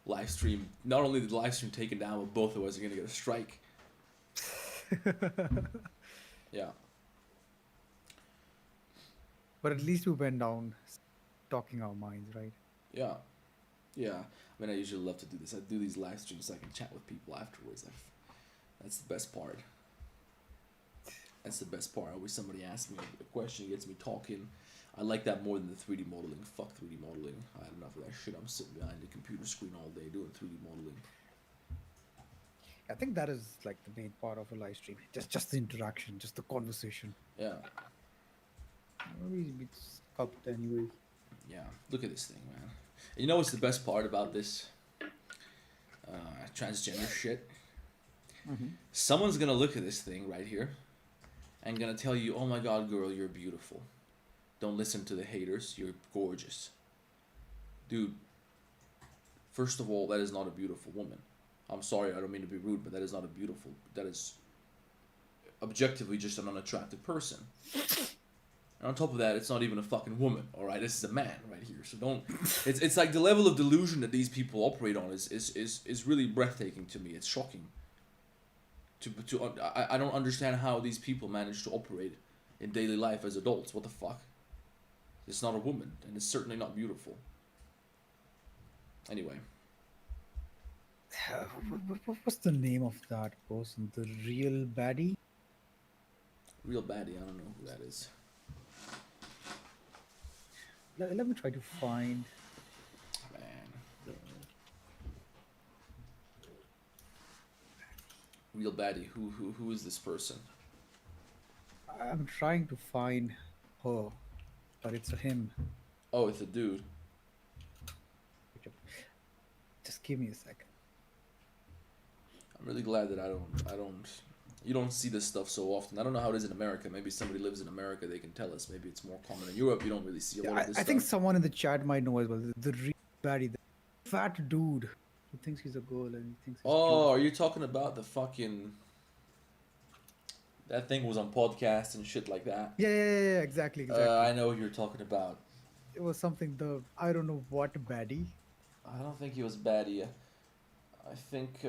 live stream. Not only the live stream taken down, but both of us are gonna get a strike. Yeah.
But at least we went down talking our minds, right?
Yeah. Yeah. I mean, I usually love to do this. I do these live streams so I can chat with people afterwards. That's the best part. That's the best part. Always somebody asks me a question, gets me talking. I like that more than the 3D modeling. Fuck 3D modeling. I had enough of that shit. I'm sitting behind the computer screen all day doing 3D modeling.
I think that is like the main part of a live stream. Just the interaction, just the conversation.
Yeah.
Maybe sculpt anyway.
Yeah. Look at this thing, man. And you know what's the best part about this transgender shit?
Mm-hmm.
Someone's gonna look at this thing right here and gonna tell you, oh my god, girl, you're beautiful. Don't listen to the haters. You're gorgeous. Dude, first of all, that is not a beautiful woman. I'm sorry, I don't mean to be rude, but that is not a beautiful... That is objectively just an unattractive person. And on top of that, it's not even a fucking woman, alright? This is a man right here, so don't... It's like the level of delusion that these people operate on is really breathtaking to me. It's shocking. I don't understand how these people manage to operate in daily life as adults. What the fuck? It's not a woman, and it's certainly not beautiful. Anyway,
What was the name of that person? The real baddie?
real baddie. I don't know who that is.
Let me try to find
Man,
the.
real baddie. Who is this person?
I'm trying to find her, but it's a him.
Oh, it's a dude.
Just give me a second.
I'm really glad that you don't see this stuff so often. I don't know how it is in America. Maybe somebody lives in America, they can tell us. Maybe it's more common in Europe. You don't really see a lot of this
I think
stuff.
someone in the chat might know as well. The real baddie, the fat dude who thinks he's a girl and he thinks he's
Oh,
beautiful.
are you talking about the fucking that thing was on podcast and shit like that?
Yeah, exactly.
I know what you're talking about.
It was something I don't know what baddie.
I don't think he was baddie. I think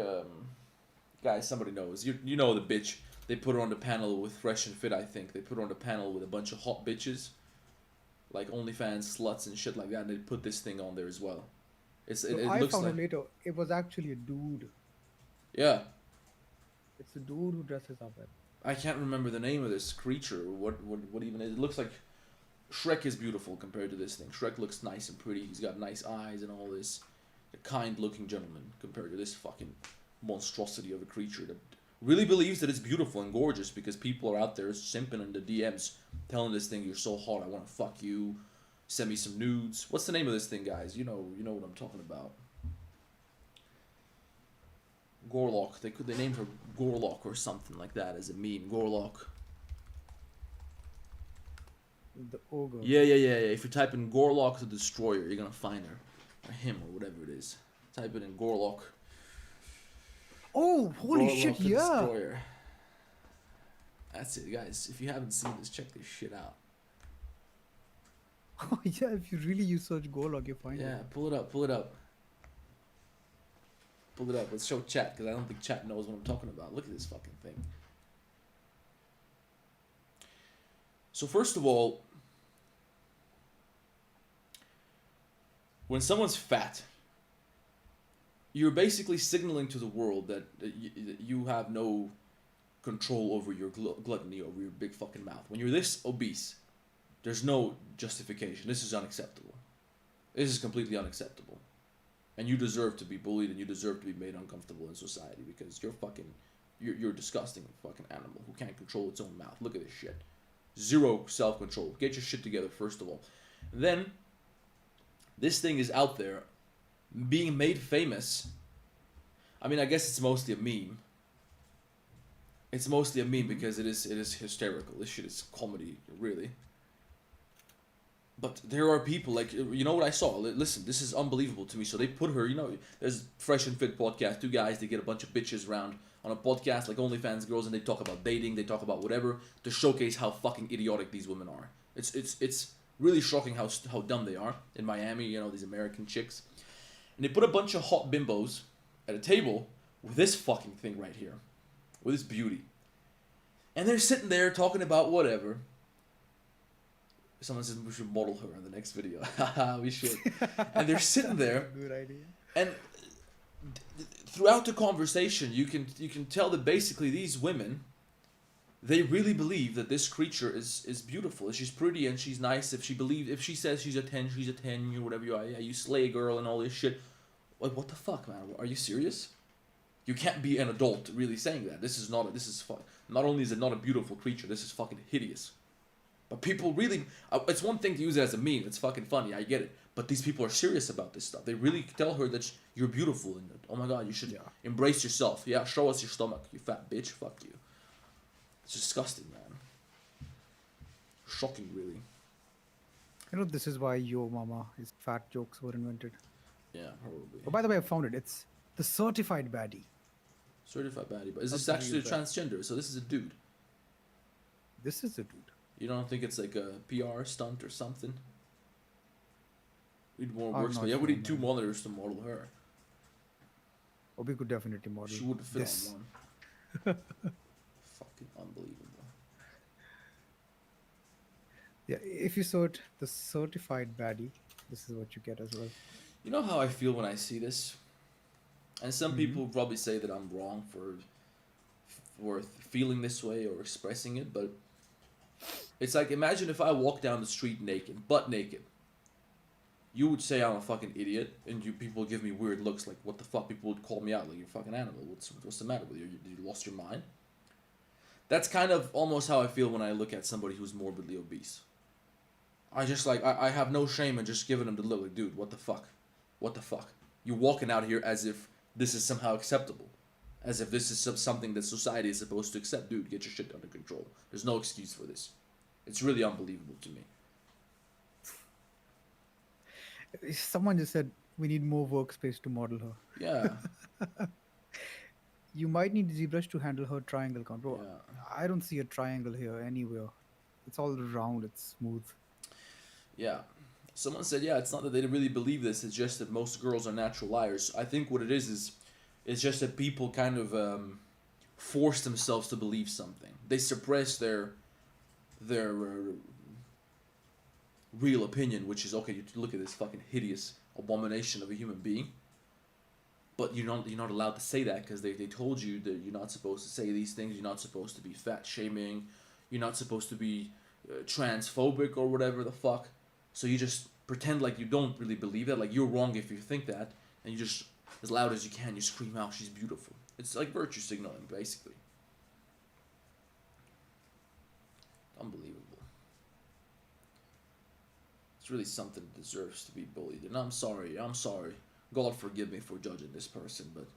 guys, somebody knows. You know the bitch. They put her on the panel with Fresh and Fit. I think they put her on the panel with a bunch of hot bitches, like OnlyFans sluts and shit like that. And they put this thing on there as well. It
I
looks
found
like
it later. It was actually a dude.
yeah.
It's a dude who dresses up as.
I can't remember the name of this creature. What even is it? Looks like Shrek is beautiful compared to this thing. Shrek looks nice and pretty. He's got nice eyes and all this. A kind-looking gentleman compared to this fucking monstrosity of a creature that really believes that it's beautiful and gorgeous because people are out there simping in the DMs telling this thing, you're so hot, I want to fuck you. Send me some nudes. What's the name of this thing, guys? You know what I'm talking about. Gorlock. They named her Gorlock or something like that as a meme. Gorlock.
The ogre.
Yeah. If you type in Gorlock the Destroyer, you're gonna find her. Or him, or whatever it is. Type it in Gorlock.
Oh, holy
Gorlock
shit,
the
yeah.
Destroyer. That's it, guys. If you haven't seen this, check this shit out.
Oh, yeah, if you really search Golog, you find
Yeah,
it.
pull it up. Pull it up. Let's show chat, because I don't think chat knows what I'm talking about. Look at this fucking thing. So first of all, when someone's fat, you're basically signaling to the world that you have no control over your gluttony, over your big fucking mouth. When you're this obese, there's no justification. This is unacceptable. This is completely unacceptable. And you deserve to be bullied and you deserve to be made uncomfortable in society because you're a disgusting fucking animal who can't control its own mouth. Look at this shit. Zero self-control. Get your shit together, first of all. Then, this thing is out there being made famous. I mean, I guess it's mostly a meme. It's mostly a meme because it is hysterical. This shit is comedy, really. But there are people, like, you know what I saw? Listen, this is unbelievable to me. So they put her, there's Fresh and Fit podcast, two guys, they get a bunch of bitches around on a podcast like OnlyFans girls, and they talk about dating, they talk about whatever, to showcase how fucking idiotic these women are. It's really shocking how dumb they are in Miami, these American chicks. And they put a bunch of hot bimbos at a table with this fucking thing right here, with this beauty. And they're sitting there talking about whatever. Someone says we should model her in the next video. Haha, we should. And they're sitting there.
Good idea.
And throughout the conversation, you can tell that basically these women, they really believe that this creature is beautiful. She's pretty and she's nice. If she says she's a 10, she's a 10. You whatever you are. Yeah, you slay girl and all this shit. Like, what the fuck, man? Are you serious? You can't be an adult really saying that. Not only is it not a beautiful creature, this is fucking hideous. But people really, it's one thing to use it as a meme. It's fucking funny. I get it. But these people are serious about this stuff. They really tell her that you're beautiful and oh my god, you should embrace yourself. Yeah, show us your stomach, you fat bitch. Fuck you. It's disgusting, man. Shocking, really.
This is why Yo Mama, his fat jokes were invented.
Yeah, probably.
Oh, by the way, I found it. It's the certified baddie.
Certified baddie. But is this actually a transgender? So this is a dude.
This is a dude.
You don't think it's like a PR stunt or something? We'd more works, but yeah, we need two monitors to model her.
Oh, we could definitely model.
She would fit on one. Fucking unbelievable.
Yeah, if you sort the certified baddie, this is what you get as well.
You know how I feel when I see this, and some
Hmm.
people probably say that I'm wrong for feeling this way or expressing it, but it's like imagine if I walk down the street naked, butt naked. You would say I'm a fucking idiot, and you people give me weird looks like what the fuck. People would call me out like you're a fucking animal. What's the matter with you? You lost your mind. That's kind of almost how I feel when I look at somebody who's morbidly obese. I just like I have no shame in just giving them the look like, dude, what the fuck? What the fuck? You're walking out here as if this is somehow acceptable. As if this is something that society is supposed to accept. Dude, get your shit under control. There's no excuse for this. It's really unbelievable to me.
Someone just said we need more workspace to model her.
Yeah,
You might need ZBrush to handle her triangle count. Bro,
yeah,
I don't see a triangle here anywhere. It's all round, it's smooth.
yeah. Someone said, yeah, it's not that they really believe this. It's just that most girls are natural liars. I think what it is it's just that people kind of force themselves to believe something. They suppress their real opinion, which is okay. You look at this fucking hideous abomination of a human being, but you're not allowed to say that because they told you that you're not supposed to say these things. You're not supposed to be fat shaming. You're not supposed to be transphobic or whatever the fuck. So you just pretend like you don't really believe that. Like you're wrong if you think that, and you just as loud as you can you scream out, "She's beautiful." It's like virtue signaling, basically. Unbelievable. It's really something that deserves to be bullied. And I'm sorry. I'm sorry. God forgive me for judging this person, but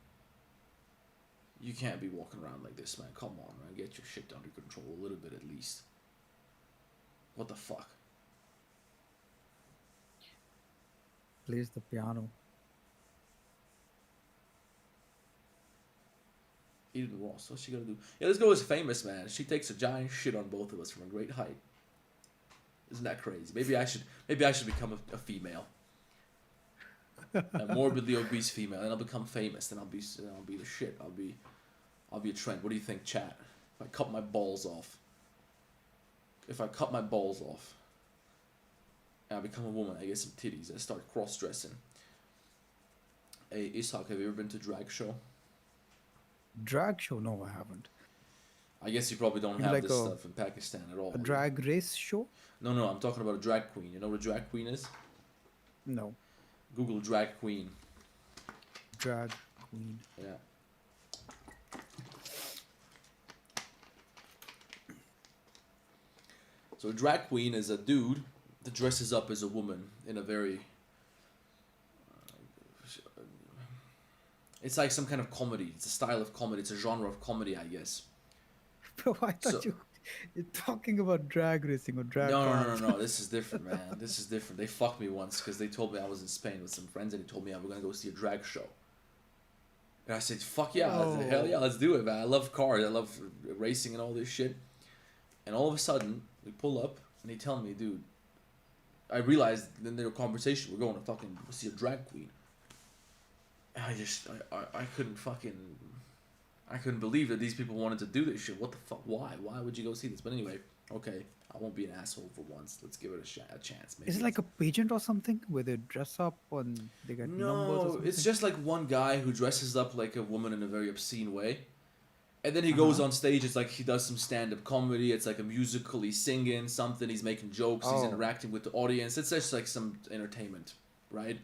you can't be walking around like this, man. Come on, man. Get your shit under control a little bit at least. What the fuck?
Plays the piano.
Eden Ross, what's she gonna do? Yeah, this girl is famous, man. She takes a giant shit on both of us from a great height. Isn't that crazy? Maybe I should become a female, a morbidly obese female, and I'll become famous. Then I'll be the shit. I'll be a trend. What do you think, chat? If I cut my balls off, if I cut my balls off, and I become a woman, I get some titties. I start cross dressing. Hey, Ishak, have you ever been to a drag show?
Drag show? No, I haven't.
I guess you probably don't
You mean
have
like
this stuff in Pakistan at all.
a drag race show?
No, no, I'm talking about a drag queen. You know what a drag queen is?
No.
Google drag queen.
Drag queen.
Yeah. So a drag queen is a dude that dresses up as a woman in a very. It's like some kind of comedy. It's a style of comedy. It's a genre of comedy, I guess.
Bro, I
So
thought you're talking about drag racing or drag
no, no, no,
cars.
no, no. This is different, man. This is different. They fucked me once because they told me I was in Spain with some friends and they told me we're gonna go see a drag show. And I said, "Fuck yeah, hell yeah,
Oh.
let's do it, man. I love cars. I love racing and all this shit." And all of a sudden, we pull up and they tell me, "Dude," I realized in their conversation we're going to fucking see a drag queen. And I couldn't fucking, I couldn't believe that these people wanted to do this shit. What the fuck? Why? Why would you go see this? But anyway, okay, I won't be an asshole for once. Let's give it a chance. Maybe
Is it like a pageant or something where they dress up and they get numbers or
no, it's
something?
just like one guy who dresses up like a woman in a very obscene way. And then he
Uh
goes
huh.
on stage, it's like he does some stand up comedy, it's like a musical, he's singing something, he's making jokes, he's
Oh.
interacting with the audience. It's just like some entertainment, right?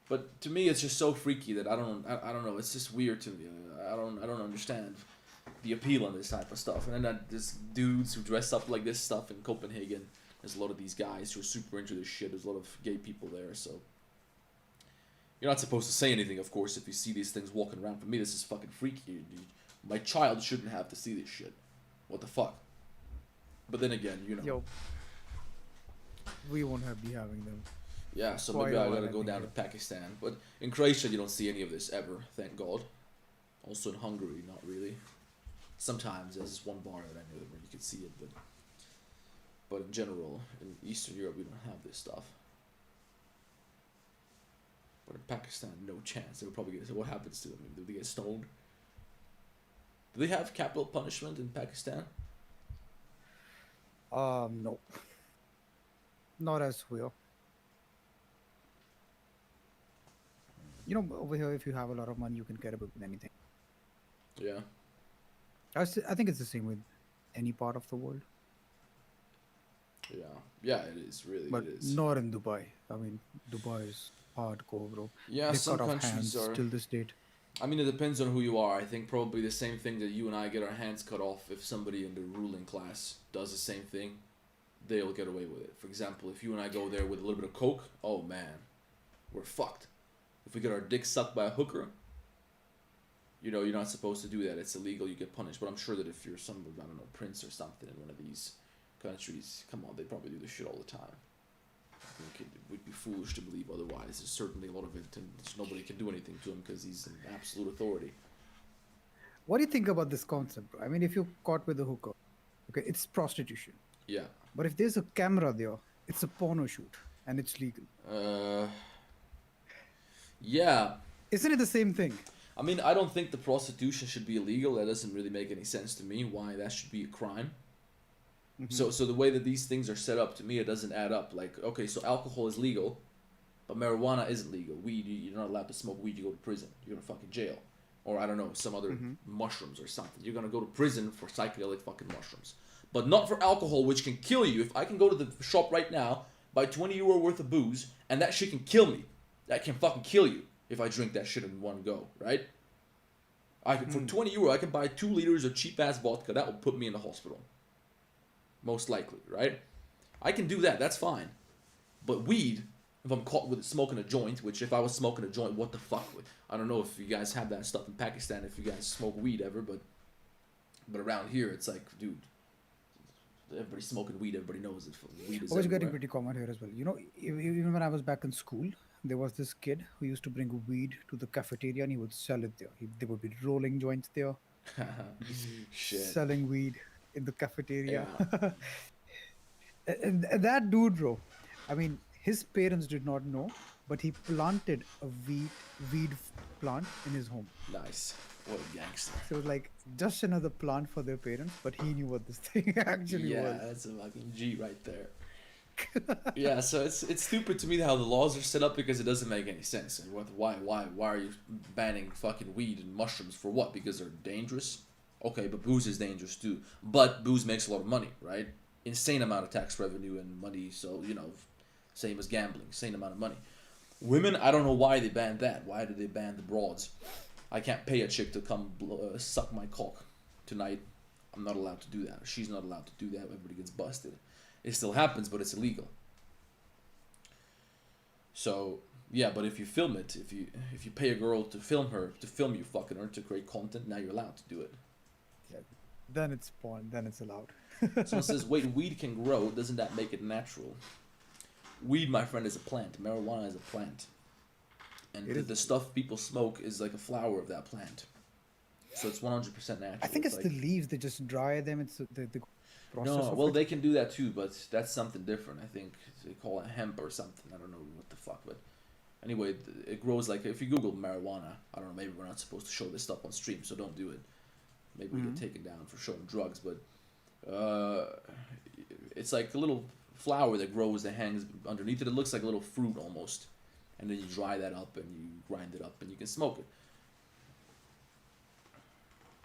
But to me it's just so freaky that I don't know, it's just weird to me. I don't understand the appeal on this type of stuff. And then there's dudes who dress up like this stuff in Copenhagen. There's a lot of these guys who are super into this shit. There's a lot of gay people there, so you're not supposed to say anything, of course, if you see these things walking around. For me, this is fucking freaky. My child shouldn't have to see this shit. What the fuck? But then again,
Yo, we won't be having them.
yeah, so
Quite
maybe
a
I
while,
gotta
I
go
think,
down to
yeah.
Pakistan. But in Croatia, you don't see any of this ever, thank God. Also in Hungary, not really. Sometimes there's one bar that I know where you can see it, but in general, in Eastern Europe, we don't have this stuff. But in Pakistan, no chance. They would probably get. What happens to them? Do they get stoned? Do they have capital punishment in Pakistan?
No, not as well. Over here, if you have a lot of money, you can get away with anything.
Yeah.
I think it's the same with any part of the world,
Yeah. Yeah, it is. Really,
but
it is.
not in Dubai. I mean, Dubai is hardcore, bro.
Yeah,
They
some
cut off
countries
hands
are.
till this date.
I mean, it depends on who you are. I think probably the same thing that you and I get our hands cut off if somebody in the ruling class does the same thing, they'll get away with it. For example, if you and I go there with a little bit of coke, oh man, we're fucked. If we get our dick sucked by a hooker, you're not supposed to do that. It's illegal. You get punished. But I'm sure that if you're some, I don't know, prince or something in one of these countries, come on, they probably do this shit all the time. I think it would be foolish to believe otherwise. There's certainly a lot of it, and nobody can do anything to him because he's an absolute authority.
What do you think about this concept, bro? I mean, if you're caught with a hooker, okay, it's prostitution.
Yeah.
But if there's a camera there, it's a porno shoot and it's legal.
Uh, yeah.
Isn't it the same thing?
I mean, I don't think the prostitution should be illegal. That doesn't really make any sense to me. Why that should be a crime? So the way that these things are set up, to me, it doesn't add up. Like, okay, so alcohol is legal, but marijuana isn't legal. Weed, you're not allowed to smoke weed. You go to prison. You're gonna fucking jail, or I don't know, some other mushrooms or something. You're gonna go to prison for psychedelic fucking mushrooms, but not for alcohol, which can kill you. If I can go to the shop right now, buy 20 euro worth of booze, and that shit can kill me. That can fucking kill you if I drink that shit in one go, right? For 20 euro, I can buy 2 liters of cheap ass vodka. That will put me in the hospital. Most likely, right? I can do that. That's fine. But weed, if I'm caught with smoking a joint, which if I was smoking a joint, what the fuck would? I don't know if you guys have that stuff in Pakistan, if you guys smoke weed ever, but around here, it's like, dude, everybody's smoking weed. Everybody knows it. Weed is
Oh, it's getting
everywhere.
pretty common here as well. Even when I was back in school, there was this kid who used to bring weed to the cafeteria and he would sell it there. They would be rolling joints there,
Shit.
selling weed in the cafeteria.
Yeah.
And that dude, bro, I mean, his parents did not know, but he planted a weed plant in his home.
Nice. What a gangster.
So it was like just another plant for their parents, but he knew what this thing actually
Yeah,
was.
that's a fucking G right there. Yeah, so it's stupid to me how the laws are set up because it doesn't make any sense. And why are you banning fucking weed and mushrooms for what? Because they're dangerous. Okay, but booze is dangerous too. But booze makes a lot of money, right? Insane amount of tax revenue and money. So same as gambling, insane amount of money. Women, I don't know why they banned that. Why did they ban the broads? I can't pay a chick to come suck my cock tonight. I'm not allowed to do that. She's not allowed to do that. Everybody gets busted. It still happens, but it's illegal. So yeah, but if you film it, if you pay a girl to film you fucking her to create content, now you're allowed to do it.
Yeah. Then it's porn. Then it's allowed.
Someone says, wait, weed can grow. Doesn't that make it natural? Weed, my friend, is a plant. Marijuana is a plant. And the stuff people smoke is like a flower of that plant. So it's 100% natural.
I think it's
like,
the leaves. They just dry them. It's the process
no,
of
well,
it.
they can do that too, but that's something different. I think they call it hemp or something. I don't know what the fuck, but anyway, it grows like if you Google marijuana. I don't know. Maybe we're not supposed to show this stuff on stream, so don't do it. Maybe we get taken down for showing drugs, but it's like a little flower that grows that hangs underneath it. It looks like a little fruit almost, and then you dry that up and you grind it up and you can smoke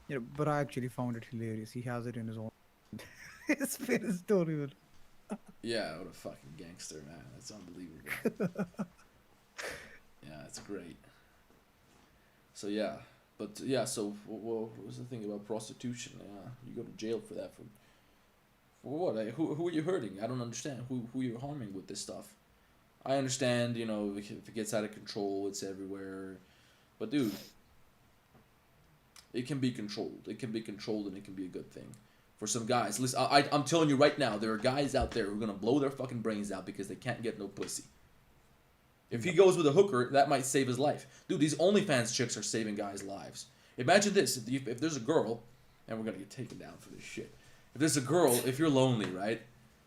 it.
But I actually found it hilarious. He has it in his own. His parents don't even.
Yeah, what a fucking gangster, man. That's unbelievable. Yeah, it's great. So yeah, but yeah, so what was the thing about prostitution? Yeah, you go to jail for that for what? Who are you hurting? I don't understand. Who you're harming with this stuff? I understand, if it gets out of control, it's everywhere. But dude, it can be controlled. It can be controlled, and it can be a good thing. For some guys, listen, I'm telling you right now, there are guys out there who are gonna blow their fucking brains out because they can't get no pussy. If he goes with a hooker, that might save his life. Dude, these OnlyFans chicks are saving guys' lives. Imagine this: if there's a girl, and we're gonna get taken down for this shit. If there's a girl, if you're lonely, right,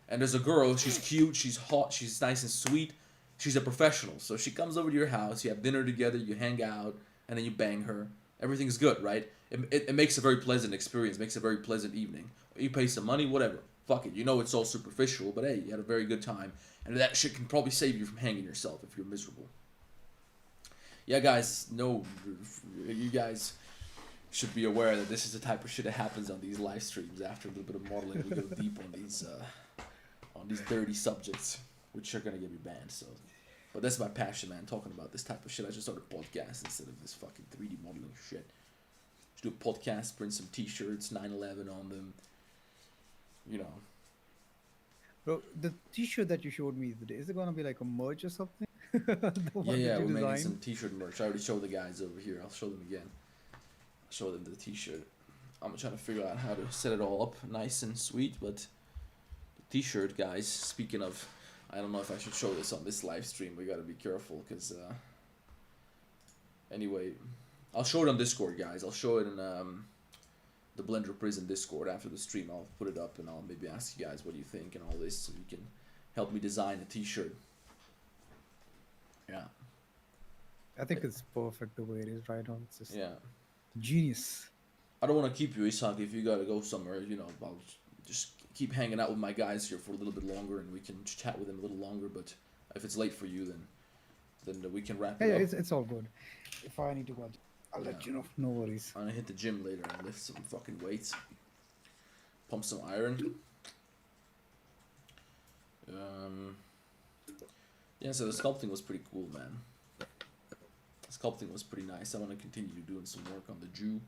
and there's a girl, she's cute, she's hot, she's nice and sweet, she's a professional. So she comes over to your house, you have dinner together, you hang out, and then you bang her. Everything's good, right? It makes a very pleasant experience, makes a very pleasant evening. You pay some money, whatever. fuck it. You know it's all superficial, but hey, you had a very good time, and that shit can probably save you from hanging yourself if you're miserable. Yeah, guys, no, you guys should be aware that this is the type of shit that happens on these live streams. After a little bit of modeling, we go deep on these dirty subjects, which are gonna get me banned. So, but that's my passion, man. Talking about this type of shit. I just started a podcast instead of this fucking 3D modeling shit. Just do a podcast, print some T-shirts, 9/11 on them. You know.
Bro, the T-shirt that you showed me the day, is it gonna be like a merch or something? The one that
Yeah,
you
we're making
designed?
some T-shirt merch. I already showed the guys over here. I'll show them again. I'll show them the T-shirt. I'm trying to figure out how to set it all up nice and sweet, but the T-shirt, guys. Speaking of, I don't know if I should show this on this live stream. We gotta be careful, cause anyway, I'll show it on Discord, guys. I'll show it in the Blender Prison Discord after the stream. I'll put it up and I'll maybe ask you guys what do you think and all this, so you can help me design a T-shirt. Yeah.
I think it's perfect the way it is right now. It's just
Yeah.
genius.
I don't want to keep you, Isak. If you gotta go somewhere, you know, I'll just keep hanging out with my guys here for a little bit longer, and we can chat with them a little longer. But if it's late for you, then we can wrap
Yeah,
it
yeah,
up.
it's all good. If I need to go, I'll let you know. No worries.
I'm gonna hit the gym later and lift some fucking weights, pump some iron. Yeah, so the sculpting was pretty cool, man. Sculpting was pretty nice. I want to continue doing some work on the Jew,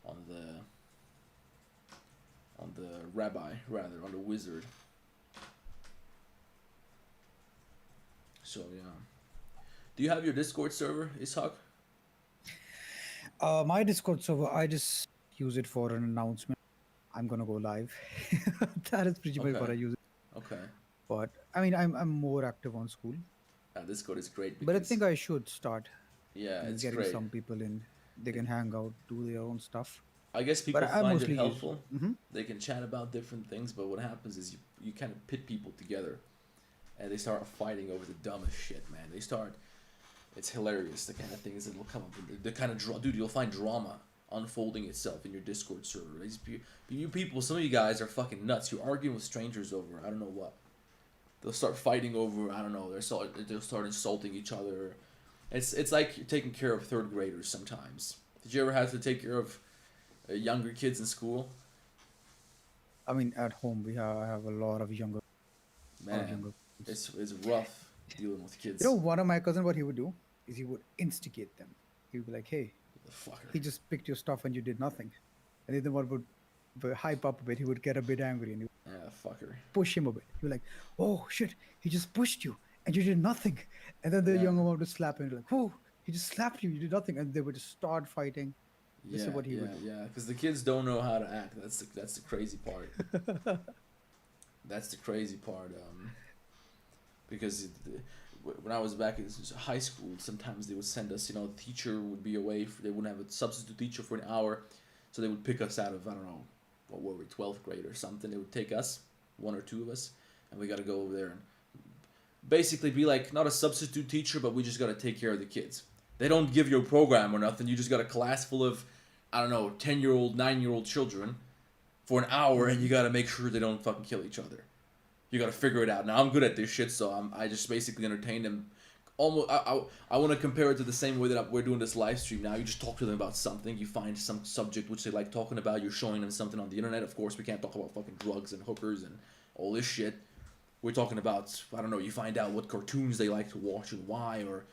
on the rabbi, rather, on the wizard. So yeah. Do you have your Discord server, Ishak?
My Discord server, I just use it for an announcement. I'm gonna go live. That is pretty much what I
Okay.
use it.
Okay.
But I mean, I'm more active on Skool.
Discord is great
But I
because
think I should start
yeah, it's
getting
great.
some people in. They can hang out, do their own stuff.
I guess
But
people
I
find it
mostly use.
helpful.
Hmm.
They can chat about different things, but what happens is you kind of pit people together, and they start fighting over the dumbest shit, man. They start. It's hilarious, the kind of things that will come up. The kind of dude, you'll find drama unfolding itself in your Discord server. You people, some of you guys are fucking nuts. You're arguing with strangers over I don't know what. They'll start fighting over I don't know. They'll start insulting each other. It's like you're taking care of third graders sometimes. Did you ever have to take care of younger kids in school?
I mean, at home I have a lot of younger.
Man, it's rough dealing with kids.
You know, one of my cousin, what he would do is he would instigate them. He would be like, "Hey,
The fucker.
he just picked your stuff and you did nothing." And then one would hype up a bit. He would get a bit angry and he would
Yeah, fucker.
push him a bit. He would like, "Oh shit, he just pushed you and you did nothing." And then the
Yeah.
younger one would slap him like, "Oh, he just slapped you. You did nothing." And they would just start fighting. This is
Yeah,
what he
yeah,
would do.
yeah. Because the kids don't know how to act. That's the crazy part. That's the crazy part. Because when I was back in high school, sometimes they would send us. You know, the teacher would be away. They wouldn't have a substitute teacher for an hour, so they would pick us out of I don't know, what were we, 12th grade or something. They would take us, one or two of us, and we got to go over there and basically be like not a substitute teacher, but we just got to take care of the kids. They don't give you a program or nothing. You just got a class full of, I don't know, 10-year-old, 9-year-old children for an hour, and you got to make sure they don't fucking kill each other. You got to figure it out. Now, I'm good at this shit, so I just basically entertain them. Almost, I want to compare it to the same way that we're doing this live stream now. You just talk to them about something. You find some subject which they like talking about. You're showing them something on the internet. Of course, we can't talk about fucking drugs and hookers and all this shit. We're talking about, I don't know, you find out what cartoons they like to watch and why, or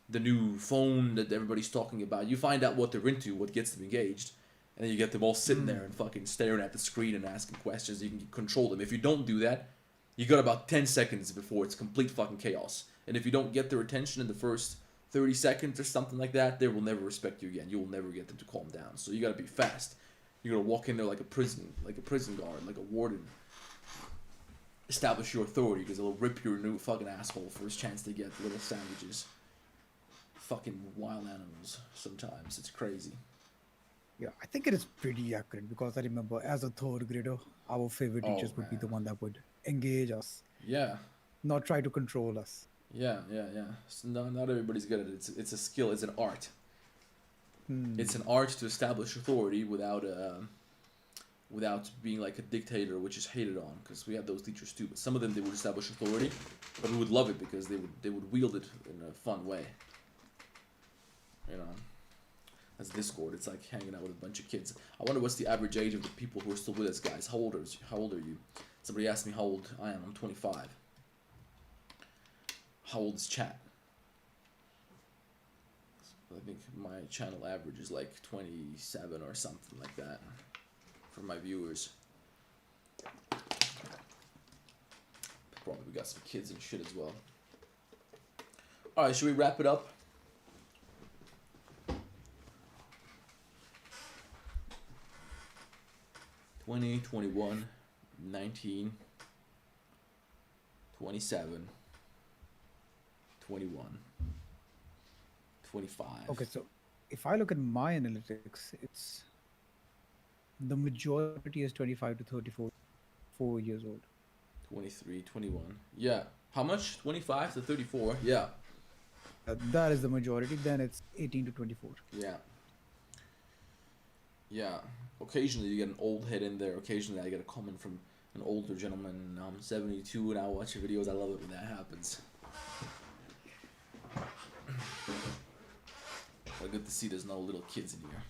the new phone that everybody's talking about. You find out what they're into, what gets them engaged, and then you get them all sitting there and fucking staring at the screen and asking questions. You can control them. If you don't do that, you got about 10 seconds before it's complete fucking chaos. And if you don't get their attention in the first 30 seconds or something like that, they will never respect you again. You will never get them to calm down. So you gotta be fast. You gotta walk in there like a prison guard, like a warden. Establish your authority, because it'll rip your new fucking asshole first chance they get. Little sandwiches. Fucking wild animals sometimes. It's crazy.
Yeah, I think it is pretty accurate because I remember as a third grader, our favorite teachers would be the one that would engage us,
Yeah.
not try to control us.
Yeah. So not everybody's good at it. It's a skill. It's an art. It's an art to establish authority without without being like a dictator, which is hated on, because we had those teachers too. But some of them they would establish authority, but we would love it because they would wield it in a fun way. You know, that's Discord. It's like hanging out with a bunch of kids. I wonder what's the average age of the people who are still with us, guys. How old are you? Somebody asked me how old I am. I'm 25. How old is chat? I think my channel average is like 27 or something like that for my viewers. Probably got some kids and shit as well. Alright, should we wrap it up? (20, 21, 19, 27, 21, 25.
Okay, so if I look at my analytics, it's the majority is 25 to 34, 4 years old.
23, 21. Yeah. How much? 25 to 34? Yeah.
That is the majority. Then it's 18 to 24.
Yeah. Yeah. Occasionally you get an old head in there. Occasionally I get a comment from an older gentleman. I'm 72 and I watch your videos. I love it when that happens. Well, good to see there's no little kids in here.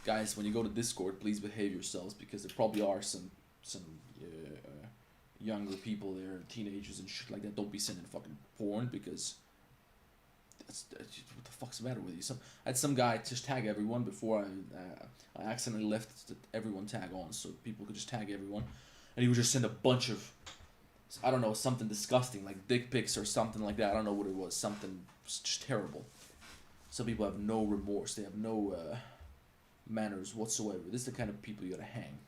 Guys, when you go to Discord, please behave yourselves because there probably are some younger people there, teenagers and shit like that. Don't be sending fucking porn because that's what the fuck's the matter with you? I had some guy just tag everyone before I accidentally left the everyone tag on so people could just tag everyone, and he would just send a bunch of, I don't know, something disgusting like dick pics or something like that. I don't know what it was. Something just terrible. Some people have no remorse. They have no manners whatsoever. This is the kind of people you gotta hang.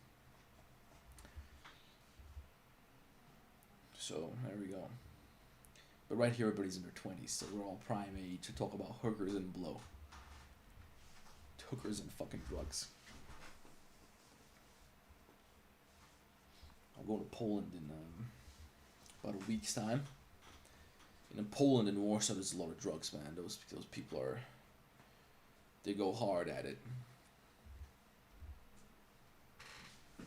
So there we go. But right here, everybody's in their 20s, so we're all prime age to talk about hookers and blow. Hookers and fucking drugs. I'm going to Poland in about a week's time. And in Poland and Warsaw, there's a lot of drugs, man. Those people are, they go hard at it.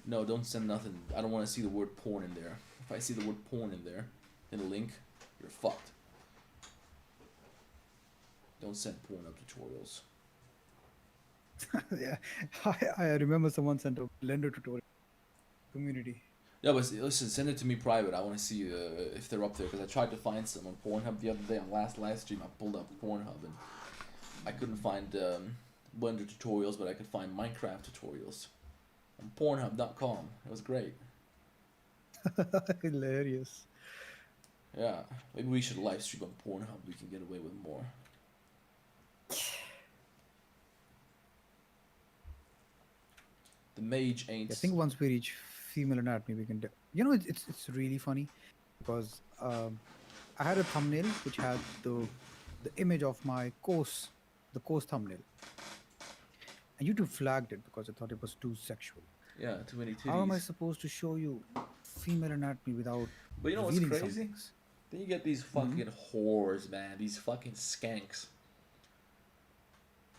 No, don't send nothing. I don't want to see the word porn in there. If I see the word porn in there, in a link, you're fucked. Don't send porn up tutorials.
Yeah, I remember someone sent a Blender tutorial community.
Yeah, but listen, send it to me private. I want to see if they're up there because I tried to find some on Pornhub the other day on last live stream. I pulled up Pornhub and I couldn't find Blender tutorials, but I could find Minecraft tutorials on Pornhub.com. It was great.
Hilarious.
Yeah, maybe we should live stream on Pornhub. We can get away with more. The mage ain't.
I think once we reach female anatomy, we can do. You know, it's really funny because I had a thumbnail which had the image of my course, the course thumbnail, and YouTube flagged it because I thought it was too sexual.
Yeah, too many titties.
How am I supposed to show you female anatomy without?
But you know what's
revealing some
crazy?
things?
Then you get these fucking whores, man. These fucking skanks.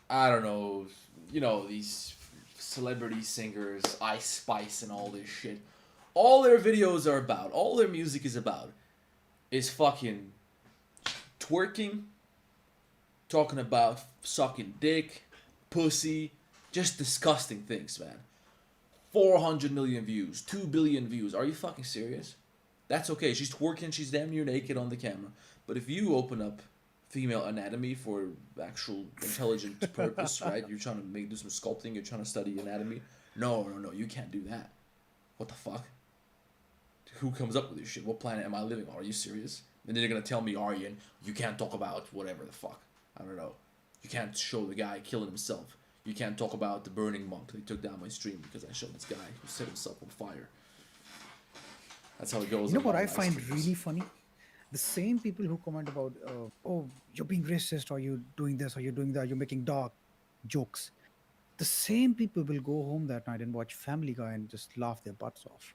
I don't know. You know, these celebrity singers, Ice Spice and all this shit. All their videos are about, all their music is about, is fucking twerking, talking about sucking dick, pussy, just disgusting things, man. 400 million views, 2 billion views. Are you fucking serious? That's okay. She's twerking, she's damn near naked on the camera. But if you open up female anatomy for actual intelligent purpose, right? You're trying to do some sculpting, you're trying to study anatomy. No, you can't do that. What the fuck? Who comes up with this shit? What planet am I living on? Are you serious? And then you're gonna tell me, Aryan, you can't talk about whatever the fuck. I don't know. You can't show the guy killing himself. You can't talk about the burning monk that took down my stream because I showed this guy who set himself on fire. That's how it goes.
You know what I find really funny? The same people who comment about, oh, you're being racist, or you're doing this, or you're doing that, you're making dark jokes. The same people will go home that night and watch Family Guy and just laugh their butts off.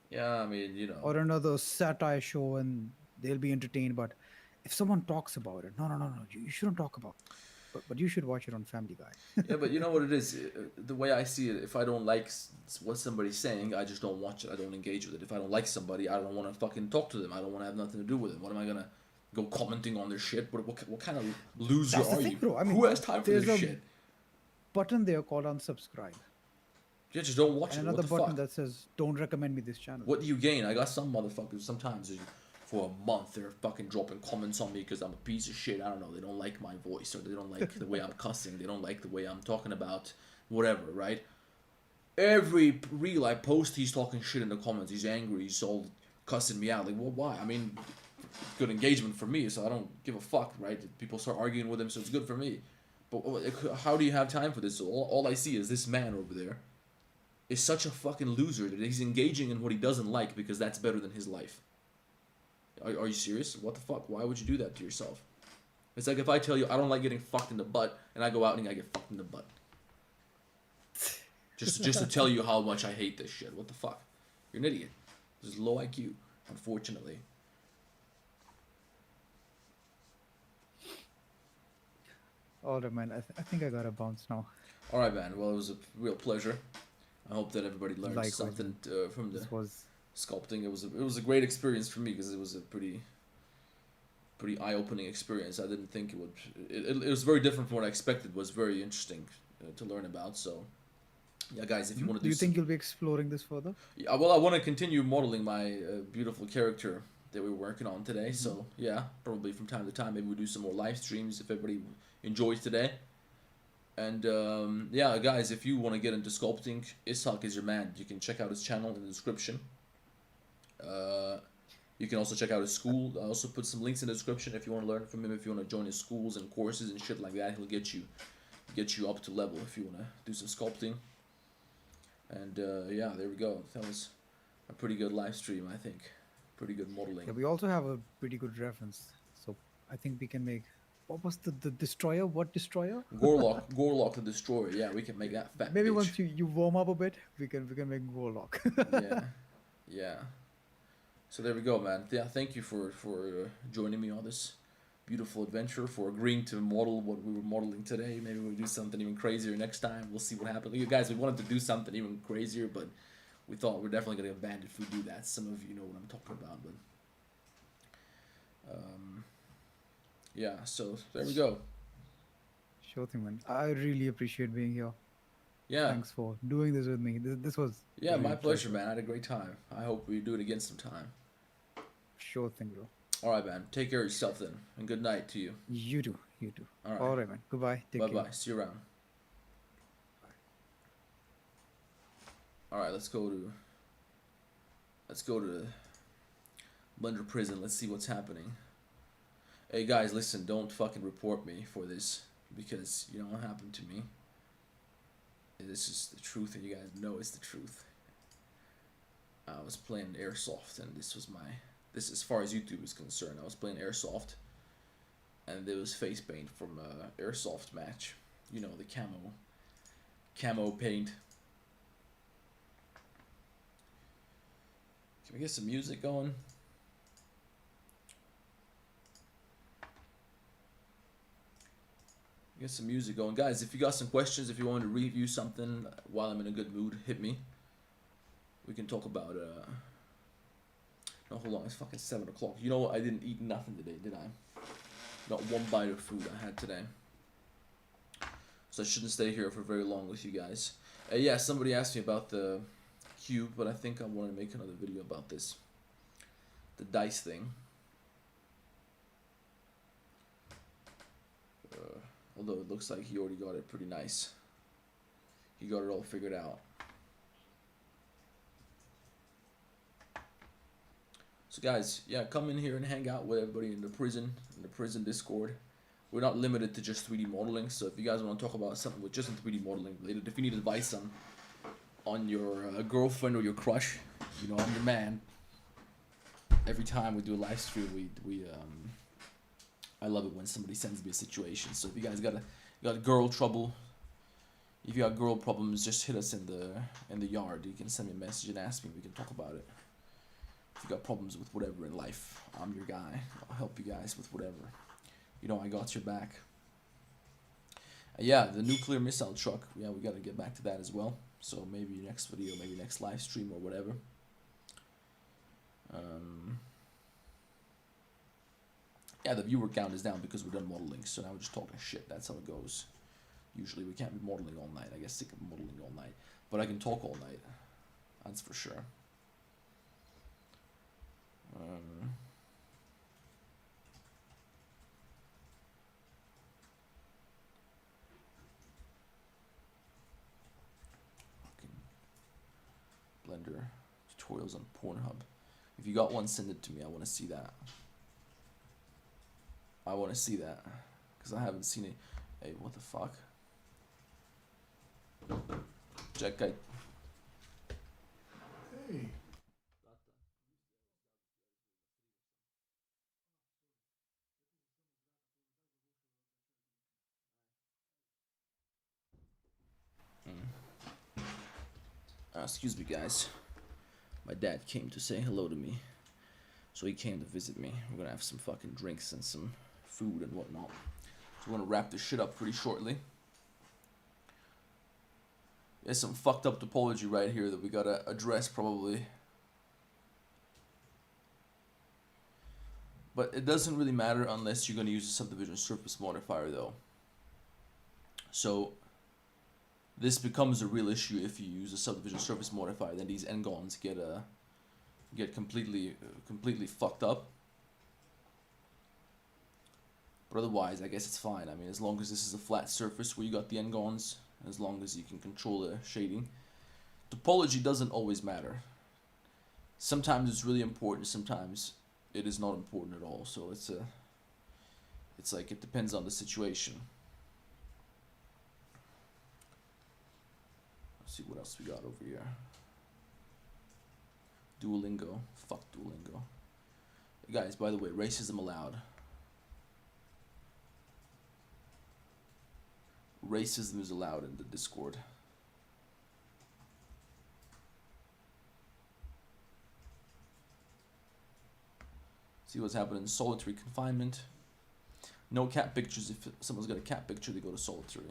Yeah, I mean, you know.
Or another satire show and they'll be entertained. But if someone talks about it, no, you shouldn't talk about it. But you should watch it on Family Guy.
Yeah, but you know what it is? The way I see it, if I don't like what somebody's saying, I just don't watch it. I don't engage with it. If I don't like somebody, I don't want to fucking talk to them. I don't want to have nothing to do with them. What am I gonna go commenting on their shit? What kind of loser
That's the
are
thing,
you?
bro. I mean,
Who has time for
there's
this
a
shit?
button there called unsubscribe,
Yeah, just don't watch
and
it. What
another
the
button
fuck?
that says don't recommend me this channel.
What do you gain? I got some motherfuckers sometimes for a month they're fucking dropping comments on me because I'm a piece of shit. I don't know. They don't like my voice or they don't like the way I'm cussing. They don't like the way I'm talking about whatever, right? Every reel I post, he's talking shit in the comments. He's angry. He's all cussing me out. Like, well, why? I mean, good engagement for me, so I don't give a fuck, right? People start arguing with him, so it's good for me. But how do you have time for this? All I see is this man over there is such a fucking loser that he's engaging in what he doesn't like because that's better than his life. Are you serious? What the fuck? Why would you do that to yourself? It's like if I tell you I don't like getting fucked in the butt, and I go out and I get fucked in the butt. Just to tell you how much I hate this shit. What the fuck? You're an idiot. This is low IQ, unfortunately.
All right, man. I think I gotta bounce now.
All right, man. Well, it was a real pleasure. I hope that everybody learned
Likewise,
something from the
This was
sculpting. It was a great experience for me because it was a pretty eye-opening experience. I didn't think it would. It was very different from what I expected. It was very interesting to learn about. So, yeah, guys, if you want to
do you think you'll be exploring this further?
Yeah, well, I want to continue modeling my beautiful character that we were working on today.
Mm-hmm.
So, yeah, probably from time to time, maybe we'll do some more live streams if everybody enjoys today. And, yeah, guys, if you want to get into sculpting, Ishak is your man. You can check out his channel in the description. You can also check out his school. I also put some links in the description if you want to learn from him. If you want to join his schools and courses and shit like that, he'll get you up to level if you want to do some sculpting. And yeah, there we go. That was a pretty good live stream, I think. Pretty good modeling.
Yeah, we also have a pretty good reference. So I think we can make. What was the destroyer? What destroyer?
Gorlock the Destroyer. Yeah, we can make that fat
Maybe
bitch.
once you warm up a bit, we can make Warlock.
Yeah. So there we go, man. Yeah, thank you for joining me on this beautiful adventure, for agreeing to model what we were modeling today. Maybe we'll do something even crazier next time. We'll see what happens. You guys, we wanted to do something even crazier, but we thought we're definitely gonna get banned if we do that. Some of you know what I'm talking about, but yeah. So there we go.
Sure thing, man. I really appreciate being here.
Yeah.
Thanks for doing this with me. This was
Yeah,
really
my
a
pleasure, man. I had a great time. I hope we do it again sometime.
Sure thing, bro.
All right, man. Take care of yourself then, and good night to you.
You too.
All right.
All right, man. Goodbye. Take
Bye
care.
bye. See you around. All right, let's go to Blender Prison. Let's see what's happening. Hey guys, listen, don't fucking report me for this because you know what happened to me. This is the truth, and you guys know it's the truth. I was playing Airsoft, and this as far as YouTube is concerned, I was playing Airsoft, and there was face paint from a Airsoft match. You know, the camo paint. Can we get some music going? Get some music going. Guys, if you got some questions, if you want to review something while I'm in a good mood, hit me. We can talk about, no, hold on, it's fucking 7 o'clock. You know what, I didn't eat nothing today, did I? Not one bite of food I had today. So I shouldn't stay here for very long with you guys. Yeah, somebody asked me about the cube, but I think I want to make another video about this. The dice thing. Although it looks like he already got it pretty nice. He got it all figured out. So guys, yeah, come in here and hang out with everybody in the prison Discord. We're not limited to just 3D modeling, so if you guys want to talk about something with just 3D modeling related, if you need advice on your girlfriend or your crush, you know, I'm your man. Every time we do a live stream, I love it when somebody sends me a situation. So if you guys got girl trouble, if you got girl problems, just hit us in the yard. You can send me a message and ask me. We can talk about it. If you got problems with whatever in life, I'm your guy. I'll help you guys with whatever. You know, I got your back. Yeah, the nuclear missile truck. Yeah, we gotta get back to that as well. So maybe next video, maybe next live stream or whatever. Yeah, the viewer count is down because we're done modeling. So now we're just talking shit. That's how it goes. Usually we can't be modeling all night. I get sick of modeling all night. But I can talk all night. That's for sure. Blender tutorials on Pornhub. If you got one, send it to me. I want to see that. I want to see that because I haven't seen it. Hey, what the fuck? Jack guy.
Hey.
Excuse me, guys. My dad came to say hello to me. So he came to visit me. We're gonna have some fucking drinks and some food and whatnot. So we're gonna wrap this shit up pretty shortly. There's some fucked up topology right here that we gotta address probably. But it doesn't really matter unless you're gonna use a subdivision surface modifier though. So this becomes a real issue if you use a subdivision surface modifier. Then these n-gons get completely fucked up. But otherwise, I guess it's fine. I mean, as long as this is a flat surface where you got the n-gons, as long as you can control the shading. Topology doesn't always matter. Sometimes it's really important, sometimes it is not important at all. So it's like it depends on the situation. Let's see what else we got over here. Duolingo. Fuck Duolingo. Guys, by the way, racism allowed. Racism is allowed in the Discord. See what's happening in solitary confinement. No cat pictures. If someone's got a cat picture, they go to solitary.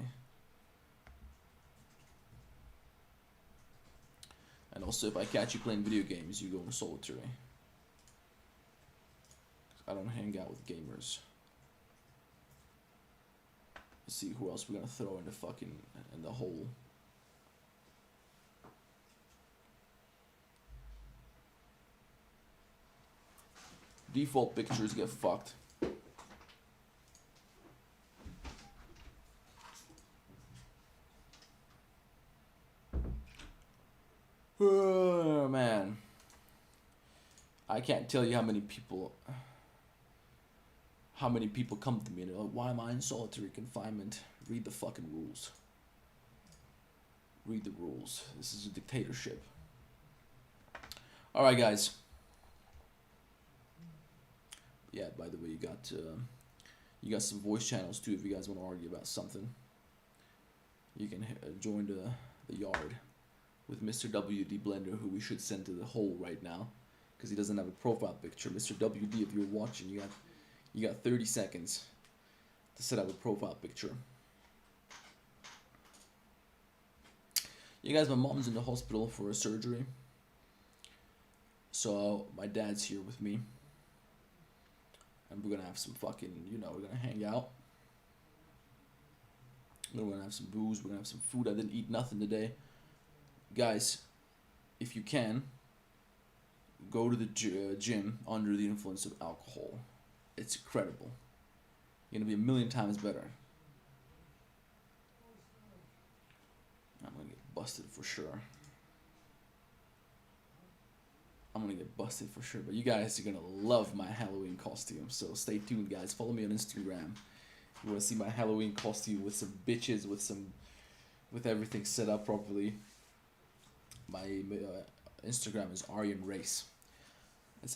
And also, if I catch you playing video games, you go into solitary. I don't hang out with gamers. Let's see who else we're gonna throw in the fucking in the hole. Default pictures get fucked. Oh, man. I can't tell you how many people come to me and they're like, why am I in solitary confinement? Read the fucking rules. Read the rules. This is a dictatorship. Alright, guys. Yeah, by the way, you got some voice channels too if you guys want to argue about something. You can join the yard with Mr. WD Blender, who we should send to the hole right now because he doesn't have a profile picture. Mr. WD, if you're watching, you got 30 seconds to set up a profile picture. You guys, my mom's in the hospital for a surgery, so my dad's here with me. And we're gonna have some fucking, we're gonna hang out. We're gonna have some booze, we're gonna have some food. I didn't eat nothing today. Guys, if you can, go to the gym under the influence of alcohol. It's incredible. You're gonna be a million times better. I'm gonna get busted for sure. I'm gonna get busted for sure, but you guys are gonna love my Halloween costume, so stay tuned, guys. Follow me on Instagram if you wanna see my Halloween costume with some bitches, with everything set up properly. My Instagram is Aryan Race. It's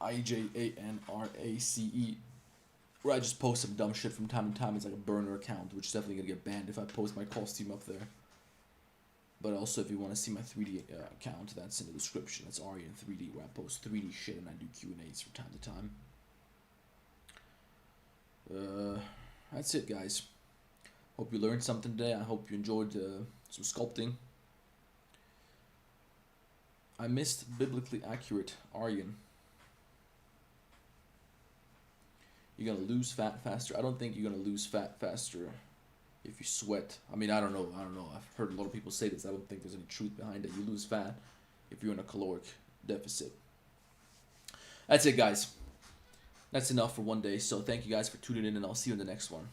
ARIJANRACE, where I just post some dumb shit from time to time. It's like a burner account, which is definitely gonna get banned if I post my costume up there. But also, if you want to see my 3D account, that's in the description. That's Aryan 3D, where I post 3D shit and I do Q&As from time to time. That's it, guys. Hope you learned something today. I hope you enjoyed some sculpting. I missed biblically accurate Aryan. You're gonna lose fat faster. I don't think you're gonna lose fat faster if you sweat. I mean, I don't know. I've heard a lot of people say this. I don't think there's any truth behind it. You lose fat if you're in a caloric deficit. That's it, guys. That's enough for one day. So thank you guys for tuning in, and I'll see you in the next one.